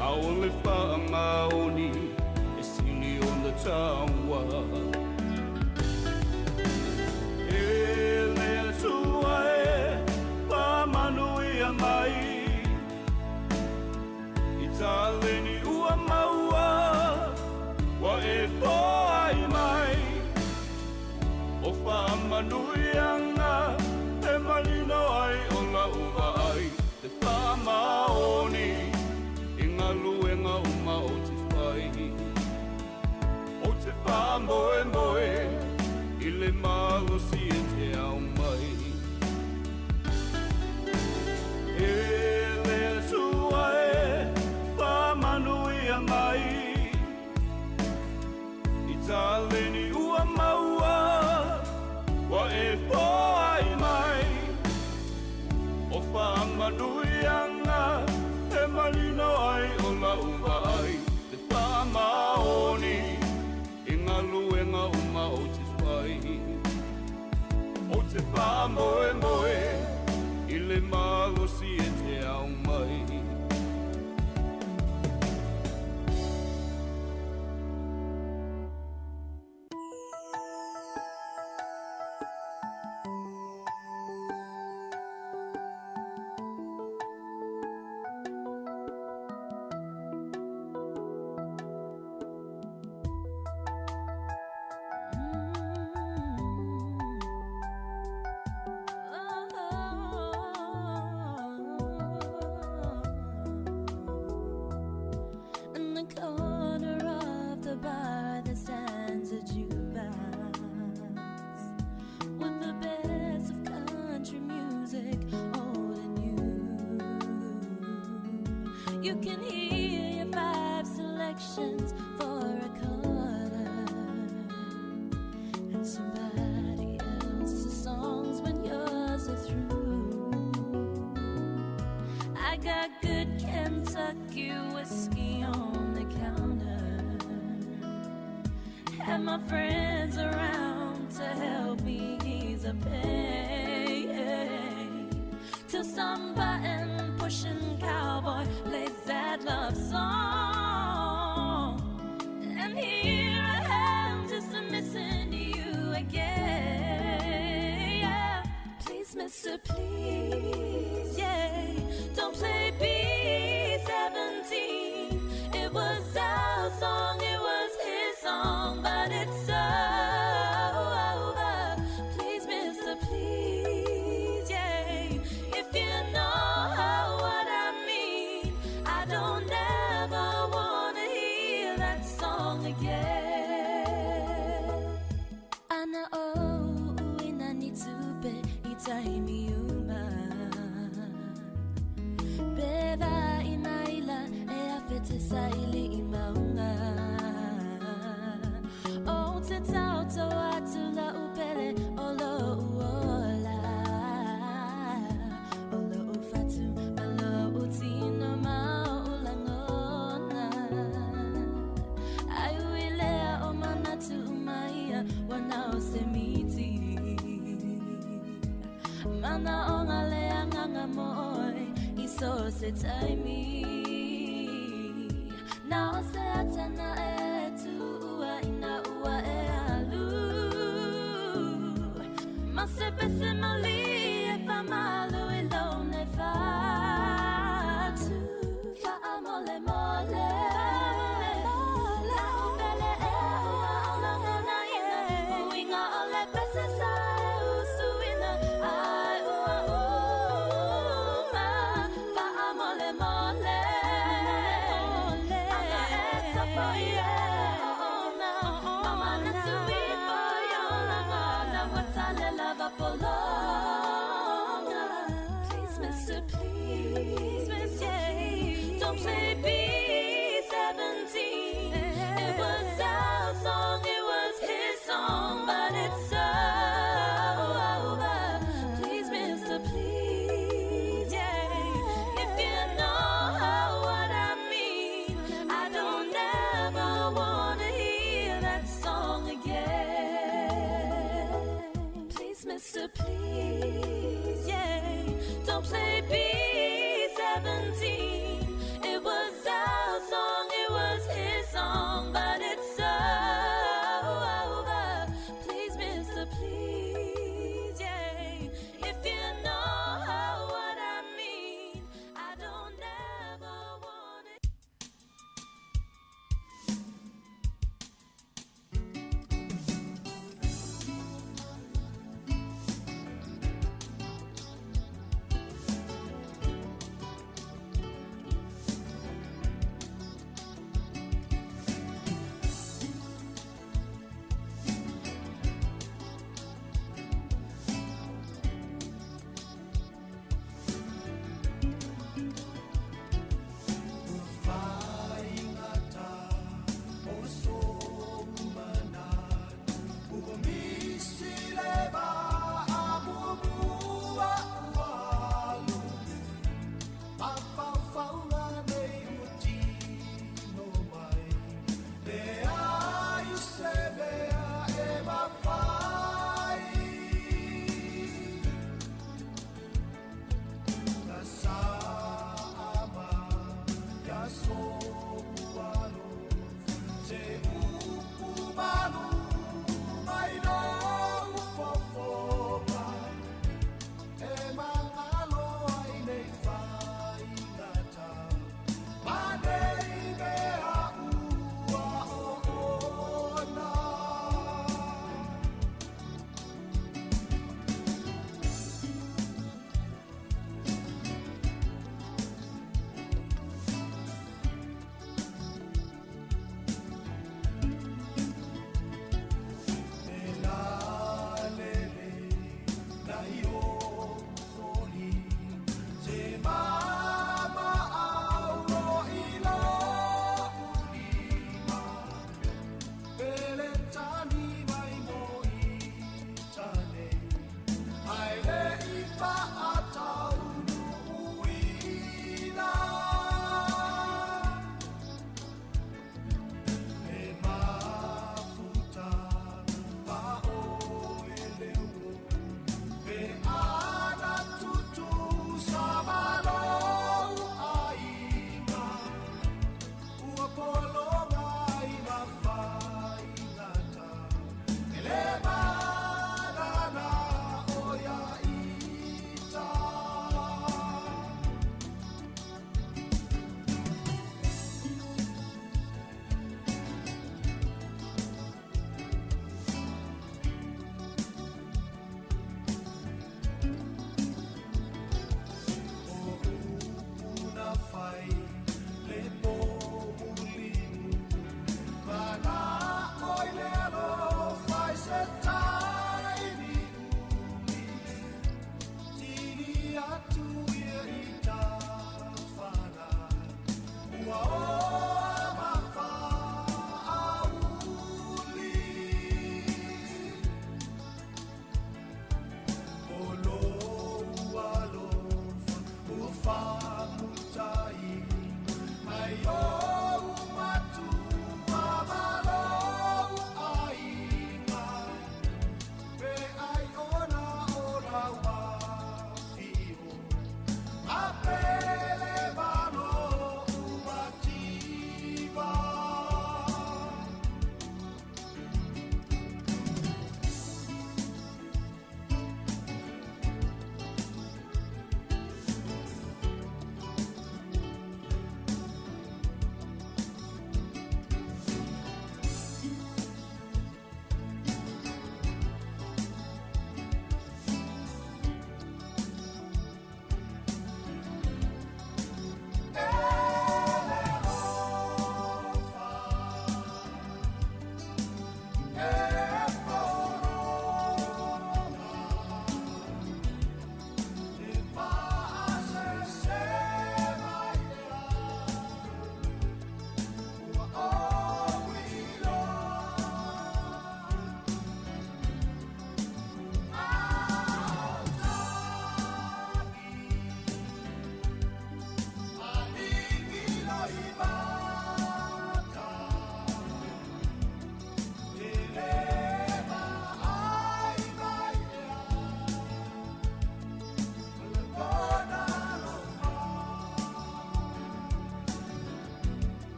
A ole wha maoni E sili o na taua E lea tua e pa manui a mai Taleni ua maua wa e poai mai o whaamanuianga e malino ai o la ua ai te whaamaoni i ngā lua Pamoe moe I le malo si e te au mai E le suae Pamanui a mai I taleni ua maua Wa e poai mai O whamanui anga He malino ai o la uwa ai Te whamaoni I ngā luenga uma o te whai O te whamoe moe I le malosi e te au mai You can hear your 5 selections for a quarter and somebody else's songs when yours are through. I got good Kentucky whiskey on the counter. Have my friends around to help me ease the pain. Till some button pushing cowboy plays that love song, and here I am just missing you again. Yeah. Please, mister, please, yeah, don't play B-17. It was our song, it was his song, but it's over. Please, mister, please, yeah, if you know what I mean, I don't ever wanna hear that song again. Ana o inani tupe itaimi uma beva inaila e afete saili imaunga o te tauto atula upele olo uola olo ufatu olo utino maulangona aiuilea o manatu umaia wanao semiti mana onga lea nganga moe iso se taimi na o se atana e tua ina ua e alu ma se pese mali e fa malu e lone fatu fa amole mole la umbele e ua olangana ina uinga ole pese sa e usuina ai ua uma fa amole mole anga e tapo ie ona mama na tui for yolanga na watale lava polonga. Please, mister, please, mister, don't play B-17. It was our song, it was his song, but it's over. Please, mister, please, yeah, if you know what I mean, I don't ever wanna hear that song again. Please, mister, please, yeah, don't play B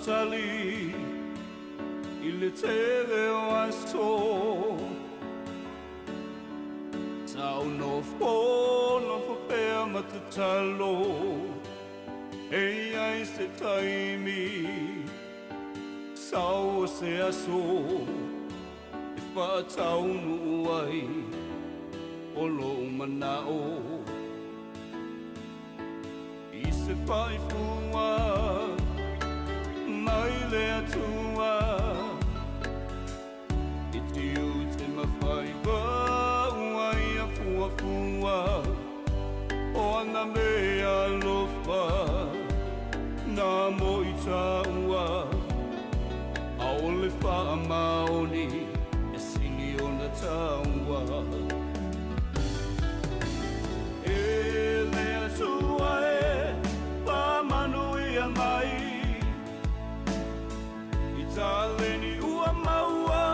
tali I le tele o aso Tau no whapea matatalo Ei ai se taimi Sau se aso E whaatau nu ai O lo manao I se whaifua Mai le atua I te u te mawhaiwa Uai a fuafua O ana mea lofa Nā mo i taua A ole wha maoni E sili o na taua E le atua e Pa manu i a mai I tāleni ua maua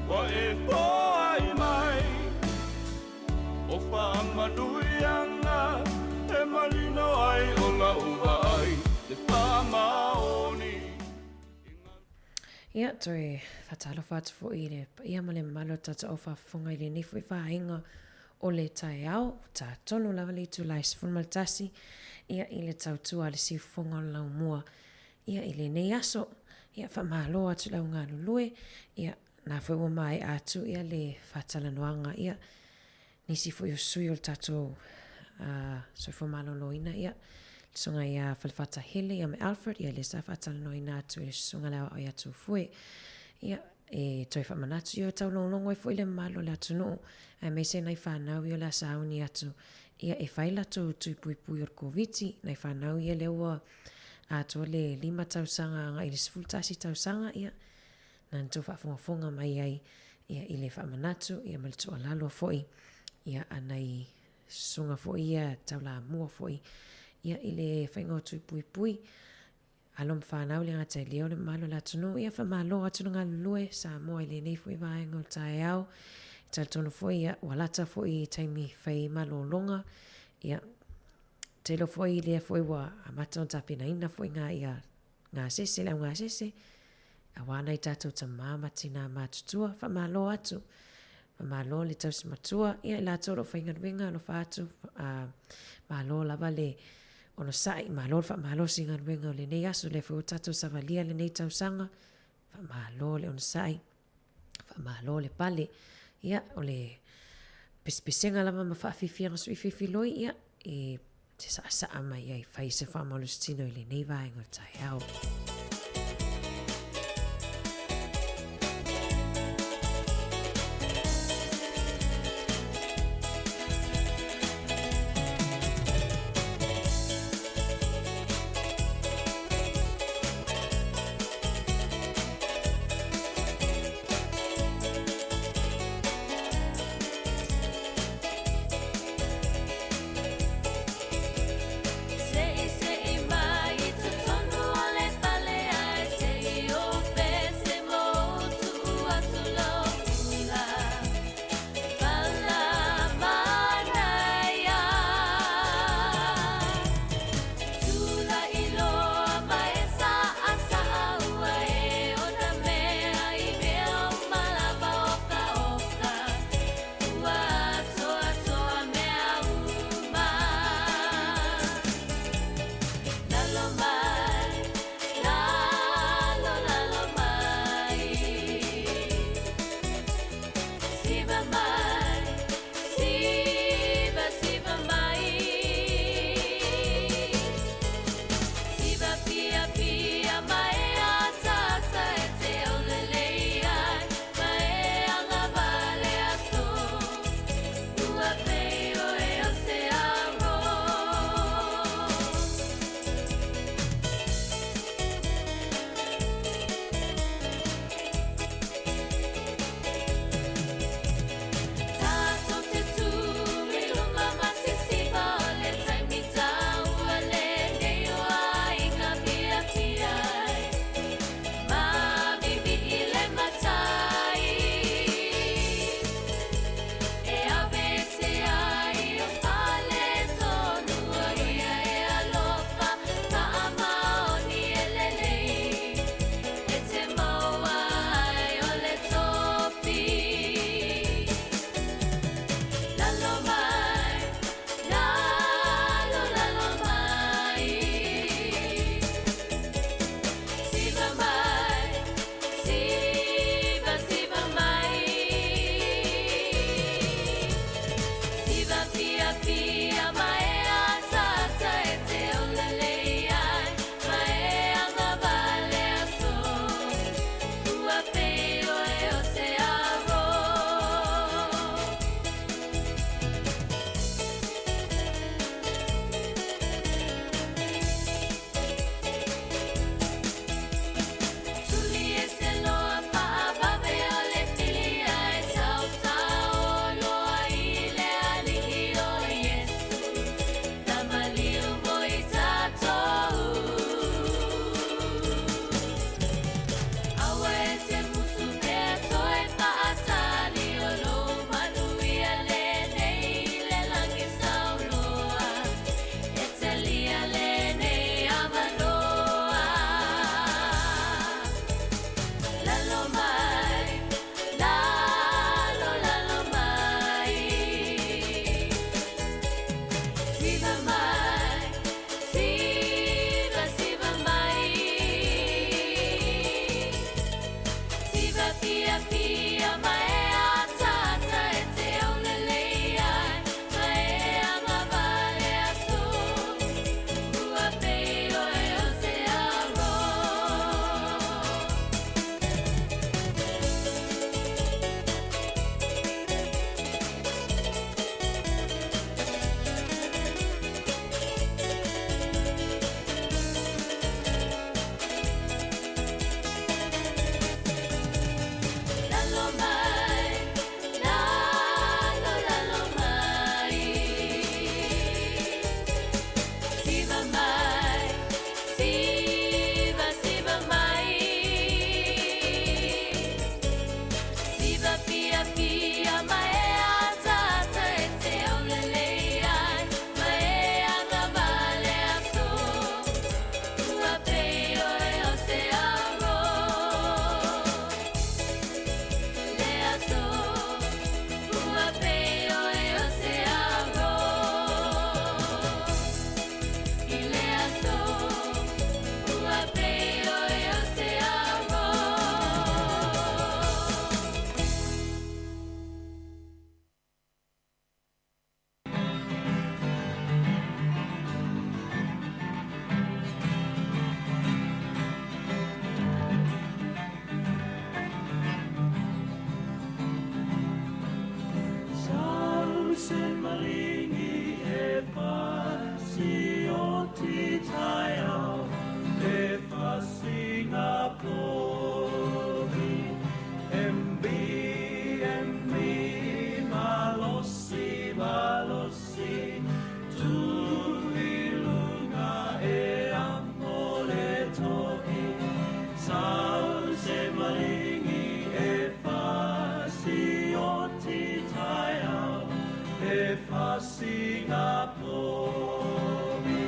Wa e poa i mai O wha manu i anga E marino ai o la ua ai Le wha maoni Ia toi whatalo whatu fo i le pa ia male malo tata o whafunga i le nifu I whahinga o le tai au ta tonu lava li tu lai sifurmaltasi ia I le tautua le sifunga o lau mua ia I le nei aso ia whamalo atu lau ngā lulue ia nā whaua mai atu ia le whatala noanga ia nisi fo i usui o le tatou so whamalo loina ia sunga ia whalwhata hele ia me Alfred ia le sa whatala noina atu le sunga lewa o ia tu fue ia e toi whamanatu ia tau longongo I fo I le malo le atu no ai me se nai whanau ia le sauni atu ia e whaila tu tui pui pui or koviti nai whanau ia le ua atua le 5 tausanga nga I le sifultasi tausanga ia nan tu whafunga mai ai ia I le whamanatu ia mal tu alalo foi ia anai sunga foi ia tau la mua foi ia I le whaingo tui pui pui alom whanau le ngata leo le malo la tunu ia whamalo atu ngā lue Samoa I le nei foi vaenga o tae au tal tonu foi ia walata foi taimi whai malo longa ia telo foi le foi wa amata on tapina ina foi ngā sese le ngā sese a wana I tatou ta mama tina matutua whamalo atu whamalo le tausi matua ia la toro whainga winga lo whatu malo lava le ono sai malo whamalo singa winga le nei asu le fo tatou savalia le nei tausanga whamalo le ono sai whamalo le pale ia o le pesenga lava ma whaafifianga sui fifiloi ia e te saa mai ai whai se whamalo stino I le nei vaenga tai au. Sei mai tu tonu ole pale fasinga pori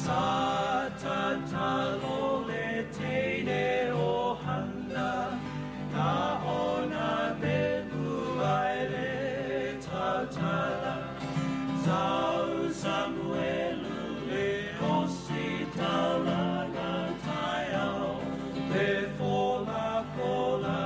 Satan talo le teine o hana ka ona me buaile tatala Zau Samuelu le osi talana taiao le fola fola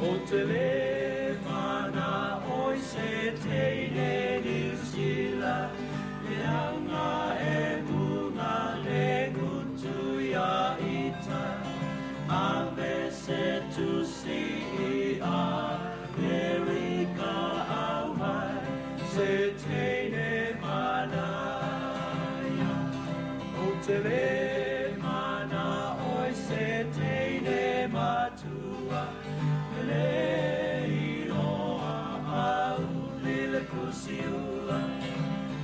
O te le mana oi se teine New Zealand Le anga e bunga le kutu ya ita Ave se tu si a Amerika au mai Se teine mana O te le mana oi se teine matua Le iloa au lile kusiula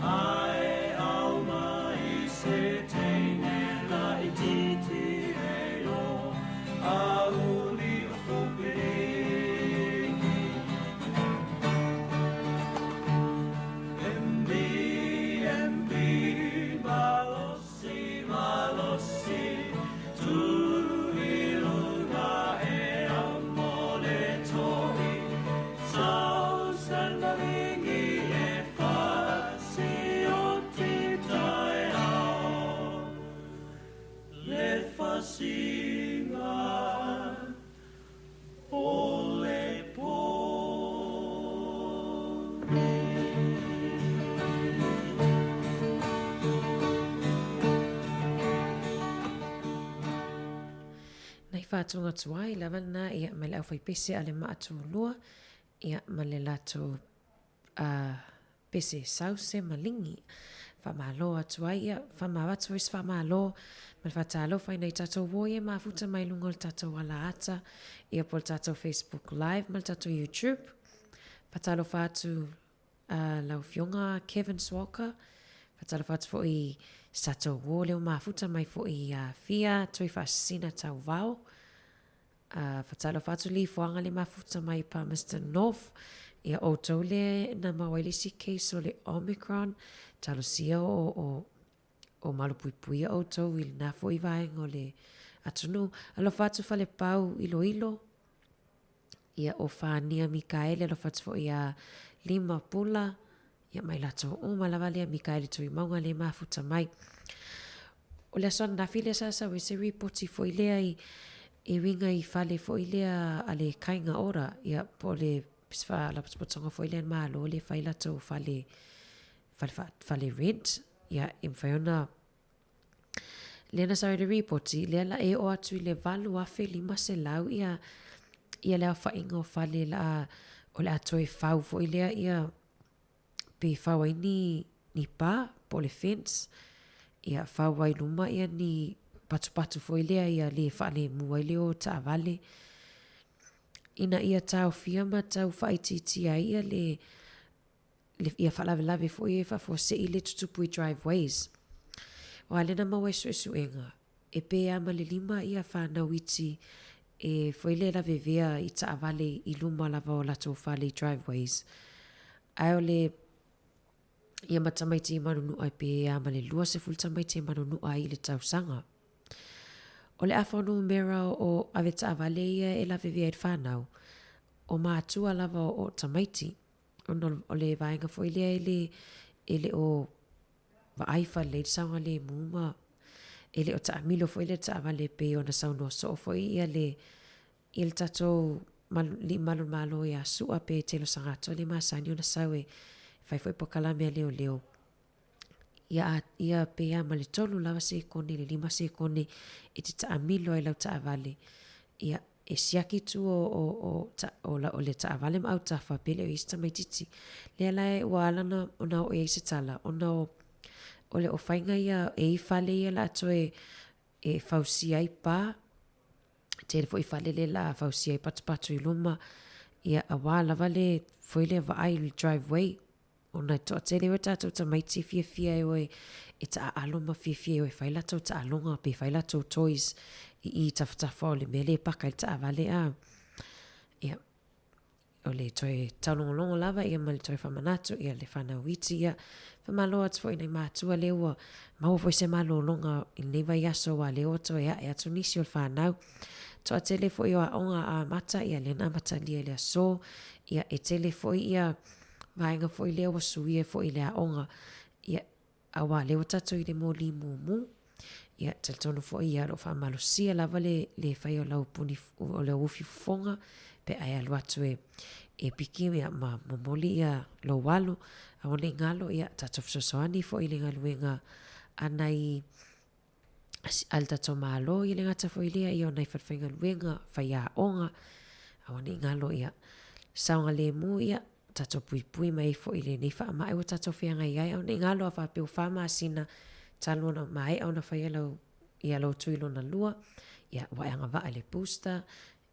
Ai au mai se teine la ititi e o Au li fukiri Embi, malosi, malosi Tu ilunga e amore tori Sau sandalingi e fasi o ti tai au Le fasinga o le Nai whātunga tuai lawa na ia mai le au whaipese ale maatu lua ia ma le lato pese sause malingi whamalo atuai ia whamawatu is whamalo ma le whatalo whai nei tatou woie ma futa mai lungo le tatou ala ata ia po le tatou Facebook Live ma le tatou YouTube whatalo whatu lau fionga Kevin Swalker whatalo whatu fo I tatou wo leo ma futa mai fo I fia toi whasina tau vau whatalo whatu li fuanga le ma futa mai pa Mr. North ia o tau le na mawailisi case o le Omicron talo sia o malupuipuia o tau ili na fo I vaenga o le atunu alo whatu whale pau ilo ia o whania Mikaele alo whatu fo ia 5 pula ia mai lato o malawalia Mikaele tui maunga le mafuta mai o le asona na file sasa we se reporti fo ilea I winga I fale fo ilea ale kainga ora ia po le pisfa la potonga fo ilea malo le faila to fale rent ia imfaiona lena sa de reporti le la e o atu le valu afe 5 se lau ia le fainga o fale la o le atoe fau fo ilea ia pe fau ai ni pa po le fence ia fau ai luma ia ni patu fo ilea ia le fale mua ile o ta vale ina ia tau fia ma tau faititi ai ia le ia falave fo ia fo se ile tutupu driveways o alena ma wesu enga e pe ama le 5 ia fa na witi e fo ile la vevea I ta vale I luma lava o lato fale driveways ai ole ia matamaiti manunu ai pe ama le lua se full tamaiti manunu ai le tausanga o le afonu mera o aveta avale ia e la vevea I whanau o maatua lava o tamaiti o le vaenga fo ile ele o vaaifa le saunga le muma ele o taamilo fo ile ta avale pe o na sauno so fo ia le il tato malo ia sua pe telo sangato le masani o na sawe fai foi po kalame leo ia pe ama le tolu lava se kone le 5 se kone e te taamilo ai lau ta avale ia e siaki tu o le ta avale ma au tafa pele o ista mai titi le ala e walana ona o e se tala ona o le o fainga ia e fale ia la toe e fausia I pa te foi fale le la fausia I patu I luma ia awala vale foi le vai driveway ona to tele o tatou tamaiti fia e oe e ta aloma fia e faila to ta alonga pe faila to toys i taftafa o le mele paka i ta avale a ia o le toi taulongolongo lava ia ma le toi whamanatu ia le whanauiti ia whamaloa atu fo i nei mātua leua maua fo i se malolonga i newa i aso wa leo to ia e atu nisi o le whanau to a tele fo i o a onga a mata ia le namata lia le aso ia e tele fo i ia vaenga fo i leo suie fo i le a onga ia awa leo tatu i le moli mumu ia talitono fo i ia lo whamalosia lava le whai o lau puni o le ufi fonga pe ai alu atu e piki ia ma momoli ia lo walu a one ngalo ia tatof sosoani fo i le ngaluenga anai alta to malo i le ngata fo i lea i o nai whatwhainga luenga whai a onga a one ngalo ia saunga le mu ia tato pui mai fo i le ni wha mai o tato whianga i ai a one ngalo a whapeo whama asina talona mai au na whai alau ia lo tuilo na lua ia waianga wa le booster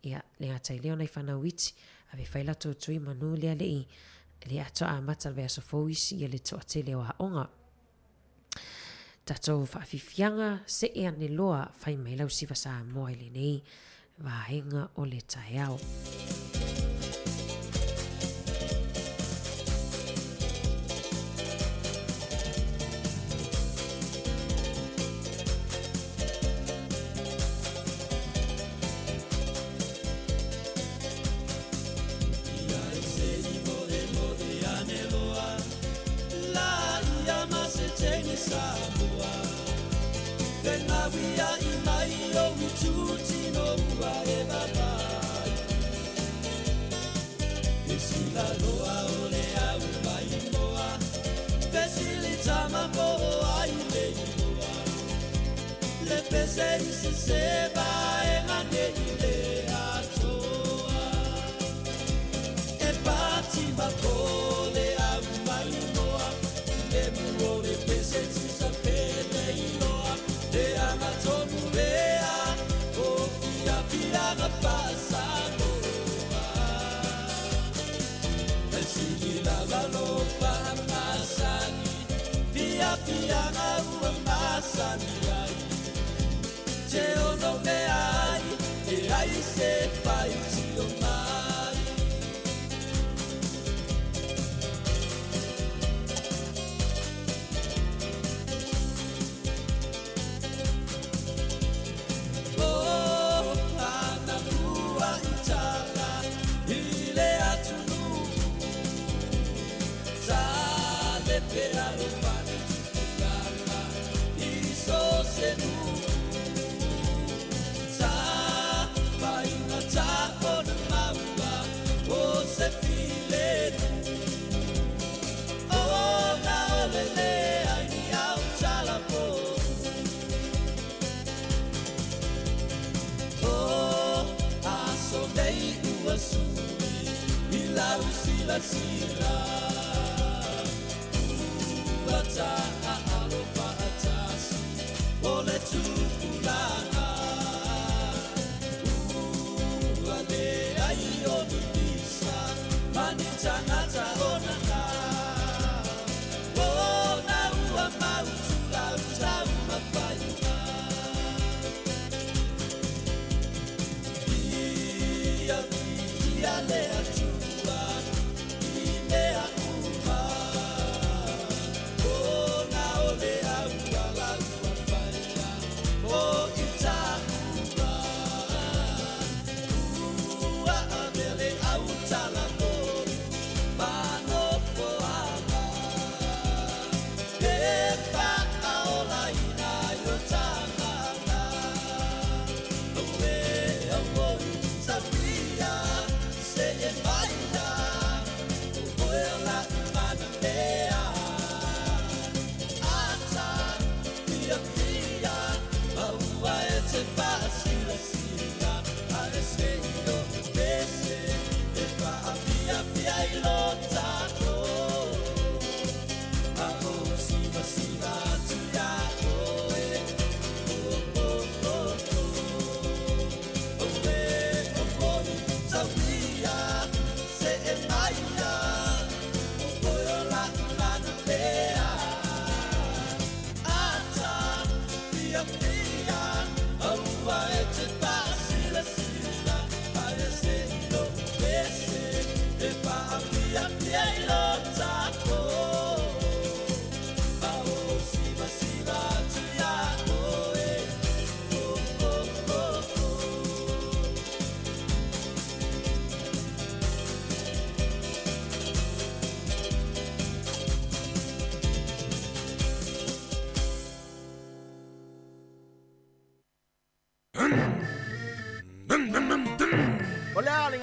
ia le ngata i leo nei whanauiti a we whaila tō tui manu lea le i le ato a mata vea so fōisi ia le toa te leo a onga tato whaafifianga se e ane loa whai mai lau siwa sa moa i le nei wahenga o le tae au. Samoa, Venga via i mai o tutti no e baba. E si la loa o le au mai moa, facilita ma moa i le moa. Le pese si se va e mane le atoa. E pati ma po le au mai moa, le muo le pese si sapele inoa, le amatonu lea, o fia fia na pasa moa. E si la lo pa masani, fia fia na ua masani ai. Te ono me ai, e ai se fai ti o mai. Oh, ana tua itala, ile atunu, sale per alofane tutala, iso senu. La sila Bata alofa atasi Ole tukulana Ale aioni bisa Manita nata onana Ona ua mautu lauta umapayuna Ia lea tua Ia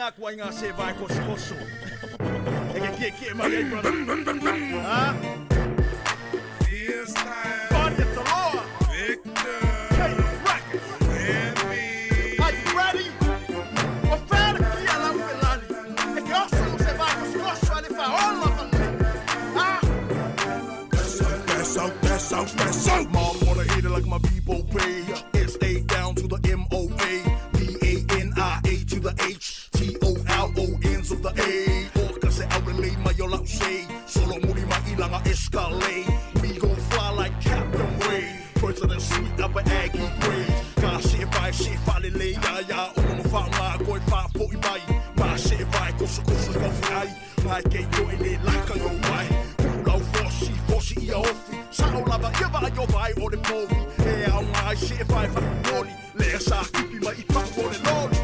ngā kua inga se vai koso. Eke ke mai brother. Ha? This time. God get the law. Victor. Are you ready? Ofere kia la ufelani. Eke oso se vai koso ali fa all of them. Ah. That's out. Mom wanna hit it like my people pay. S-A down to the M-O-A. D-A-N-I-A to the H. T-O-L-O-N's of the A. Orca se aurelei mai o lau sei. Solo muri mai ilanga escalade. We gon' fly like Captain Ray. President Sweet up an Aggie grade. Ka shit vai lele ya. Uno fa ngā koe fa po I mai. Ma shit vai koso ka fai. Mai ke yo ele laka yo mai. Pulau fosi ia ofi. Sao lava ia va yo vai o le povi. E au ngā shit vai fa poli. Le sa kipi mai I pa o le loli.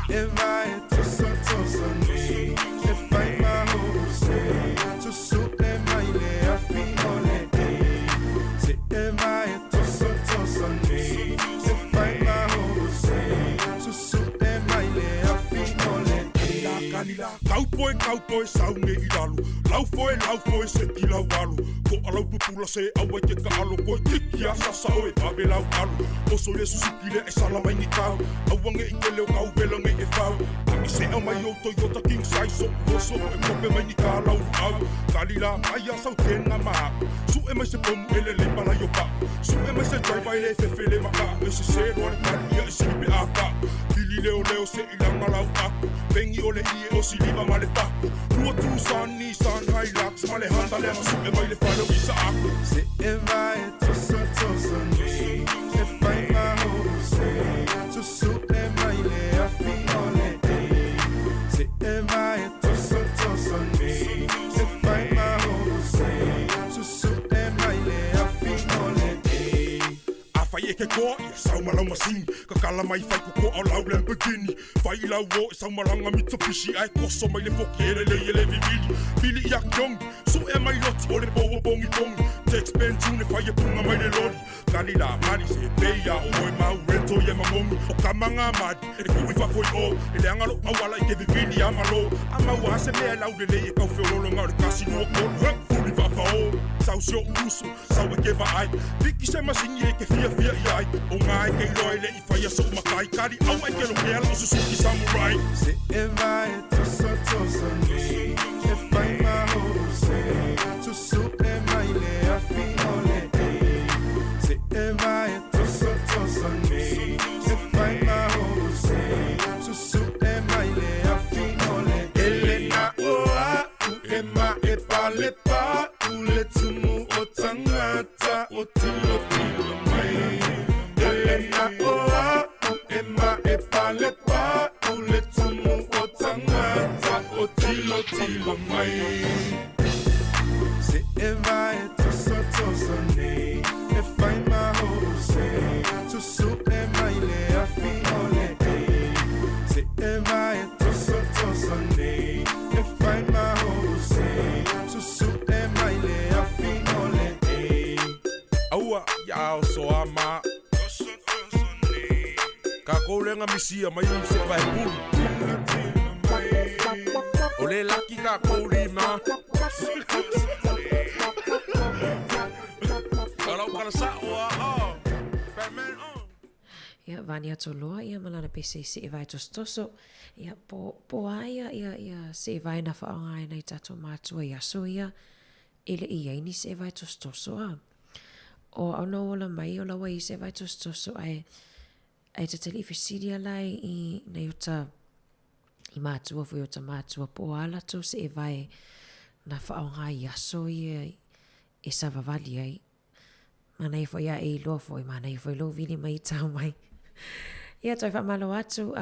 Se vai tosa ni. E fai ma hose. Tusu e mai le afi ole e. Se vai tosa ni. E fai ma hose. Tusu e mai le afi ole e. Kanila, kaupoe saunge I lalu. Laufoe se ki lau alu. Ko alau pupula se awa ke ka alo. Ko tiki a sasao e pawe lau alu. Oso le susukile e salama ni kau. Awange I ke leo kau velange e fau. Ami se au mai o Toyota King size so. Oso e kope mai ni ka lau au. Kalila mai a sau tenga maa. Su e mai se pomu ele le pala yo pa. Su e mai se drive ele fefele maka. E se se roane kari ia e silipe a ka. Tili leo se ilanga lau aku. Bengi ole I o siliva ma le taku. Rua Tucson, Nissan, Hilux, ma le Honda le masu e mai le whale o isa aku. Se e vai tosa ni. E fai ma hose. Tusu e mai le afi ole e. Se e vai tosa ni. E fai ma hose. Tusu e mai le afi ole e. Fai e ke koa ia sau malau masini. Ka kala mai fai ko au lau Lamborghini. Fai lau o e sau malanga Mitsubishi. Ai koso mai le foki ele vivili. Bili ia kiongi. Su e mai loti o le boa bongi. Tex Ben June fai e punga mai le lori. Kalila mani se e peia o e mau rento i e mamongi. O kamanga madi e kui whakoi o. E le angalo awala I ke vivili a malo. A mau ase mea lau le le e kau whiololo ngau le kasi nua kolu. Fuli whakao. Sau sio uso. Sau e ke vai. Viki se masingi e ke fia I ai. O ngā e kei loa le I whai a so makai. Kari au ai ke lo mea la o Suzuki Samurai. Se e vai tosa ni. E fai ma hose. Tusu e mai le afi ole e. Se e vai tosa ni. E fai ma hose. Tusu e mai le afi ole e. Ele na oa. U e ma e pa le pa. U le tumu o tangata. O tilo mai. Elena oa, ema e pale pa, ule tumu o tangata, o tilo mai. Se e vai tosa ni, e fai ma hose, tusu e mai le afi ole e. Se e vai tosa ni, e fai ma hose, tusu e mai le afi ole e. Aua, iao so ama. Ka koulenga misia mai se vai pulu. O le laki ka kouli ma. Kalau kana sa o Batman on. Ia vani atu loa ia malana pese se e vai tostoso. Ia po aia ia se e vai na whaonga nei tato mātua ia so ia. Ele ia ini se e vai tostoso a. O au no ola mai o lawa I se e vai tostoso ai te telefisiria lai I nei uta I mātua fui uta mātua po ala tau se e vai na whaonga I aso I e savavali ai. Mana I fwoi a e loa fwoi, mana I fwoi lo vini mai tau mai. Ia toi whamalo atu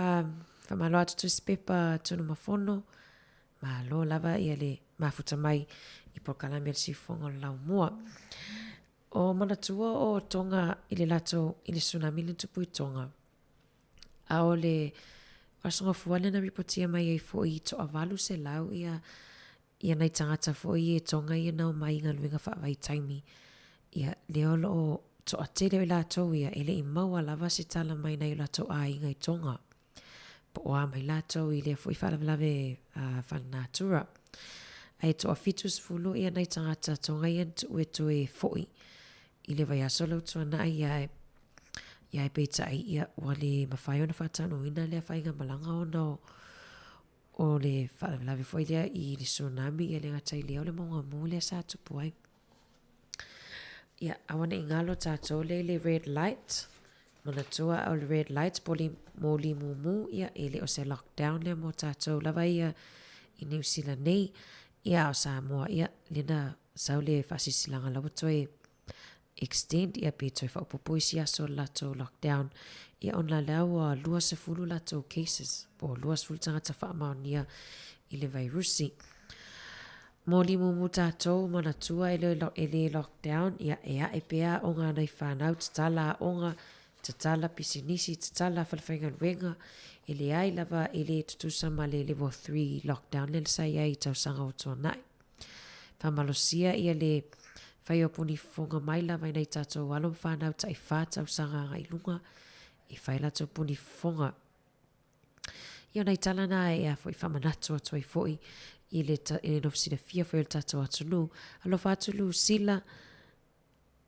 tu spepa tunu mafono, ma lo lava ia le mafuta mai I pokalami al sifonga lau mua. O manatua o tonga I le lato I le tsunami le tupu I tonga. A o le wasonga fuane na ripotia mai e fwoi to avalu se lau ia nei tangata fwoi e tonga ia nau mai ngā luenga whaavai taimi. Ia leolo o to atele o lato ia ele I maua lava se tala mai nei lato a inga I tonga. poa mai latou I le foi faalavalave falanatura ai toa fitus fulu ia nei tangata tonga ia tu e foi I le vai aso lau tuana ia e peita ia wale mawhai ona whatano ina le whainga malanga ona o le whaalawe foi lea I le tsunami ia le ngatai leo le monga mu le sa tupu ai. Ia awana ingalo tato le red light mana tua au le red lights poli moli mumu ia ele o se lockdown le mo tato lava ia I New Zealand nei ia o Samoa ia lena saule fasisilanga lawa toe extend ia pe toi whaupopoisi aso lato lockdown ia on la laua 20 lato cases po 20 tangata whaamaonia I le virusi. Moli mumu tatou manatua ele lockdown ia ea e pea o ngā nei whanau tatala onga tatala pisinisi tatala whalawhainga wenga ele ai lava ele tutusa ma le level 3 lockdown le sai ai tausanga o tuanai. Whamalosia ia le whai o puni fonga mai lava nei tatou walom whanau ta I whātau sanga ngai lunga I whai lato puni fonga. Ia nei talana ea fwoi whamanatu atu ai fwoi I le nofsina fia fwoi le tatou atunu alo whātulu sila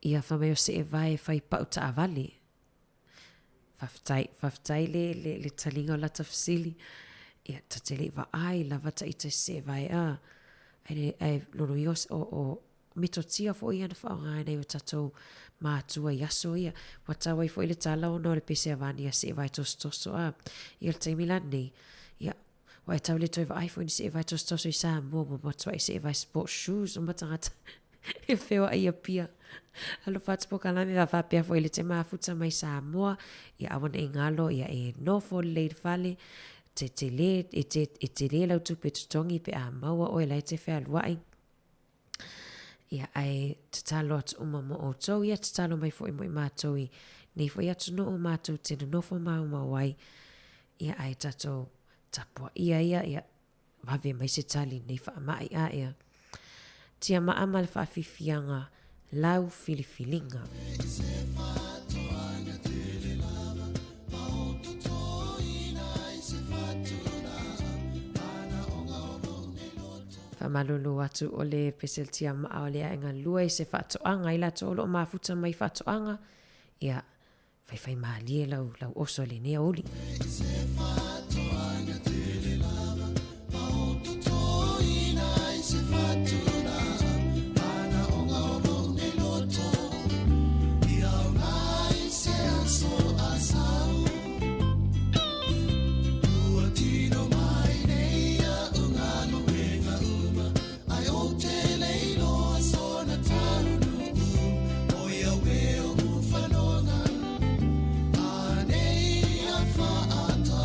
ia whameo se e vai whai pau ta avali. Whaftai le talinga o lata fasili ia tatele wa ai lava ta ita se e vai ai lono ios o mitotia fo ia na whaonga nei o tatou mātua I aso ia watawa I fo ile tala o no le pese avani a se vai tostoso ia le taimila nei ia wai tau le toi va ai fo ni se vai tostoso I Samoa matua I se vai sport shoes o matangata e whewa ia pia alo whātupo kalame wa whapea fo ile te mafuta mai Samoa ia awana I ngalo ia e no fo le fale te le lau tupe tutongi pe a maua o e lai te whea luai ia ai tatalo atu umama o tau ia tatalo mai fo I mo I mātou I nei fo I atu no o mātou tena nofo mauma wai ia ai tatou tapua ia wave mai se tali nei wha mai ia tia maama le whaafifianga lau filifilinga. Malulu atu o le peseltia maa o le ainga lua I se whatoanga I la tolo o mafuta mai whatoanga ia whai maalie lau oso le nea oli. Ata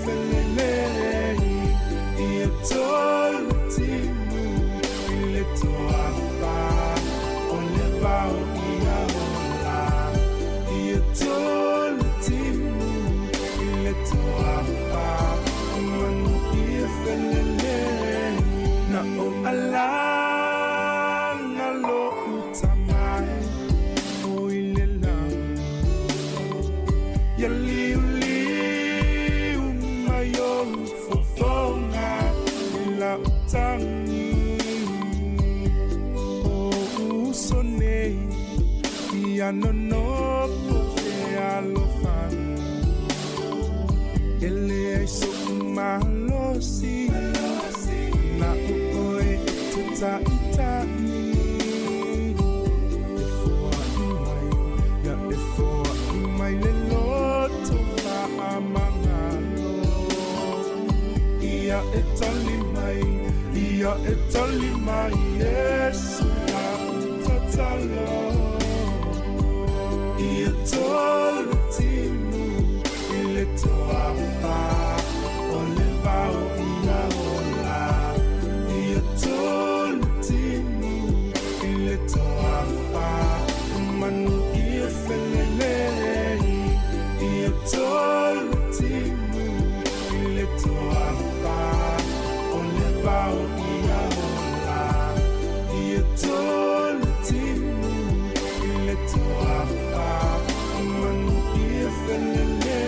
felele ia tolu timu ile toapa o le vau ia ola ia tolu timu ile toapa manu ia felele na o ala na lo utamai o ile la ya liu liu mayo fofonga la utangi o usone ya no pote alofan ele so malosi na oe tuta itani mai le loto fa amangalo ia etali mai Yesu na tatalo ia tolu timu ile toapa o le vau ia ola ia tolu timu ile toapa manu ia felele ia tolu timu ile toapa o le vau ia ola ia tolu timu ile toapa manu ia felele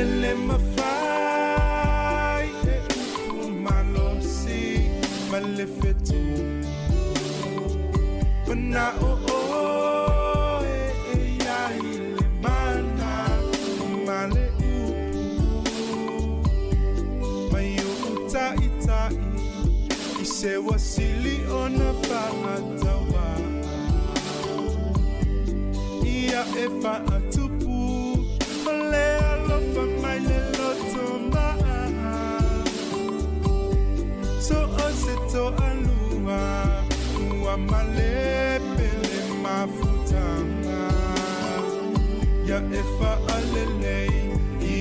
ele mafai e umalosi malefetu Pana o ya ile mana male mayu itai ise wasili ona fatawa ia efa atupu ole alofa maile lotoma so oseto alua wa malepele mafutanga ya efa alelei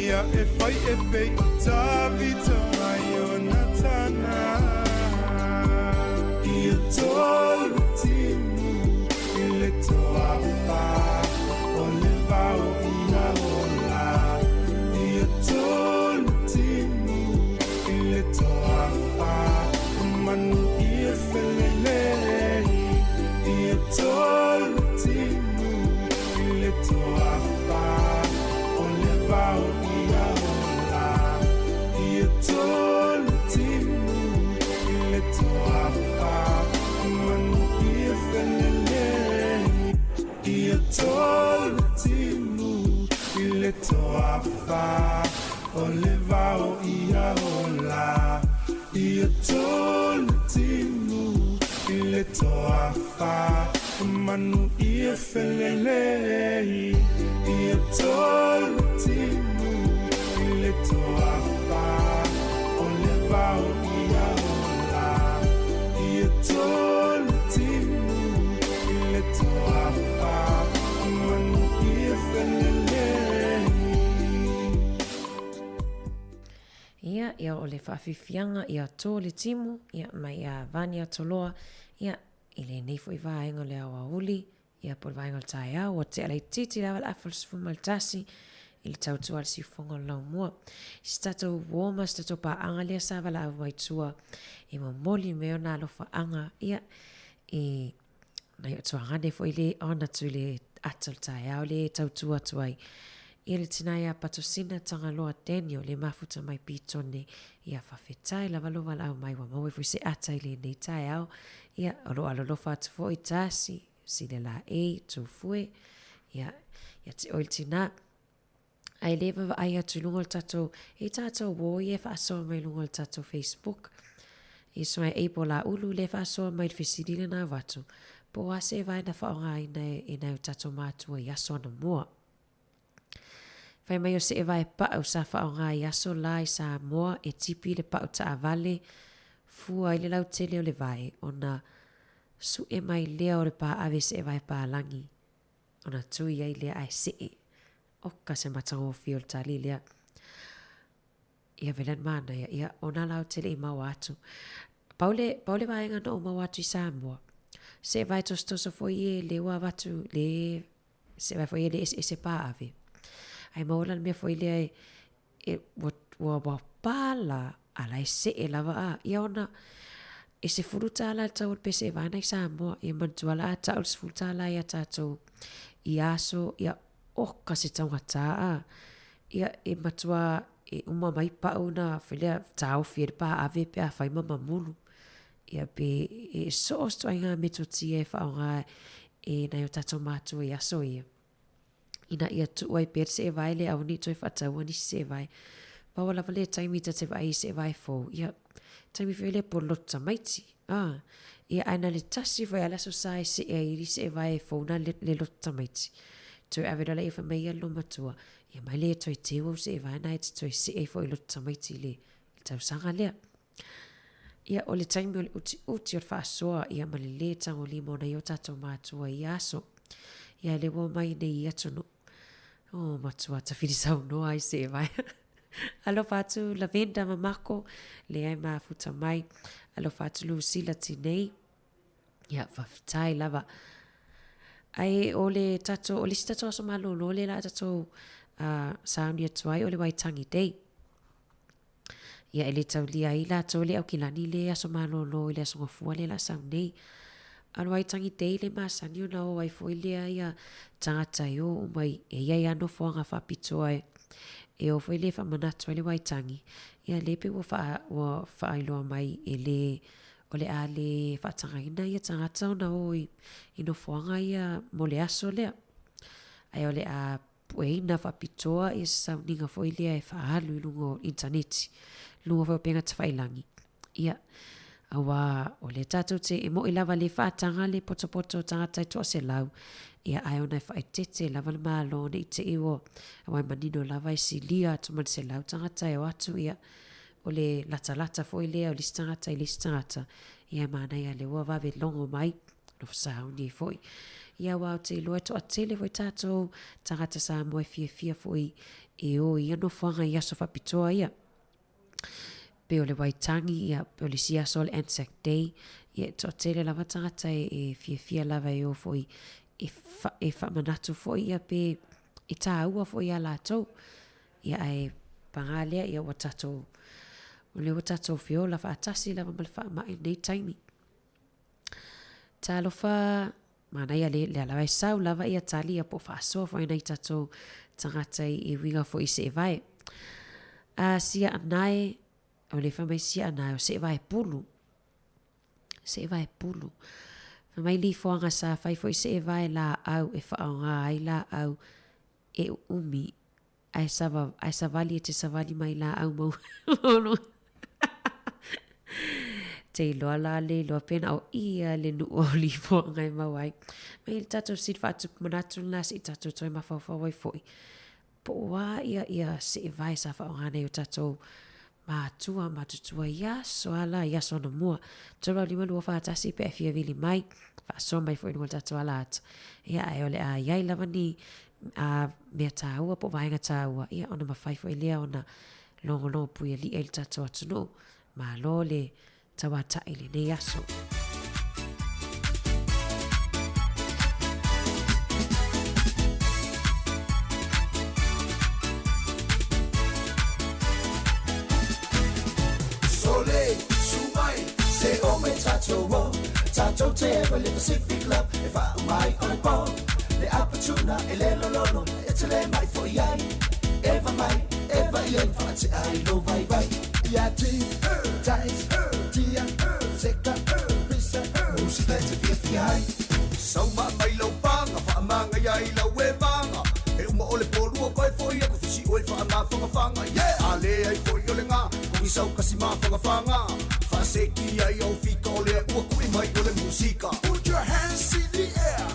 ya efa epe otavita mayonatana ia tolu timu ile toapa ole vau ia ola ia tolu timu ile toapa manu ia felele ia tolu timu ile toapa ole vau ia ola ia tolu timu ile toapa manu ia felele ia tolu timu ile toapa ole vau ia ola ia tolu timu ile toapa manu ia felele ia tolu timu ile toapa ole vau ia ola ia tolu timu ile toapa manu ia felele ia o le whaafifianga ia tō le timu, ia mai a vania toloa, ia i le nei fo i vaenga le awa uli, ia por vaenga le tae au, o te alai titi lawa l'afol sifuma le tasi, i le tautua le sifonga le lau mua. Si tatou woma, si tatou pa anga lea sa wala au mai tua, i mo moli meo na alofa anga, ia i nai o tua ngane fo i le ona tu le atal tae au le tautua tuai. Ia le tinai a patosina tanga loa Daniel le mafuta mai pitone ia whawhetai la walova lau mai wa mawe fui se atai le nei tai au ia alo lofa atu fo i tasi si le la e tu fue ia te oil tina ai lewa wa ai atu lungo tato e tato wo ia wha asoa mai lungo tato Facebook i so ai eipo la ulu le wha asoa mai fisidile na watu po ase vai na whaonga ina tato matua i asoa na mua. Fai mai o se e vai pa'au sa whaonga i aso lai sa moa e tipi le pa'au ta avale fua i le lau tele o le vai o na su e mai lea o le pa ave se e vai pa langi o na tui ai lea ai se e oka se matango fio le tali lea Ia velan mana ia ona lau tele I mau atu. Paule vaenga no mau atu I Samoa. Se vai tostosa foi le wa watu le se vai foi le se pa ave. Ai maulan me foi le wa pala ala se lava a ia ona se furuta ala tau pe se vai na Samoa ia mantuala tau se furuta ala ia tatu ia so ia oka se tau hata ia matua uma mai pa una filia tau fier pa ave pe a fai mama mulu ia pe so stoinga metoti fa nga na yo tatu matu ia so ia ina ia tu ai per se vai le au ni toi fa tau ni se vai pa wala vale taimi te vai se vai fo ia taimi fele por lotta maiti ia ana le tasi vai ala so sai se ai se vai fo na le lotta maiti tu ave le fa mai lo matua ia mai le toi te o se vai na te toi se ai fo lotta maiti le tau sanga le ia o le taimi o le uti o fa soa ia ma le tango limo na yo tatu matua ia so ia le wo mai ne ia tunu matua ta fili sau no ai se vai alo fatu lavenda mamako le ai mafuta mai alo fatu Lucila tinei ia fafitai lava ai o le tato o le tato aso malo le la tato sauni atuai o le waitangi dei ia ele tau lia i la tau le au kilani le aso malo le aso ngafua le la saunei alo waitangi dei le masani o na o ai foi lea ia tangata o mai e ia ano foanga whapitoa e o foi le whamanatu le waitangi ia lepe wa whaailoa mai e le o le a le whaatangina ia tangata o na o ino foanga ia mo le aso lea ai o le a pueina whapitoa e sauninga foi lea e whaalu I lungo interneti lungo whaupenga te whailangi ia awa o le tatou te e mo I lava le whaatanga le poto tangata I toa se lau ia ai ona whaitete lava le malo ne I te iwo awai manino lava I silia tuman se lau tangata e watu ia o le lata foi lea o listangata I listangata ia mana ia le ua vave longo mai no whasauni foi ia wau te loa to atele foi tatou tangata sa moe fia foi e o ia no whanga ia so whapitoa ia pe o le waitangi ia pe o le sia sol Anzac Day ia to tele lava tangata e fia lava e o foi e whamanatu foi ia pe e tā ua foi a lātou ia ai pangalea ia watatou o le watatou fio la whaatasi lava mal whaamai nei taimi tā lofa mana ia le alawa e sau lava ia tali ia po whaasoa foi nei tatou tangata I winga foi se vai a sia anai o le whamai sia anai o se vai pulu whamai li foanga sa whai foi se vai la au e whaonga ai la au e umi ai savali e te savali mai la au mau te loa la le loa pena o ia le nu o li foanga e mau ai mai le tatou sit whaatuk manatu nas I tatou toi mawhawhaw ai foi po wa ia se vai sa whaonga nei o tatou matutua ia soala ia sona mua toro lima lua whaatasi pe fia vili mai whaasoa mai foi nungol tatua lat ia ai ole a iai lava ni mea tāua po vaenga tāua ia ona mawhai foi lea ona longo pui li el tatua tunu ma lo le tawata ili nei aso Tatou te ewa le Pacific Club e wha mai o le pō le apatuna e le lolono e te le mai fo iai eva iai wha te ai lo vai ia ti, tais, tia, seka, pisa musika te fia ai sauma mai lau panga wha amanga iai lau e manga e uma o le polua koe fo ia kufisi o e wha ama whangawhanga a le ai fo i o le ngā kumi sau kasi ma whangawhanga Seki ai au fika o le ua kui mai o le musika Put your hands in the air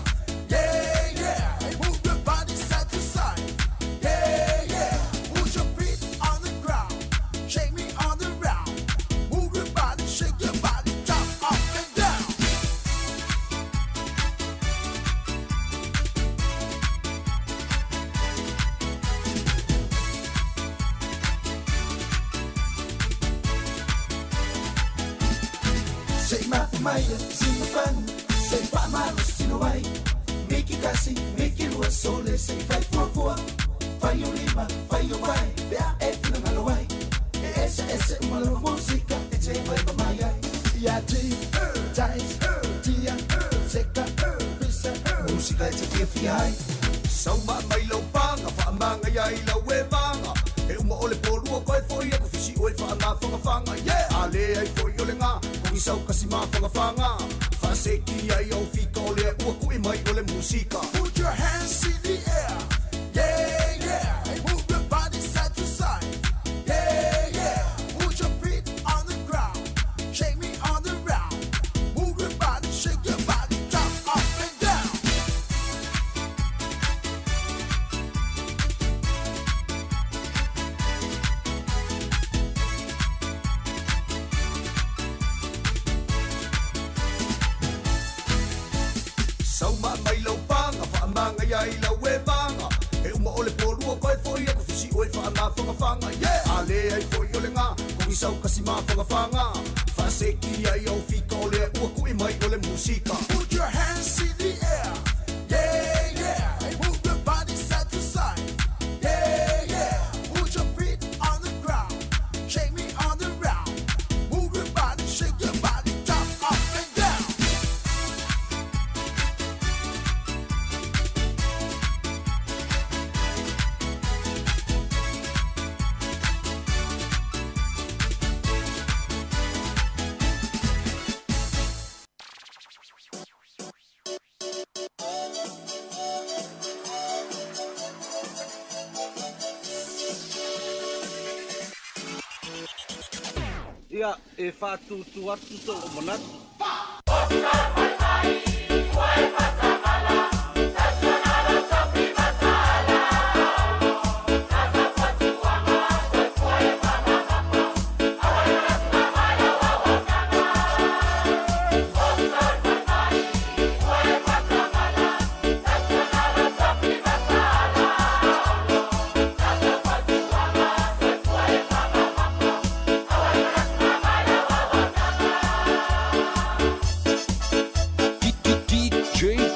Yeah And move your body side to side Yeah Put your feet on the ground Shake me on the ground Move your body, shake your body Jump up and down Say Mapumaya, Simpan, say Pamaros Sinaway, make it Cassie, make it was so let's say 544, Fayo Lima, Fayo Wai, they are Efna Malawai, SS Malo Musica, it's a Maya, Yati, Ties, Tia, Seka, Visa, Musica, it's a FI. Sauma mai lau panga fa manga ya ila we manga e uma ole polua koe foi e ko fisi oi fa ma fanga fanga yeah ale ai foi ole nga ko i sau kasi ma fanga fanga fa se ki ai au fika ole u ko i mai ole musika. Put your hands in the air, yeah, yeah, and move your body side to side, yeah, yeah, put your feet on the ground, shake me on the ground, move your body, shake your body, jump up and down. Sauma mai lau panga fa manga ya ila we manga e uma ole polua koe foi e ko fisi oi fa ma fanga fanga yeah ale ai foi ole nga ko i sau kasi ma fanga fanga fa se ki ai au fika ole u ko i mai ole musika. Put your hands in the air, yeah, yeah, and move your body side to side, yeah, yeah, put your feet on the ground, shake me on the ground, move your body, shake your body, jump up and down. Ia e whātutu atu tō o monatu. DJ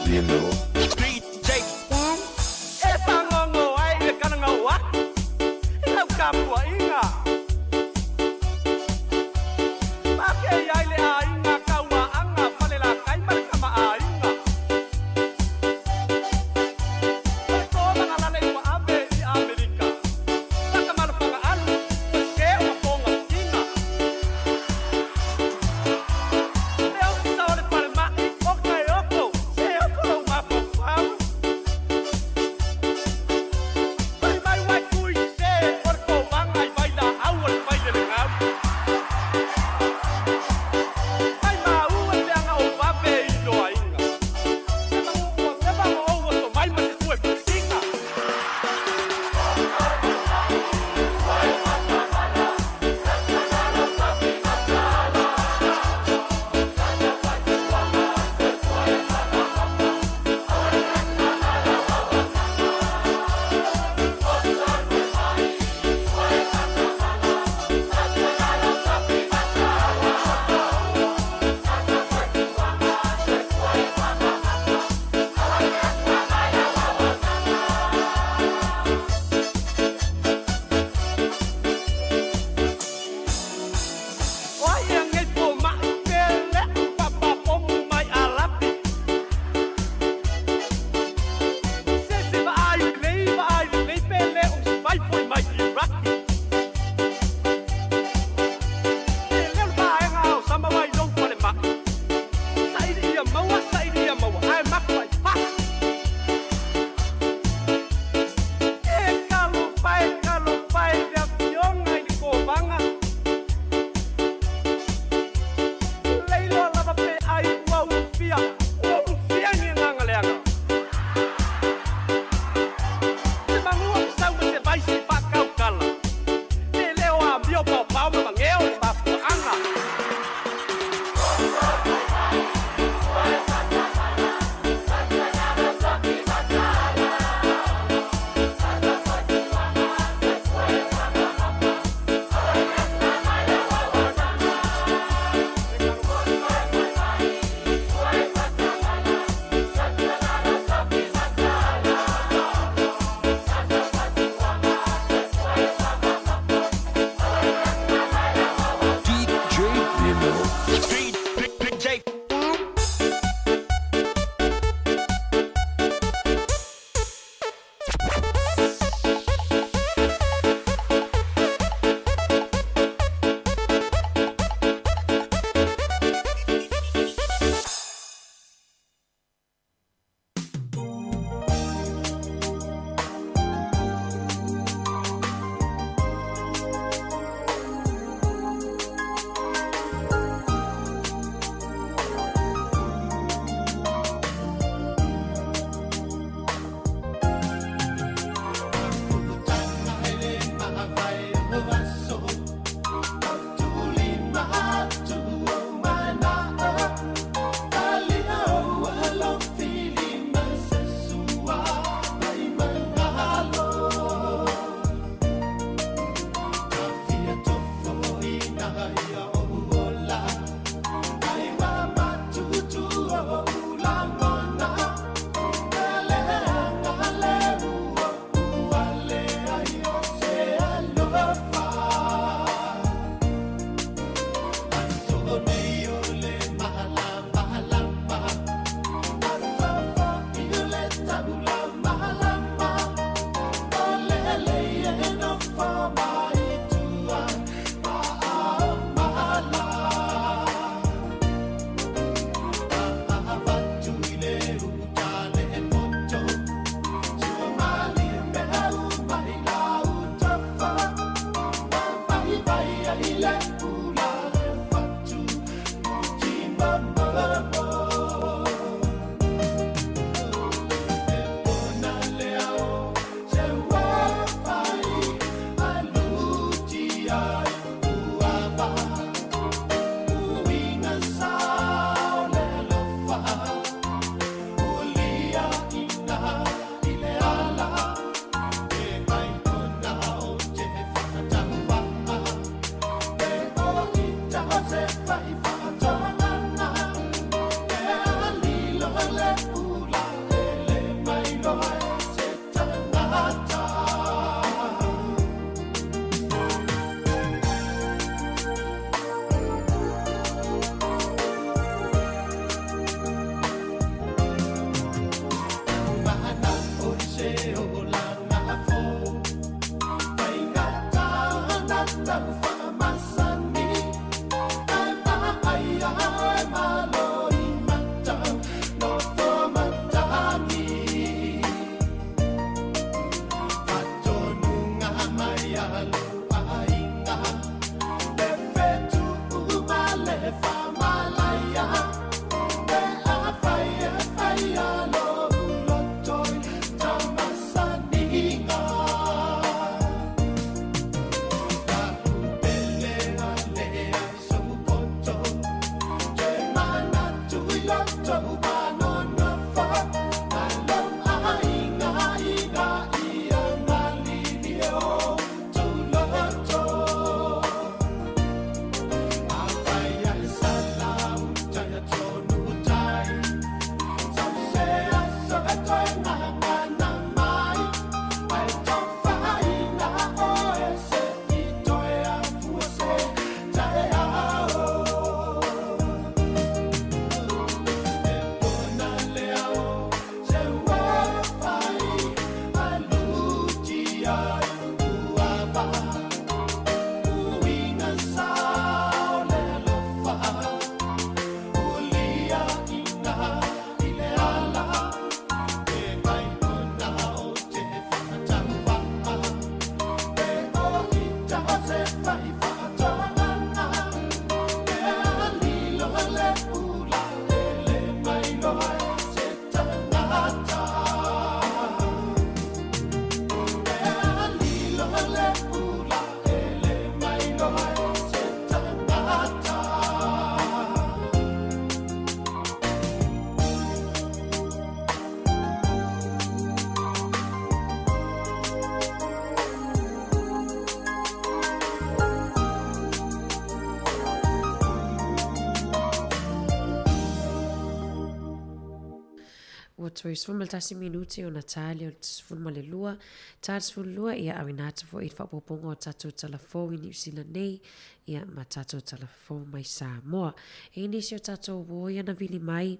Toi sfuma tasi minuti o Natalia o sfuma le lua. Tata sfuma lua ia awinata fo it whapoponga o tatou talafo I New Zealand nei ia ma tatou talafo mai Samoa. E nisi o tatou woia na vili mai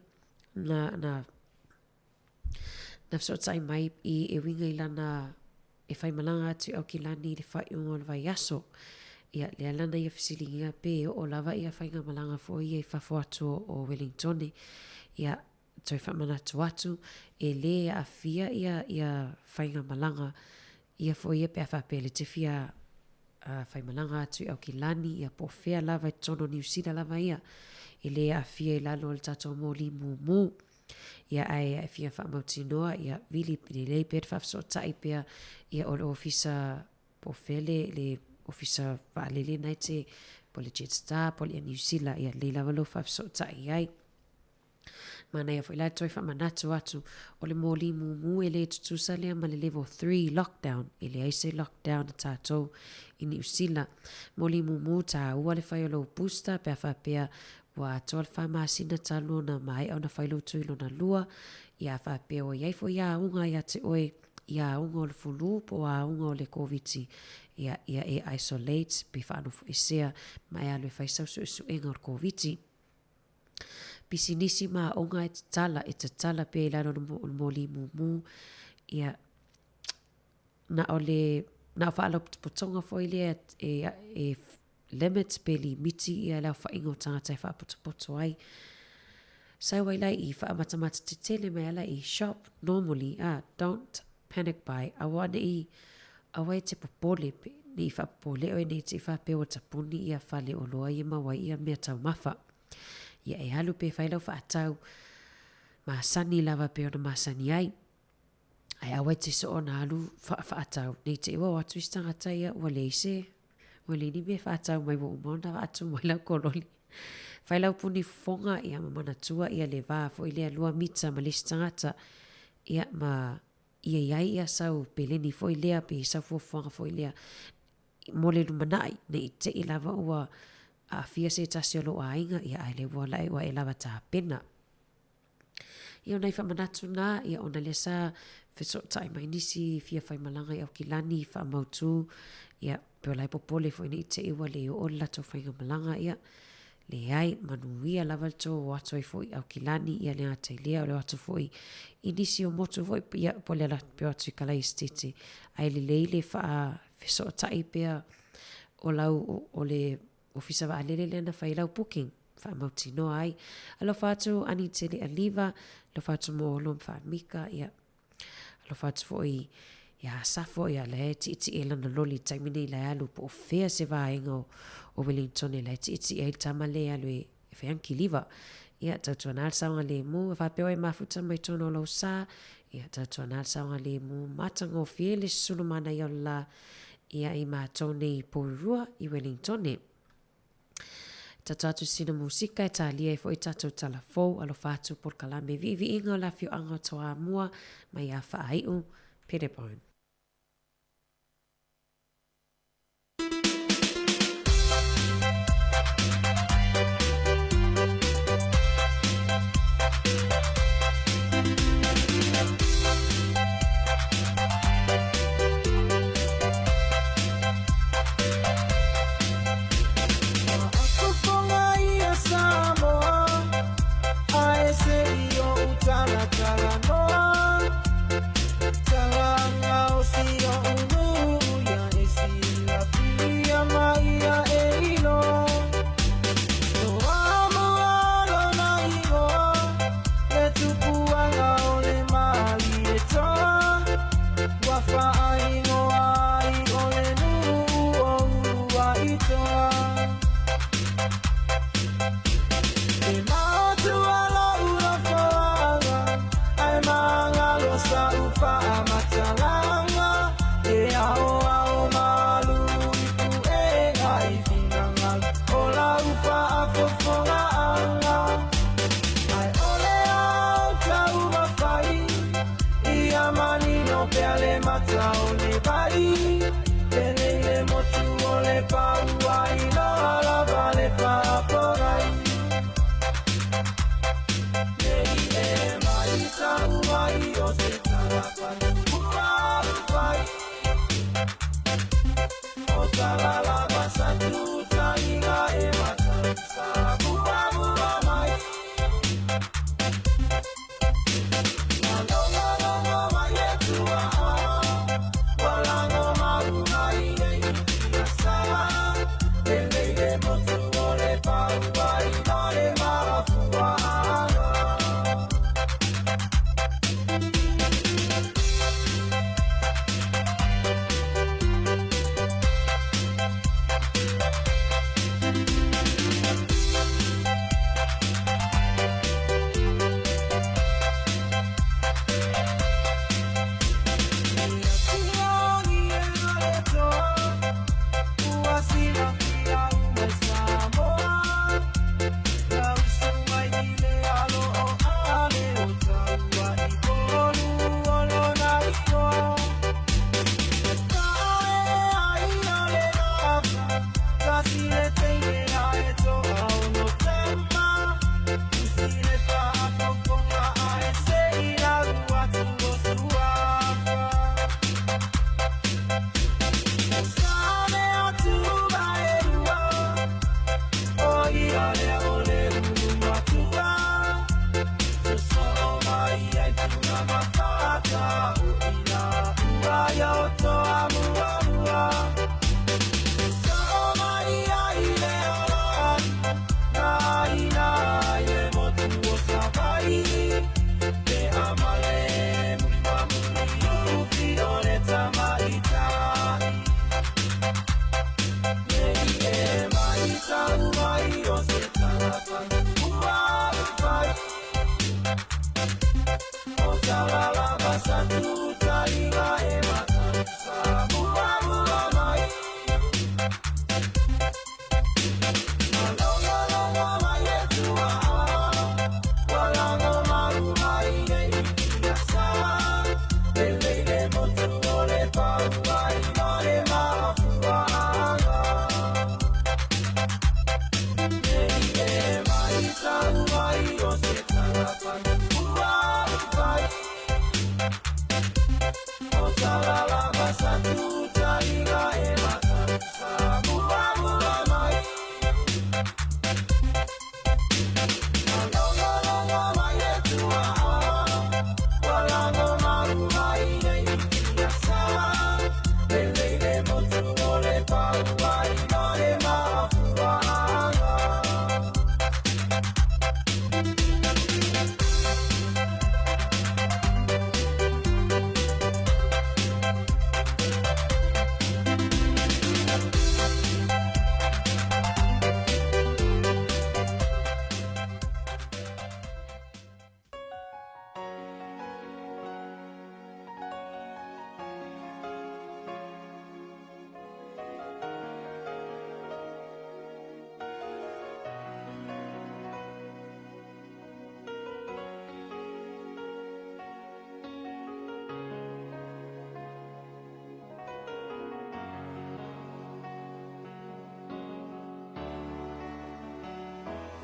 na fsotai mai I winga ilana e whai malanga atu au ki lani le whai ungo le vai aso. Ia le alana ia fisilingia pe o lava ia whainga malanga fo ia I whafo atu o Wellington. Ia toi whamanatu atu e le a fia ia whainga malanga ia fo ia pe a whapele te fia whai malanga atu au ki lani ia po fea lava I tono New Zealand lava ia e le a fia I lalo le tato mōli mū ia ai a fia whamautinoa ia vili pili lei pe whafso tai pia ia o le ofisa po fele le ofisa waalele nai te po le Jetstar po le New Zealand ia le lava lo whafso tai ai mana ia foi toi whamanatu atu o le mōli mū e le tutusa lea ma le level 3 lockdown e le aise lockdown a tātou I New Zealand mōli mū tā ua le whai o lo booster pe a whapea wa atoa le whamasina talo na mai au na whailo tuilo na lua ia whapea o iai fo ia unga ia te oe ia unga o le fulu po a unga o le COVID ia e isolate pe whaano fu isea mai alu e whaisau su enga o le COVID pisinisi ma onga e te tala pe ilano o mōli mū ia na ole na whaalo potonga fo ile e limits pe li miti ia lau whaingo tangata e whaapoto ai sai wai lai I whaamatamata te tele mai ala I shop normally don't panic buy awane I awai te popole ni whapole o e nei te whape o tapuni ia whale o loa ia mawai ia mea tau mafa. Ia e halu pe whailau whaatau maasani lava pe ona maasani ai. Ai awai te so o na halu whaatau. Nei te iwa watu istangata ia ua leise. Ua lini me whaatau mai wo umona watu mai lau kololi. Whailau puni fonga ia mamana tua ia le vaa fo ilea lua mita ma le istangata. Ia ma ia iai ia sau peleni fo ilea pe sau fuafuanga fo ilea mole lumanai nei te ilava ua a fia se tasi o lo ainga ia ai le wala ua e lava ta pena. Ia nai whamanatu nā ia ona le sa feso tai mai nisi fia whai malanga i au kilani wha mautu ia peo lai popole fo ini te iwa le o lato whainga malanga ia le ai manuia lava to watu ai fo i au kilani ia le atai lea o le watu fo i inisi o motu fo i ia pole la peo atu i kalai stiti ai le leile wha feso tai pea o lau o le ofisa wa alele le na whai lau booking wha mauti no ai alo whatu ani te le aliva lo whatu mo olom wha mika ia lo whatu fo i ia safo ia le ti e lana loli taimine i le alu po o fea se vaenga o Wellington e le ti e tama le alu e wheanki liva ia tautua nal saunga le mu whapeo e mafuta mai tono lau sa ia tautua nal saunga le mu matango fie le sulumana i la ia i matone i porua i Wellington e tatatu sina musika e talia e fo i tatu talafou alo fatu por kalame vivi inga la fio anga toa mua mai a whaaiu Pettibone. Samoa, I say yo utala tala no, tala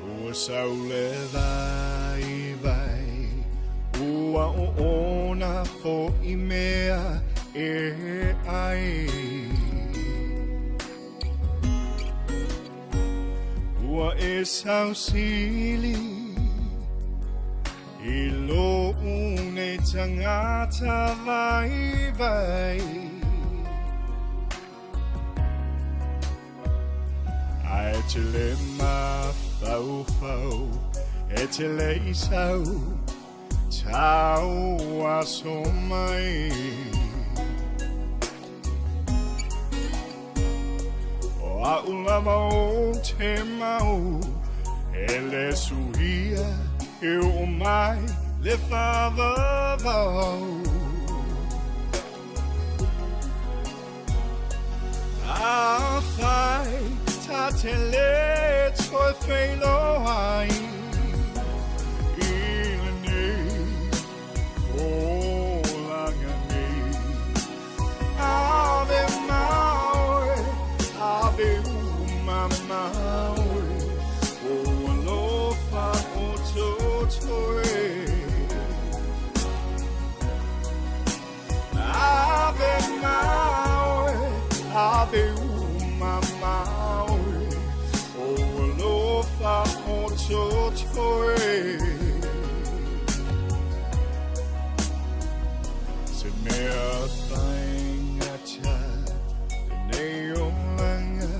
Ua saule vai vai Ua o ona fo I mea e ai Ua e sau sili I lo une tangata vai vai Ai te le ma fau fau E te le isau Tau aso mai O a ulama o te mau E le suhia E o mai le whawawau A whai ta te le toi whailo ai I le nei o langa nei Ave maue, ave maue O alofa o totoe Ave maue, ave maue O alofa o totoe Se mea whaingata Nei o langa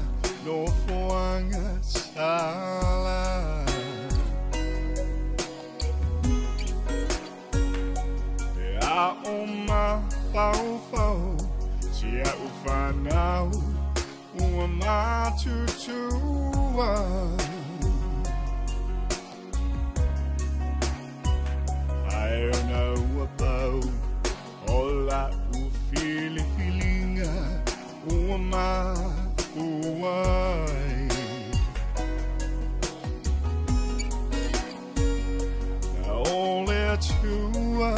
no whoanga sala Te a o ma fau fau Si a u whanau Ua ma tutua Ai o na ua pau Ola u fili filinga Ua ma uai Na ole atua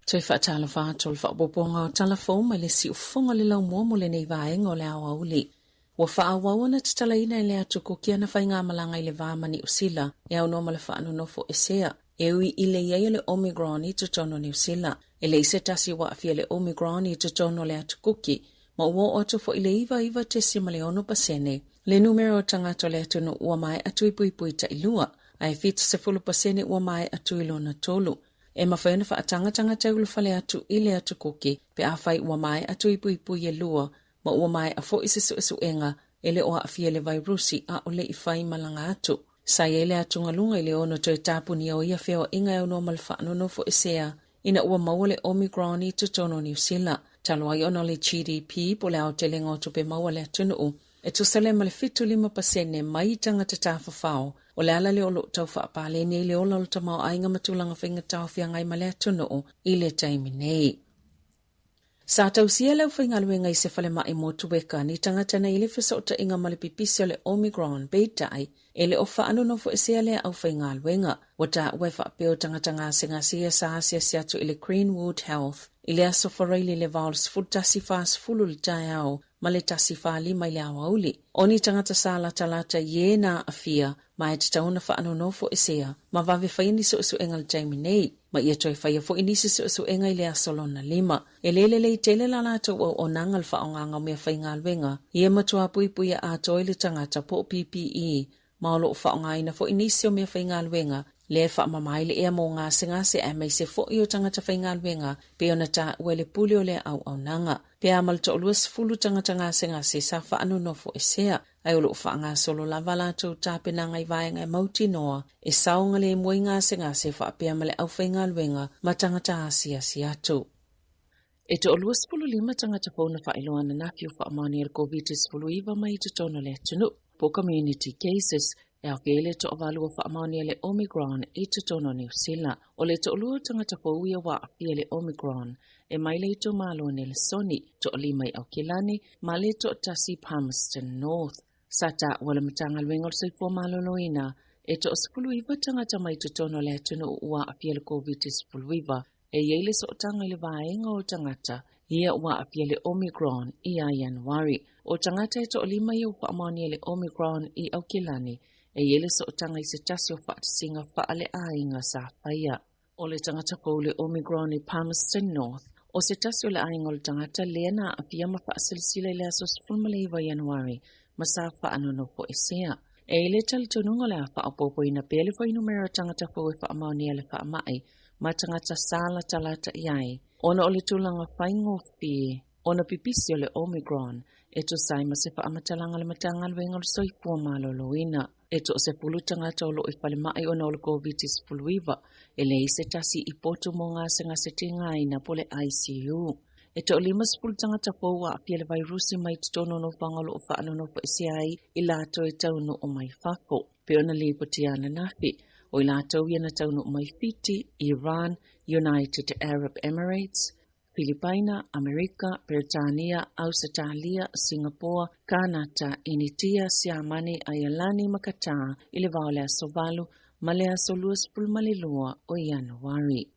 Toi whaatala whātua le whaapoponga o talafou mai le si ufonga le lau mua mo le nei vaenga o le awa uli. Wa whaawawana te talaina i le atu kukia na whainga malanga i le vāmani usila e au noma le whaanonofo esea. E ui i le iei le Omicron i tutono ni usila. E le ise tasi wa afia le Omicron i tutono le atu kuki. Ma ua o atu fo i le iwa te sima le ono pasene. Le numero o tangato le atu no ua mai atu i pui ta ilua. Ai fitu se fulu pasene ua mai atu ilona tolu. E mawhaina whaatanga taulu whale atu i le atu kuki, pe a whai ua mai atu i pui e lua, ma ua mai a fo isi su enga, e le oa awhia le vairusi a o le i whai malanga atu. Sai e le atu ngalunga i le ono toi tapu ni au ia wheo inga au no malwhaano no fo isea, ina ua maua le Omicron i tutono New Zealand. Talo ai ono le GDP po le au te lengo tu pe maua le atu nuu. E tu sale ma le 5% mai tanga te tawhawhao, o le ala le olo tau whaapale ni le ola o tamau ainga matulanga whinga tau whiangai ma le atu i le taimi nei. Sa tau sia lau whinga luenga i se whale mai mo tuweka ni tangata na ile whisota inga ma le pipisi o le Omicron beitai, e le o whaano no fo isia le au whinga luenga, wata ue whaapeo tangata ngā singa sia sa asia siatu i le Greenwood Health, i le aso whareili le vals futasi fas fulu le tai au, ma le tasi whaali mai le awa uli. Oni tangata sala talata ye na afia, ma e te tauna whaano no fo isia, ma vave whaini su enga le taimi nei, ma ia toi whaia fo inisi su enga i le asolona lima. E lele le tele la lato o nangal whaonganga mea whainga alwenga, ia matua pui a toi le tangata po PPE, ma o loo whaongaina fo inisi o mea whainga alwenga, le whaamamai le ea mo ngā singase e mai se fo i o tangata whainga alwenga, pe ona ta ue le puli o le au nanga. Pe amal to luas fulu tangata ngā singase sa whaano no fo esea, ai o loo whaanga solo lava lato tāpena ngai vaenga e mauti noa, e saonga le mui ngā singase whaapea male au whainga alwenga, ma tangata asi atu. E to luas fulu lima tangata pōna whailoana na fiu whaamani ar COVID-19 iwa mai te tono le tunu. Po community cases, e au fiele to avalua whaamani le Omicron i te tono New Zealand. O le to lua tangata pōuia wa a fiele Omicron, e mai le to malo ne le soni, to o limai au kilani, ma le to tasi Palmerston North. Sata wala matangal wengol sa ifo maloloina. Ito o sepuluiva tangata mai tutono le tunu ua afiele COVID sepuluiva. E yeile so tanga le vaenga o tangata. Ia ua afiele Omicron ia Januari. O tangata ito o lima iu whaamani le Omicron i Aukilani. E yeile so tanga i se tasi o whaatisinga whaale ainga sa whaia. O le tangata ko le Omicron i Palmerston North. O se tasi o le ainga o le tangata lena afia ma whaasilsile le aso sepulumalaiva Januari. Masafa anono po isea. E le tali tununga le a whaapopo ina pele fo numero tangata fo e whaamani le whaamai. Ma tangata sala talata iai. Ona o le tulanga whaingo fie. Ona pipisi o le Omicron. Eto sai ma se whaamatalanga le matangal wenga le soifua maloloina. Eto se pulu tangata o lo i whale mai ona o le COVID-19. E le ise tasi i poto mo ngā senga se tinga ina pole ICU. Eto o lima sepulu tangata fōua a pia le vairusi mai tutono no whangalo o whaano no po isiai i lato e tauno o mai whafo. Pe ona lipo tiana nafi. O i lato iana tauno o mai Fiti, Iran, United Arab Emirates, Filipina, Amerika, Britania, Australia, Singapore, Kanata, Initia, Siamani, Ayalani, Makata, i le vao le aso valu, ma le aso luas pulmalilua o Januari.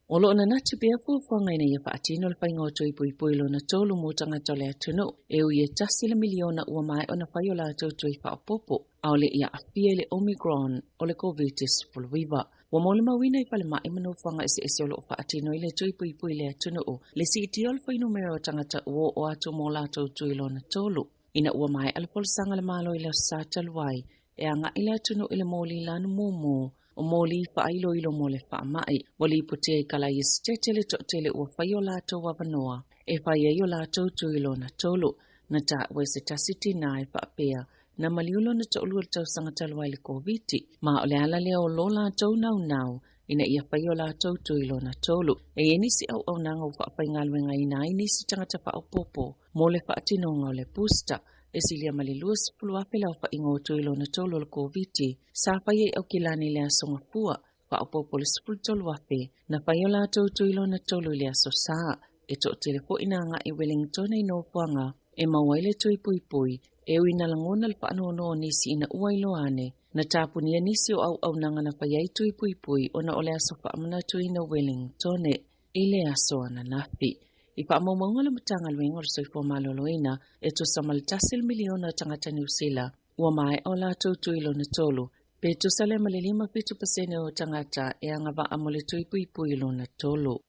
O lo na nati bea fuafuanga ina ia whaatino le whainga o tui pui pui lo na tolu mo tangata le atunu, e u ia tasi le miliona ua mai o na whai o la tui whaapopo, au le ia afia le Omicron o le COVID-19. Wa mo le mawina i whale mai manu whanga ese o lo whaatino i le tui pui pui le atunu o, le si iti o le whainu mera o tangata ua o atu mo la tui lo na tolu. Ina ua mai alapol sanga le malo i le sata luai, e anga i le atunu i le moli lanu mumu, o moli whailo ilo mo le whaamai, wali putea i kala i stetele to tele ua whaio lato wavanoa, e whaia i o lato tuilo na tolu, na ta ue se tasiti na e whaapea, na maliulo na tolu o tau sangatalua le COVID, ma o le ala lea o lo lato nau, ina ia whaio lato tuilo na tolu, e enisi au nanga u whaapaingaluenga ina inisi tangata whaapopo, mo le whaatinonga o le pusta, e silia malilus fulu apela o whaingo tuilo na tolu le COVID, sa whaia au kilani le asonga fua, whaapopo le sifulu tolu afe, na whaio lato tuilo na tolu le aso saa, e to telefo inanga i Wellington i no fuanga, e mawaile tui pui pui, e uina langona le whaanono nisi ina uailo ane, na tapunia nisi o au nanga na whaiai tui pui pui, ona ole aso whaamana tui na Wellington e le aso ana nafi. I whaamaunga le matanga luenga o soifua maloloina, e to samaltasil miliona tangata New Zealand, ua mai o la tuilo na tolu, pe to sale malilima 50% o tangata e anga va amole tui pui pui lo na tolu.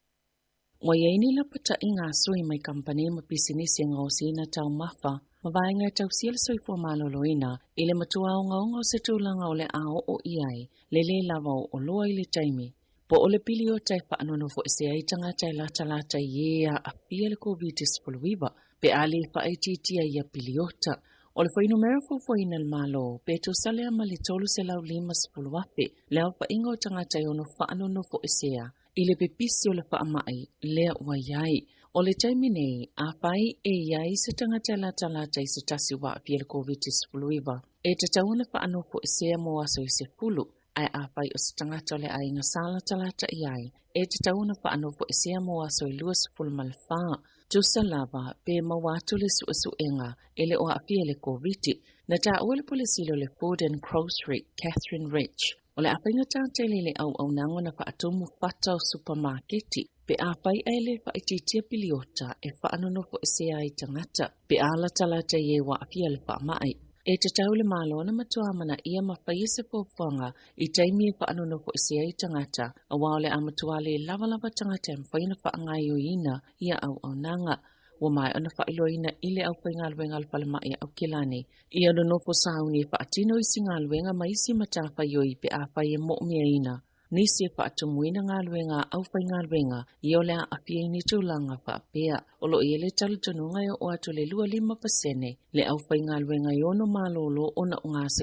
Wa yaini la pata inga sui mai kampani ma pisinisi ngau sina tau mafa, ma vaenga tau siel soifua maloloina, ile matua o ngaunga o se tūlanga o le ao o iai, le lava o loa ile taimi. Po ole pili o tai whaanono fo ese ai tangata e lata iea a fia le COVID-19, pe ali whaititia ia piliota. O le whainu mera fuafuaina le malo, pe to sale ama le tolu se lau 5 wafe, leo whainga o tangata e ono whaanono fo esea, ile pepisi o le whaamai, lea ua iai. O le taimi nei, a whai e iai se tangata lata i se tasi wa fia le COVID-19, e te tauna whaano fo esea mo aso i se fulu, ai a whai o se tangata le ai nga sala talata iai, e te tauna whaano fo esea mo aso i luas fulmal whaa, tusa lava pe mawatu le suenga ele o afia le COVID, na ta ole polisilo le Food and Grocery Catherine Rich, o le apinga tantele le au nango na whaatomu whata o supermarketi, pe a whai ele whaititia piliota e whaanono fo esea i tangata, pe ala talata ye wa afia le whaamai. E te tau le malo na matuamana ia mawhai se fōwhanga i taimi e whaanono fo esea i tangata, a wao le amatuale lava tangata e mwhaina whaangai o ina ia au nanga. Wa mai ona whailoina ile au whaingaluenga alwhalema e au kilani. Ia no nofo sauni e whaatino i singaluenga maisi matawhai o i pe a whai e mo'mia ina. Nisi e whaatumuina ngaluenga au whaingaluenga i o lea awhia ini tūlanga whaapea. Olo i ele talutonunga e o atu le 5% le au whaingaluenga i ono malolo ona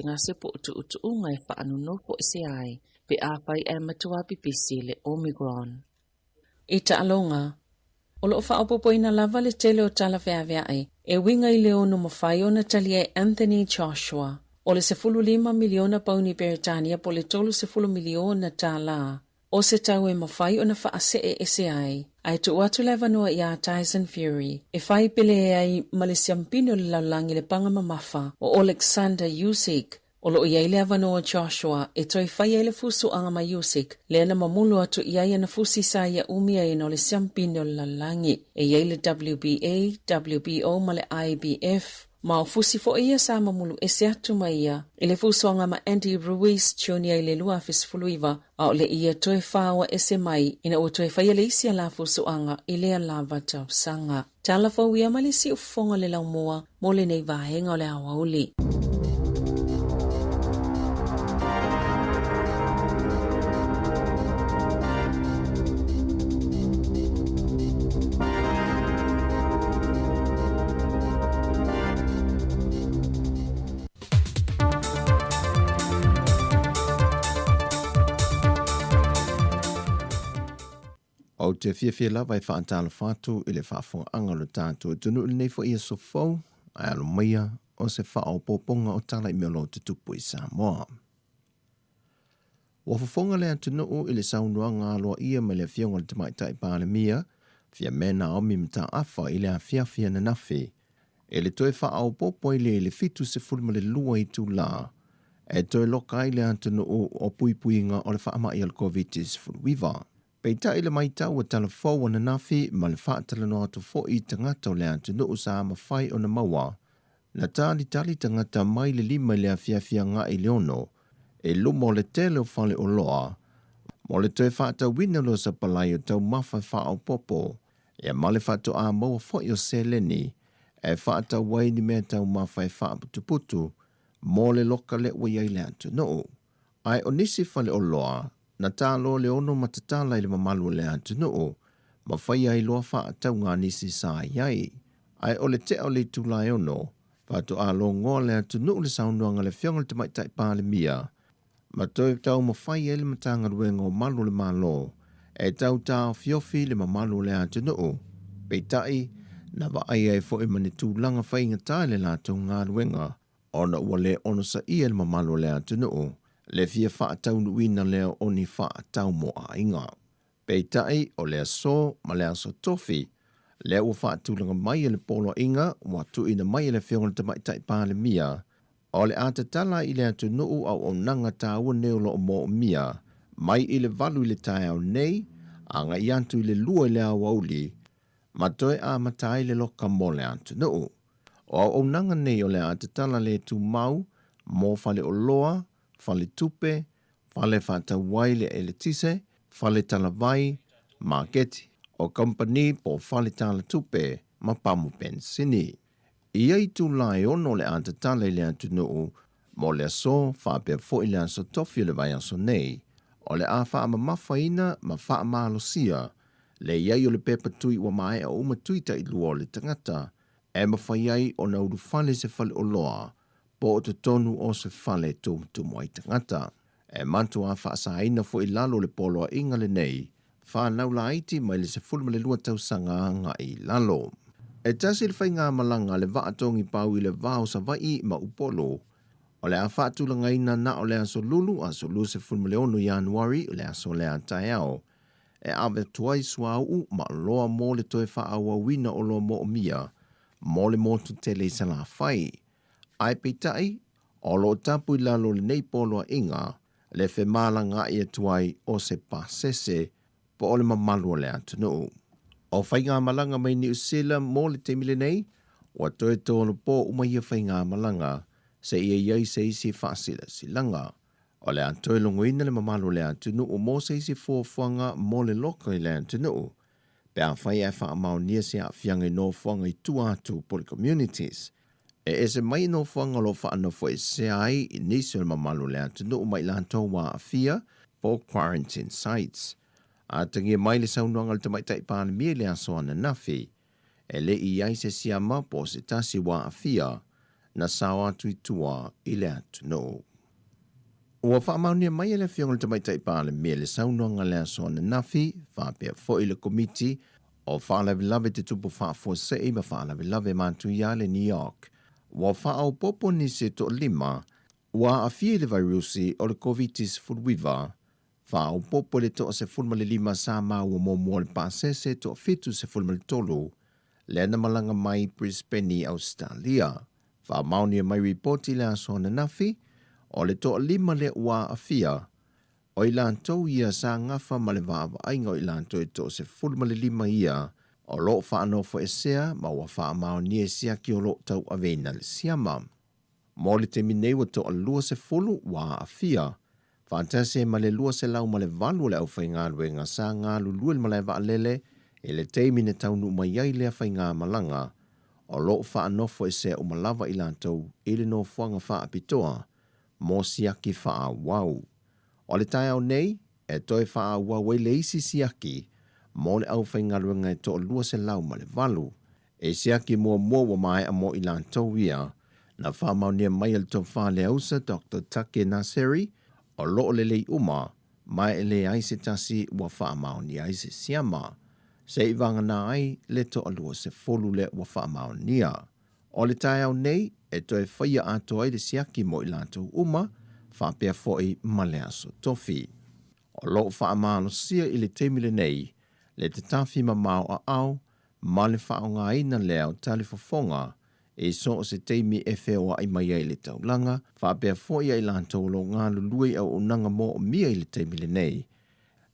ngase po utu unga e whaanunu fo ese ai. Pe a whai e matua pipisi le Omicron. I ta alonga, olo o whaapopoina lava le tele o tala whea ai, e winga i le ono mawhai ona tali e Anthony Joshua. O le 15 miliona pauni Peritania po le 30 miliona tala. O se tau e mawhai o na whaase e ese ai. Ai tu watu le vanua ia Tyson Fury. E whai pele ai malisiampino le laulangi le panga mamafa o Alexander Usyk. O lo iai le avanoa Joshua e toi whai ai le fusu anga ma Usyk. Le ana mamulu atu iai ana fusi sa ia umia ino le siampino le laulangi. E iai le WBA, WBO ma le IBF. Ma o fusi fo ia sa mamulu e se atu ma ia. E le fusu anga ma Andy Ruiz Jr. i le lua fisfuluiva. A o le ia toe whaua e se mai. Ina o toe whai le isi a la fusu anga i le alava tau sanga. Tala fau ia malisi ufonga le lau moa. Mo le nei vahenga o le awauli. O te fia lava e whaantala whātu i le whaafonga lo tātou tunu i nei fo ia so fau, ai alo maia o se whaao pōponga o tala i melo te tupu i Samoa. Wa whafonga lea tunu i le saunua ngā loa ia me le fionga le tamaitai pāle mia, fia mena o mi mta awha i le a fia na nafi, e le toe whaao pōpo i le fitu se fulma le lua i tū la, e toe loka i le tunu o puipuinga o le whaama i al COVID-19 fulwiva. Peita i le maitau o talafou na nafi ma le whaatala no atu fo i tangata o le atu no sa mawhai o na maua. Na tali tangata mai le lima le a fia ngā i leono, e lumo le tele o whale o loa, mo le toe whaata wina lo sa palai o tau mawhai wha o popo, e ma le whaato a maua fo i o seleni, e whaata wai ni mea tau mawhai wha putu, mo le loka le ua iai le atu no. Ai o nisi whale o loa, na tālo le ono matatala i le mamalu le atu no, ma whai ai loa wha tau ngā nisi sā iai. Ai o le te o le tūlai ono, whātu a lo ngoa le atu no le saunuanga le whionga le tamaitai pāle mia, ma toi tau ma whai ai le matanga ruenga o malu le malo, e tau tāo fiofi le mamalu le atu no, peitai, na wa ai ai fo i mani tūlanga whai ngatai le lātou ngā ruenga, ona ua le ono sa ia le mamalu le atu no, le fia whaatau nuina leo o ni whaatau mo a inga. Peitai o lea so, ma lea so tofi, lea ua whaatulanga mai le polo inga, watu ina mai le whionga tamaitai pāle mia, o le atatala i le atu nuu au o nanga tāua neolo o mo mia, mai i le valu i le tai au nei, anga i antu i le lua i le au auli, ma toi a matai le loka mo le atu nuu. O nanga nei o le atatala le tu mau, mo fale o loa, fale tupe, fale whata waile e le tise, fale talavai, marketi, o company po fale tala tupe, ma pamu pensini. Ia i tu lai ono le antatale le antunuu, mo le aso, whaapea fo i le aso tofi le vai aso nei, o le a wha ama mawhaina, ma wha ama alosia, le iai o le pepa tui wa mai a uma tuita i lua o le tangata, e ma whaiai o na uru fale se fale o loa, po o te tonu o se fale tumu ai tangata. E mantu a whaasaina fo i lalo le polo a inga le nei, whanau la iti mai le se fulma le lua tausanga nga i lalo. E tasi le whai ngā malanga le vaatongi pau i le vāo sa vai ma upolo, o le a whaatulanga ina na o le aso lulu se fulma le onu Januari o le aso le a taiao, e ave tuai suau ma loa mo le toe whaawa wina o loa mo o mia, mo le motu tele sa la whai. Ai peitai, o lo tapu i lalo le nei polo a inga, le whe mala ngā ia tuai o se pasese, po o le mamalu o le atunu. O whai ngā malanga mai ni usila mo le temile nei, o toe tōna pō umaia whai ngā malanga, se ia iai se isi whaasila silanga. O le atoe longoina le mamalu le atunu o mo se isi fuafuanga mo le loka i le atunu. Pe a whai e wha amau nia se a whianga i no fuanga i tuatu po le communities. E se mai no fuanga lo wha ana fo e se ai i nisi o le mamalu le atunu o mai lantou wa a fia po quarantine sites. A tangia mai le saunuanga le tamaitai pāne mia le aso ana nafi. E le i ai se siama po se tasi wa a fia na sawa atu i tua i le atunu. Ua whaamaunia mai le whionga le tamaitai pāle mia le saunuanga le aso ana nafi, whapea fo i le komiti o whaalawe lave te tupu whaafua sei ma whaalawe lave mātu ia le New York. Wa whaau popo ni se to lima, wa a fie le virusi o le COVID-19 fulwiva, Whao popo le toa se fulma le 5 sa mau mo mo le pasese toa fitu se fulma le tolu. Le ana malanga mai Brisbane, Australia. Wha mauni mai reporti le aso na nafi, o le toa 5 le ua afia. O i lantou ia sa ngafa ma le vava ainga o i lantou e toa se fulma le 5 ia, o lo whaanofo e sea ma wa wha maoni e sea ki o lo tau avena le siama. Mo le te minei wa toa lua se fulu wa afia. Fantase ma le lua se lau ma le valu le au whaingaru nga sa ngā lulue ma le vaalele, e le teimi ne taunu mai ai lea whainga malanga, o lo whaanofo e sea umalava i lantou i le no whanga wha apitoa, mo siaki wha wau. O le tai au nei, e toi wha wau e le isi siaki, mo le au whaingaru nga e toa lua se lau ma le valu, e siaki mua wa mai a mo i lantou ia, na wha maunia mai al tau wha le ausa Dr. Take Naseri, o loo le lei uma, mai e le aise tasi wa wha mauni aise siama. Se i vanga na ai le to alua se folu le wa wha maunia. O le tai au nei, e toi whaia ato ai le siaki mo i lantou uma, wha pia foi ma le aso tofi. O loo wha maano sia i le teimile nei, le te tafi ma mau a au, ma le wha o ngā ina leo tali fofonga, e so o se teimi e whewa i mai ai le taulanga, wha pia foi ai lantou lo ngā lului au unanga mo o mia i le teimile nei,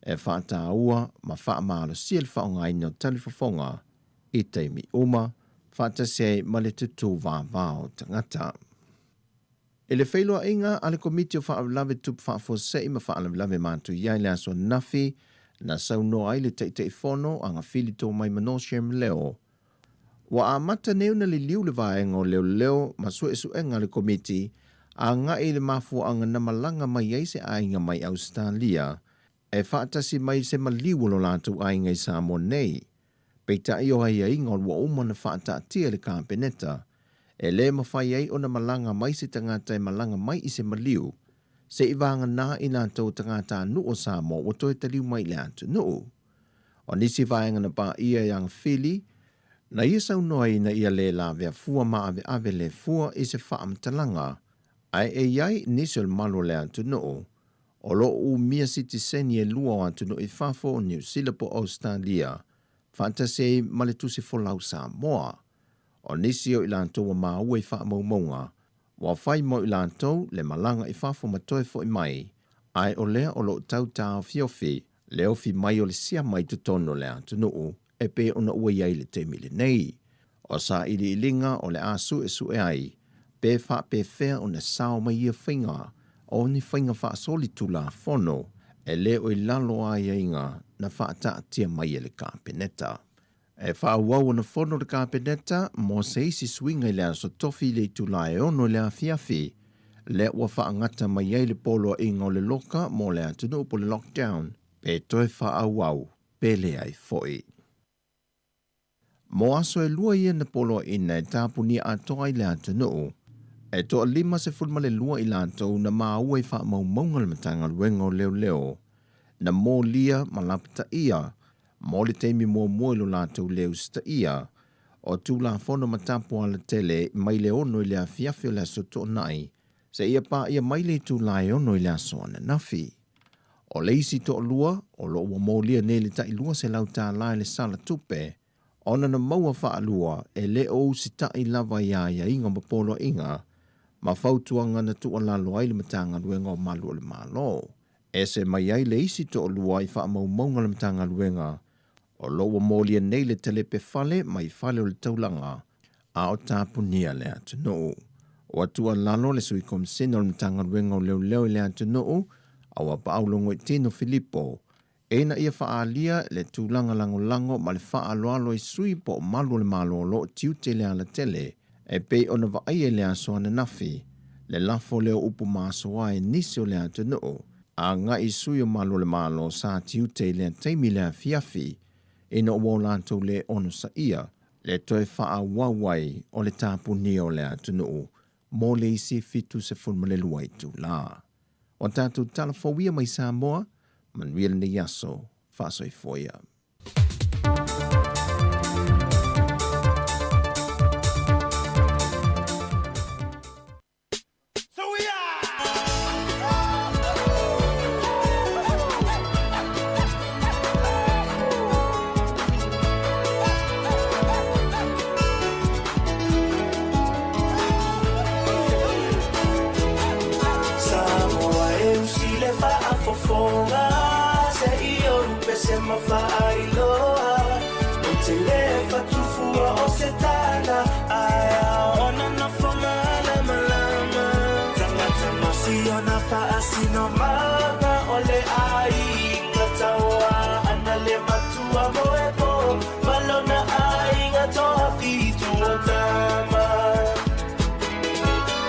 e whaata ua ma wha maalo sia le wha o ngā ina o tali fofonga, i teimi uma, whaata se ma le tutu vāvao tangata. E le whailua inga, ale komiti o whaavelave tupu whaafosei ma whaavelave mātu iai le aso nafi, na sauno ai le teitei whono anga whili tō mai manoshem leo. Wa a mata neu na li liu le vaenga o leo ma su enga le komiti, a nga i le mafua anga na malanga mai eise ainga mai Australia, e whaatasi mai se maliu lo lātu ainga i Samoa nei. Peita i o hai inga o wa umana whaatatia le kāpeneta, e le mawhai ei o na malanga mai se tangata e malanga mai i se maliu, se i vanga nā i nātou tangata nu o Samoa o toi taliu mai le atu nu. O nisi vaenga na pā ia yang whili, na ia sau noi na ia le la vea fua maa ave le fua i se wha amtalanga, ai e iai nisi o le malo le atu nu. O lo u mia sitiseni e lua o atu nu i whafo o New Zealand po Australia, fantase ma le tusi folau Samoa. O nisi o ilantou wa maa ua i wha maumonga, wa whai mo ilantou le malanga i whafo matoe fo i mai, ai o lea o lo tau tau fiofi, le ofi mai o le sia mai tutono le atu nuu, e pe ona ua iai le temile nei. O sa ili ilinga o le asu e su e ai, pe wha pe whea o na sao mai ia whinga, o ni whinga wha soli tula fono, e le o i lalo ai inga na wha ta tia mai e le kāpeneta. E wha wau na fono le kāpeneta, mo se isi swinga i le aso tofi le tula e ono le a fiafi, le ua wha ngata mai ei le polo inga o le loka mo le atunu po le lockdown, pe toi wha wau, pe le ai foi. Mo aso e lua ia na polo ina e tāpuni atoa i le atunu, e toa 5 se fulma le lua i lantou na maa ua i wha maumaunga le matanga luenga o leo leo, na mō lia malapta ia, mo le teimi mua lo lātou leo sta ia, o tū la fono matapo ala tele mai le ono i le afiafi o le aso tō nai, se ia pā ia mai le tū la e ono i le aso ana nafi. O le isi tō lua, o lo ua mō lia ne le tai lua se lau tā lai le sala tupe, ona na maua wha lua e le o si tai lava ia inga mapolo inga, ma fautuanga na tu lalo ai le matanga luenga o malu o le malo. E se mai ai le isi tō lua i wha maumaunga le matanga luenga, o loa mōlia nei le telepe fale mai fale o le taulanga, a o tāpunia le atu noo. O atua lalo le sui komsina o le matanga luenga o leo le atu noo, a wa paulongo i tino Filippo, e na ia whaalia le tūlanga lango ma le whaaloalo i sui po malu le malo lo tiute le ala tele, e pe ona vaai le aso ana nafi, le lafo leo upu maasoa e nisi o le atu noo, a nga i sui o malu le malo sa tiute le teimi le fiafi, e no wau lantou le ono sa ia, le toe wha wawai o le tāpuni o le atunu, mō le isi fitu se fulma le luai tu la. O tātou talafowia mai Samoa, manuia le yaso, whasoi foia. mawhailoa o te lefa tufua o se tana aia ona na whamala malama tangata masi ona paasino manga ole ai ngataua ana le matua moepo malona ai ngatoa fitu o tama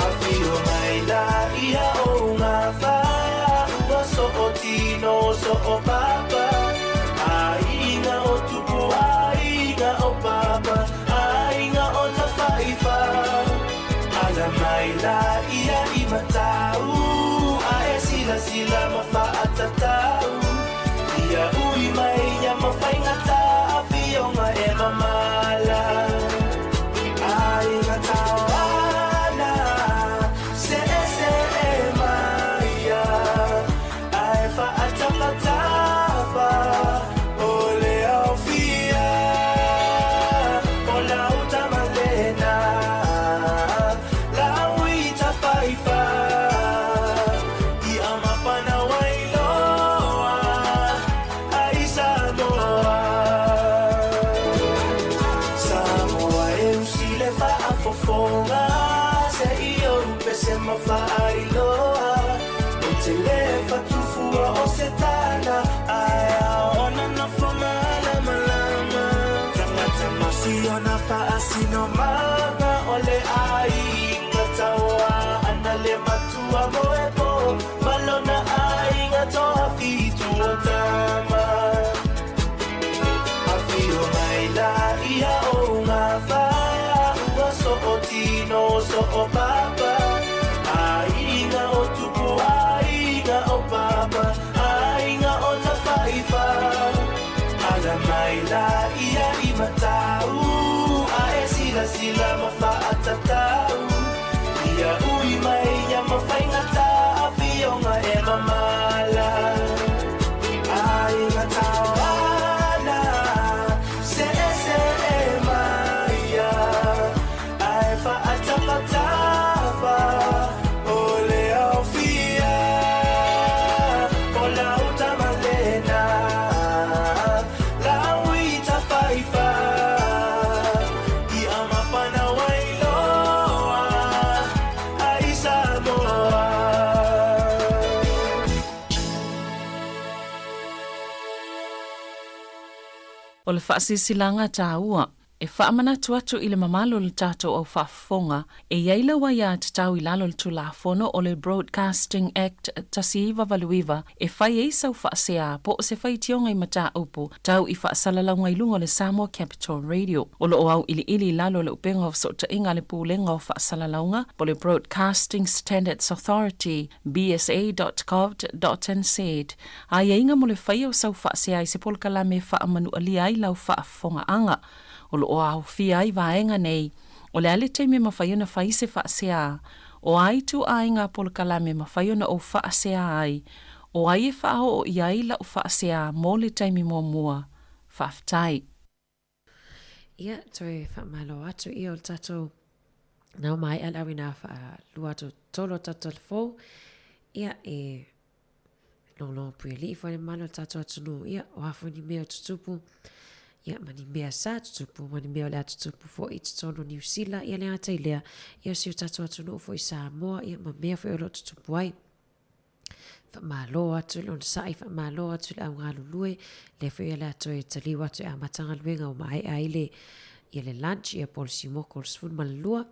afio mai la ia o ngā whaia ua so o tino so o papa ainga o tupu ainga o papa ainga o ta whaifa ala mai la ia I matau a e sila sila ma whaatatau ia ui mai ia ma whaingata a whionga e mamala ainga tau ana se e maia ai whaatapatapa o le au fia o la uta malena la uita whaifa I amapana wailoa ai Samoa Samoa e usile whaafofonga se I o upe se mawhailoa o te lefa tufua o se tana aia ona na whamala malama tangata masi ona paasino manga ole ai ngataua ana le matua moepo malona ai ngatoa fitu o tama afio mai la ia o ngā whaia ua so o tino so o papa ainga o tupu ainga o papa ainga o ta whaifa ala mai la ia I matau a e sila sila ma whaatatau ia ui mai ia ma whaingata a whionga e mamala ainga tau ana se e maia ai whaatapatapa o le au fia o la uta malena la uita whaifa I amapana wailoa ai Samoa O le whaasisilanga tāua, e whaamanatu atu I le mamalo le tātou au whaafonga, e iaila wa ia te tau I lalo le tulafono o le Broadcasting Act tasiiwa valuiwa, e whai eisau whaasea po o se whai tionga I mata upu, tau I whaasalalau lunga le Samoa Capital Radio. O lo au ili lalo le upenga o sota inga le pūlenga o whaasalaunga, po le Broadcasting Standards Authority, bsa.gov.nz. A inga mo le whai o sau whaasea I se polkala me whaamanu alia I lau whaafonga anga. O lo au fia ai vaenga nei, o le ale te me mawhaiona whai se whaasea, o ai tu ainga polkala me mawhaiona o whaasea ai, o ai e whao o iai la o whaasea mō le taimi mō mua, whaaftai. Ia, toi whaamalo atu I o le tatou, nau mai alawina lua tu tolo tatou le fōu, ia e lolo pui li I whare malo tatou atunu, ia o hafu ni mea tutupu, ia mani mea sa tutupu, mani mea lea tutupu fo I tutono New Zealand, ia lea tailea, ia si o tatou atunu fo I Samoa, ia ma mea fo I olo tutupu ai. Whamalo atu le on sai, whamalo atu le au ngalulue, le fo I lea toi taliwa atu a matanga luenga o mai aile, ia le lunch, ia polisi moko le sfun malalua,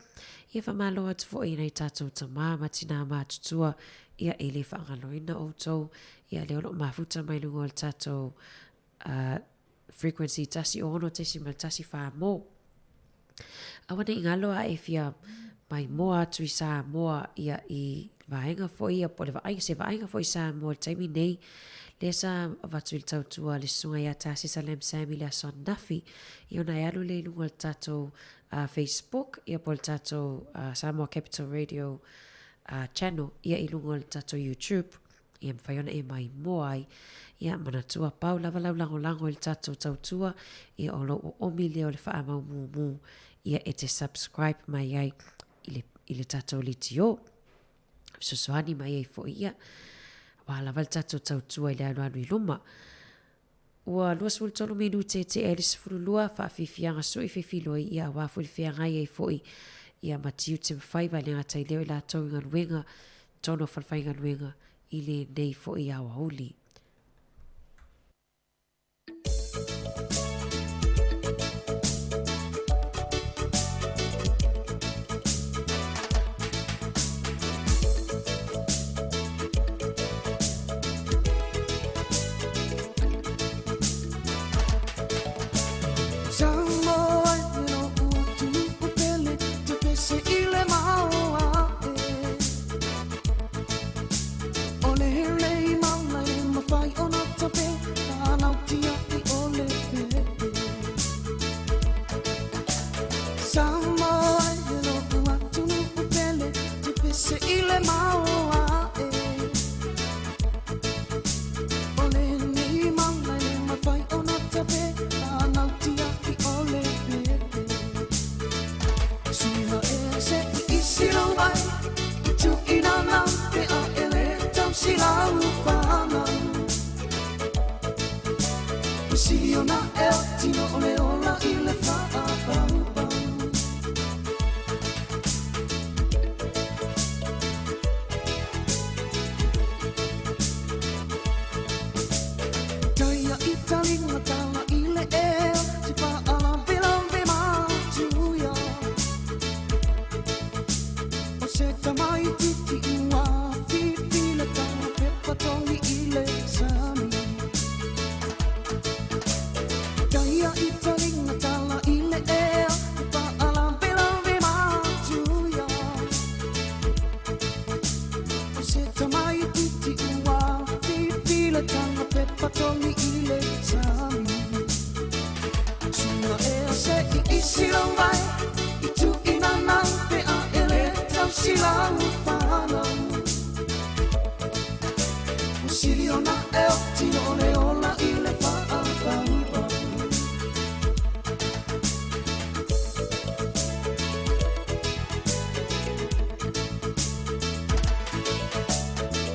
ia whamalo atu fo I nei tatou tama, matina ma tutua, ia ele whangaloina o tau, ia le olo mafuta mai lungo le tatou frequency tasi ono tesi mal tasi wha mo. Awana I ngalo a e fia mai moa atu I Samoa ia I vaenga fo ia po le vaenga se vaenga fo I Samoa le taimi nei le sa vatu il tautua le sunga ia tasi Salem Sami le son nafi I ona alu le lunga le tatou Facebook ia po le tatou Samoa Capital Radio channel ia I lunga le tatou YouTube ia mwhaiona e mai moa ai ia manatua pau lava lau lango il tatou tautua ia o lo o mile o le wha amau mumu ia e te subscribe mai ai I le tatou litio sosoani mai ai fo ia wa lava le tatou tautua I le anu I luma ua lua sefulu tolu minute te e le sefulu lua faafifiaga sui fifiloi ia auā foi le feagai ai foʻi ia matiu te mafai valega taileo i latou i galuega tono falafai galuega i lenei foʻi auauli. Samoa, no utu upele, te pese ile maoa ole hele I mauna e mawhai o na tape, anau tia I ole pepe. Samoa, no utu upele, te pese ile maoa ole hele mauna e mawhai o na tape, anau tia I ole pepe. Suiha e se I isiro ai, I tu ina nau pe a ele tau silau whanau. Usiri o na e o tino o le ola I le whaapau pau. Taia I talinga tala I le eo, te whaalambe mātuia. O se tamai titi ua, whiwhile tala pepa tongi I le sami. Taia I talinga tala I le eo, te whaalambe mātuia. O se tamai titi ua, whiwhile tala pepa tongi I le sami. Suna e se I isiro vai, I tu ina nau pe a ele tau silau whanau. Usiri o na e o tino o le ola I le whaapau pau.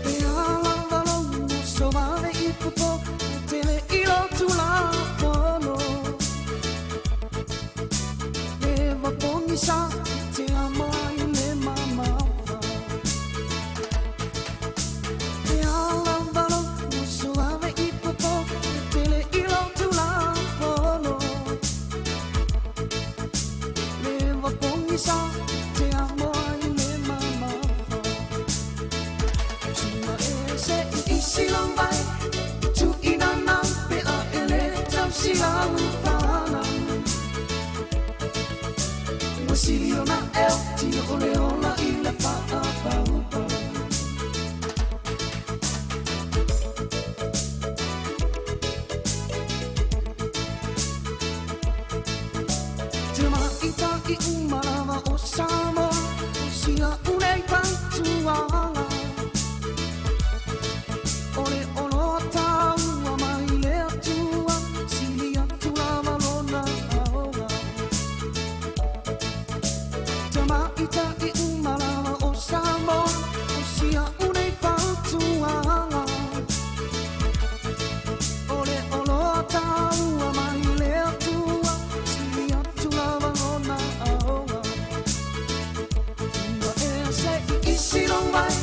Pe ala walau so vale I pupo, tele I lotu la pono. Le wapongi sa, te amai le mamawha. Te ala walau so vale I pupo, tele I lotu la pono. Le wapongi sa, te amai le mamawha. Suna e se I silau vai, tu ina nau pe a ele tau silau whanau. Wasiri o na e o tino o le ola I le whaapau pau. Te maita I umarawa o Samoa, o sia unei pantuala. O le ono taua mai le atua, sili atu lava lona aoa. Te maita I umarawa o Samoa, o sia unei pantuala. O le ono taua mai le atua, sili atu lava lona aoa. Ua e se I isiro mai,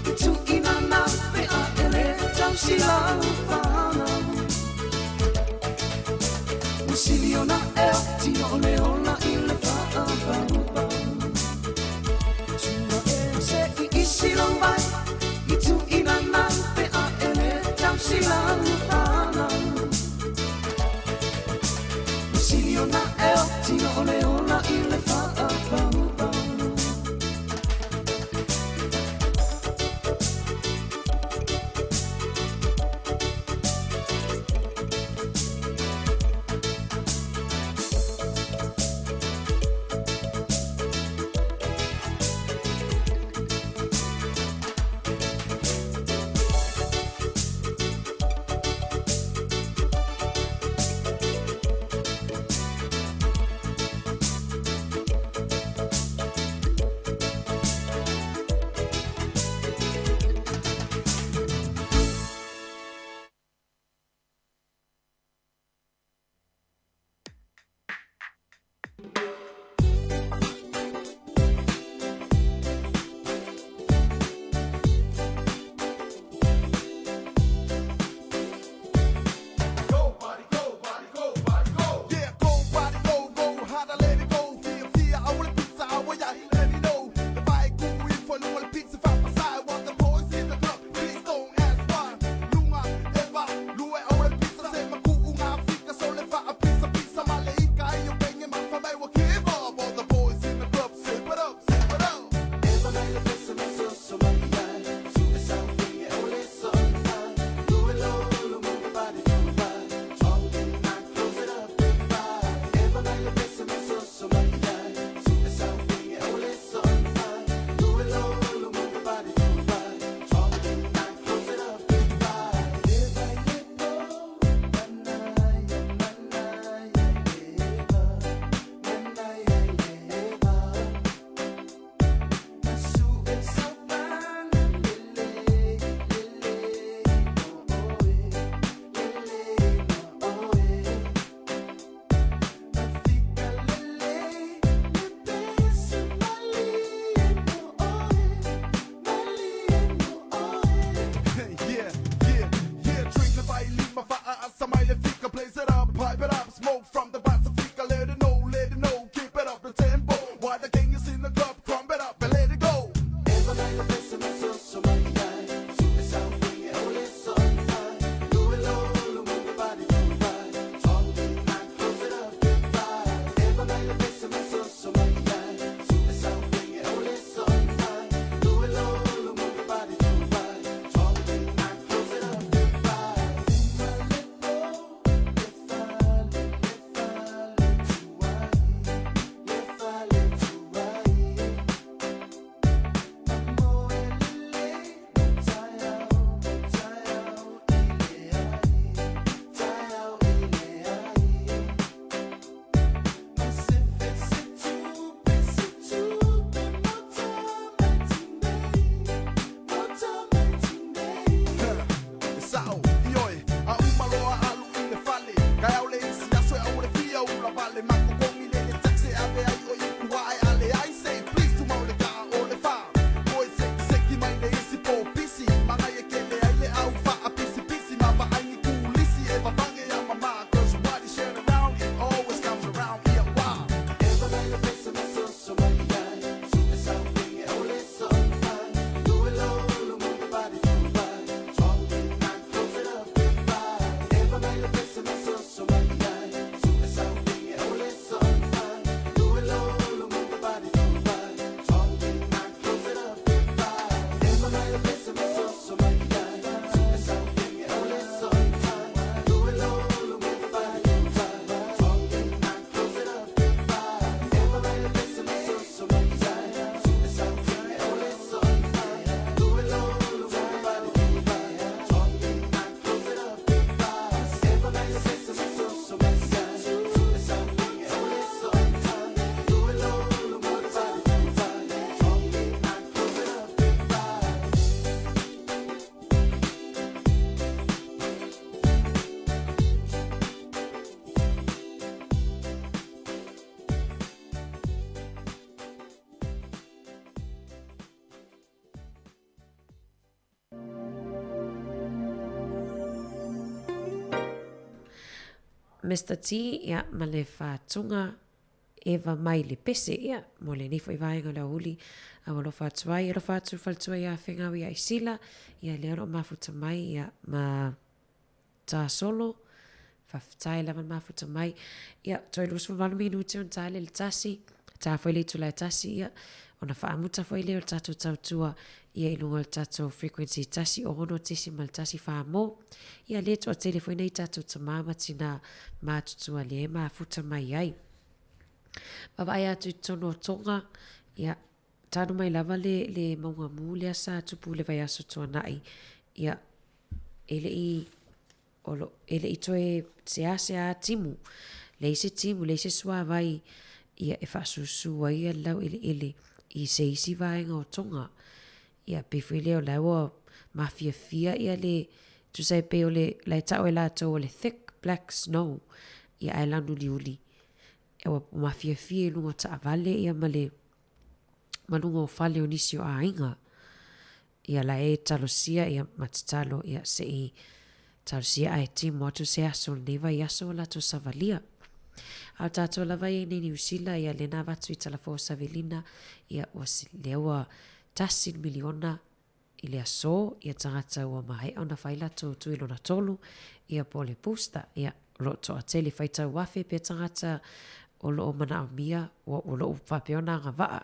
I tu ina nau pe a ele tau silau whanau. Usiri o na e o tino o le ola I le whaapau pau. Ua e se I isiro mai, I tu ina nau pe a ele tau silau whanau. Usiri o na e o tino o le ola I le whaapau pau. Mr. T, ia, ma le whātunga Eva mai le pese ia, mo le nifo i vaenga le uli, a walo whātuai, ero whātu whaltua ia whengawi a isila, ia le aro mafuta mai, ia ma tā solo, whawhitai lawan mafuta mai, ia toi lusu wanu minuti on tāle le tasi, tā whai le tula tasi ia, ona whaamuta whai le o tātou tautua, ia ilunga le tātou frequency tasi, o ono tisi mal tasi whaamo, ia le toa telefoi nei tātou tamama tina mātutua le e mafuta mai ai. Pawai atu tono tonga, ia tanu mai lava le maunga mu le asa tupu le vai aso toa nai, ia ele i toe se a timu, le se timu, le se sua vai, ia e whasusua ia lau ele i se isi vaenga o tonga, ia pifu leo lau mafia fia ia le, tu sai pe o le, lai tau e la tau o le thick black snow, ia ai lanu li uli. Ewa mafia fie lunga ta avale ia male manunga o fale o nisi o ainga. Ia la e talosia ia matatalo ia se i talosia ai timu atu se aso neva i aso la to savalia. Au tato lava i nini usila ia lena vatu i talafo savelina ia wasi lewa tasin miliona i le aso ia tangata ua mahe au na faila to tuilona tolu ia pole pusta ia roto a tele faita wafe pe tangata o loo mana o mia o loo whapeona nga waa.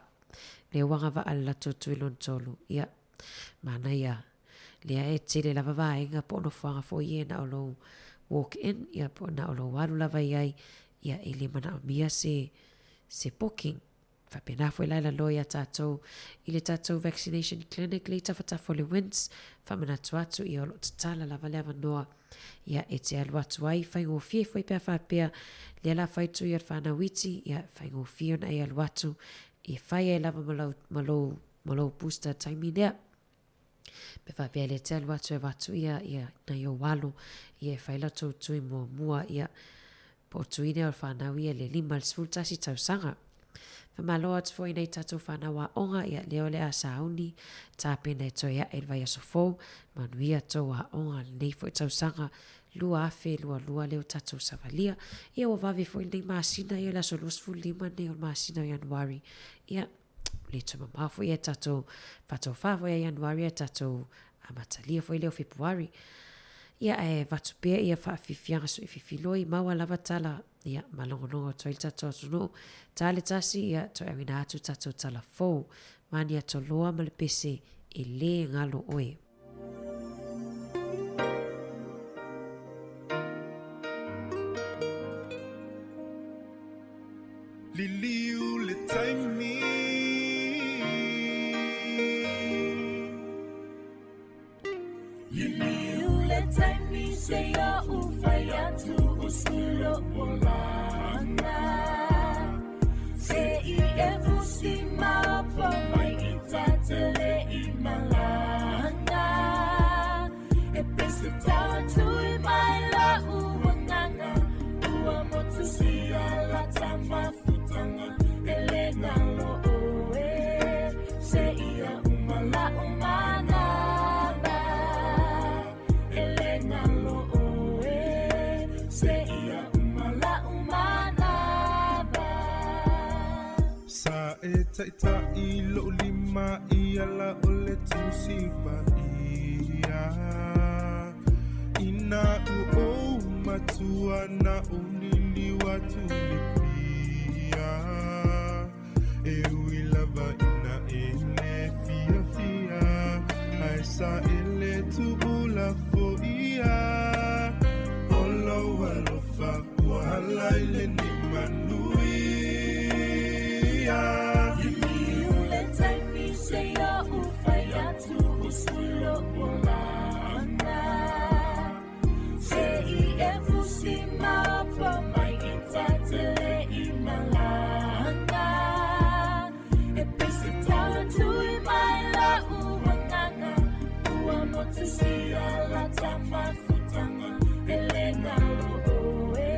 Le wanga waa la tuilon tolu. Ia, mana ia. Lea e tele lava vaenga po no whanga fo ie na o loo walk in. Ia po na o loo waru lava iai. Ia ili mana o mia se booking. Whapena fo ilaila lo ia tātou. Ile tātou vaccination clinic le tawhatafo le wins. Whamana tuatu ia o lo tatala lava leva noa. Ia e te alu atu ai, whaingo fie fwoi pia whapea, le ala whaitu i ar whana witi, ia whaingo fie na e alu atu, i whai e lava malau booster taimi lea. Pe whapea le te alu atu e watu ia na i o walo, ia e whaila tau tui mua, ia po tuine ar whana wia le lima le sfultasi tau sanga. Whamalo atu fwoi nei tatu whana wa onga, ia leo le a sauni, tāpe nei toia e vai aso fōu, manuia tau wa onga nei fwoi tau sanga, lua afe, lua leo tatu savalia, ia o vavi fwoi nei maasina, ia la so lusfu lima nei o maasina o Januari, ia le tuma maa fwoi e tatu whato whafo e Januari, e tatu amatalia fwoi leo Februari, ia e vatu pia ia whaafifianga so i fifiloi, maua lava tala, ia malongonongo toi tato atunu, tale tasi ia toi awina atu tato tala fou, mani ato loa malepese e le ngalo oe. Liliu le taimi Liliu le taimi se ya ufaya tu usulo molana se I efusi mapa mai itatele imalana e pese tawa tu I mai la uanganga uamotu siya la tama futanga elena lo oe se ia umala umana sa e taita I lo lima ia la ole tusi pa ia ina o matua na unili watu lipia e uilava ina ele fia ai sa ele tu ula fo ia olo alofa wala ile ni manuia Liliu le taimi se ya ufaya tu usulo molana se I efusi mapa mai itatele imalana e pese tawa tu I mai la uanganga uamotu siya la tama futanga elena lo oe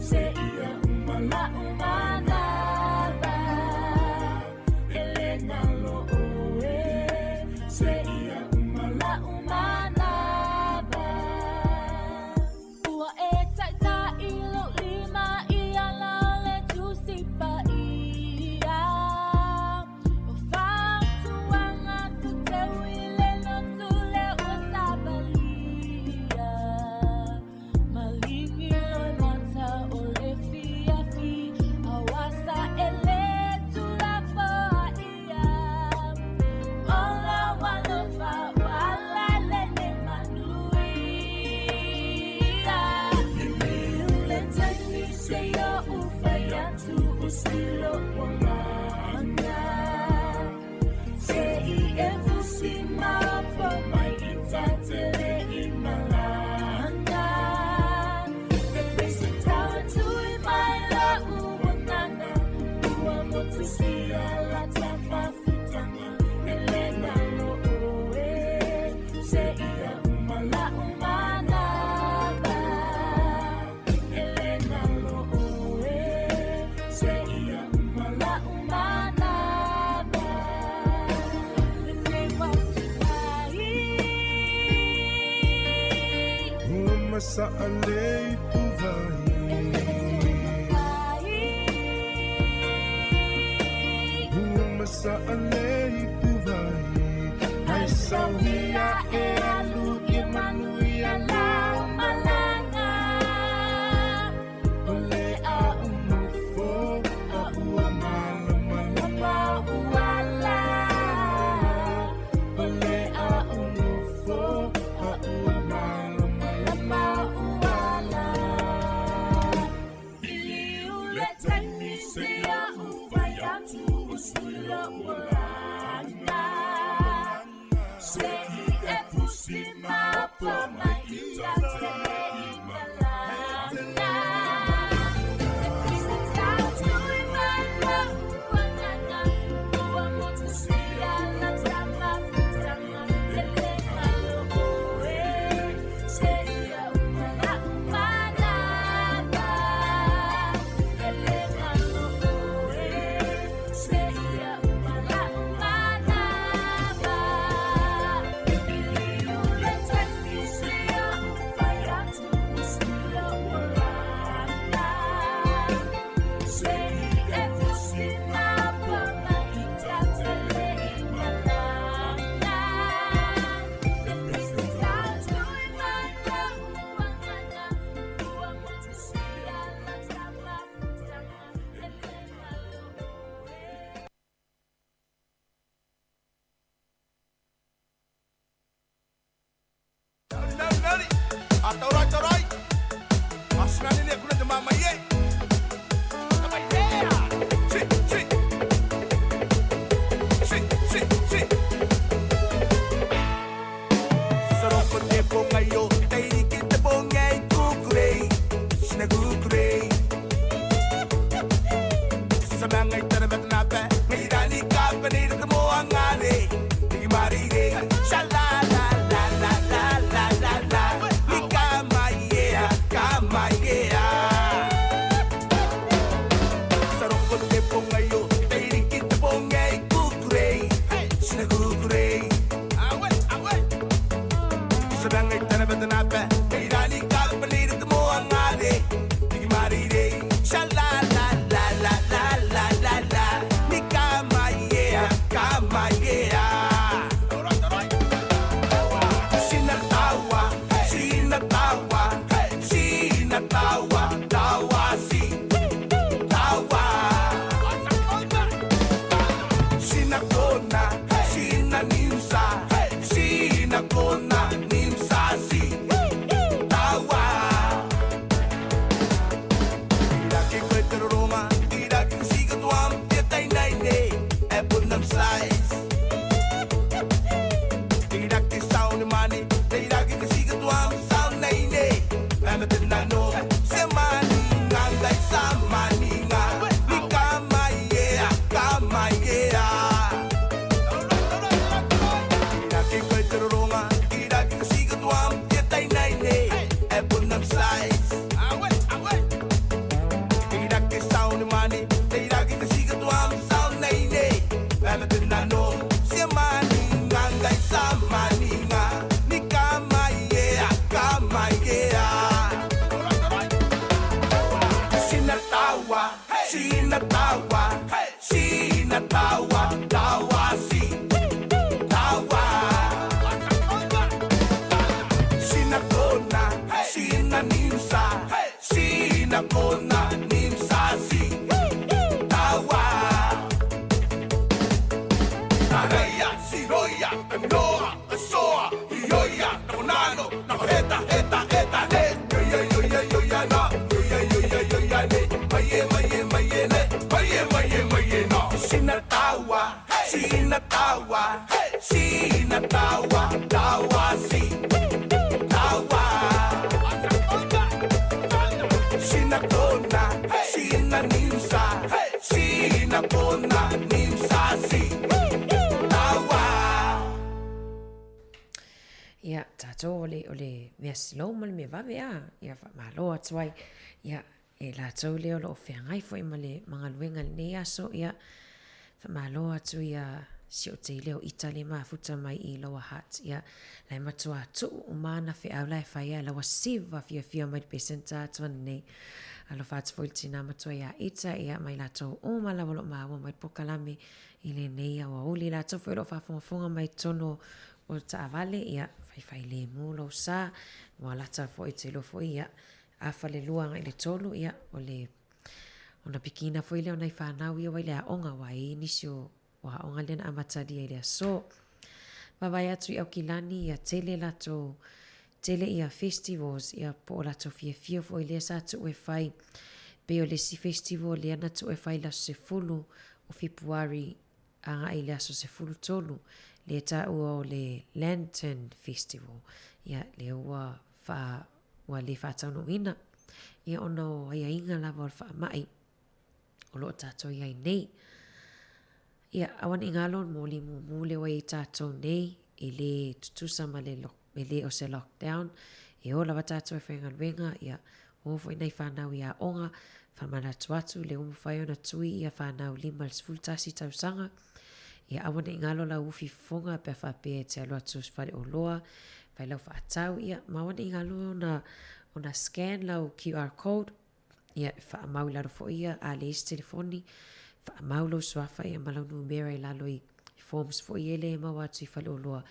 se ia umala umana elena lo oe se ia umala umana Sa'alei puvai Uma sa'alei puvai Ai sauhia e alu I manuia lau malanga Ole a umufo a ua malama lama uala Ole a umufo a ua malama lama uala Iliu le taimi se a uvai atu usula uala Se I e pusi mapa mai ita te I malanga Atorai, asnani ni kuna mama ye. Saroko te pongayo, teiri ki te pongai kukurei, sina kukurei. Samangai tarabat nape, nirani kapani te moangare, ni marire, shalala la la la la la la. Saroko te pongayo, teiri ki te pongai kukurei, sina kukurei. Sabangai tarabat nape, nirani kapani te moangare, ni marire, shalala la la la la la la. Ni kamaya, kamaya. Sinatawa, sinatawa, sinatawa, tawa si, tawa. Sinakona, sinanimsa, sinakona, nimsa si, tawa. Iraki kwetero Roma, iraki siga tuam, tietay naine, epon nam slice. Iraki sound money, iraki siga tuam, sound naine, anatin na no, semani, nganday sa maninga, ni kamaya, kamaya. Iraki kwetero Roma, iraki siga tuam, tietay naine, epon nam slice. Iraki sound money, iraki siga tuam, sound naine, anatin na no, semani, nganday sa maninga, ni kamaya, kamaya. Sinatawa, sinatawa, sinatawa, tawa si, tawa. Sinakona, sinanimsa, sinakona, nimsa si, tawa. Araya, siroya, tanoa, asoa, ioya, nakonano, nakoheta, heta, heta, ne, yoya, na, yoya, ne, maye, ne, maye, no. Sinatawa, sinatawa, sinatawa, tawa si, tawa. Sinakona, sinanimsa, sinakona, nimsa si, tawa. Ia, tātou ole mea siloma le mea vawe ia whamaloa tuai, ia e lātou leo lo whiangai fo i male mga luenga le nei aso, ia whamaloa tu ia si o te leo itale mafuta mai I loa hat ia lai matua tu umana fe au lai whaia lawa siva fia mai pesenta tuan nei alo fats foitina matua ia ita ia mai lato uma la wolo mawa mai pokalame ile nei awa uli lato foi lo fafonga mai tono o ta avale ia fai le mulo sa wa lata foi te lo foi ia afa le luanga ile tolu ia o le ona pikina foi le ona I whanau ia wai le aonga wai nisio wa aonga lena amatadi ile so mawai atu au kilani ia tele lato tele ia festivals ia po lato fia foi le sa tu e fai pe o le si festival le ana tu e fai la se fulu o February anga ile aso se fulu tolu le ta o le Lantern Festival ia le ua fa wa le fa tano ina ia ono ia inga lava fa mai o lo tato ia nei ia awan ingalon moli mu le wai tato nei ile tutusa male le o se lockdown e o lava tato e whenga wenga ia o foi nei whanau ia onga whamana tuatu le umu whai ona tui ia whanau lima le sfultasi tausanga ia awan ingalo la ufi fonga pe whape te aloa tus whare o loa whai lau whaatau ia mawan ingalo ona scan lau QR code ia whaamau laro fo ia a le isi telefoni whaamau lau swafa ia malau numera I lalo I forms fo ia le mawa atu I whale o loa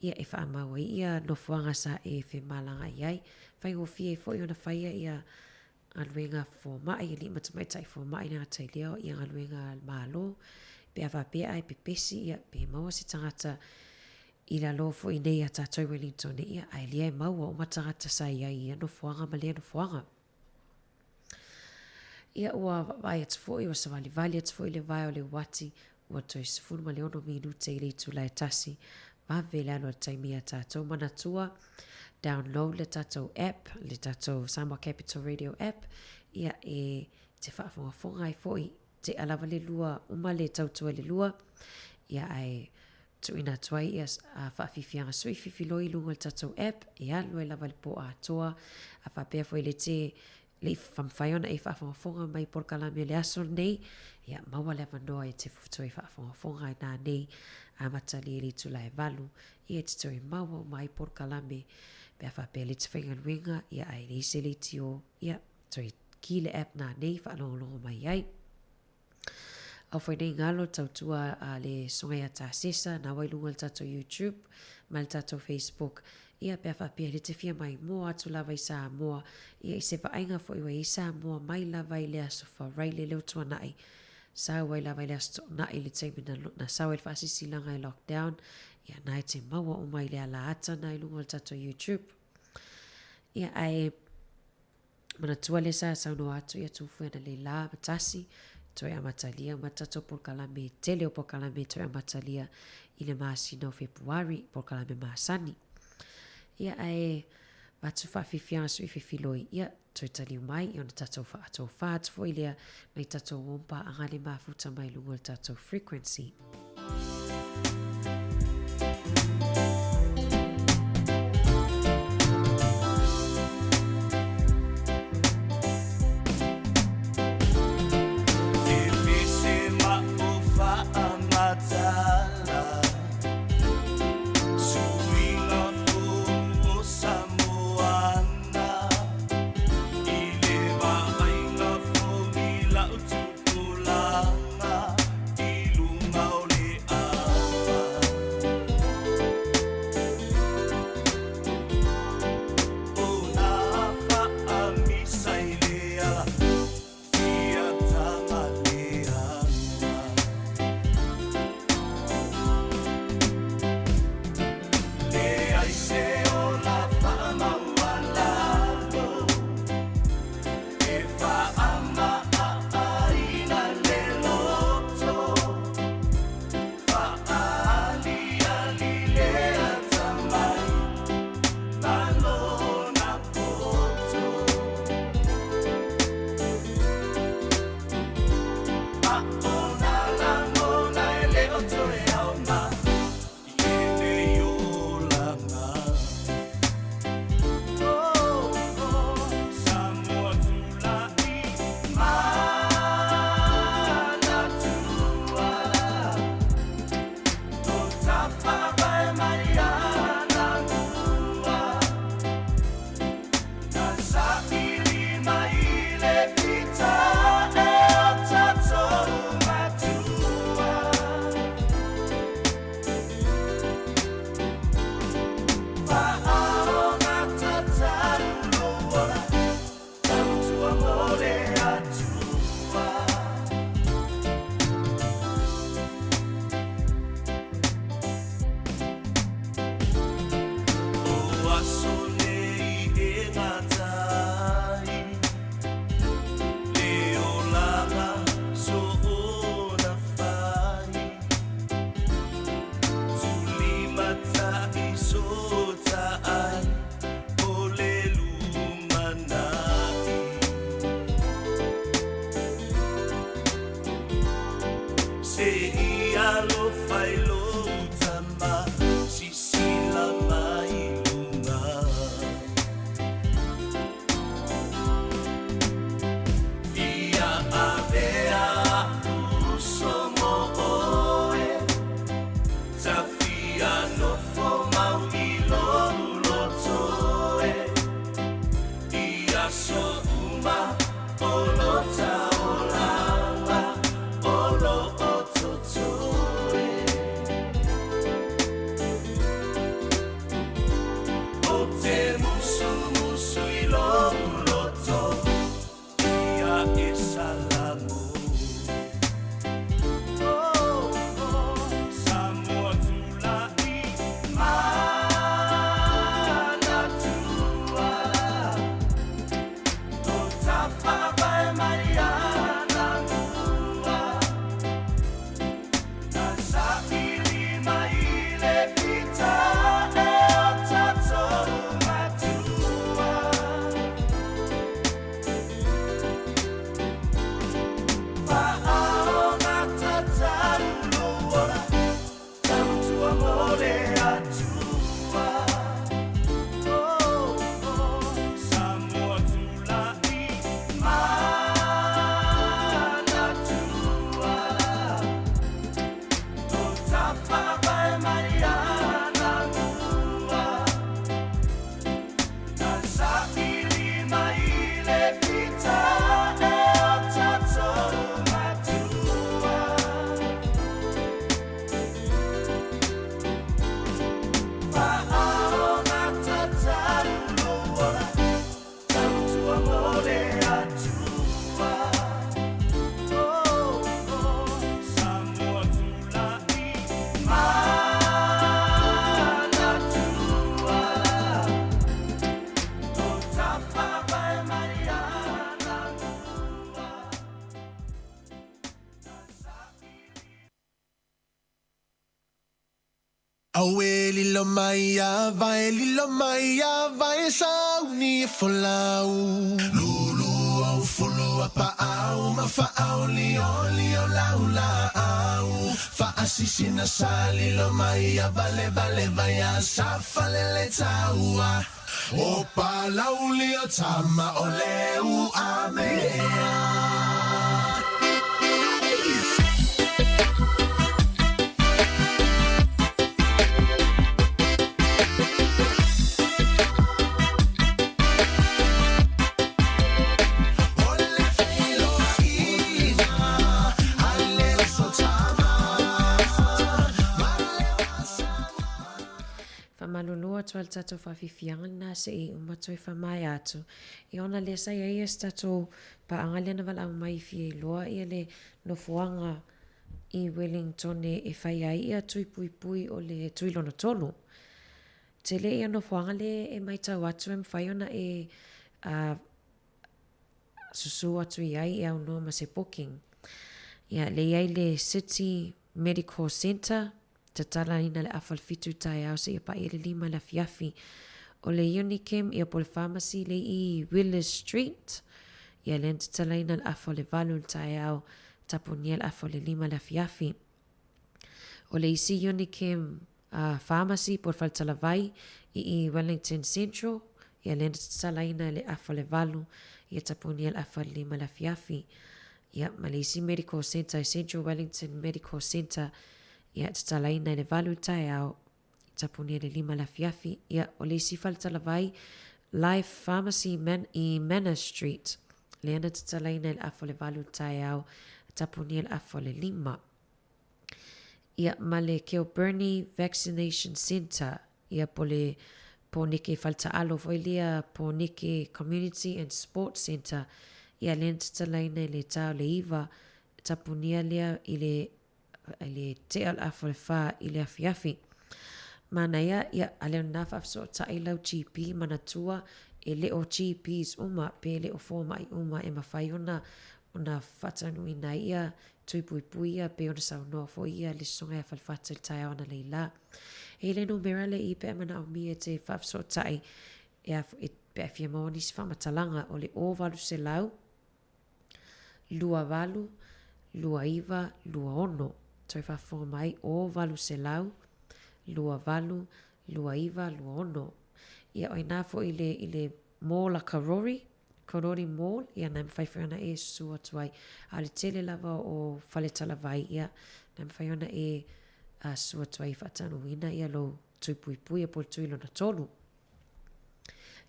ia e whaamau ia no fuanga sa e whi malanga iai whai o fie fo I ona whaia ia aluenga fo mai li matamai tai fo mai nga tai leo ia aluenga malo pe ava pe ai pe pesi ia pe maua si tangata I la lo fo I nei a tātou Wellington ia ai lia maua o matangata sa ia no fuanga ma lea no fuanga ia ua vai atu fo I wa sa vali atu fo I le vai o le wati ua toi sifunu ma leono minute I le itu lai tasi ma vele alo taimi a tātou manatua download le tātou app le tātou Samoa Capital Radio app ia e te whaafonga ai fo I te alawa le lua uma le tautua le lua ia ai tu ina tuai ia a whaafifianga sui fifiloi lunga le tātou app ia lua lava le po a toa a whapea fo I le te le whamwhaiona e whaafonga mai porkalame le aso nei ia maua le avanoa e te futu e whaafonga I nā nei a matali e tu lai valu ia te toi maua mai porkalame pe a whapea le te whaingaluenga ia ai le se le tio ia toi ki le app nā nei whaalongo mai ai au foi nei ngalo tautua a le songa ia tā sesa na wailunga le tato YouTube ma le tato Facebook ia pe whapea le te fia mai moa atu lava I Samoa ia I se whainga fo iwa I Samoa mai lava I le asofa rai le leo tua nai sa wai lava I le aso nai le teimi na sa wai whaasisi langa I lockdown ia nai te maua o mai le ala ata na I lunga le tato YouTube ia ai mana tua le sa sauno atu ia tufuena le la matasi toi amatalia matato porkalame tele o porkalame toi amatalia I le masina o Februari porkalame masani ia ai watu whaafifianga sui whiwhiloi ia toi taliu mai I ona tato whaato whaat fo ilea mai tato wompa angale mafuta mai lunga le tato frequency Ilunga ole a Samoa tula'i manatua. No tapa vai Mariana mua. Na sa'ili maile pita e o tatou matua. Pa'ao na tataulua, tautua mole atua. Samoa tula'i manatua. No tapa vai Mariana mua. Aue lilo maia vai sauni folau. Lulu au fulu apa au mafa au lio lau la au. Fa asisi na sa lilo maia vale vai a safa lele taua. Opa lau lio tama o leu a mea. Whamalulua tua le tatou whawhiwhianga nā se I umatoi whamai atu. I ona le sa ia se tatou paanga lena wala au mai fie loa ia le nofuanga I Wellington e whai ai ia tui pui pui o le tui lono tolu. Te le ia nofuanga le e mai tau atu e mwhai ona e susu atu I ai au noa ma se booking. Ia le iai le City Medical Center te tala ina le awhalfitu tai au se ia pa ele lima la fiafi. O le Unichem ia po le pharmacy le I Willis Street. Ia le te tala ina le awhal le valu tai au tapu nia le awhal le lima la fiafi. O le isi Unichem pharmacy po le faltala vai I Wellington Central. Ia le te tala ina le awhal le valu ia tapu nia le awhal le lima la fiafi. Ia ma le isi Medical Center Central Wellington Medical Center. Ia te tala ina le valu tai au tapunia le lima la fiafi. Ia o le sifal tala vai Life Pharmacy I Manor Street. Le ana te tala ina le afo le valu tai au tapunia le afo le lima. Ia ma le Kilburnie Vaccination Center. Ia po le nike falta alo foilia po nike Community and Sports Center. Ia le ana te tala ina le tau le iwa tapunia lea I le te al afo le wha I le afiafi. Mana ia ale nafa so ta I lau GP manatua e le o GPs uma pe le o forma I uma e mawhai ona whatanu ina ia tui pui pui ia pe ona sau noa fo ia le songa e whalwhata le tai ona le la. E le numera le I pe mana o mi e te whaf so tai e pe a fia maoni si whamatalanga o le o valu se lau, lua valu, lua iwa, lua ono. Toi whafonga mai o valu se lau, lua valu, lua iwa, lua ono. Ia oi nafo I le mall a Karori Mall, ia na mwhaiwhaiona e sua tuai. A le tele lava o whaletala vai, ia na mwhaiona e sua tuai whatanu wina, ia lo tui pui pui a pol tui lona tolu.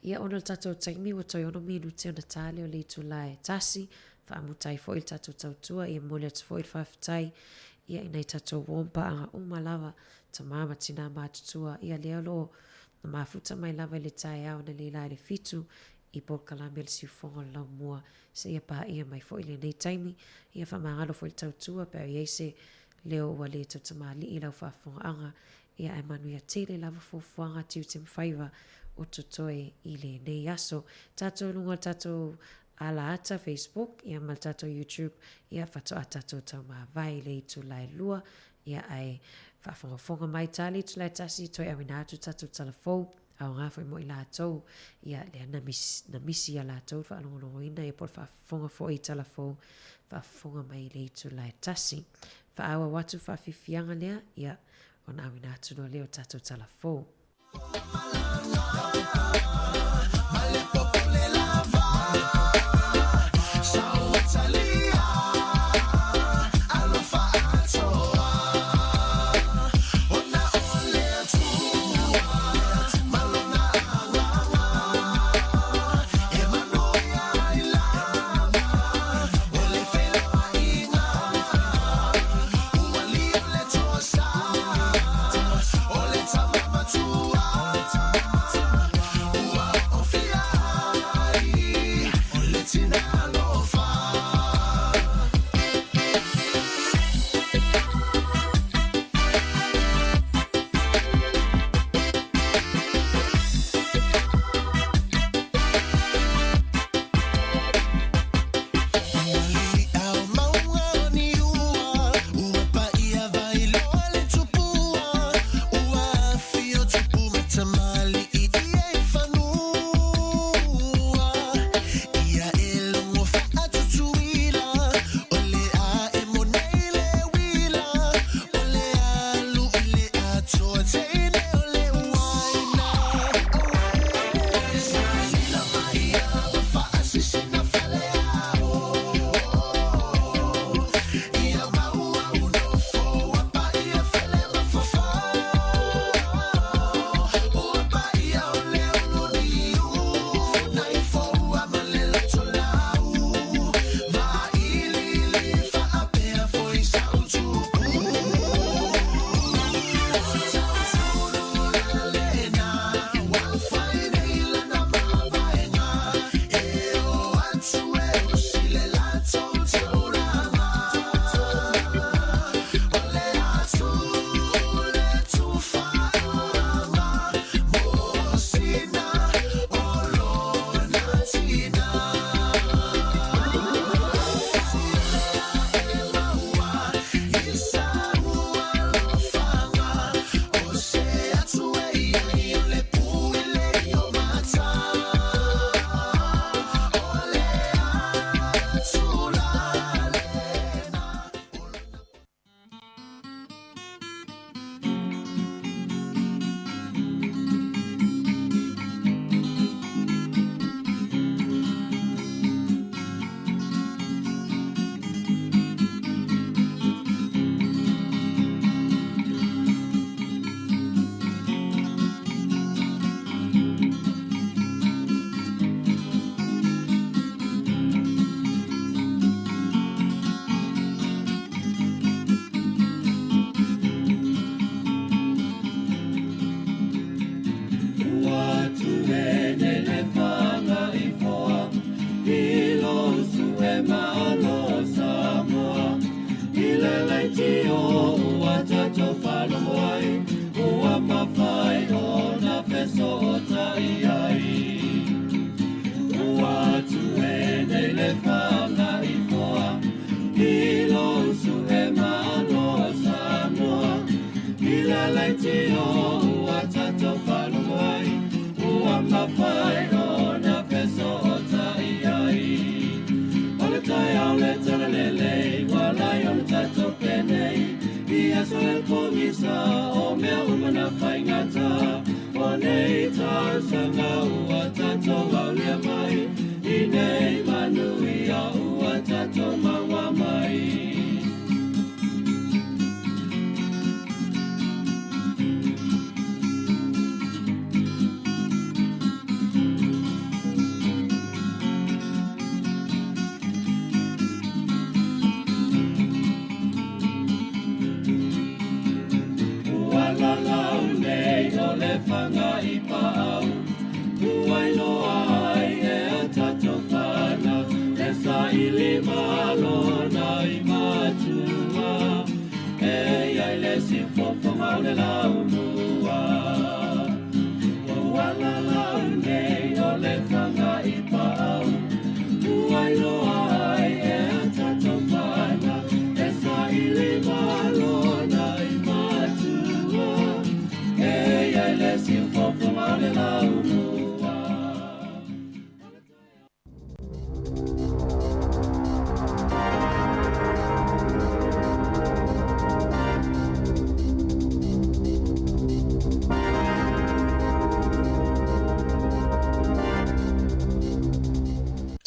Ia ona le tatou taimi wa toi ono minu te ona tale o le itu lai tasi, whaamutai fo il tatou tautua, ia mole atu fo il whaftai, ia inai tatou wompa anga umalawa ta mama tina matutua ia leo lo na mafuta mai lava le tai au na le lai le fitu I pol kalame le siufonga lau mua se ia pa ia mai fo ile nei taimi ia whamangalo fo il tautua pe ia se leo wa le tau tamali I lau whafonga anga ia e manu ia tele lava fofuanga tiu te mwhaiva o tutoe I le nei aso tatou lunga tatou ala ata Facebook, ia mal tatou YouTube, ia whato a tatou tau maa vai le itu lai lua, ia ai whafonga mai tali itu lai tasi, toi awina atu tatou talafou, au ngafo I mo I lātou, ia lea na misi a lātou, whaalongo ina, ia por whafonga fo I talafou, whafonga mai le itu lai tasi. Whaawa watu whawhiwhianga lea, ia o na awina atu no leo tatou talafou.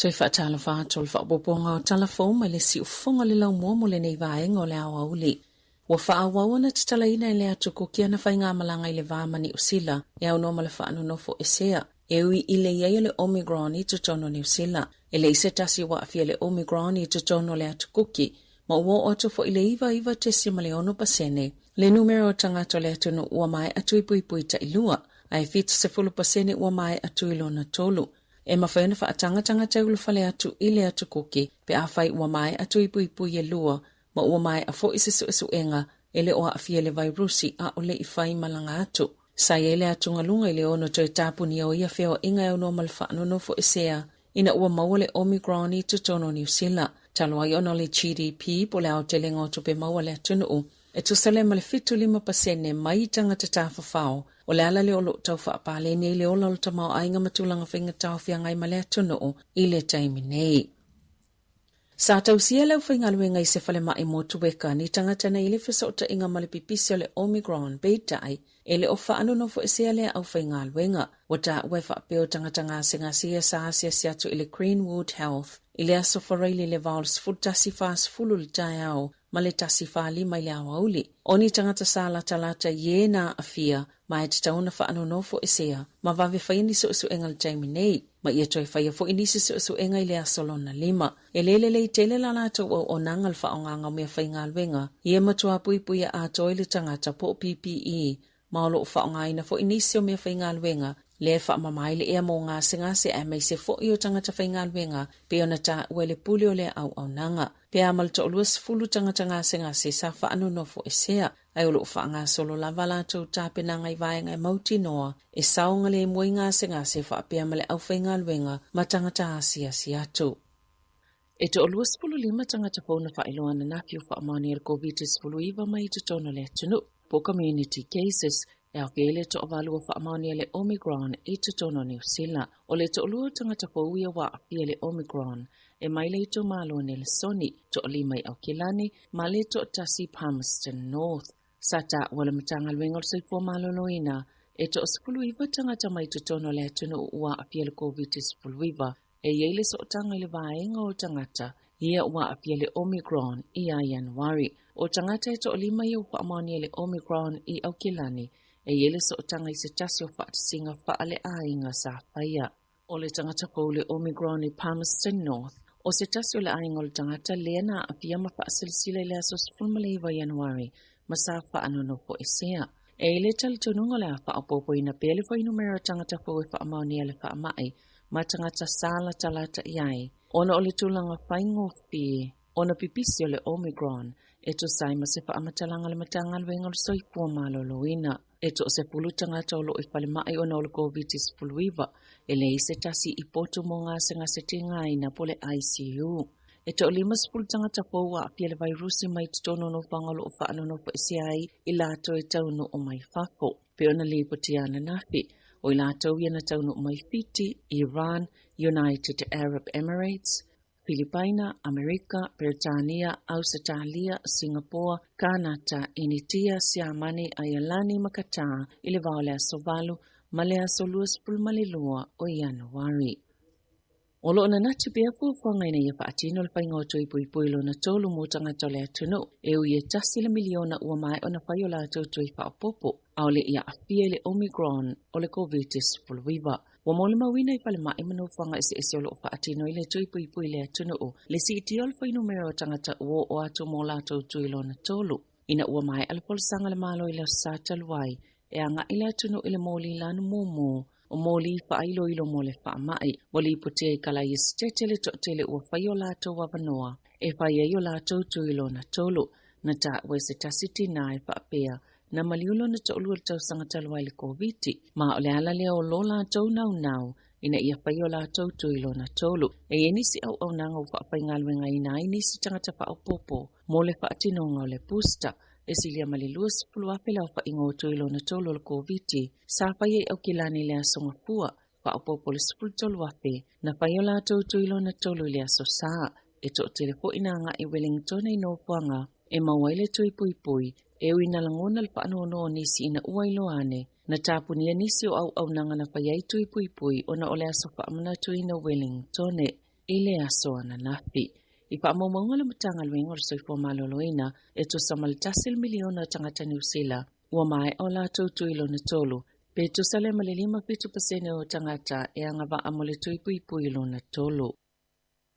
Toi whaatala whātol whaapoponga o talafou mai le si ufonga le lau mua mo le nei vaenga o le awa uli. Wa whaawawana te talaina e le atu kukia na whainga malanga i le vāmani usila e au noma le whaanonofo e sea. E ui i le iei le Omicron i tutono ni usila. E le ise tasi wa afia le Omicron i tutono le atu kuki. Ma ua oto fo i le iwa te sima le ono pasene. Le numero o tangato le atu no ua mai atu i pui ta ilua. Ai fitu se fulu pasene ua mai atu ilo na tolu. E mawhaina wha atanga te ulufale atu i le atu kuki. Pe a whai ua mai atu i pui e lua. Ma ua mai a fo isi su enga. Ele o afia le vairusi a ole i whai malanga atu. Sai ele atu ngalunga i le ono toi tapu ni o ia feo inga e ono malfa no fo isea. Ina ua maua le Omicron i tutono New Zealand. Talo ai ono le GDP po le au te lengo tupe maua le atunu. E tusale ma le fitu 5% mai tanga te tawhawhao. O le ala le olo tau whaapale ni le ola o tamau ainga matulanga whinga tau whiangai ma le atunu i le taimi nei. Sa tau sia lau whinga luenga i se whale mai mo tuweka ni tangata na ile fisa o ta inga ma le pipisio le Omicron beitai e le o whaanu no fo isia le au whinga luenga. Wata ue whaapeo tangata ngā singa sia sa asia siatu i le Greenwood Health i le aso whareili le vals futasi fas fulu le tai au ma le tasi whaali mai le awa uli. Oni tangata sa la talata ye na afia mai te tauna whaanu no fo isia ma vave whaini su enga le taimi nei. Ma ia toi whaia fo inisi su enga i le asolona 5. E lele le tele la lato o nangal whaonganga mea whainga alwenga. Ia matua pui a toi le tangata po PPE. Maolo whaongaina fo inisi o mea whainga alwenga. Le whaamamai le ea mo ngā singa se a mei se fo i o tangata whainga alwenga. Pe ona ta ue le puli o le au nanga. Pe a malto o luas fulu tangata ngā singa se sa whaanu no fo esea. Ai olo whaanga solo lava lato tape na ngai vaenga e mauti noa. E saonga le mui ngā singa se whaapea male au whainga alwenga ma tangata asia si atu. E to oluas pulu 5 tangata fōna whailoana na fiu whaamani al COVID-19 mai te tono le tunu. Po community cases, e au whiele to avalua whaamani le Omicron i te tono New Zealand. O le to olua tangata fōuia wa afia le Omicron. E mai le to malo ne le soni, to olimai au kilani, ma le to tasi Palmerston North. Sata wala matanga lwengol sa ifo maloloina, e to osfuluiva tangata mai te tono le tunu ua afia le COVID-19. E yeile so tanga le vaenga o tangata, ia ua afia le Omicron i a Januari. O tangata e to olima i ufa amani le Omicron i au kilani, e yeile so tanga i se tasi o whaatisinga whaale a inga sa whaia. O le tangata fau le Omicron i Palmerston North, o se tasi o le ainga o le tangata lena afia ma whaasilsile le asos fulmaleiva Januari, masafa ano no fo esea. E le tali tonunga le a whaapopo ina pele fo inumera tangata fo e whaamani le whaamai, ma tangata sala talata iai. Ona o le tulanga whaingo fie, ona pipisio le Omicron, e to sai ma se whaamatalanga le matanga luenga le soifua maloloina. E to se pulu tangata o lo i whale mai ona o le COVID-19, e le ise tasi i potu mo ngā se tinga ina po le ICU. E to lima spul tangata fōua a le vairusi mai tono no whangalo o whaano no whaisiai i lato e taunu o mai whafo. Pe ona lipoti ana nafi, o i lato i ana taunu o mai Fiti, Iran, United Arab Emirates, Filipina, Amerika, Britania, Australia, Singapore, Kanata, Initia, Siamani, Ayalani, Makata, i le vaole aso valu, male aso luas pulmalilua o Januari. O lo na nati pia fuwhanga ina ia whaatino le whaingoto i puipuilo na tolu mo tangata le atunu, e ui e tasi le miliona ua mai o na whaiola tautu i whaapopo, au le ia afia le Omicron o le COVID-19. Wa mole mawina i whale mai manu whanga isi o lo whaatino i le tui puipui le atunu o, le si iti o le whainumero o tangata uo o atu mo la tautu i lo na tolu. Ina ua mai alpolisanga le malo i le sata luai, e anga i le atunu i le moli lanu momo, o moli whailo ilo mo le whaamai, wali putea i kala i stete le totele ua whaio lato wavanoa, e whaia i o lato tuilo na tolu, na ta ue se tasiti na e whaapea, na maliulo na tolu al tau sangatalua i le COVID, ma o le ala lea o lo lato nau, ina ia whaio lato tuilo na tolu, e enisi au nanga u whaapaingalwenga ina inisi tangata whaapopo, mo le whaatinonga o le pusta, e silia maliluas puluapela o whaingo tuilo na tolu le COVID, sa whaia au kilani le asonga fua, whaapopo le spultolu afe, na whaio lato tuilo na tolu le aso saa, e to telefo inanga i Wellington i no fuanga, e mawaile tui pui, e ui nalangona le whaanono nisi ina uailo ane, na tapunia nisi o au nanga na whaiai tui pui, ona ole aso whaamana tui na Wellington. ile aso na nafi. I whaamomonga le matanga luenga o soifua maloloina e to samaltasil miliona tangata New Zealand ua mai o la tautuilo na tolu. Pe to sale malilima 50% o tangata e anga wa amole tuipuipuilo na tolu.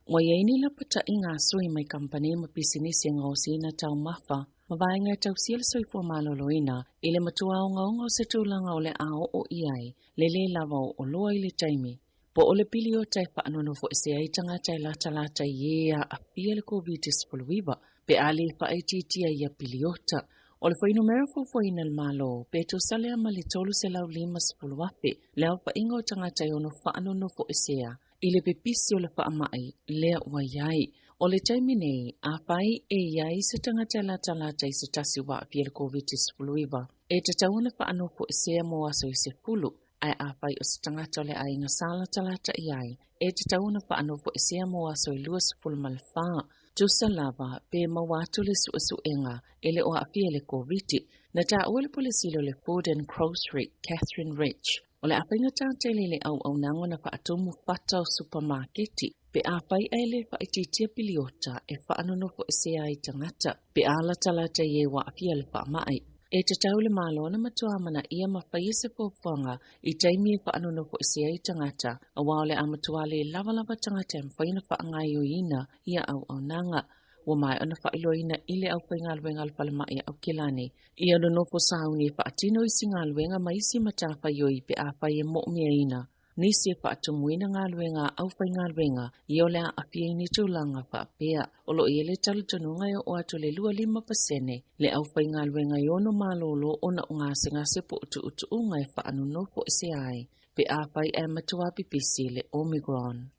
Wa yaini la pata inga sui mai kampani ma pisinisi nga osina tau mafa ma vaenga tau siel soifua maloloina ile matua o ngaunga o se tūlanga o le ao o iai le lava o loa ile taimi. Po ole pili o tai whaanono fo ese ai tangata i lata ia a fia le COVID-19 pe ali whaititia ia piliota. Ole whai numero fo ina le malo pe to sale ama le tolu se lau 5 wafe leo whainga o tangata i ono whaanono fo esea ile pe pisi o le whaamai lea ua iai. Ole taimi nei a whai e iai se tangata i lata i se tasi wa a fia le COVID-19 e te tauna whaano fo esea mo aso i se fulu. Ai a whai o se tangata o le ainga sala talata i ai, e te tauna whaano fo esea mo aso i luas fulmalwha, tusa lava pe mawatu le suenga ele o a fia le COVID, na ta ule polisilo le Food and Grocery, Catherine Rich, o le awhainga tātele le au nango na whaatumu whata o supermarketi, pe a whai ele whaititia piliota e whaanono fo esea i tangata, pe ala talata i e wa a fia le whaamai. E te taule malona matua mana ia mawhai se fōwhanga i taimi e whaanono fo esea i tangata a waole a matua le lava tangata e mwhaina whaangai o ina ia au nanga. Wa mai ona whailoina ile au whainga luenga alwhalamai au kilane. Ia no nofo sauni e whaatino i singa luenga maisi matawha yoi pe a whai e mo'mia ina. Nisi e whaatumuina ngā luenga au whainga luenga i ole a awhia ini tūlanga whaapea. Olo i ele talutonunga e o atu le 5% le au whainga luenga i ono malolo ona o ngase po utu unga e whaanono fo ese ai. Pe a whai e matua pipisi le Omicron.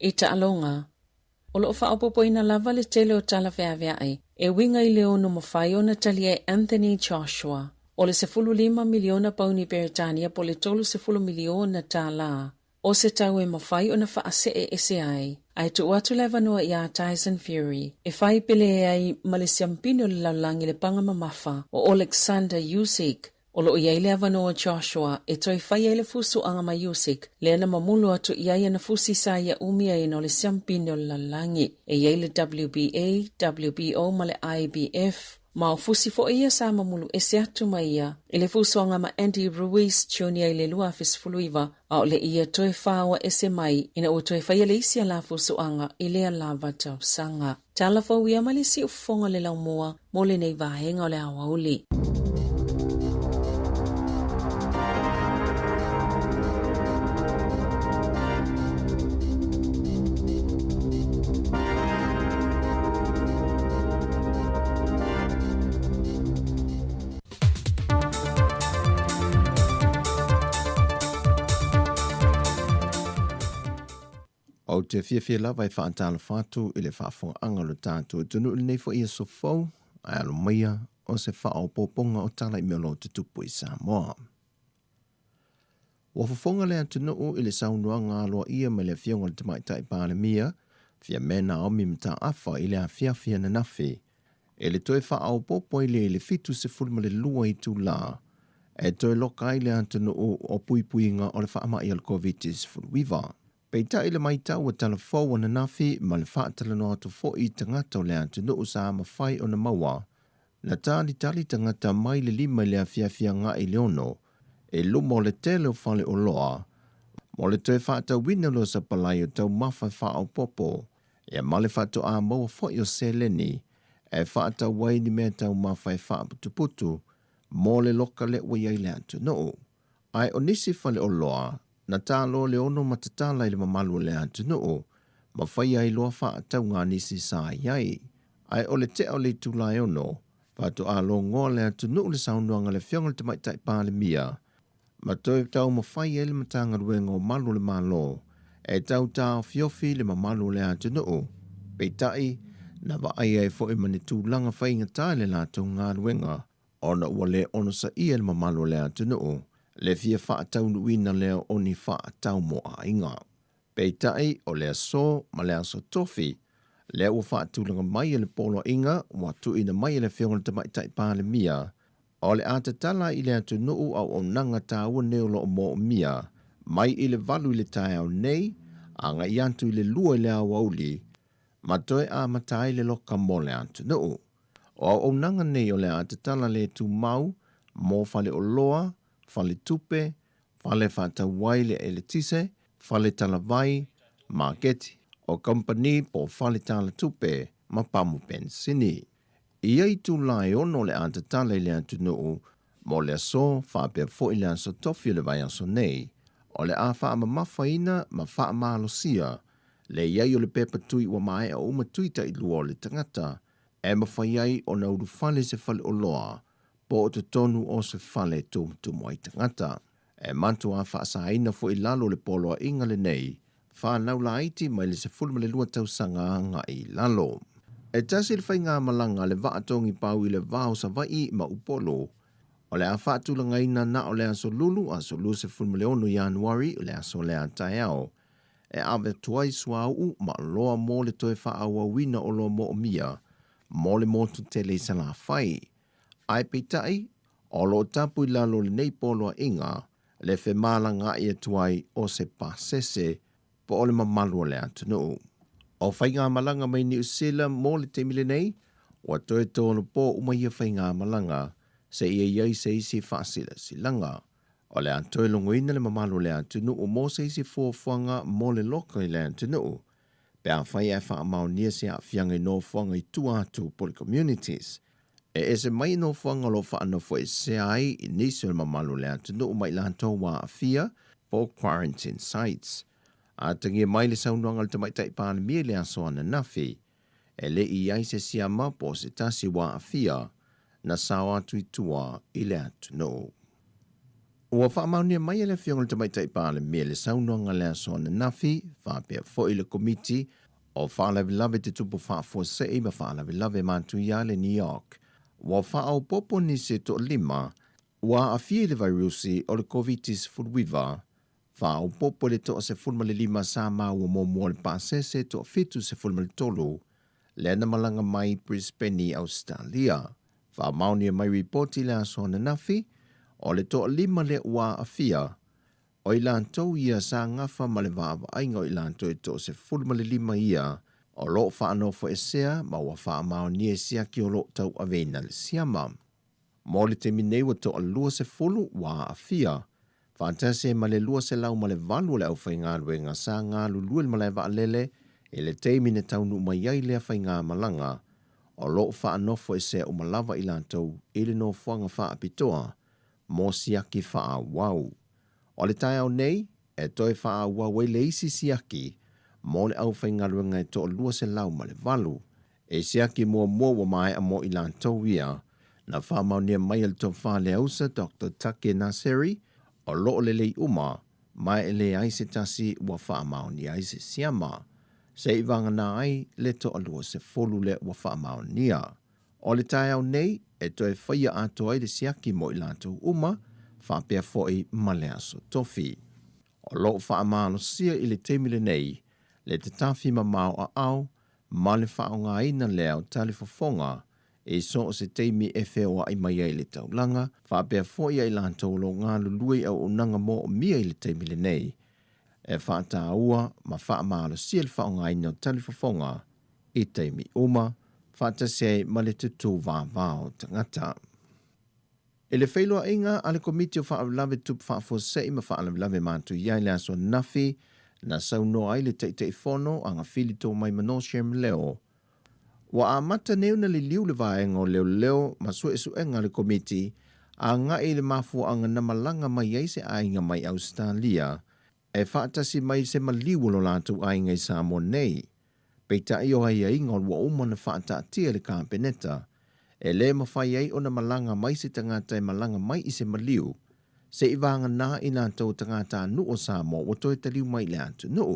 I ta alonga, olo o whaopopoina lava le tele o tala whea ai, e winga i le ono mawhai ona tali e Anthony Joshua. O le 15 miliona pauni Peritania po le 30 miliona tā la. O se tau e mawhai o na whaase e ese ai. Ai tu watu lewa noa i a Tyson Fury. E whai pele e ai malesiampino le laulangi le panga mamafa o Alexander Usyk. O lo i ai lewa noa Joshua e toi whai e le fusu anga ma Usyk. Le ana mamulu atu i ai ana fusi sa ia umia e no le siampino le laulangi. E iai le WBA, WBO ma le IBF. Ma o fusi fo ia sa mamulu e se atu ma ia, e le fusoanga ma Andy Ruiz Jr. i le lua fisfuluiva, a o le ia toe whaua e se mai, ina o toe whaia le isi a la fusoanga i le alava tau sanga. Tala fau ia mali si ufonga le laumoa, mo le nei vahenga o le awauli. O te fia lava i whaantala whātu i le whaafonga anga lo tātou tunu ili nei fo ia so fau, ai alo maia o se wha o poponga o tala i melo te tupu i Samoa. Wa whafonga lea tunu i le saunua ngā loa ia mai le fionga le tamaitai pālemia, fia mena o mimta awha i le a fia na nafi, e le toe wha o popo i le fitu se fulma le lua i tū la, e toe loka i le tunu o puipuinga o le whaama i al COVID-19. Peita ile mai tau wa telefo na nafi ma le whaatala no atu fo i tangata o le atu no sa ma whai o na maua. Na tāli tangata mai le 5 le a fia ngā i leono, e lumo le tele o whale o loa. Mo le toe whaata wina lo sa palai o tau mawhai wha o popo, e ma le whaato a maua fo i o seleni, e whaata wai ni mea tau mawhai wha putu, mo le loka le wai ai le atu no. Ai o nisi whale o loa, na tālo le ono matatala i le mamalu le atu no, ma whai ai loa wha tau ngā nisi sa iai. Ai o le te o le tūlai ono, whātu a lo ngoa le atu no le saunuanga le whionga le tamaitai pāle mia, ma toi tau ma whai ai le matanga ruenga o malu le malo, e tau tāo fiofi le mamalu le atu no, peitai, na wa ai ai fo i mani tūlanga whai ngatai le lātou ngā ruenga, ona ua le ono sa ia le mamalu le atu no, le fia wha tau nuina leo o ni wha tau mo a inga. Peitai o lea so ma lea so tofi, lea ua wha tūlanga mai le polo inga, wa tu ina mai le whionga tamaitai pāle mia, o le atatala i le atu nuu au o nanga tāua neolo o mo mia, mai i le valu i le tai au nei, anga i antu i le lua i le awauli, ma toe a matai le loka mo le antu nuu. O au nanga nei o le a te tala le tu mau, mo fale o loa, fale tupe, fale fata wai le ele tise, fale tala vai, marketi, o company po fale tala tupe, ma pamu pensini. Ia i tu lai ono le a te tala i le antu nuu, mo le aso, whape fo i le aso tofi le vai aso nei, o le a wha ama mawhaina ma wha ama alosia, le iai o le pepa tui wa mai a uma tuita i lua o le tangata, e mawhai ai o na uru fale se fale o loa, po o te tonu o se fale tumu ai tangata. E mantu a wha asaina fo i lalo le polo a inga le nei, wha naula aiti mai le se fulma le lua tausanga nga i lalo. E tasi le whai ngā malanga le vaatongi pau i le vāo sa vai ma upolo, o le a whaatulanga ina na o le aso lulu se fulma le ono Januari o le aso le a taiao, e awe tuai sua u ma loa mo le toe wha awa wina o loa mo o mia, mo le motu tele sa la whai. Ai peitai, o lo tapu i lalo le nei polo a inga, le whe mala ngā ia tuai o se pasese, po o le mamalu le atunu. O whai ngā malanga mai New Zealand mo le temile nei, wa toe tōna pō umaia whai ngā malanga, se ia iai se isi whaasila silanga. O le antoe longoina le mamalu le atunu o mo se isi fuafuanga mo le loka i le atunu. Pe a whai e wha amau nia se a whianga i no fuanga i tu atu poli communities. E se mai no fuanga lo wha anofo e se ai i nisi o le mamalu le atunu o mai lanto wa a fia po quarantine sites. A tangia mai le saunuanga le tamaitai pāne mia le aso ana nafi. E le i ai se siama po se tasi wa a fia na sao atu i tua i le atunu. Ua whaamaunia mai ele whionga le tamaitai pāle mea le saunoanga le aso ana nafi, whapea fo i le komiti o whaalawe te tupu whaafua sei ma whaalawe mātu ia le New York. Ua whaau popo ni se to lima, ua a fie le virusi o le COVID-19 whaau popo le to se fulma le lima sa maa ua mo le pasese to fitu se fulma le tolu, le na malanga mai Brisbane, Australia. Whaamaunia mai reporti le aso ana nafi, o le toa lima le ua a fia, o i lantou ia sa ngafa ma le vāwa ainga o i lantou e to se fulma le lima ia, o lo whaanofo e sea ma ua whaamao ni e sea ki o lo tau avena le siama. Mo le te minei wa toa lua se fulu ua a fia, whaantase ma le lua se lau ma le valu le au whaingaru e ngā sa ngā lulua le malai wa lele, e le teimine taunu mai ai lea whainga malanga, o lo whaanofo e sea umalawa i lantou i le no whanga wha apitoa, mo siaki wha wau. O le tai au nei, e toi wha wau e le isi siaki, mo le au whaingaruanga e to lua se lau ma le valu. E siaki mua wa mai a mo i lantou ia, na wha maunia mai al to wha le ausa Dr. Take Naseri, o lo le lei uma, mai e le aise tasi wa wha maunia aise siama. Se i vanga na ai, le to lua se folu le wa wha maunia. O le tai au nei, e toi whaia ato ai le siaki mo i lantou uma, whapea foi ma le aso tofi. O lo wha amalo sia i le teimile nei, le te tafi ma mau a au, ma le wha o ngā ina leo tali fofonga, e so o se teimi e whewa i mai ai le taulanga, whapea foi i lantou lo ngā lului au unanga mo o mia i le teimile nei, e whaata ua ma wha amalo sia le wha o ngā ina tali fofonga, i teimi uma, whaata sei ma le tutu vāvāo tangata. E le whailoa inga, ale komiti o whaalawe tupu whaafua sei ma whaalawe mātu iai le aso nafi, na sauno ai le teitei whono anga whili tō mai manoshem leo. Wa a mata neu na li liu le vaenga o leo ma su enga le komiti, a nga i le mafua anga na malanga mai eise ainga mai Australia, e whaatasi mai se maliu lo lātu ainga i Samoa nei. Peita i o hai inga o wa umana whaata tia le kāpeneta, e le mawhai ei o na malanga mai se tangata e malanga mai i se maliu, se i vanga nā i nā tau tangata nu o Samoa o toi taliu mai le atu nu.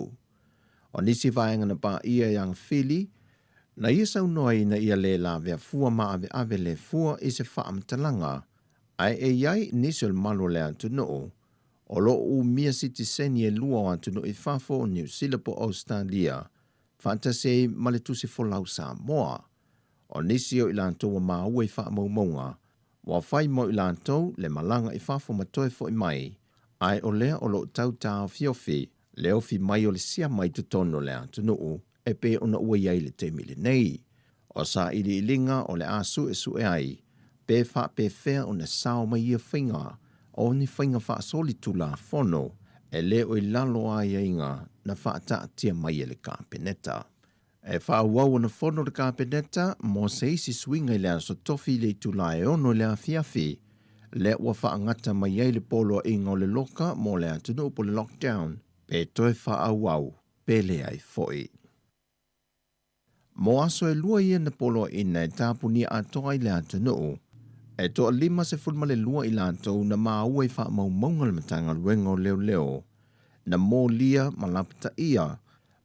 O nisi vaenga na pā ia yang whili, na ia sau noi na ia le la vea fua ma ave le fua i se whaamtalanga, ai e iai nisi o le malo le atu nu, o lo u mia sitiseni e lua o atu nu i whafo o New Zealand po Australia, fantasei male tusi folau Samoa. O nisi o ilantou wa maua i wha maumonga, wa whai mo ilantou le malanga i whafo matoe fo i mai, ai o lea o lo tau tau fiofi, Leo fi mai o le sia mai tu tono le atunuu, e pe ona ua iai le temile nei. O sa ili ilinga o le asu e su e ai, pe fa pe fea o na sao mai ia whainga, o ni whainga wha soli tula fono, e le o i lalo a inga na wha ata tia mai e le kāpeneta. E wha wau na fono le kāpeneta, mo se isi swinga i lea so tofi le tula e ono lea fiafi, le ua wha angata mai ai le polo inga o le loka mo le atunu po le lockdown, pe toe wha au au, pe le ai foi. Mo aso e lua ia na polo ina e tāpuni atoa i le atunu, e toa 5 le lua i lantou na maua i wha maunga le matanga luenga o leo leo, na mō lia malapata ia,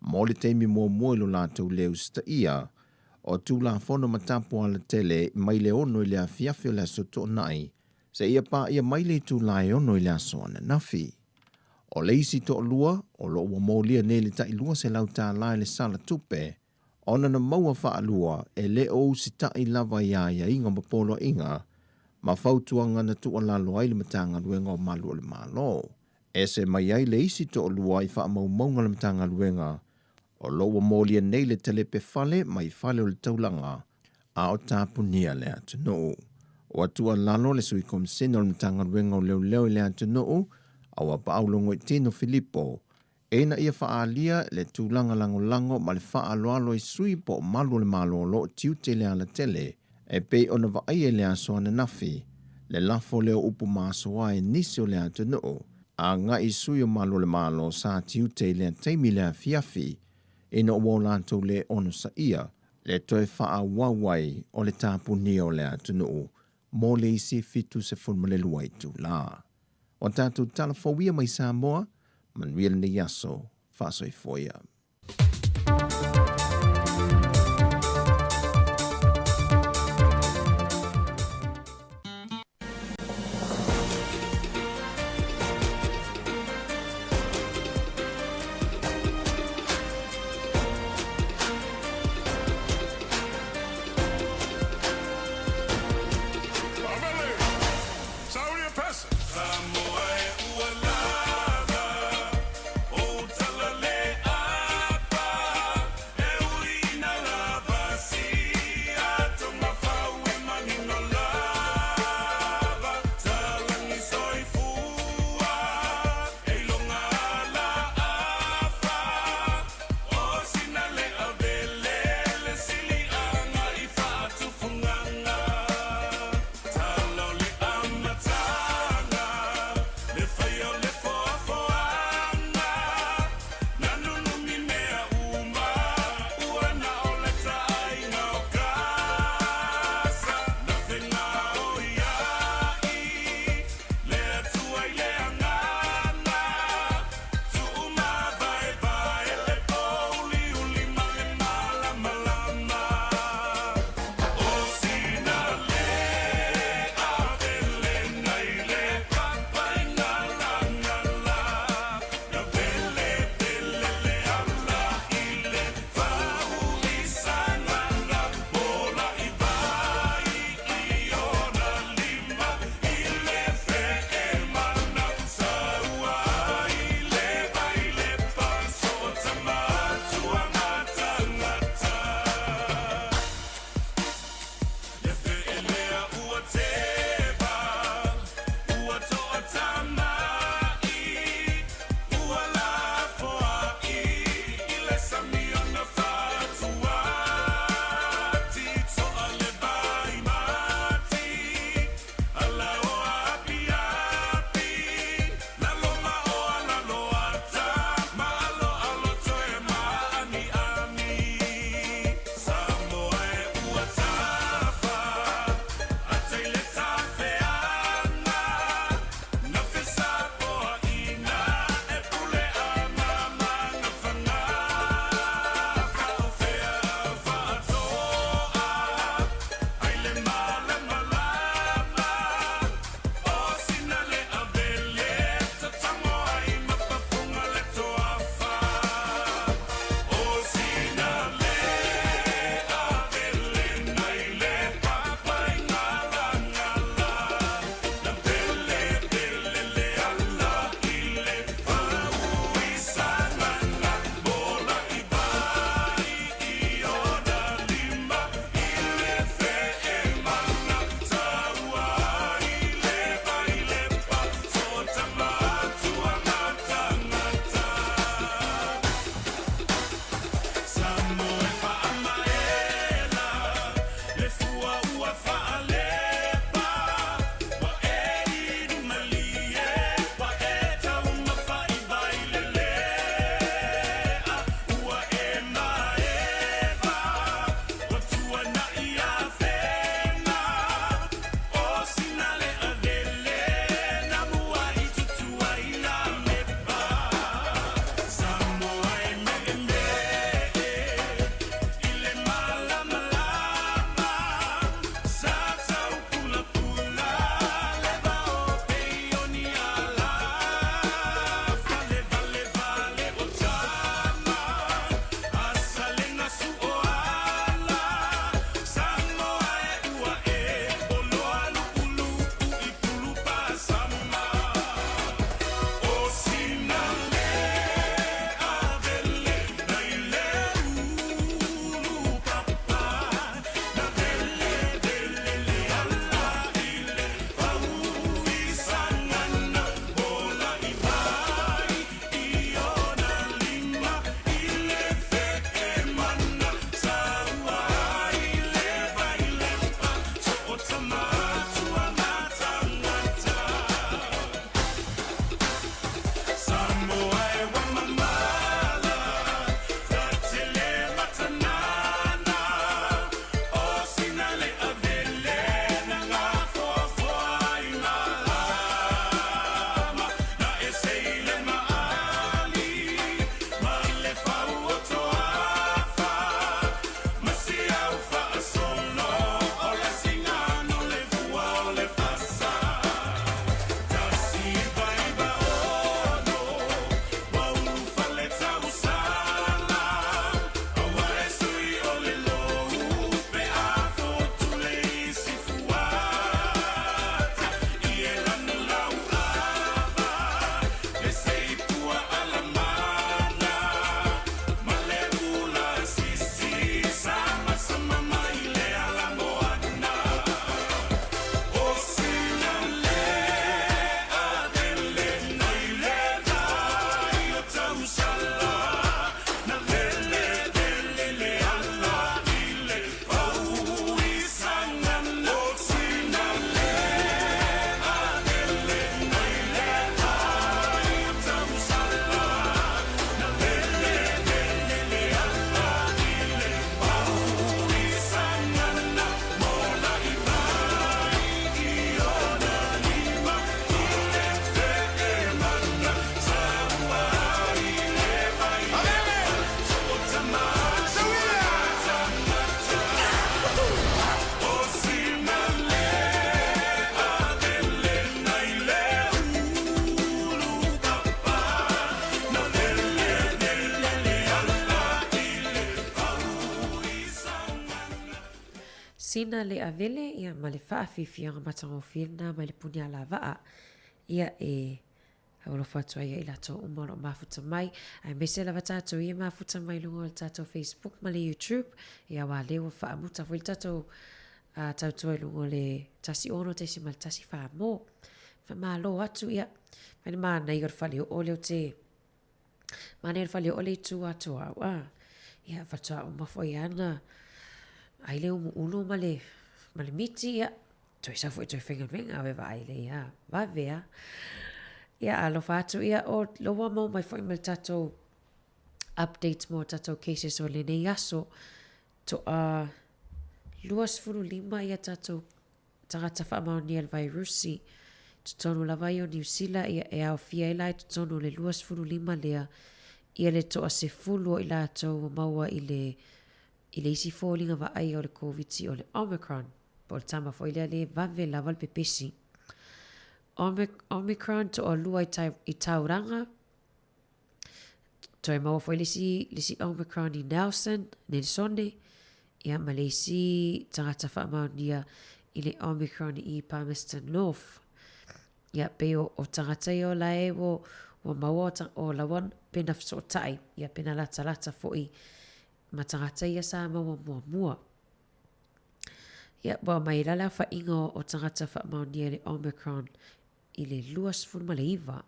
mō le teimi mua ilo lantou leo sta ia, o tū la fono matapo ala tele mai le ono i le afiafi o le asoto nai, se ia pa ia mai le tū la e ono i le aso ana nafi. O le isi to lua, o lo ua mō lia ne le ta ilua se lau tā la le sala tupe, ona na maua wha alua e le o si ta i lava ia inga mapolo inga, ma fautuanga na tu alalo ai le matanga luenga o malu o le malo. E se mai ai le isi to lua i wha maunga le matanga luenga, o lo ua mō lia nei le telepe fale mai fale o le taulanga, a o tāpunia le atunu. O atua lalo le sui komisina o le matanga luenga o leo le atunu, au a paulongo i tino Filippo, e na ia whaalia le tūlanga lango ma le whaaloalo i sui po malu le malo lo tiute le ala tele, e pei ona vai e le aso ana nafi, le lafo leo upu maasoa e nisi o le atunu, a nga i sui o malu le malo sa tiute le teimi le fiafi, e na ua lantou le ono sa ia, le toe wha wawai o le tāpuni o le atunu, mo le isi fitu se fulmale luai tu la. O tātou talafowia mai Samoa, Manuel ni yaso, fasoi foia. Samoa e ua lava, o talale a sina le avele ia ma le whaafifianga matangofina ma le puni ala waa ia e Olo fatua ia ila to umaro mafuta mai. Ai mese lava tato ia mafuta mai lungo le tato Facebook ma le YouTube. Ia wa lewa whaamuta fwil tato tautua lungo le tasi ono tesi ma le tasi whaamo. Whamalo atu ia. Mene maa na ior whali o leo te. Maa na ior whali o le tu atu au. Ia fatua umafo ia ana. Ai leo mu uno ma le miti ia. Toi sa fwe toi whenga wenga wewa ai le ia. Va vea. Ia alofa atu ia o loa mo mai fwoi mal tato updates mo tato cases o le nei aso to luas furu lima ia tato tangata whaamau ni al virusi to tonu lava i o New Zealand ia e au fia ila to tonu le luas furu lima lea ia le to se fulu i la to maua i le isi fōlinga wa ai o le COVID o le Omicron po le tama fwoi le vave lava le pepesi Omicron to o lua i tauranga. To e maua fwoi lisi Omicron i Nelson, Nelsone. Ia ma lisi tangata whaamau nia i le Omicron i Palmerston North. Ia pe o tangata i o lae o maua o lawan pena fsotai. Ia pena lata fwoi ma tangata ia sa maua mua. Ia wa mai lala whaingo o tangata whaamau nia le Omicron i le luas furma le iwa.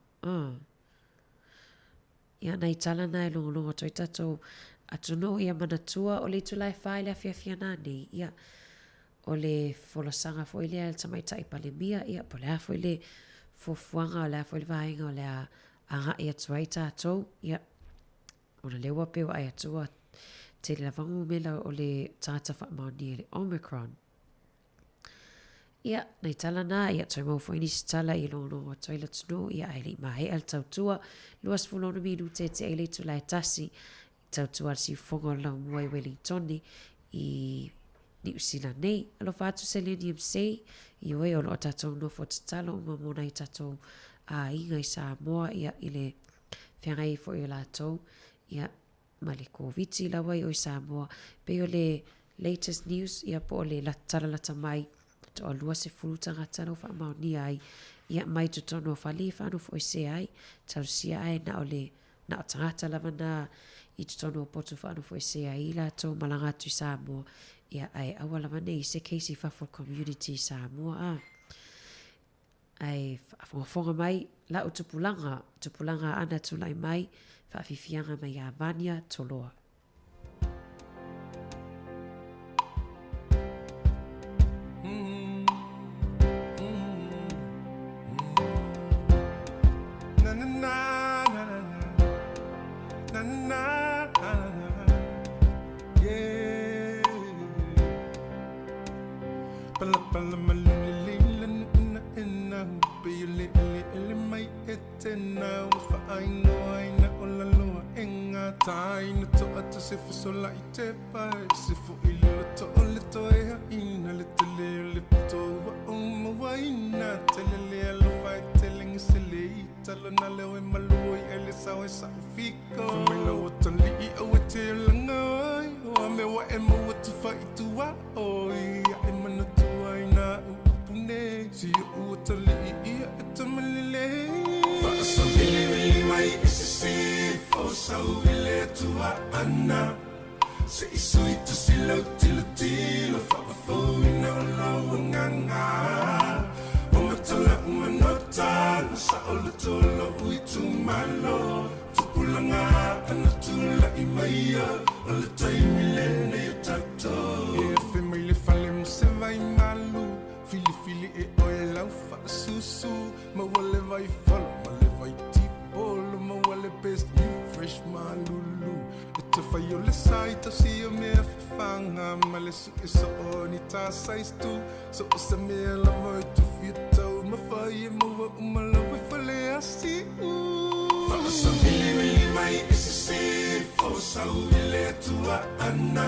Ia nei tala nai longo toi tato atuno ia manatua o le tulai whai le awhiawhia nani. Ia o le folasanga fo ile al tamai tai palemia. Ia po lea fo ile fofuanga o lea fo ile vahinga o lea anga ia tuai tato. Ia o le lewa peo ai atua te le lavangu mela o le tata whaamau le Omicron. Ia, nei tala nā, ia toi mau fwini si tala i lono o toilet no, ia ai li mahe al tautua, luas fulono minu te eile tu lai tasi, tautua si fongo lau muai Wellingtoni i New Zealand nei, alo fatu selenium sei, i oe o lo tatou no fo tatalo, mamona i tatou a inga i Samoa, ia ile whiangai fo i o latou, ia ma le COVID i lawa i o i Samoa, pe o le latest news, ia po o le tala lata mai, to o lua se fulu tangata no whaamau ni ai ia mai to tono whali whanu fo se ai tau sia ai na o le na o tangata lava na i to tono potu whanu fo se ai la to malanga tu Samoa ia ai awa lava nei se keisi whafo community Samoa ai whafonga mai la o tupulanga ana tulai mai whaafifianga mai a Vania toloa. So like te pai se fo ilo to ole to e ina le tele le to wa wai na tele le fai telling silly talo na le we maloi ele sa fiko me lo to li o te langai o me wa e mo to fight to wa o ia e mana to ai na pune si o to li e to malile fa so really mai se fo so ile to ana se isui tu silo tilo whakafōina o lau nganga o matala umanota sa o le tolo ui tu malo tupulanga ana tula i maia o le taimi lene o tato e fe mai le fale mo se vai malu fili e oe lau whakasusu ma wale vai falo ma le vai tipolo ma wale best new fresh malulu te fai o le sai ta si o mea fanga ma le su e so o ni ta sais tu so o se mea la voi tu fita o ma fai e maua uma la voi fale asi fa sa vili mai e se fo sa uile tua ana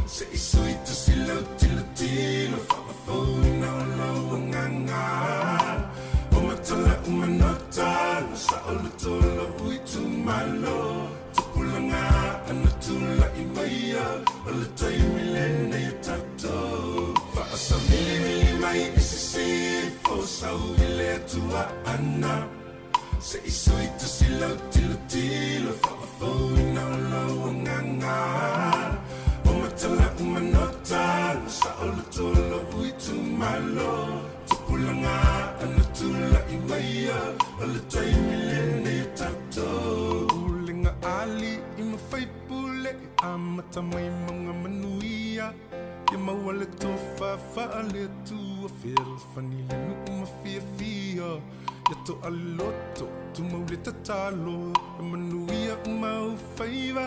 se isui tu silo tilo fa fo na lo nganga o matala umanota sa o le tolo ui tu malo tupulanga ana tula i maia o le taimi lene i tatou mai e se fo sau ile tua ana se isoi tu silo tilo fa fo ina lo nganga o matala umanota sa olo tolo ui tu malo tu pulanga ana tula imaya ala tai milene tato ulinga ali ima fai pule amata mai mga manuia ya mawale tofa fa ale tu feel fanile nu uma fia ya to aloto tu maule tatalo manuia uma faiva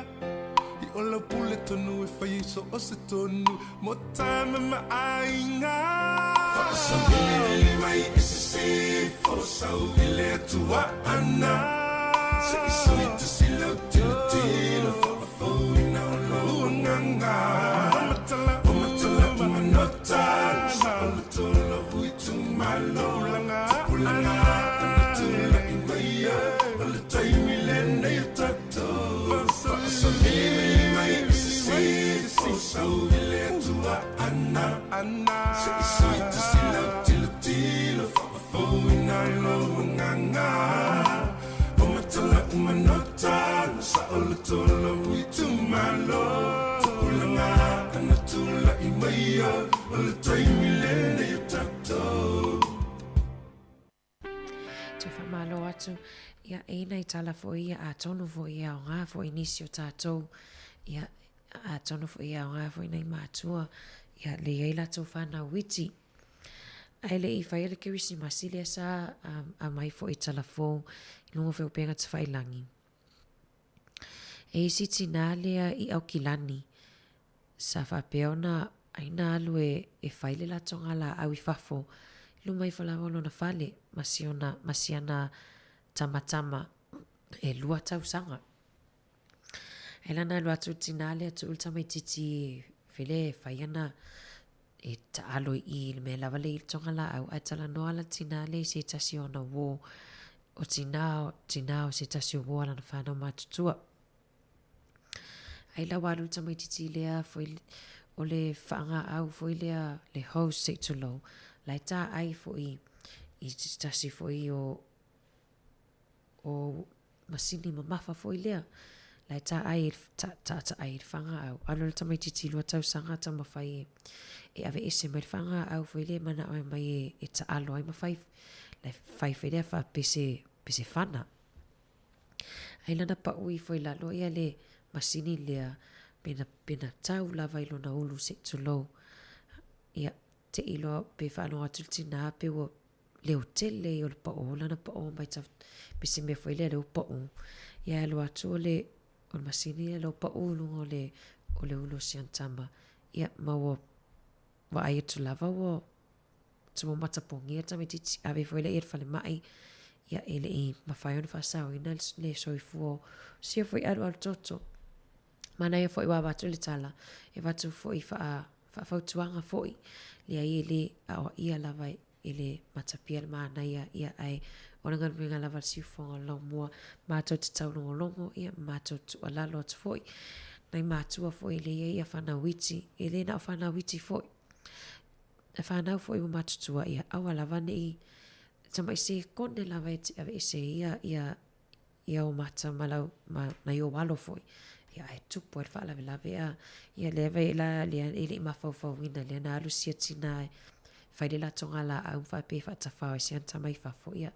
I ola pule tonu e fai so o se tonu mo time ma ainga fa sa vile mai e se fo sa vile tua ana se so itu silo tilo fo ina lo nganga matala manota sa tolo ui tu malo langa pulanga tula imaya ala tai milene tato fa sa vile mai se so vile tua ana se so itu silo tilo fo ina lo nganga matala manota sa tolo ui tu malo pulanga tula imaya ala tai milene tato Te whamalo atu, ia eina I tala fo ia a tonu fo ia o ngā fo inisio tātou, ia a tonu fo ia o ngā fo inai mātua, ia le eila tau whanau witi. Ai le I whaiele kirisi masile sa a mai fo I tala fo, lungo feo penga te whailangi. E isi tina lea I au kilani, sa whapeona aina alu e whaile la tonga la au I whafo, lumai whalawalo na whale, masiana tamatama e lua tau sanga. E lana lua tu tinale atu ultama I titi whele whaiana e ta alo I me lawale I tonga la au aitala noa la tinale se tasi ona wo o tinao se tasi o wo ala na whanau matutua. Ai la walu tama I titi lea o le whaanga au foi lea le host se tulo. Lai tā ai foi I tasi foi o masini mamafa foi lea. Lai tā ai ta ai whanga au. Alo le tamai titi lua tau sanga tama whai e ave ese mai whanga au foi lea mana ai mai e ta alo ai mawhai. Lai whai whai lea wha pese whana. Ai lana pa ui foi la lo ia le masini lea pena tau lava ilo na ulu se tulo. Ia te ilo pe whanau atu tina pe o leo tele o le pao lana pao mai ta pese me foi leo pao. Ia alo atu o le masini leo pao lungo o le ulu siantama. Ia maua wa ai atu lava o tumo matapongi ata me titi ave foi le whale mai. Ia ele I mawhai ona whasau ina le soifuo sia foi alo al toto. Mana ia foi wa watu le tala e watu foi whautuanga foi le ai ele a ia lava ele matapia le mana ia ai ona ngal minga lava si fonga lo mua mato te tau longo ia mato tu alalo atu foi nai matua foi le ia whana witi ele na whana witi foi e whanau foi o matutua ia awa lava nei tama I se kone lava e se ia o mata malau na i o walo foi ia e tupu e wha lave ia lewa ila ele mawhauwhau ina lea na alu sia tina whaile la tonga la au whape whatawhau e se anta mai whafo ia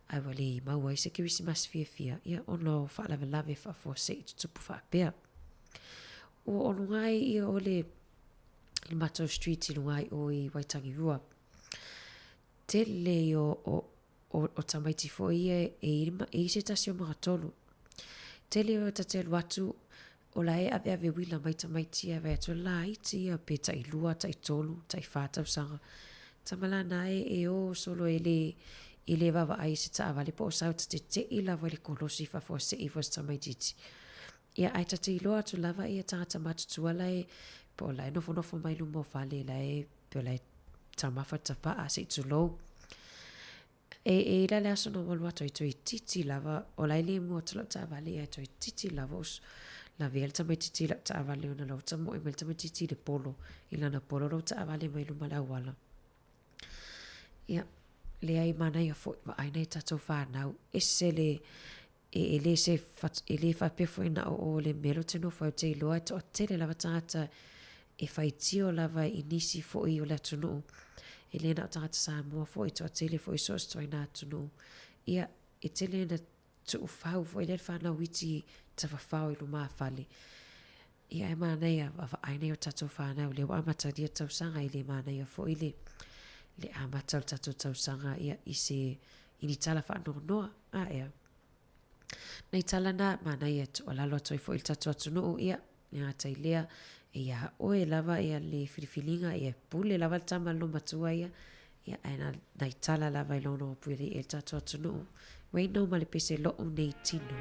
ai wale I maua I se kirisi mas fia ia ono wha lave whafo se I tupu whapea o ono ngai ia o le Mato Street I lungai o I Waitangi Rua tele o tamaiti fo ia e se tasi o mga tolu tele o tatelu atu o la e ave wila mai tamaiti ave atu la iti ia pe tai lua, tai tolu, tai whātau sanga tamala na e o solo ele wawa ai se ta avale po o sau te I lava le kolosi whafo se I fos tamaititi ia ai tate I loa atu lava ia tangata matutua la e po la e nofo mai lumo whale la e pe la e tamafa tapa a se tulou e la le aso no walua toi titi lava o la ile mo tala ta vale e toi titi lava la vel tamai titi la ta vale ona lo tamo e mel tamai titi de polo ila na polo lo ta vale mai luma la wala Ia, le ai mana ia fo wa aina i tatou whanau. Ese le, e le se whapefo ina o le melo tino whau te iloa, to o tele lava tangata e whaitio lava i nisi fo i o le atunu. E le na o tangata Samoa fo i to o tele fo i so sto i na atunu. Ia, e tele na tu ufau fo i le whanau iti ta whawhau i luma whale. Ia e mana ia wa aina i o tatou whanau, le wa amata dia tau sanga i le mana ia fo i le amata o tatou tau sanga ia i se ini tala whanau noa. Ia. Nei tala na mana ia tu alalo toi fo i tatou atunu ia, ni ngata i lea, ia oe lava ia le filifilinga ia pule lava tama lo matua ia aina nai tala lava i lono puiri e tatou atunu. Wei no male pese lo nei tino.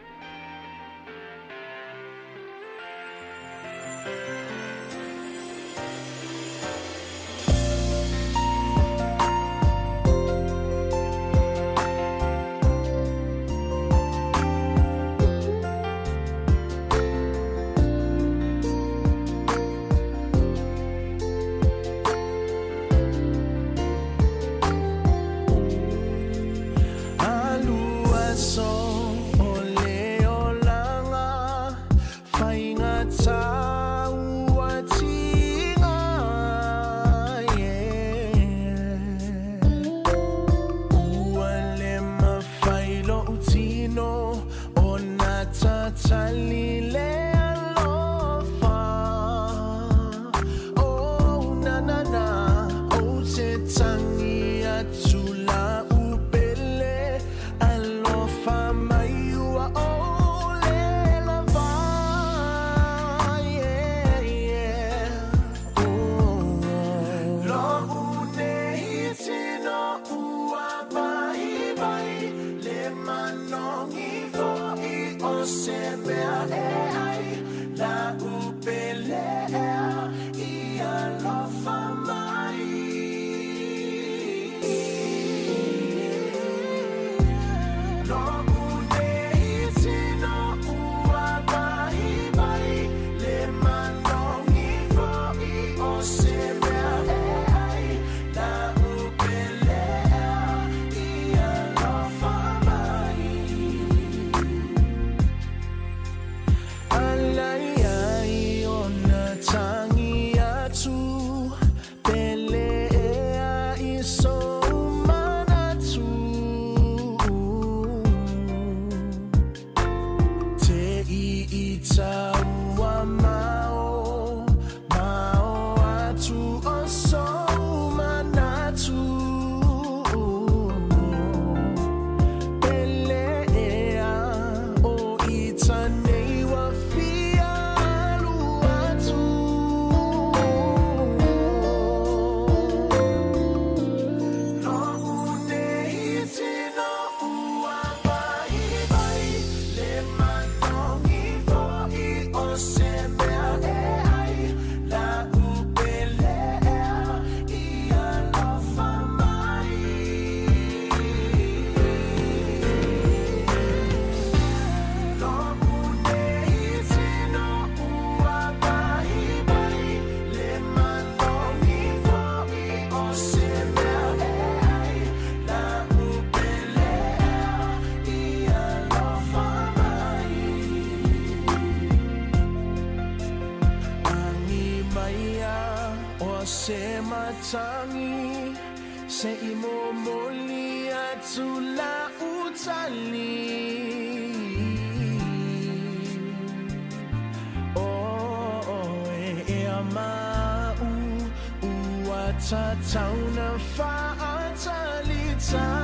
Tangi se imomoli atula utali e amau uatatauna faatali tali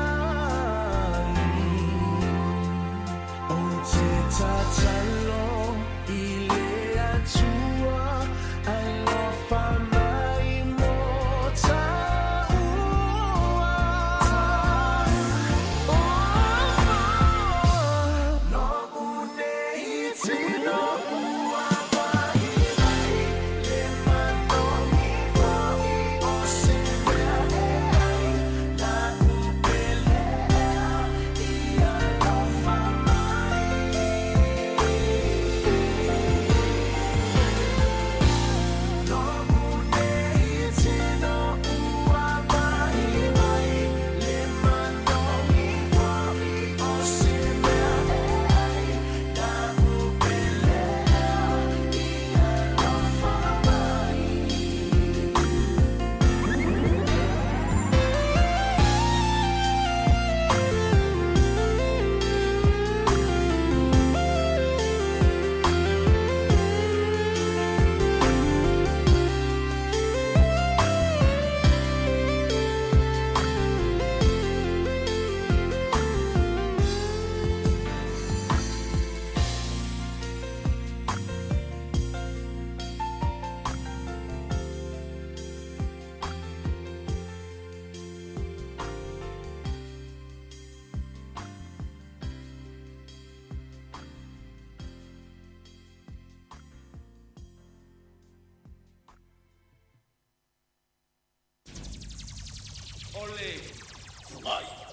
o te tatalo ile atua alofa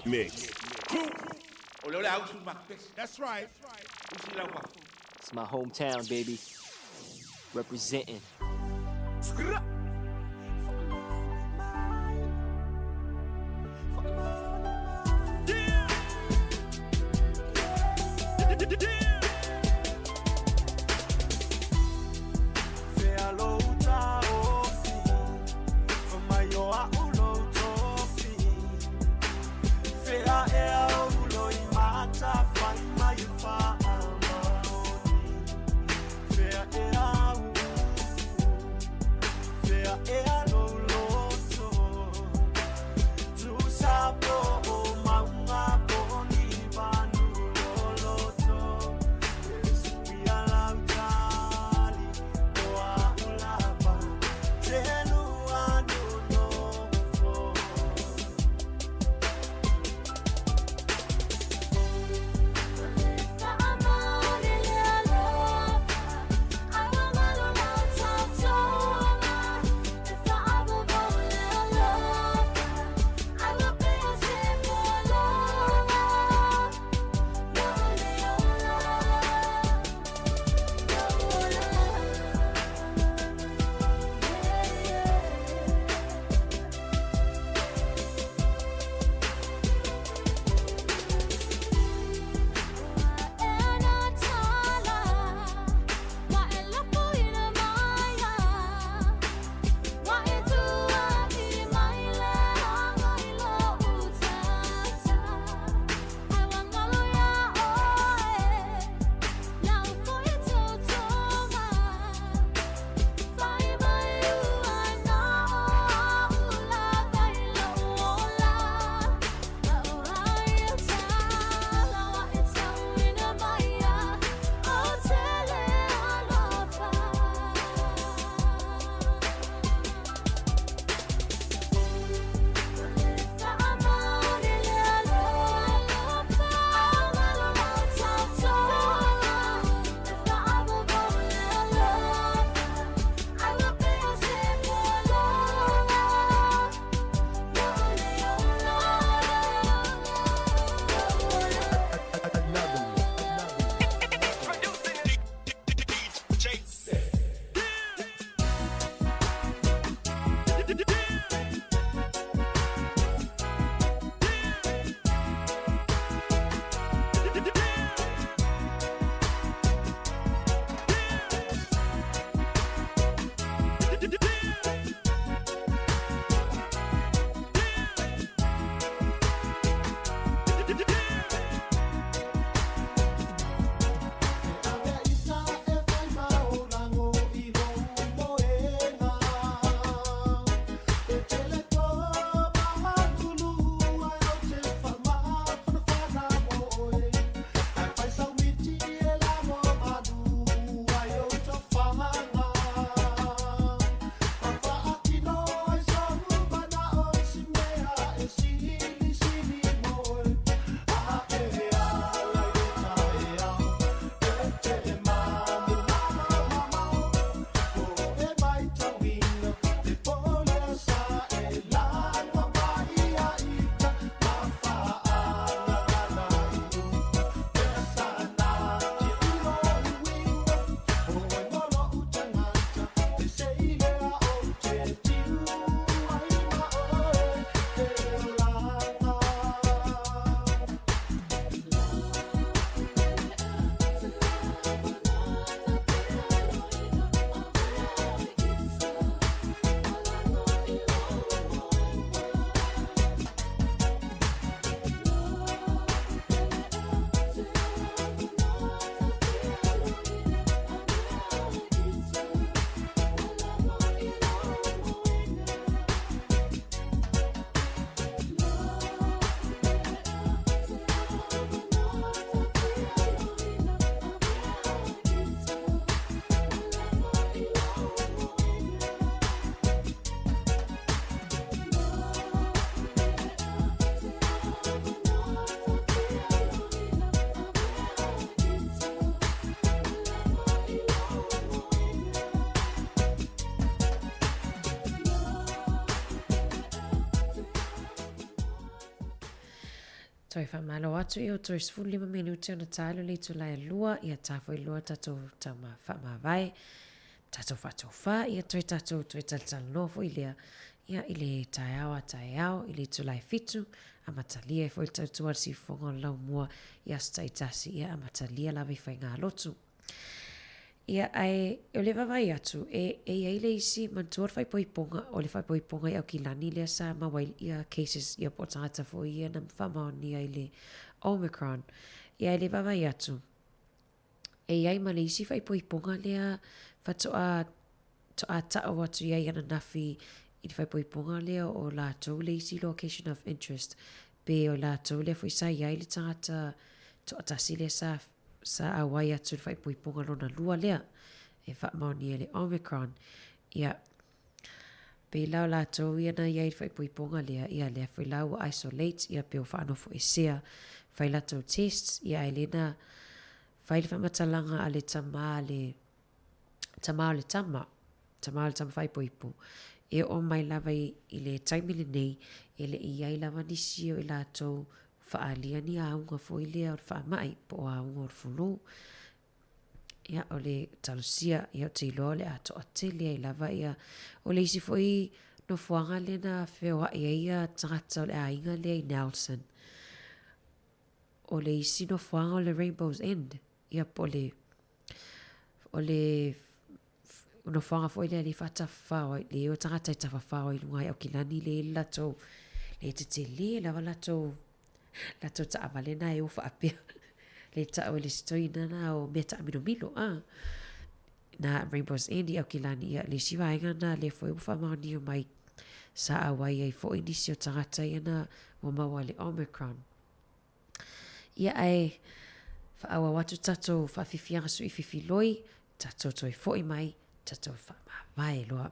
mix. That's right. It's my hometown, baby. Representing. Toi whamalo atu i o toi 15 minuti ona tālo le tu lai lua ia tāwhai lua tatou tama whamawai tatou whatofa ia toi tatou toi taltal nofo i lea ia i le tai au i le tu lai fitu a matalia e fwoi tautua si fonga lau mua ia stai tasi ia a matalia lawe whai ngā lotu. Ia ai o le vavai atu e le isi mantuar fai poiponga o le fai poiponga i au ki lani lea sa mawai ia cases ia po tangata fo ia na whamaoni ai le Omicron. Ia le vavai atu e ai ma le isi fai poiponga lea fatoa toa tao atu ia ia na nafi i le fai poiponga lea o la tau le isi location of interest pe o la tau lea fwoi sa ia le tangata toa tasi lea sa awai atu le fai poiponga lona lua lea e whaamaoni e le Omicron ia pe lau la tau ia na ia i fai poiponga lea ia lea fai lau isolate ia pe o whaanofo e sea fai la tau tests ia e lena fai le whamatalanga a le tama le tama fai poipo e o mai lava i le taimile nei e le iai lava nisi o i la tau whaalia ni aunga fo i lea o le whaamai po aunga o le fulu ia o le talusia ia o te iloa le ato a te lea i lava ia o le isi fo i no fuanga le na whewha ia tangata o le ainga lea i Nelson o le isi no fuanga o le Rainbow's End ia po o le no fuanga fo i lea le whata whao le o tangata i tawa whao i lungai o kilani le lato le te le lava lato ta avalena e ufa apea le ta o le stoina na o meta milo na Rainbow's End au kilani ia le siwa inga na le foi ufa maoni o mai sa awai ai fo inisio tangata ia na o mawa le Omicron ia ai whaawa watu tato whawhiwhianga su i whiwhiloi tato toi fo i mai tato whamawai loa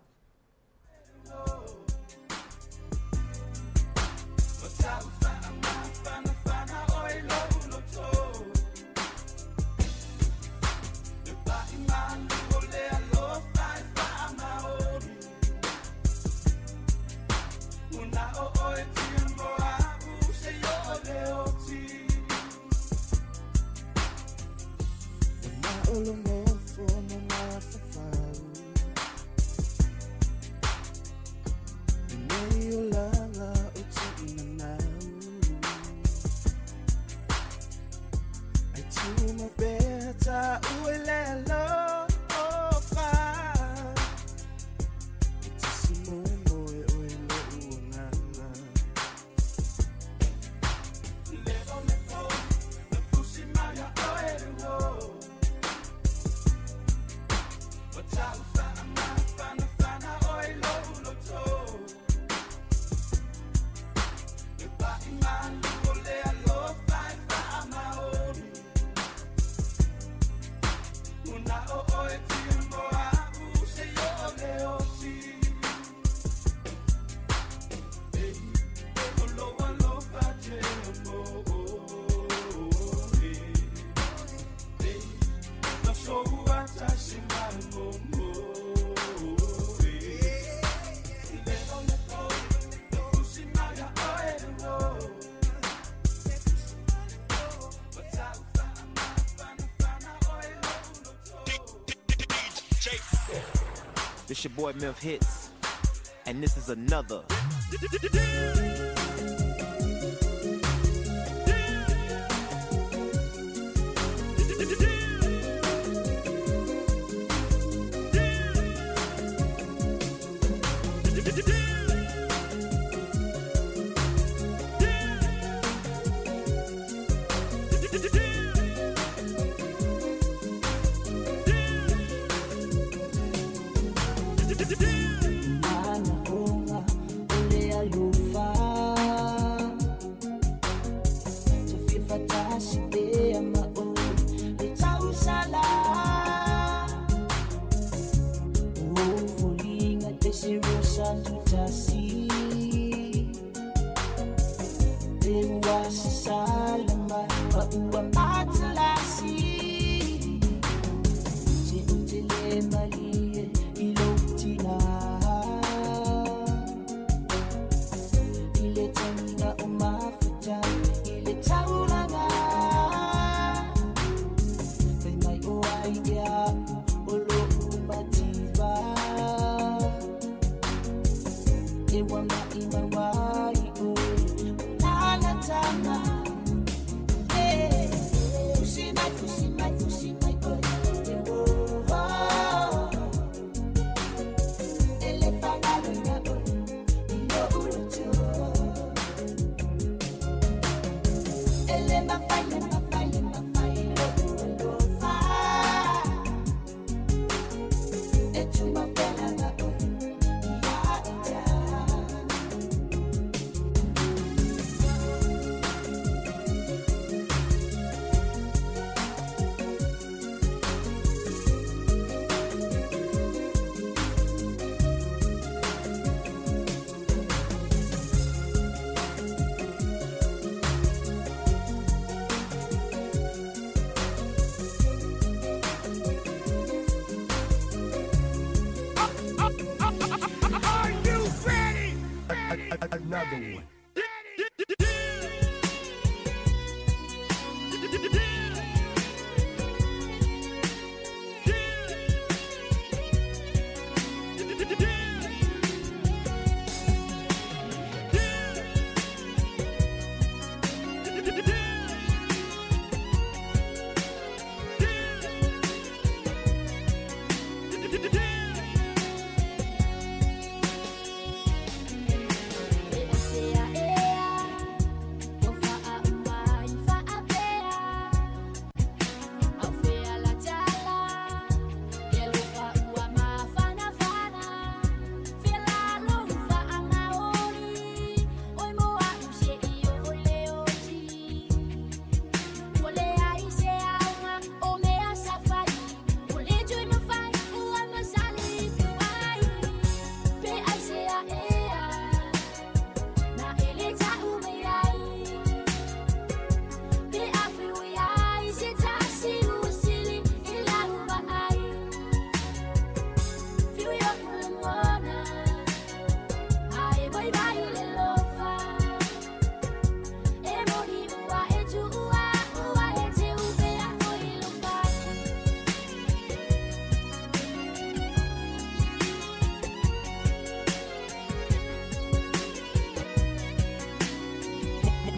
This your boy Milf Hits, and this is another. Ile another one.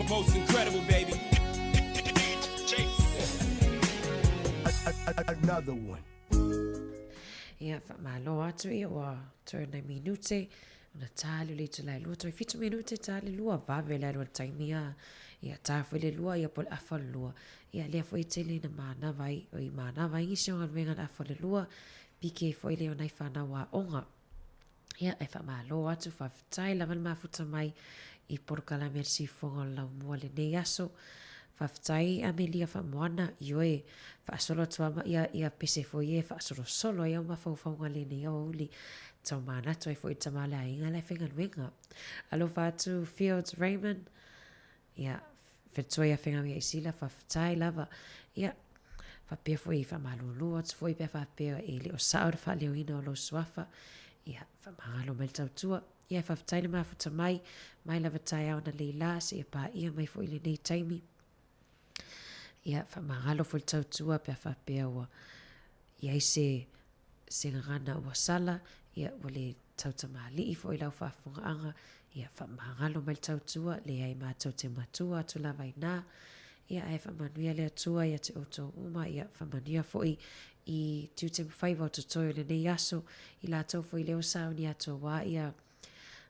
Most incredible, baby. Another one. Ia whamalo atu ia wa tōna minute na tālu le tu lai lua toi fitu minute tālu lua vave lai lua taimia ia tāwhi le lua ia pol awha lua ia lea fwoi tele na mana vai o I mana vai ngisi o nganwenga na awha le lua pike fwoi leo nai whana wa onga ia e whamalo atu whawhitai laman mafuta mai I porkala mersi fonga lau mua le nei aso whawhitai amelia whamoana ioe whaasolo tuama ia pese fo ie whaasolo solo ia mawhauwhaunga le nei au uli tau mana toi fo I tamale a inga lai whenga nuenga alo whatu Fields Raymond ia whetoi a whenga mea isila whawhitai lava ia whapea fo I whamalulu atu fo I pia whapea e leo sao da whaleo ina o lo suafa ia whamangalo mele tau tua ia whawhitai le mafuta mai lava tai au na leila se ia pā ia mai fo I le nei taimi ia whamangalo fo I tau tua pia whapea ua ia I se ngana ua sala ia wale tau tamali I fo I lau whafunga anga ia whamangalo mai tau tua le ai mātou te matua atu lava I nā ia ai whamanuia le atua ia te oto uma ia whamanuia fo I tiu te mwhaiva o tutoio le nei aso I la tau fo I leo sao ni ato wā ia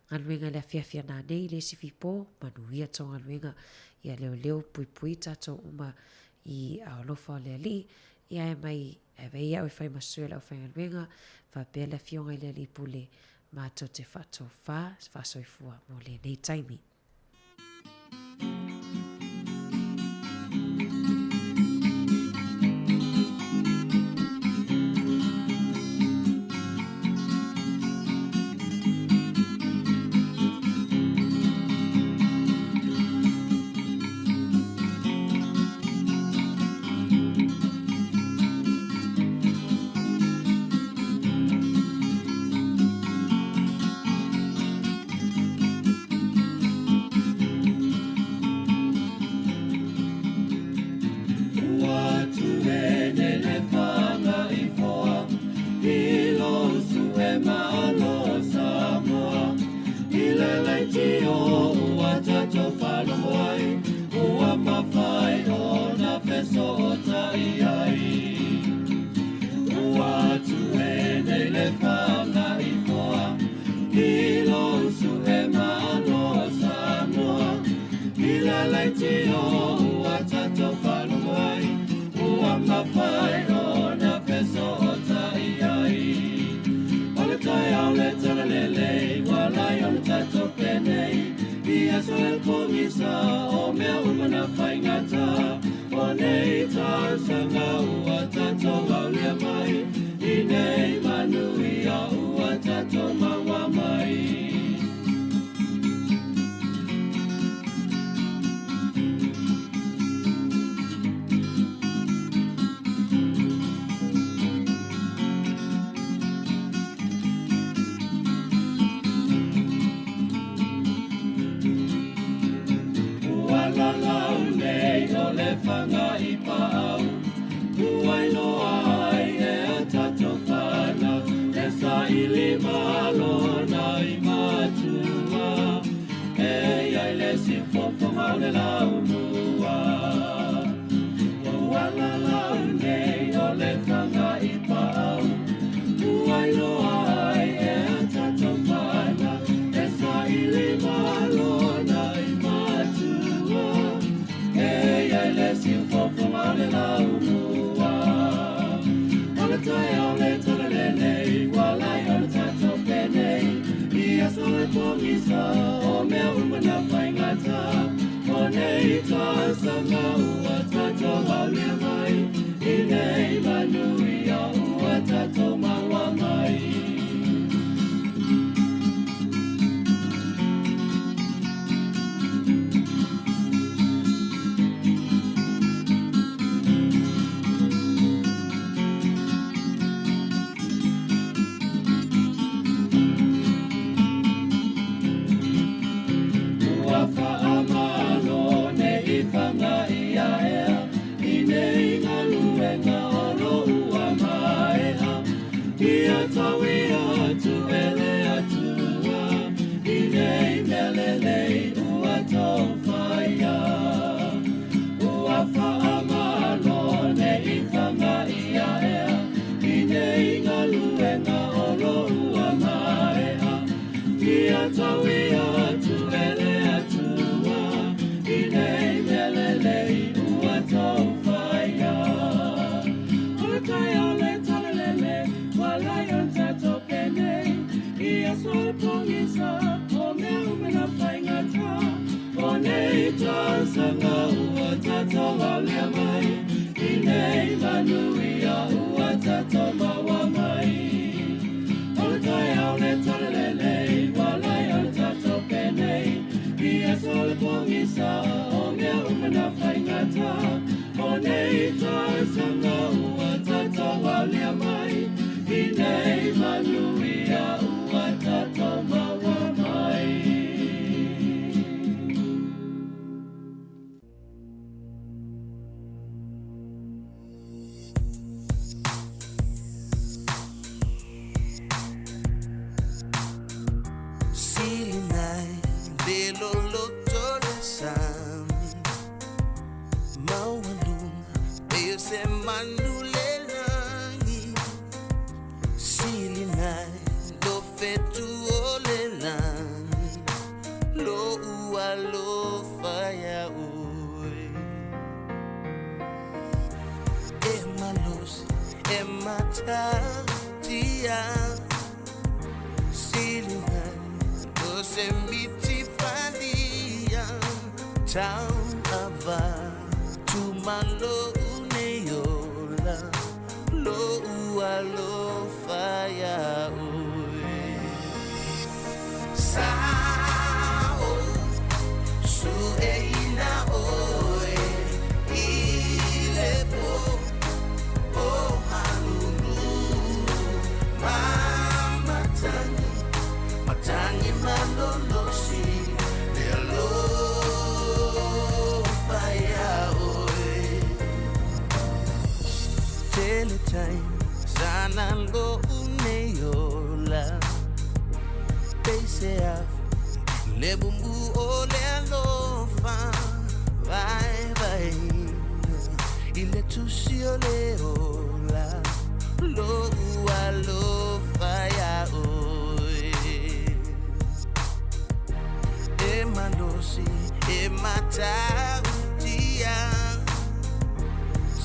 ngaluenga le fiafia nā nei le sifipo manuia tō ngaluenga ia leo pui tato uma I aolofa o le ali ia e mai e veia o I whai masue lau whai ngaluenga whapea le fionga I le ali pule mātou te whato whasoifua mo le nei taimi. fanga I pau Uai loa ai e tato whana E sa ili malona I matua E ai le si fofonga le lau mua Wala lau nei o le fanga I pau Uai loa ai e tato whana E sa ili malona I matua E ai le si fofonga le lau mua Ala tai au le tole nei Wala I ala tato penei Ia sole pongisa o mea umana whaingata O nei ta sanga ua tato au lea mai I nei manui a ua tato maua mai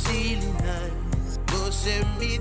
Silina, go send me